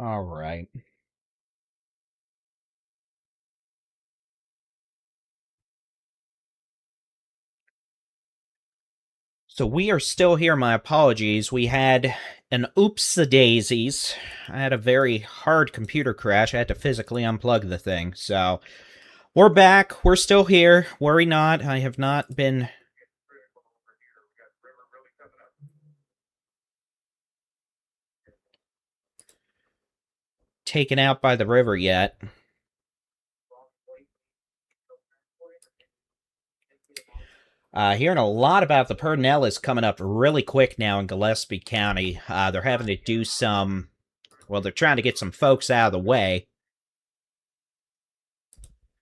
all right. So we are still here. My apologies. We had an oops-a-daisies. I had a very hard computer crash. I had to physically unplug the thing. So we're back. We're still here. Worry not. I have not been taken out by the river yet. Hearing a lot about the Pedernales coming up really quick now in Gillespie County. They're having to do some, well, they're trying to get some folks out of the way.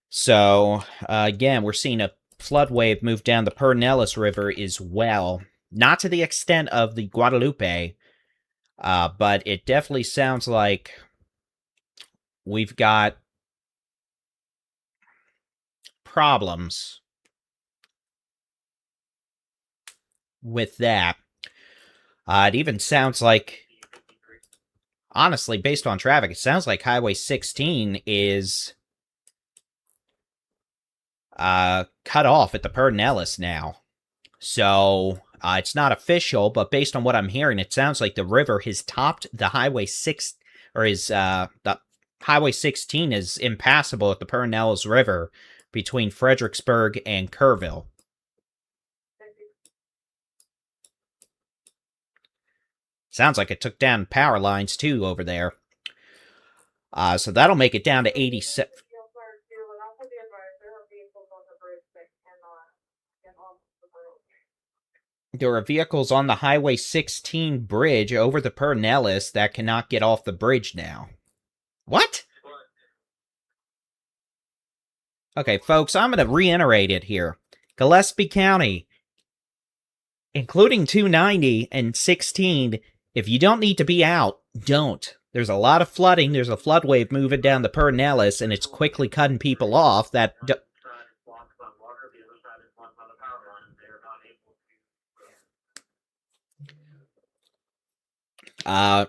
So, again, we're seeing a flood wave move down the Pedernales River as well. Not to the extent of the Guadalupe, but it definitely sounds like we've got problems with that. It even sounds like, honestly, based on traffic, it sounds like Highway 16 is cut off at the Pedernales now. So, it's not official, but based on what I'm hearing, it sounds like the river has topped the Highway 6, or is, the Highway 16 is impassable at the Pedernales River between Fredericksburg and Kerrville. Sounds like it took down power lines, too, over there. So that'll make it down to 87. There are vehicles on the Highway 16 bridge over the Pernellis that cannot get off the bridge now. What? Okay, folks, I'm going to reiterate it here. Gillespie County, including 290 and 16, if you don't need to be out, don't. There's a lot of flooding. There's a flood wave moving down the Pernellis, and it's quickly cutting people off that...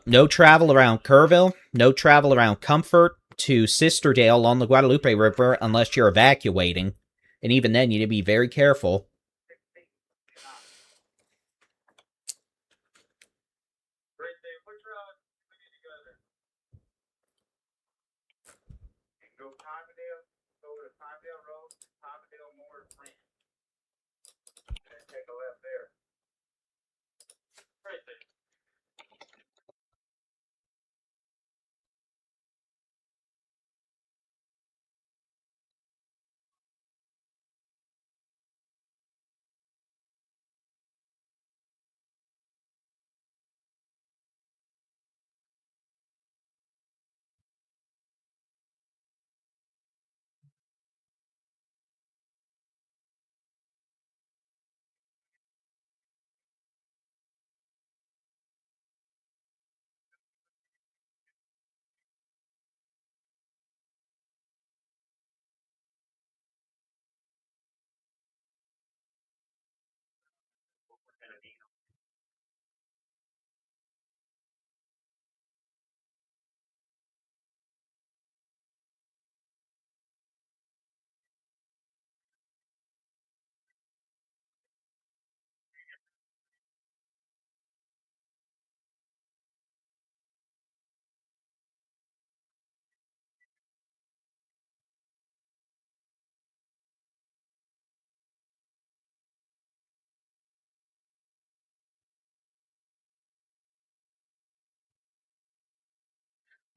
No travel around Kerrville, no travel around Comfort to Sisterdale on the Guadalupe River unless you're evacuating. And even then, you need to be very careful.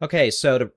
Okay, so to...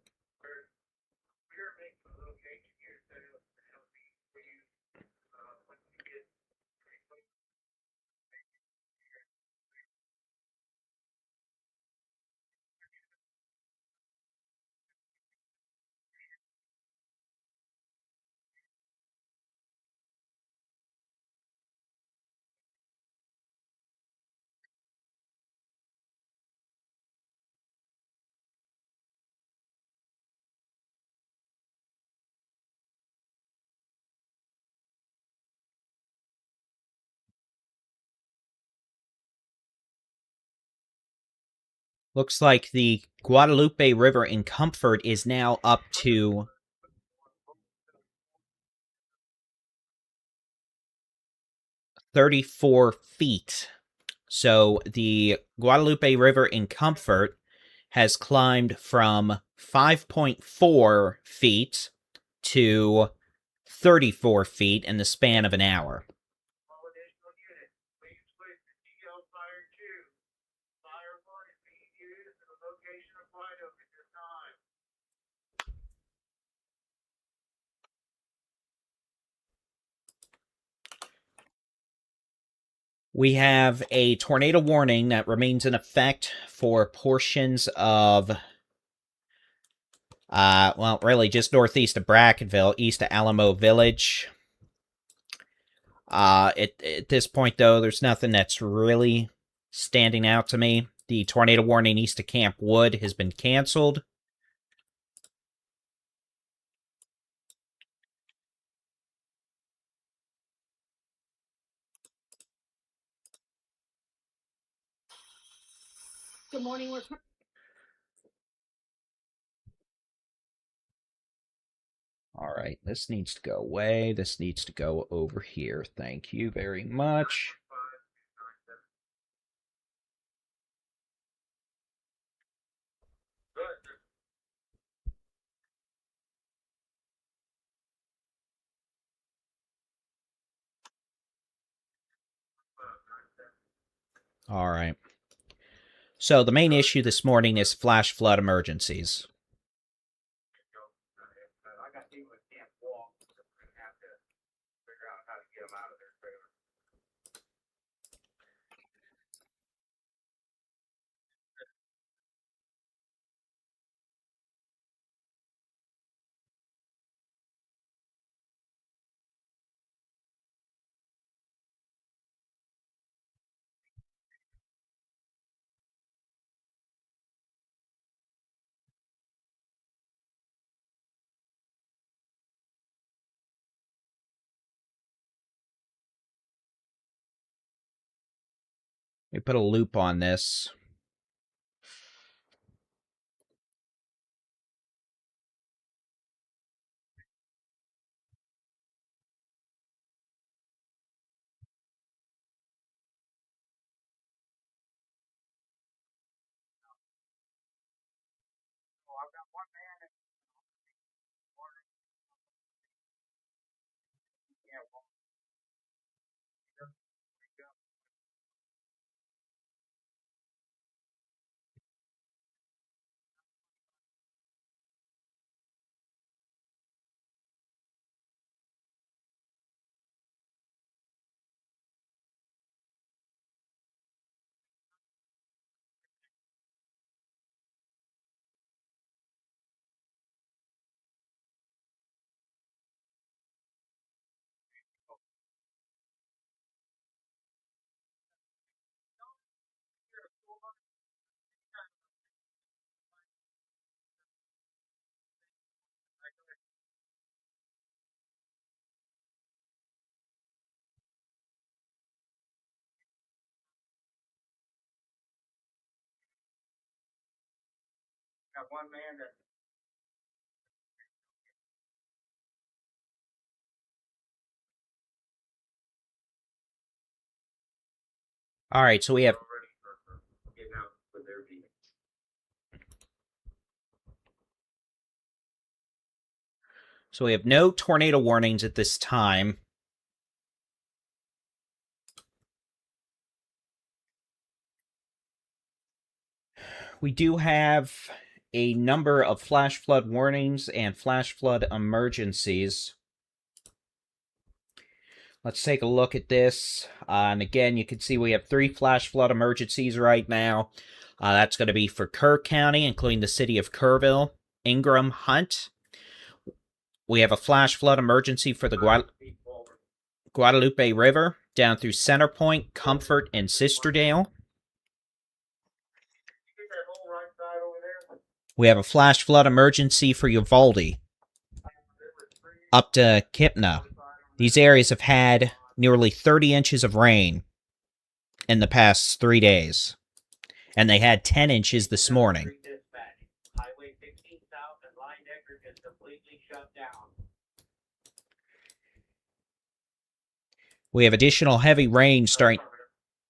Looks like the Guadalupe River in Comfort is now up to 34 feet. So the Guadalupe River in Comfort has climbed from 5.4 feet to 34 feet in the span of an hour. We have a tornado warning that remains in effect for portions of, well, really just northeast of Brackenville, east of Alamo Village. At this point, though, there's nothing that's really standing out to me. The tornado warning east of Camp Wood has been canceled. Good morning, All right, this needs to go away. This needs to go over here. Thank you very much. All right. So the main issue this morning is flash flood emergencies. me put a loop on this. Got one man that All right, so we have already for getting out with their vehicle. no tornado warnings at this time. We do have a number of flash flood warnings and flash flood emergencies. Let's take a look at this. And again, you can see we have 3 flash flood emergencies right now. That's going to be for Kerr County, including the city of Kerrville, Ingram, Hunt. We have a flash flood emergency for the Guadalupe River down through Center Point, Comfort, and Sisterdale. We have a flash flood emergency for Uvalde up to Kipna. These areas have had nearly 30 inches of rain in the past 3 days, and they had 10 inches this morning. Highway 15 south and Line Decker is completely shut down. We have additional heavy rain starting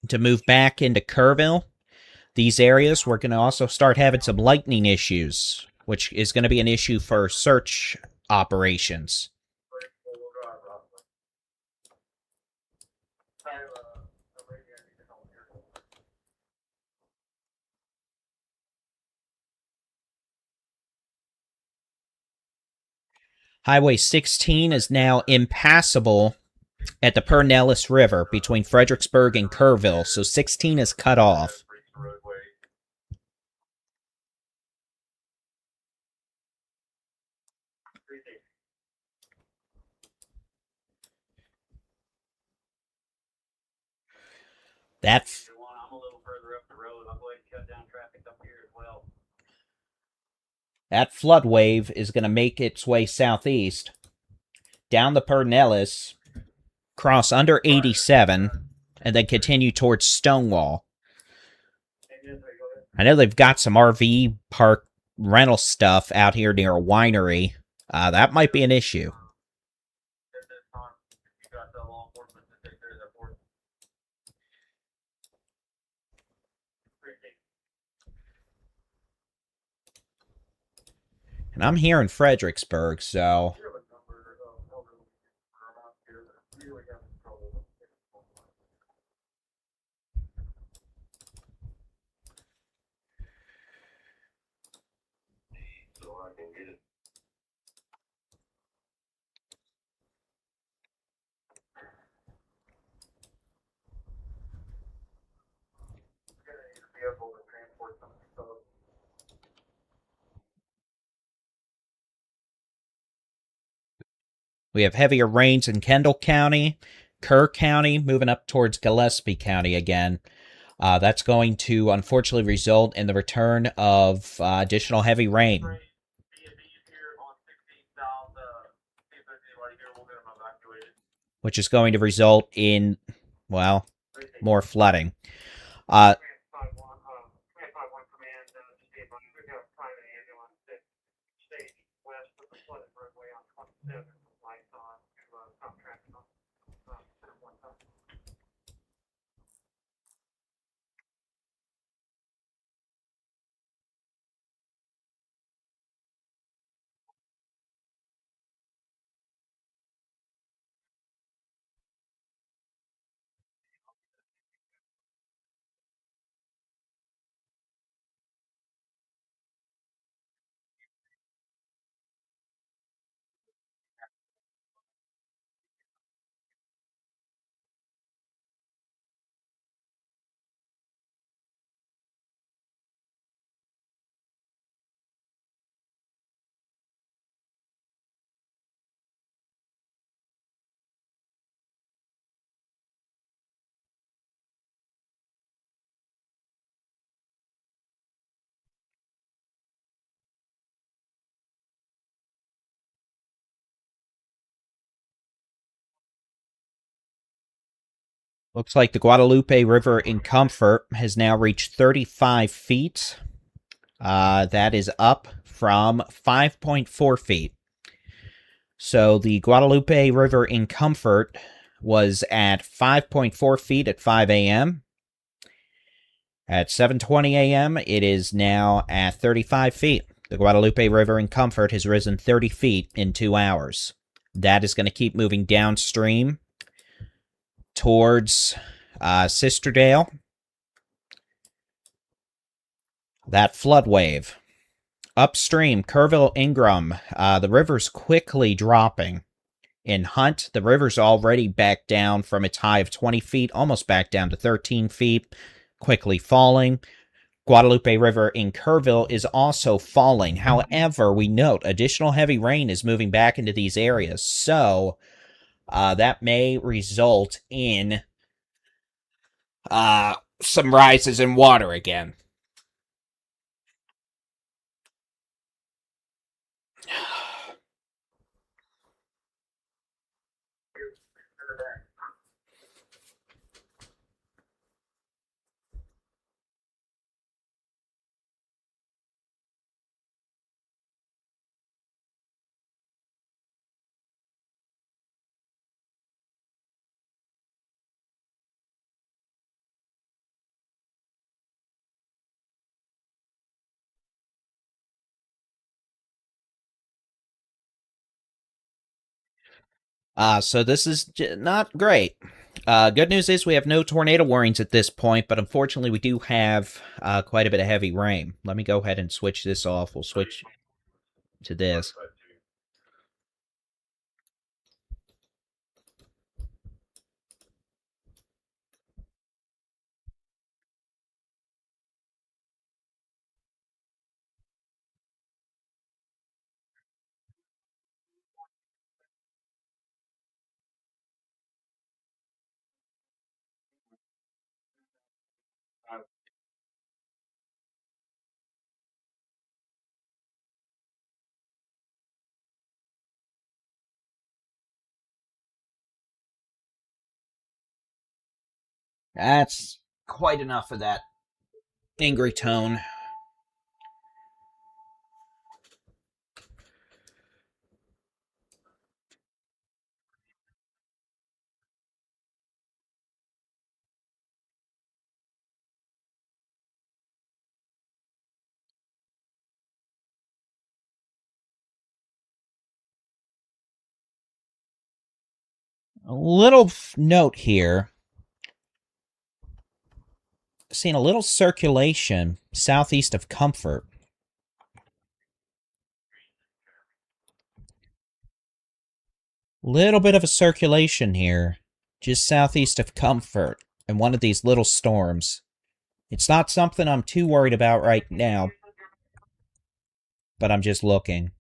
to move back into Kerrville. These areas, we're going to also start having some lightning issues, which is going to be an issue for search operations. Highway 16 is now impassable at the Pernellis River between Fredericksburg and Kerrville, so 16 is cut off. That's I'm a little further up the road. I'll go ahead and shut down traffic up here as well. that flood wave is going to make its way southeast down the Pernellis, cross under 87, and then continue towards Stonewall. I know they've got some RV park rental stuff out here near a winery. That might be an issue. And I'm here in Fredericksburg, so... We have heavier rains in Kendall County, Kerr County, moving up towards Gillespie County again. That's going to unfortunately result in the return of additional heavy rain, which is going to result in, well, more flooding. Uh, Command 51 command, just be advised, we've got a private ambulance that stays west of the flooded roadway on 27, lights on to stop traffic on 1 time. looks like the Guadalupe River in Comfort has now reached 35 feet. That is up from 5.4 feet. So the Guadalupe River in Comfort was at 5.4 feet at 5 a.m. At 7:20 a.m., it is now at 35 feet. The Guadalupe River in Comfort has risen 30 feet in 2 hours. That is going to keep moving downstream towards Sisterdale. That flood wave. Upstream, Kerrville, Ingram, the river's quickly dropping. In Hunt, the river's already back down from its high of 20 feet, almost back down to 13 feet, quickly falling. Guadalupe River in Kerrville is also falling. However, we note additional heavy rain is moving back into these areas, so that may result in some rises in water again. So this is not great. Good news is we have no tornado warnings at this point, but unfortunately we do have quite a bit of heavy rain. Let me go ahead and switch this off. We'll switch to this. That's quite enough of that angry tone. A little note here. Seeing a little circulation southeast of Comfort. Little bit of a circulation here, just southeast of Comfort, and one of these little storms. It's not something I'm too worried about right now, but I'm just looking.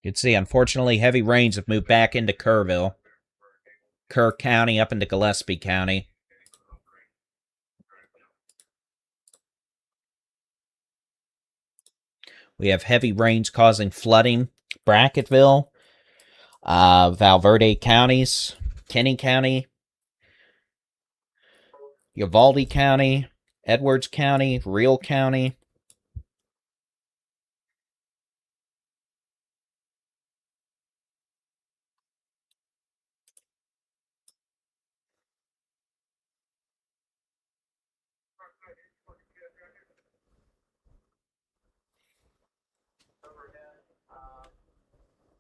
You can see, unfortunately, heavy rains have moved back into Kerrville, Kerr County, up into Gillespie County. We have heavy rains causing flooding Brackettville, Valverde counties, Kenny County, Uvalde County, Edwards County, Real County.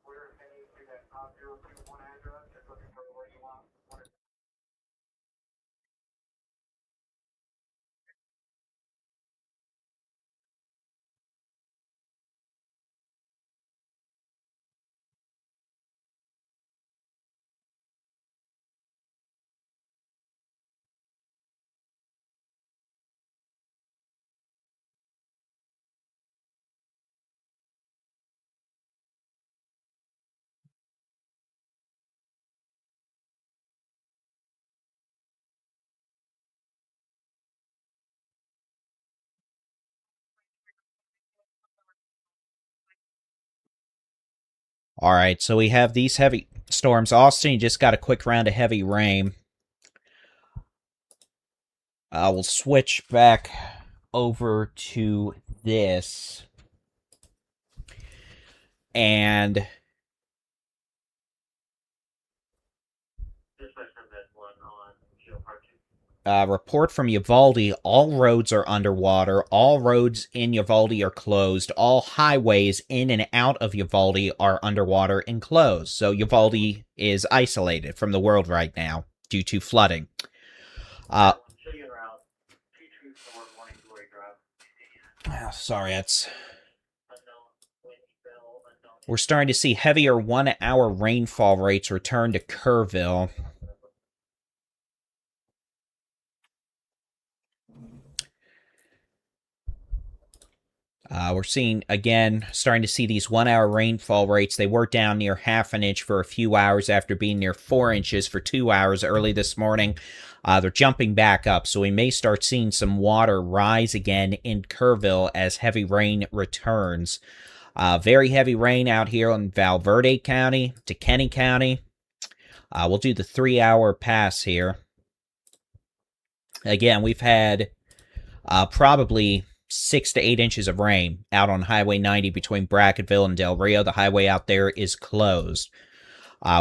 We're heading to that 5021 address, just looking for where you want. All right, so we have these heavy storms. Austin, you just got a quick round of heavy rain. We'll switch back over to this. And report from Uvalde, all roads are underwater. All roads in Uvalde are closed. All highways in and out of Uvalde are underwater and closed. So Uvalde is isolated from the world right now due to flooding. Sorry, that's... We're starting to see heavier 1 hour rainfall rates return to Kerrville. We're seeing, again, starting to see these 1 hour rainfall rates. They were down near half an inch for a few hours after being near 4 inches for 2 hours early this morning. They're jumping back up, so we may start seeing some water rise again in Kerrville as heavy rain returns. Very heavy rain out here in Valverde County to Kenny County. We'll do the 3 hour pass here. Again, we've had probably 6 to 8 inches of rain out on Highway 90 between Brackettville and Del Rio. The highway out there is closed.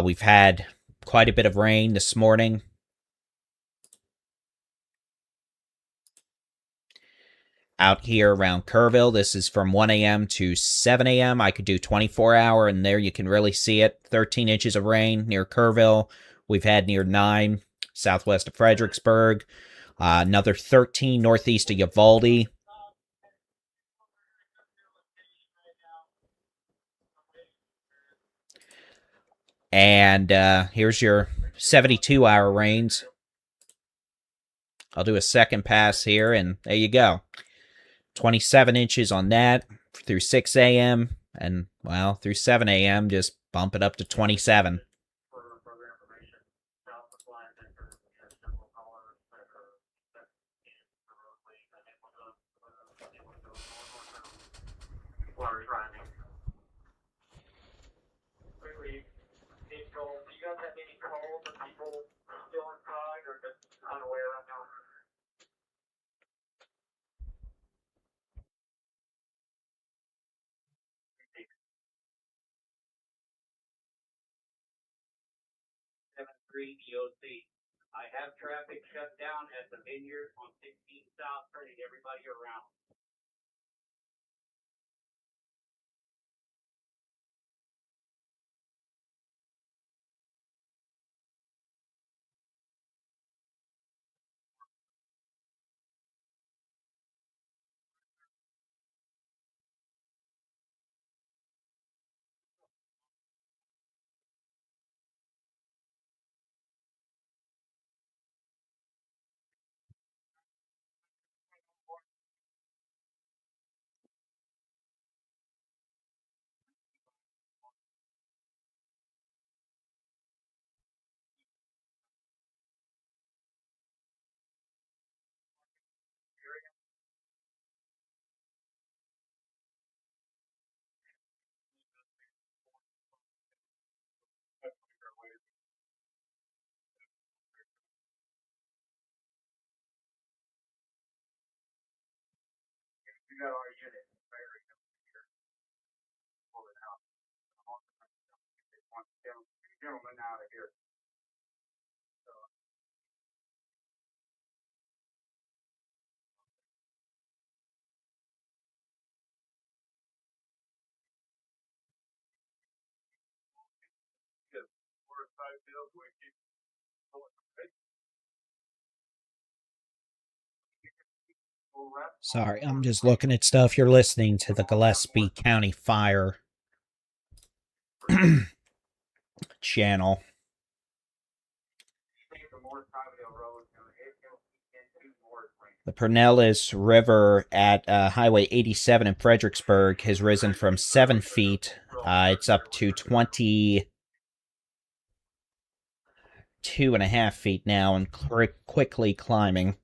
We've had quite a bit of rain this morning. Out here around Kerrville, this is from 1 a.m. to 7 a.m. I could do 24-hour, and there you can really see it. 13 inches of rain near Kerrville. We've had near 9 southwest of Fredericksburg. Another 13 northeast of Uvalde. And here's your 72-hour rains. I'll do a second pass here, and there you go. 27 inches on that through 6 a.m. and, well, through 7 a.m., just bump it up to 27. Do you guys have any calls of people still inside or just unaware right now? DOC. I have traffic shut down at the Vineyard on 16 South, turning everybody around. We got our unit buried up here. Pull it out. One gentleman out of here. Sorry, I'm just looking at stuff. You're listening to the Gillespie County Fire channel. The Pinellas River at Highway 87 in Fredericksburg has risen from 7 feet. It's up to 22.5 feet now and quickly climbing.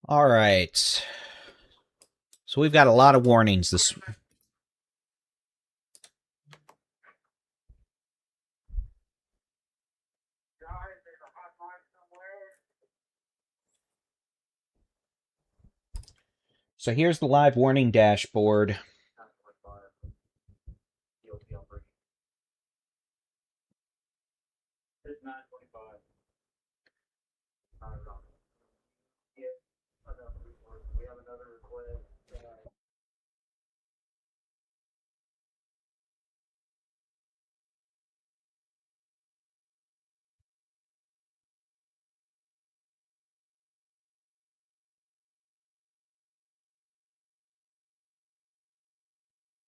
All right. So we've got a lot of warnings this. So here's the live warning dashboard. It's 9:25. We have another request.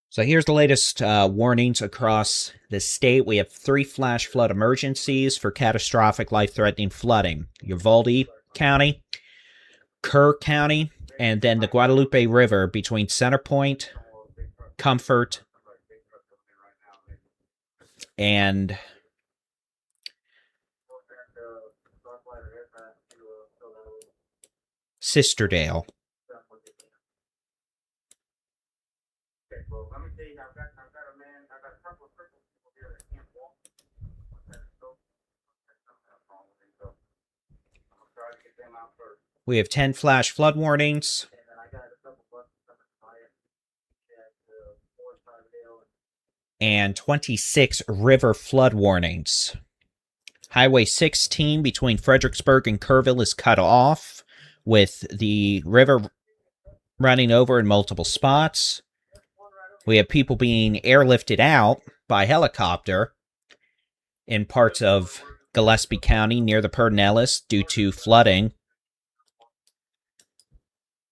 So here's the latest warnings across the state. We have 3 flash flood emergencies for catastrophic life-threatening flooding. Uvalde County, Kerr County, and then the Guadalupe River between Center Point, Comfort, and Sisterdale. Okay, well, let me see. I've got a couple of crippled people here that can't walk. So I'm gonna try to get them out first. We have 10 flash flood warnings. And then I got a couple of buses coming by it at 4 and 26 river flood warnings. Highway 16 between Fredericksburg and Kerrville is cut off, with the river running over in multiple spots. We have people being airlifted out by helicopter in parts of Gillespie County near the Pinellas due to flooding.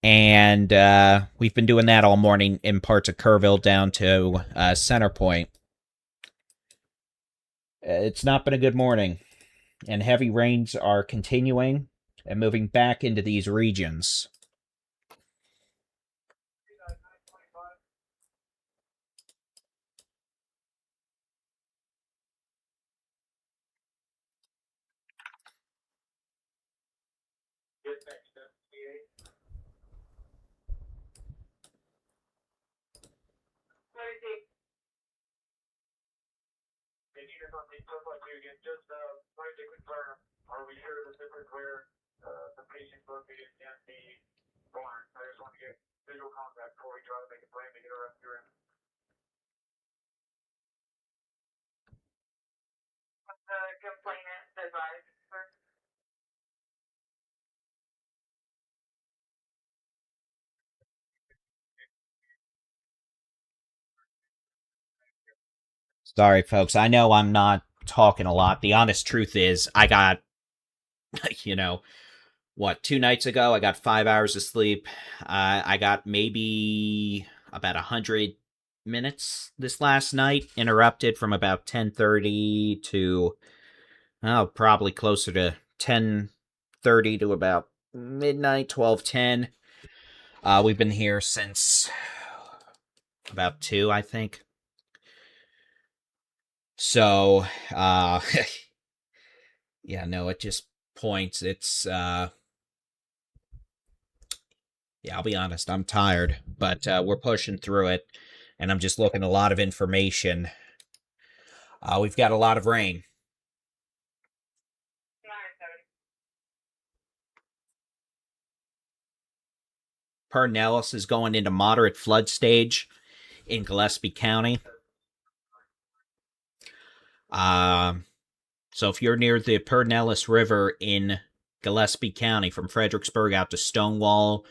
And we've been doing that all morning in parts of Kerrville down to Center Point. It's not been a good morning, and heavy rains are continuing and moving back into these regions. Just wanted to confirm, are we sure that this is where the patient's located in the barn? I just want to get visual contact before we try to make a plan to get a rescue in. The complainant, the advised, sir. Sorry, folks. I know I'm not talking a lot. The honest truth is, I got, you know, what, 2 nights ago, I got 5 hours of sleep. I got maybe about 100 minutes this last night, interrupted from about 10:30 to, oh, probably closer to 10:30 to about midnight, 12:10. We've been here since about 2, I think. So, yeah, no, it just points. Yeah, I'll be honest, I'm tired, but we're pushing through it, and I'm just looking at a lot of information. We've got a lot of rain. Pedernales is going into moderate flood stage in Gillespie County. So if you're near the Pedernales River in Gillespie County, from Fredericksburg out to Stonewall,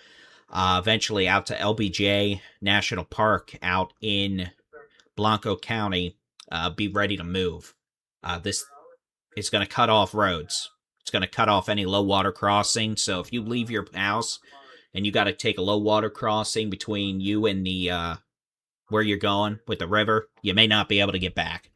eventually out to LBJ National Park out in Blanco County, be ready to move. This is going to cut off roads. It's going to cut off any low water crossing. So if you leave your house and you got to take a low water crossing between you and the where you're going with the river, you may not be able to get back.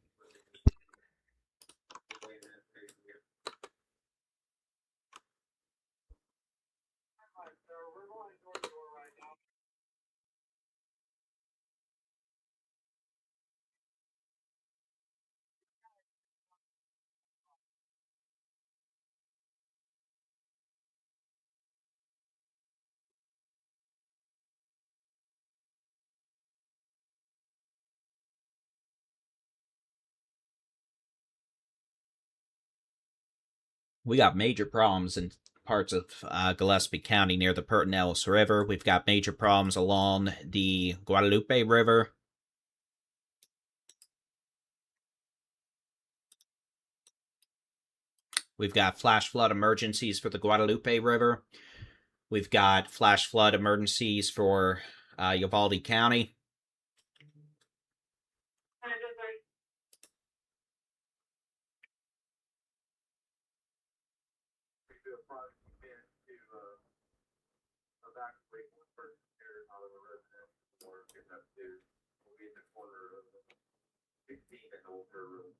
We got major problems in parts of Gillespie County near the Pedernales River. We've got major problems along the Guadalupe River. We've got flash flood emergencies for the Guadalupe River. We've got flash flood emergencies for Uvalde County. Evacuate one person here out of a residence or get up to, will be in the corner of 16 and Old Fair Road.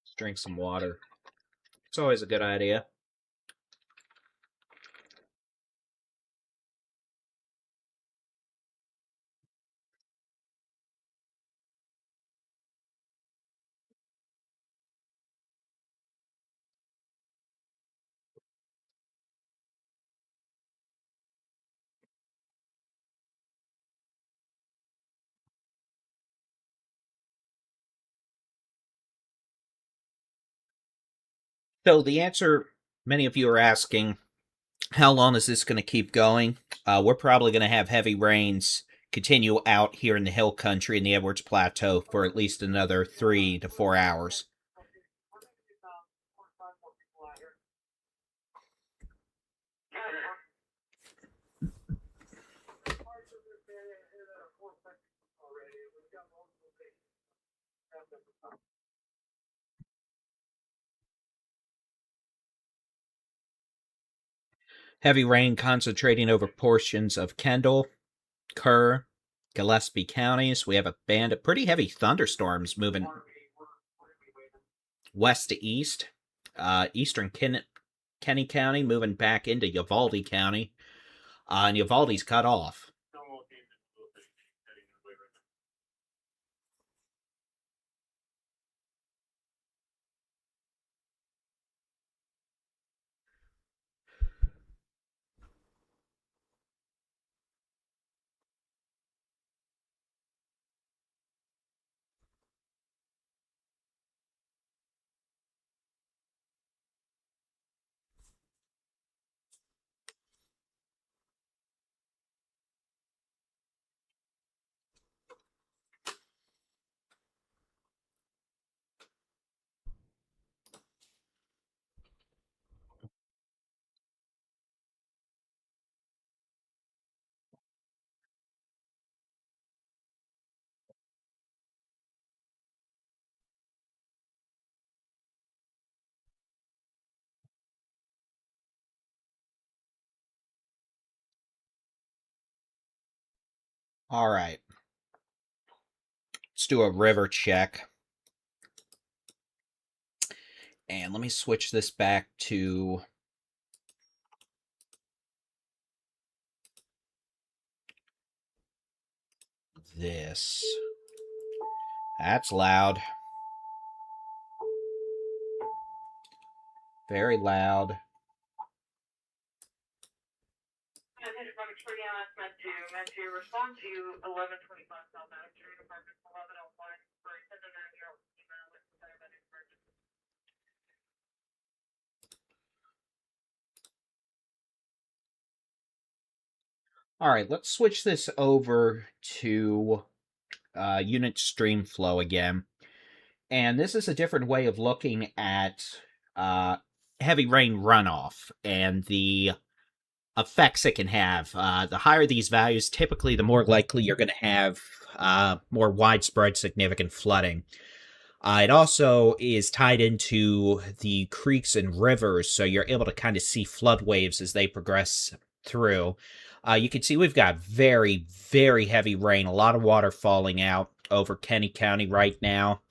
Let's drink some water. It's always a good idea. So the answer many of you are asking, how long is this going to keep going? We're probably going to have heavy rains continue out here in the hill country in the Edwards Plateau for at least another 3 to 4 hours. Heavy rain concentrating over portions of Kendall, Kerr, Gillespie counties. We have a band of pretty heavy thunderstorms moving west to east. Eastern Kenny County moving back into Uvalde County. And Uvalde's cut off. All right. Let's do a river check. And let me switch this back to this. That's loud. Very loud. Respond to 1125 South Adams, Department 1101, for send a manager email with paramedic emergency. All right, let's switch this over to unit stream flow again. And this is a different way of looking at heavy rain runoff and the effects it can have. The higher these values, typically the more likely you're going to have more widespread significant flooding. It also is tied into the creeks and rivers, so you're able to kind of see flood waves as they progress through. You can see we've got very, very heavy rain, a lot of water falling out over Kenny County right now.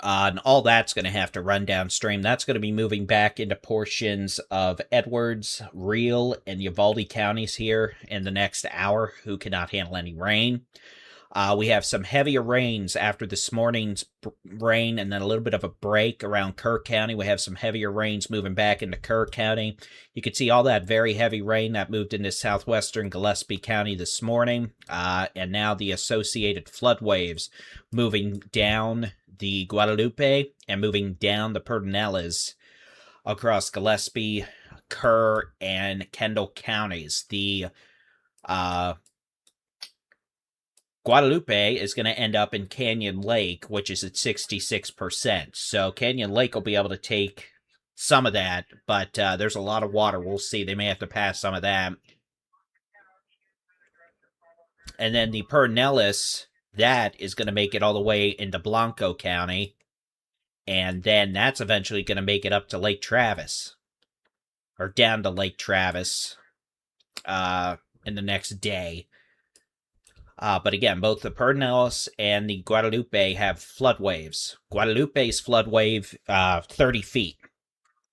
And all that's going to have to run downstream. That's going to be moving back into portions of Edwards, Real, and Uvalde counties here in the next hour, who cannot handle any rain. We have some heavier rains after this morning's rain, and then a little bit of a break around Kerr County. We have some heavier rains moving back into Kerr County. You can see all that very heavy rain that moved into southwestern Gillespie County this morning, and now the associated flood waves moving down the Guadalupe and moving down the Pedernales across Gillespie, Kerr, and Kendall counties. The Guadalupe is going to end up in Canyon Lake, which is at 66%. So Canyon Lake will be able to take some of that, but there's a lot of water. We'll see. They may have to pass some of that. And then the Pedernales, that is going to make it all the way into Blanco County. And then that's eventually going to make it up to Lake Travis. Or down to Lake Travis in the next day. But again, both the Pedernales and the Guadalupe have flood waves. Guadalupe's flood wave, 30 feet.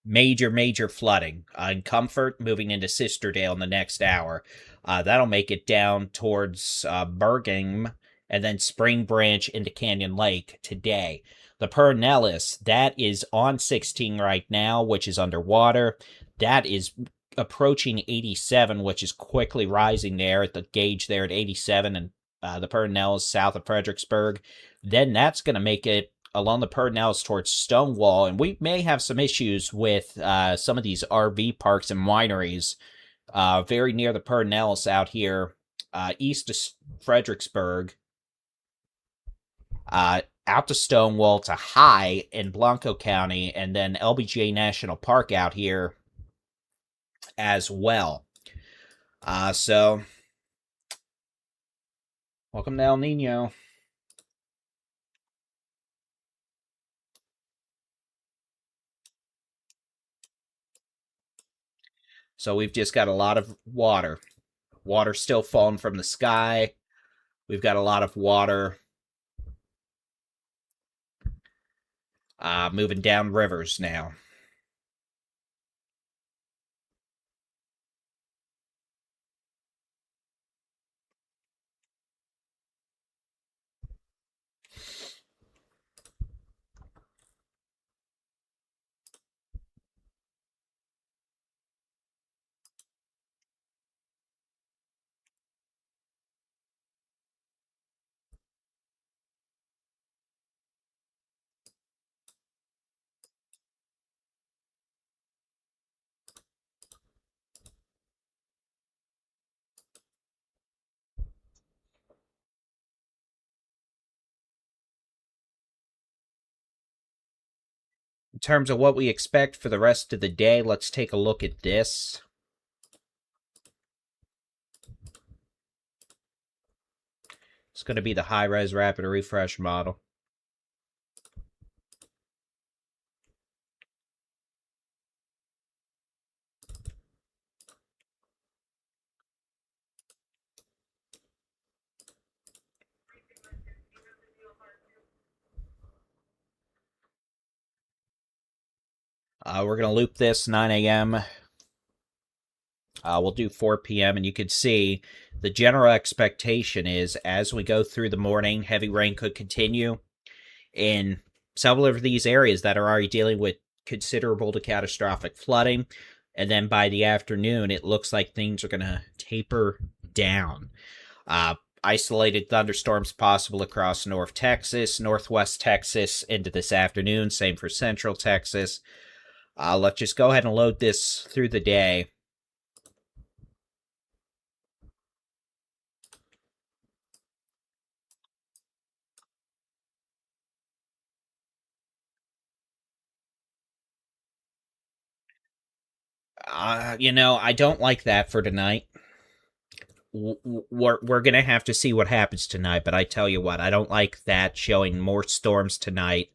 Major flooding. In Comfort, moving into Sisterdale in the next hour. That'll make it down towards Bergam and then Spring Branch into Canyon Lake today. The Pedernales, that is on 16 right now, which is underwater. That is approaching 87, which is quickly rising there at the gauge there at 87, and the Pedernales south of Fredericksburg. Then that's going to make it along the Pedernales towards Stonewall, and we may have some issues with some of these RV parks and wineries very near the Pedernales out here east of Fredericksburg, out to Stonewall to High in Blanco County, and then LBJ National Park out here as well. So welcome to El Nino. So we've just got a lot of water. Water still falling from the sky. We've got a lot of water moving down rivers now. In terms of what we expect for the rest of the day, let's take a look at this. It's going to be the high-res rapid refresh model. We're going to loop this 9 a.m. We'll do 4 p.m. and you can see the general expectation is as we go through the morning, heavy rain could continue in several of these areas that are already dealing with considerable to catastrophic flooding. And then by the afternoon, it looks like things are going to taper down. Isolated thunderstorms possible across North Texas, Northwest Texas into this afternoon. Same for Central Texas. Let's just go ahead and load this through the day. I don't like that for tonight. We're gonna have to see what happens tonight, but I tell you what, I don't like that showing more storms tonight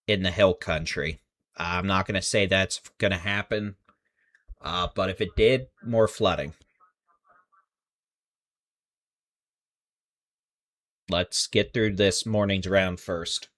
in the hill country. I'm not gonna say that's gonna happen, but if it did, more flooding. Let's get through this morning's round first.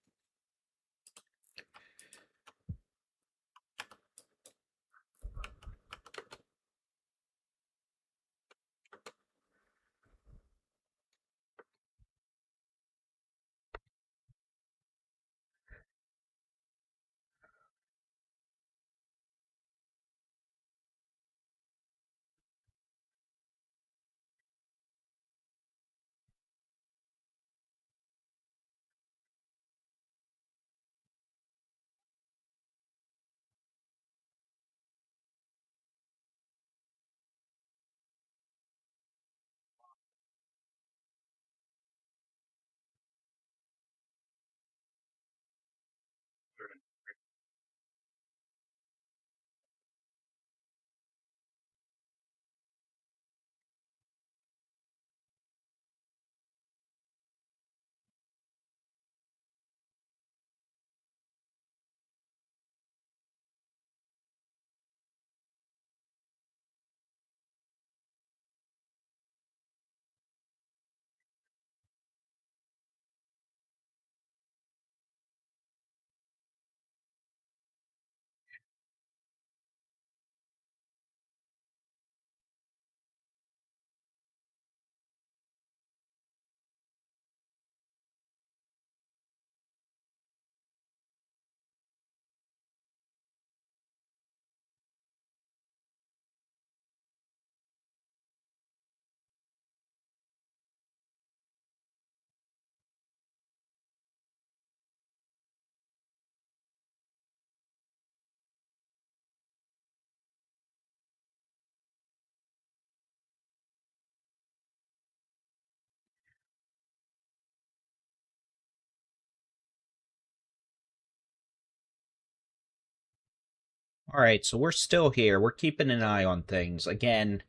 All right, so we're still here. We're keeping an eye on things. Again,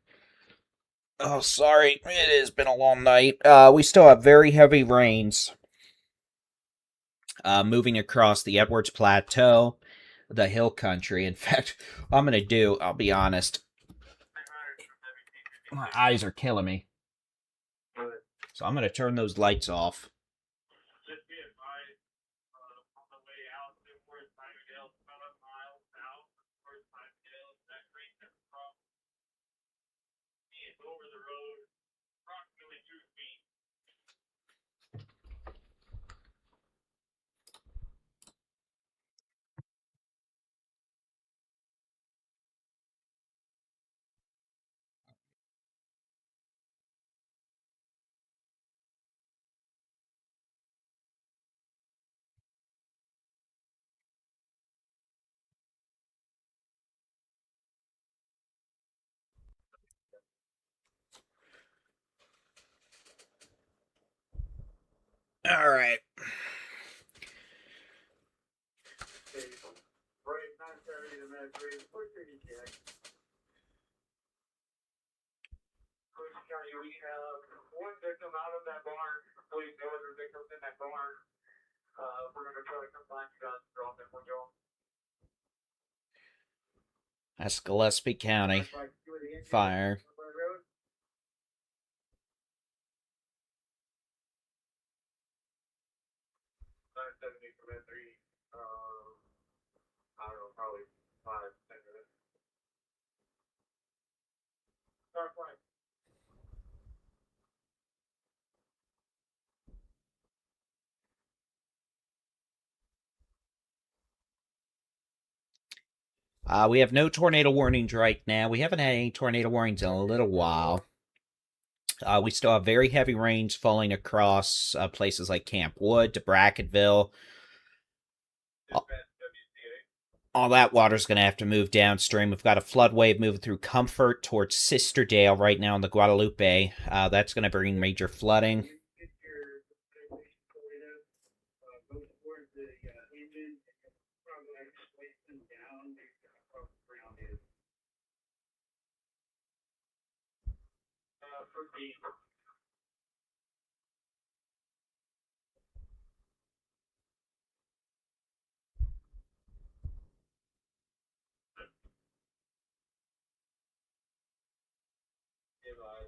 oh, sorry, it has been a long night. We still have very heavy rains moving across the Edwards Plateau, the hill country. In fact, what I'm going to do, I'll be honest, my eyes are killing me. So I'm going to turn those lights off. Just be advised, on the way out, towards Pinedale, 7 miles south towards Pinedale, that creek that's from being over the road approximately 2 feet. All right. Right, 9:30 to Medford, quick check. Cook County, we have one victim out of that barn. Please, no other victims in that barn. We're gonna try to come find you guys and drop them when you That's Gillespie County Fire. 970 from N3, I don't know, probably We have no tornado warnings right now. We haven't had any tornado warnings in a little while. We still have very heavy rains falling across places like Camp Wood to Brackettville. All that water's going to have to move downstream. We've got a flood wave moving through Comfort towards Sisterdale right now in the Guadalupe. That's going to bring major flooding.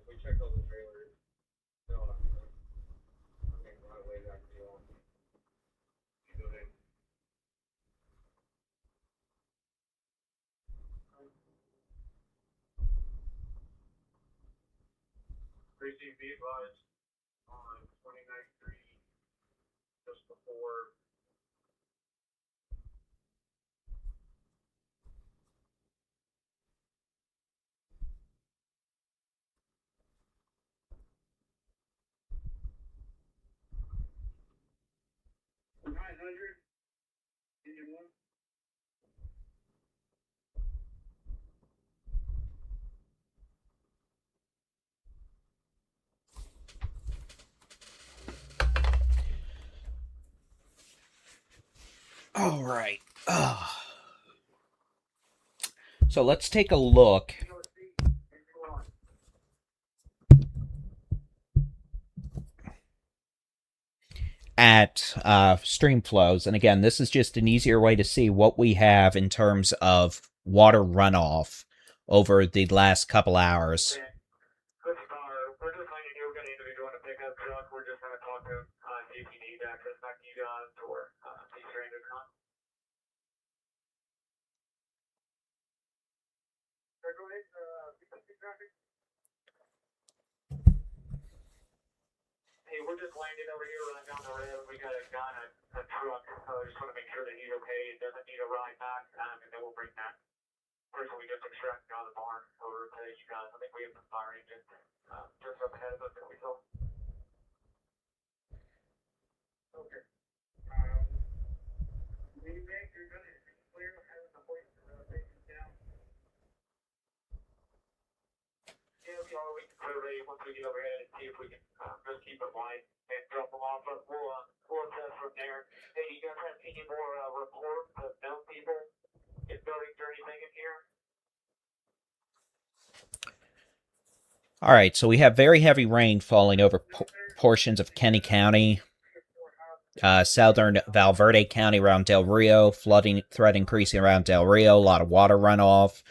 We checked all the trailers. No, I think right away back to you all. Go ahead. Receive be advised on 29th Street just before. All right. So let's take a look at stream flows. And again, this is just an easier way to see what we have in terms of water runoff over the last couple hours. Good star. We're just letting you know we're going to either be doing a pickup truck. We're just going to talk to see if you need access back to you guys or see if you're in or not. Go ahead, traffic. Hey, we're just landing over here, running down the road. We got a guy in a truck. Just want to make sure that he's okay. He doesn't need a ride back, and then we'll bring that person we just extracted out of the barn over to you guys. I think we have the fire engine just up ahead of us that we saw. Okay. Maybe you're going to clear having the point patients down. Yeah, okay, we can clear ready once we get overhead and see if we can just keep it wide and drop them off, but we'll assess from there. Hey, you guys have any more reports of known people in buildings or anything in here? All right, so we have very heavy rain falling over portions of Kenny County, southern Valverde County around Del Rio, flooding threat increasing around Del Rio, a lot of water runoff.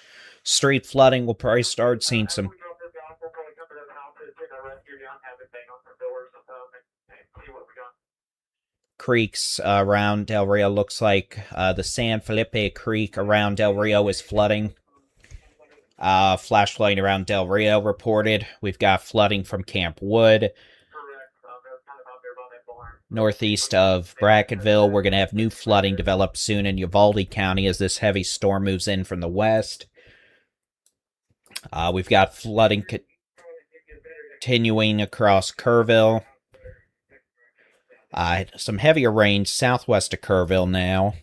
Street flooding will probably start seeing some creeks around Del Rio. Looks like the San Felipe Creek around Del Rio is flooding. Flash flooding around Del Rio reported. We've got flooding from Camp Wood. Northeast of Brackettville, we're going to have new flooding develop soon in Uvalde County as this heavy storm moves in from the west. We've got flooding continuing across Kerrville. Some heavier rain southwest of Kerrville now.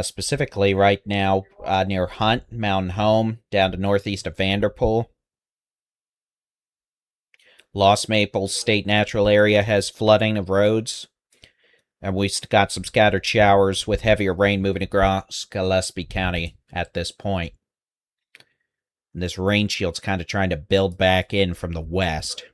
Specifically right now near Hunt, Mountain Home, down to northeast of Vanderpool. Lost Maples State Natural Area has flooding of roads. And we've got some scattered showers with heavier rain moving across Gillespie County at this point. And this rain shield's kind of trying to build back in from the west.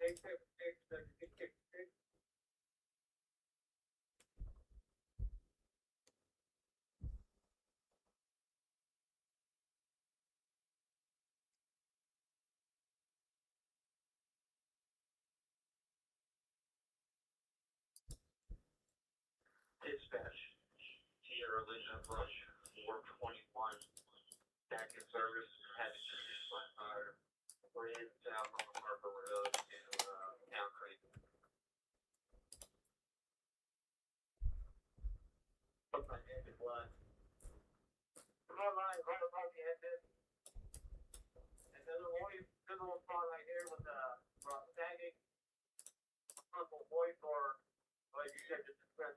Dispatch, Sierra Legion Rush 421, back in service, had to use my fire. We're in south on the Harper Road to Town Creek. Put my hand in blood. Come on, line, right above the engine. And there's a little spot right here with the sagging purple voice or like you said, just express.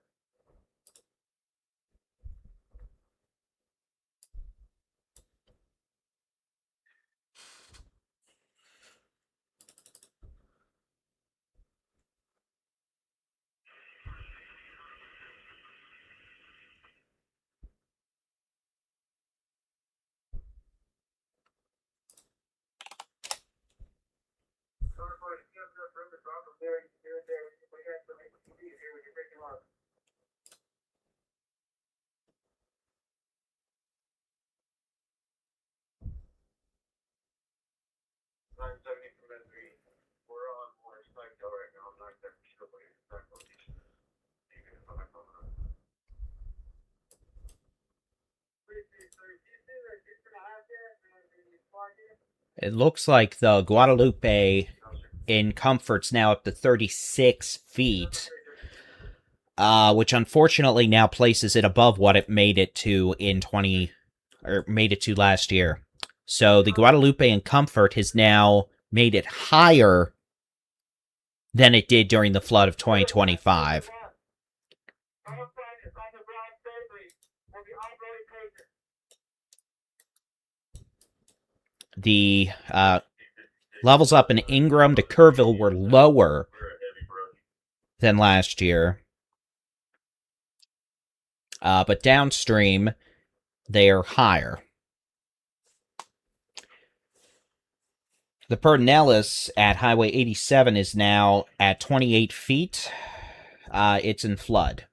Sorry for it, give enough room to drop from there, here and there. We had some ATV here, we can pick him up. 970 from N3. We're on more cycle right now. I'm not exactly sure what your exact location is. Even if I'm not on. It looks like the Guadalupe in comfort's now up to 36 feet, which unfortunately now places it above what it made it to made it to last year. So the Guadalupe in comfort has now made it higher than it did during the flood of 2025. The levels up in Ingram to Kerrville were lower than last year. But downstream, they are higher. The Pedernales at Highway 87 is now at 28 feet. It's in flood.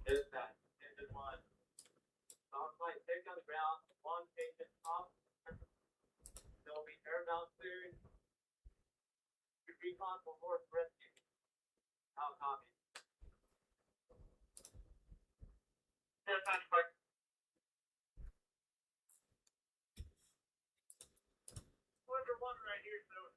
Dispatch, engine 1. Soft light take on the ground, 1 patient off. There will be airbound clearing. Recon for more rescue. How copy? Dispatch, quick. Under 1 right here, so.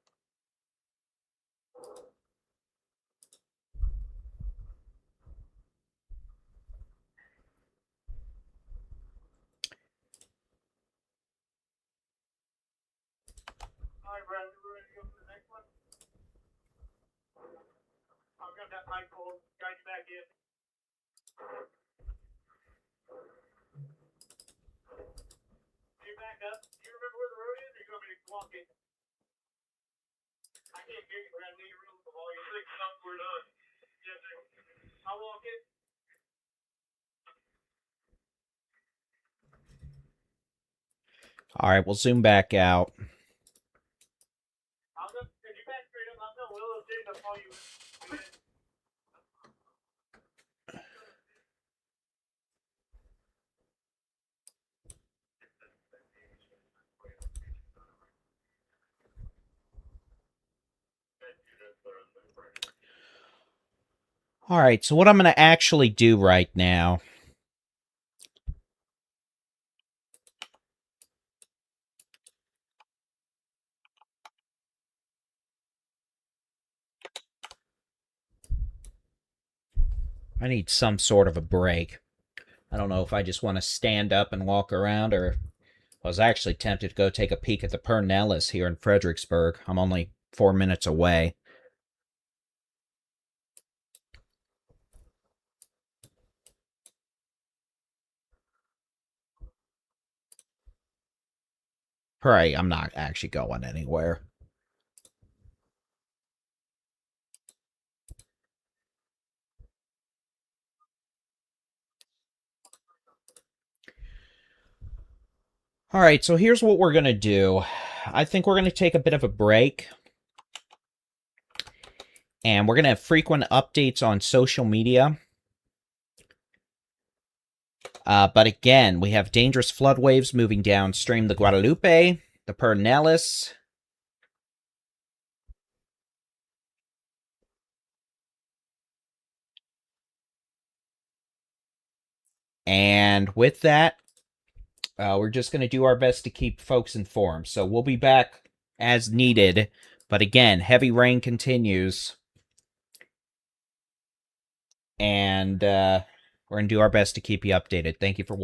Alright, Bradley, we're ready to go for the next one. I've got that mic hold, guide you back in. You back up. Do you remember where the road is, or you want me to walk it? I can't hear you, Bradley. You're real small. You're 6 something, we're done. Yes, sir. I'll walk it. All right, we'll zoom back out. I'll go. If you back straight up, I'll tell Willow City to call you. All right, so what I'm going to actually do right now I need some sort of a break. I don't know if I just want to stand up and walk around, or I was actually tempted to go take a peek at the Pedernales here in Fredericksburg. I'm only 4 minutes away. Hooray, I'm not actually going anywhere. All right, so here's what we're going to do. I think we're going to take a bit of a break. And we're going to have frequent updates on social media. But again, we have dangerous flood waves moving downstream the Guadalupe, the Pedernales. And with that, we're just going to do our best to keep folks informed. So we'll be back as needed. But again, heavy rain continues. And we're going to do our best to keep you updated. Thank you for watching.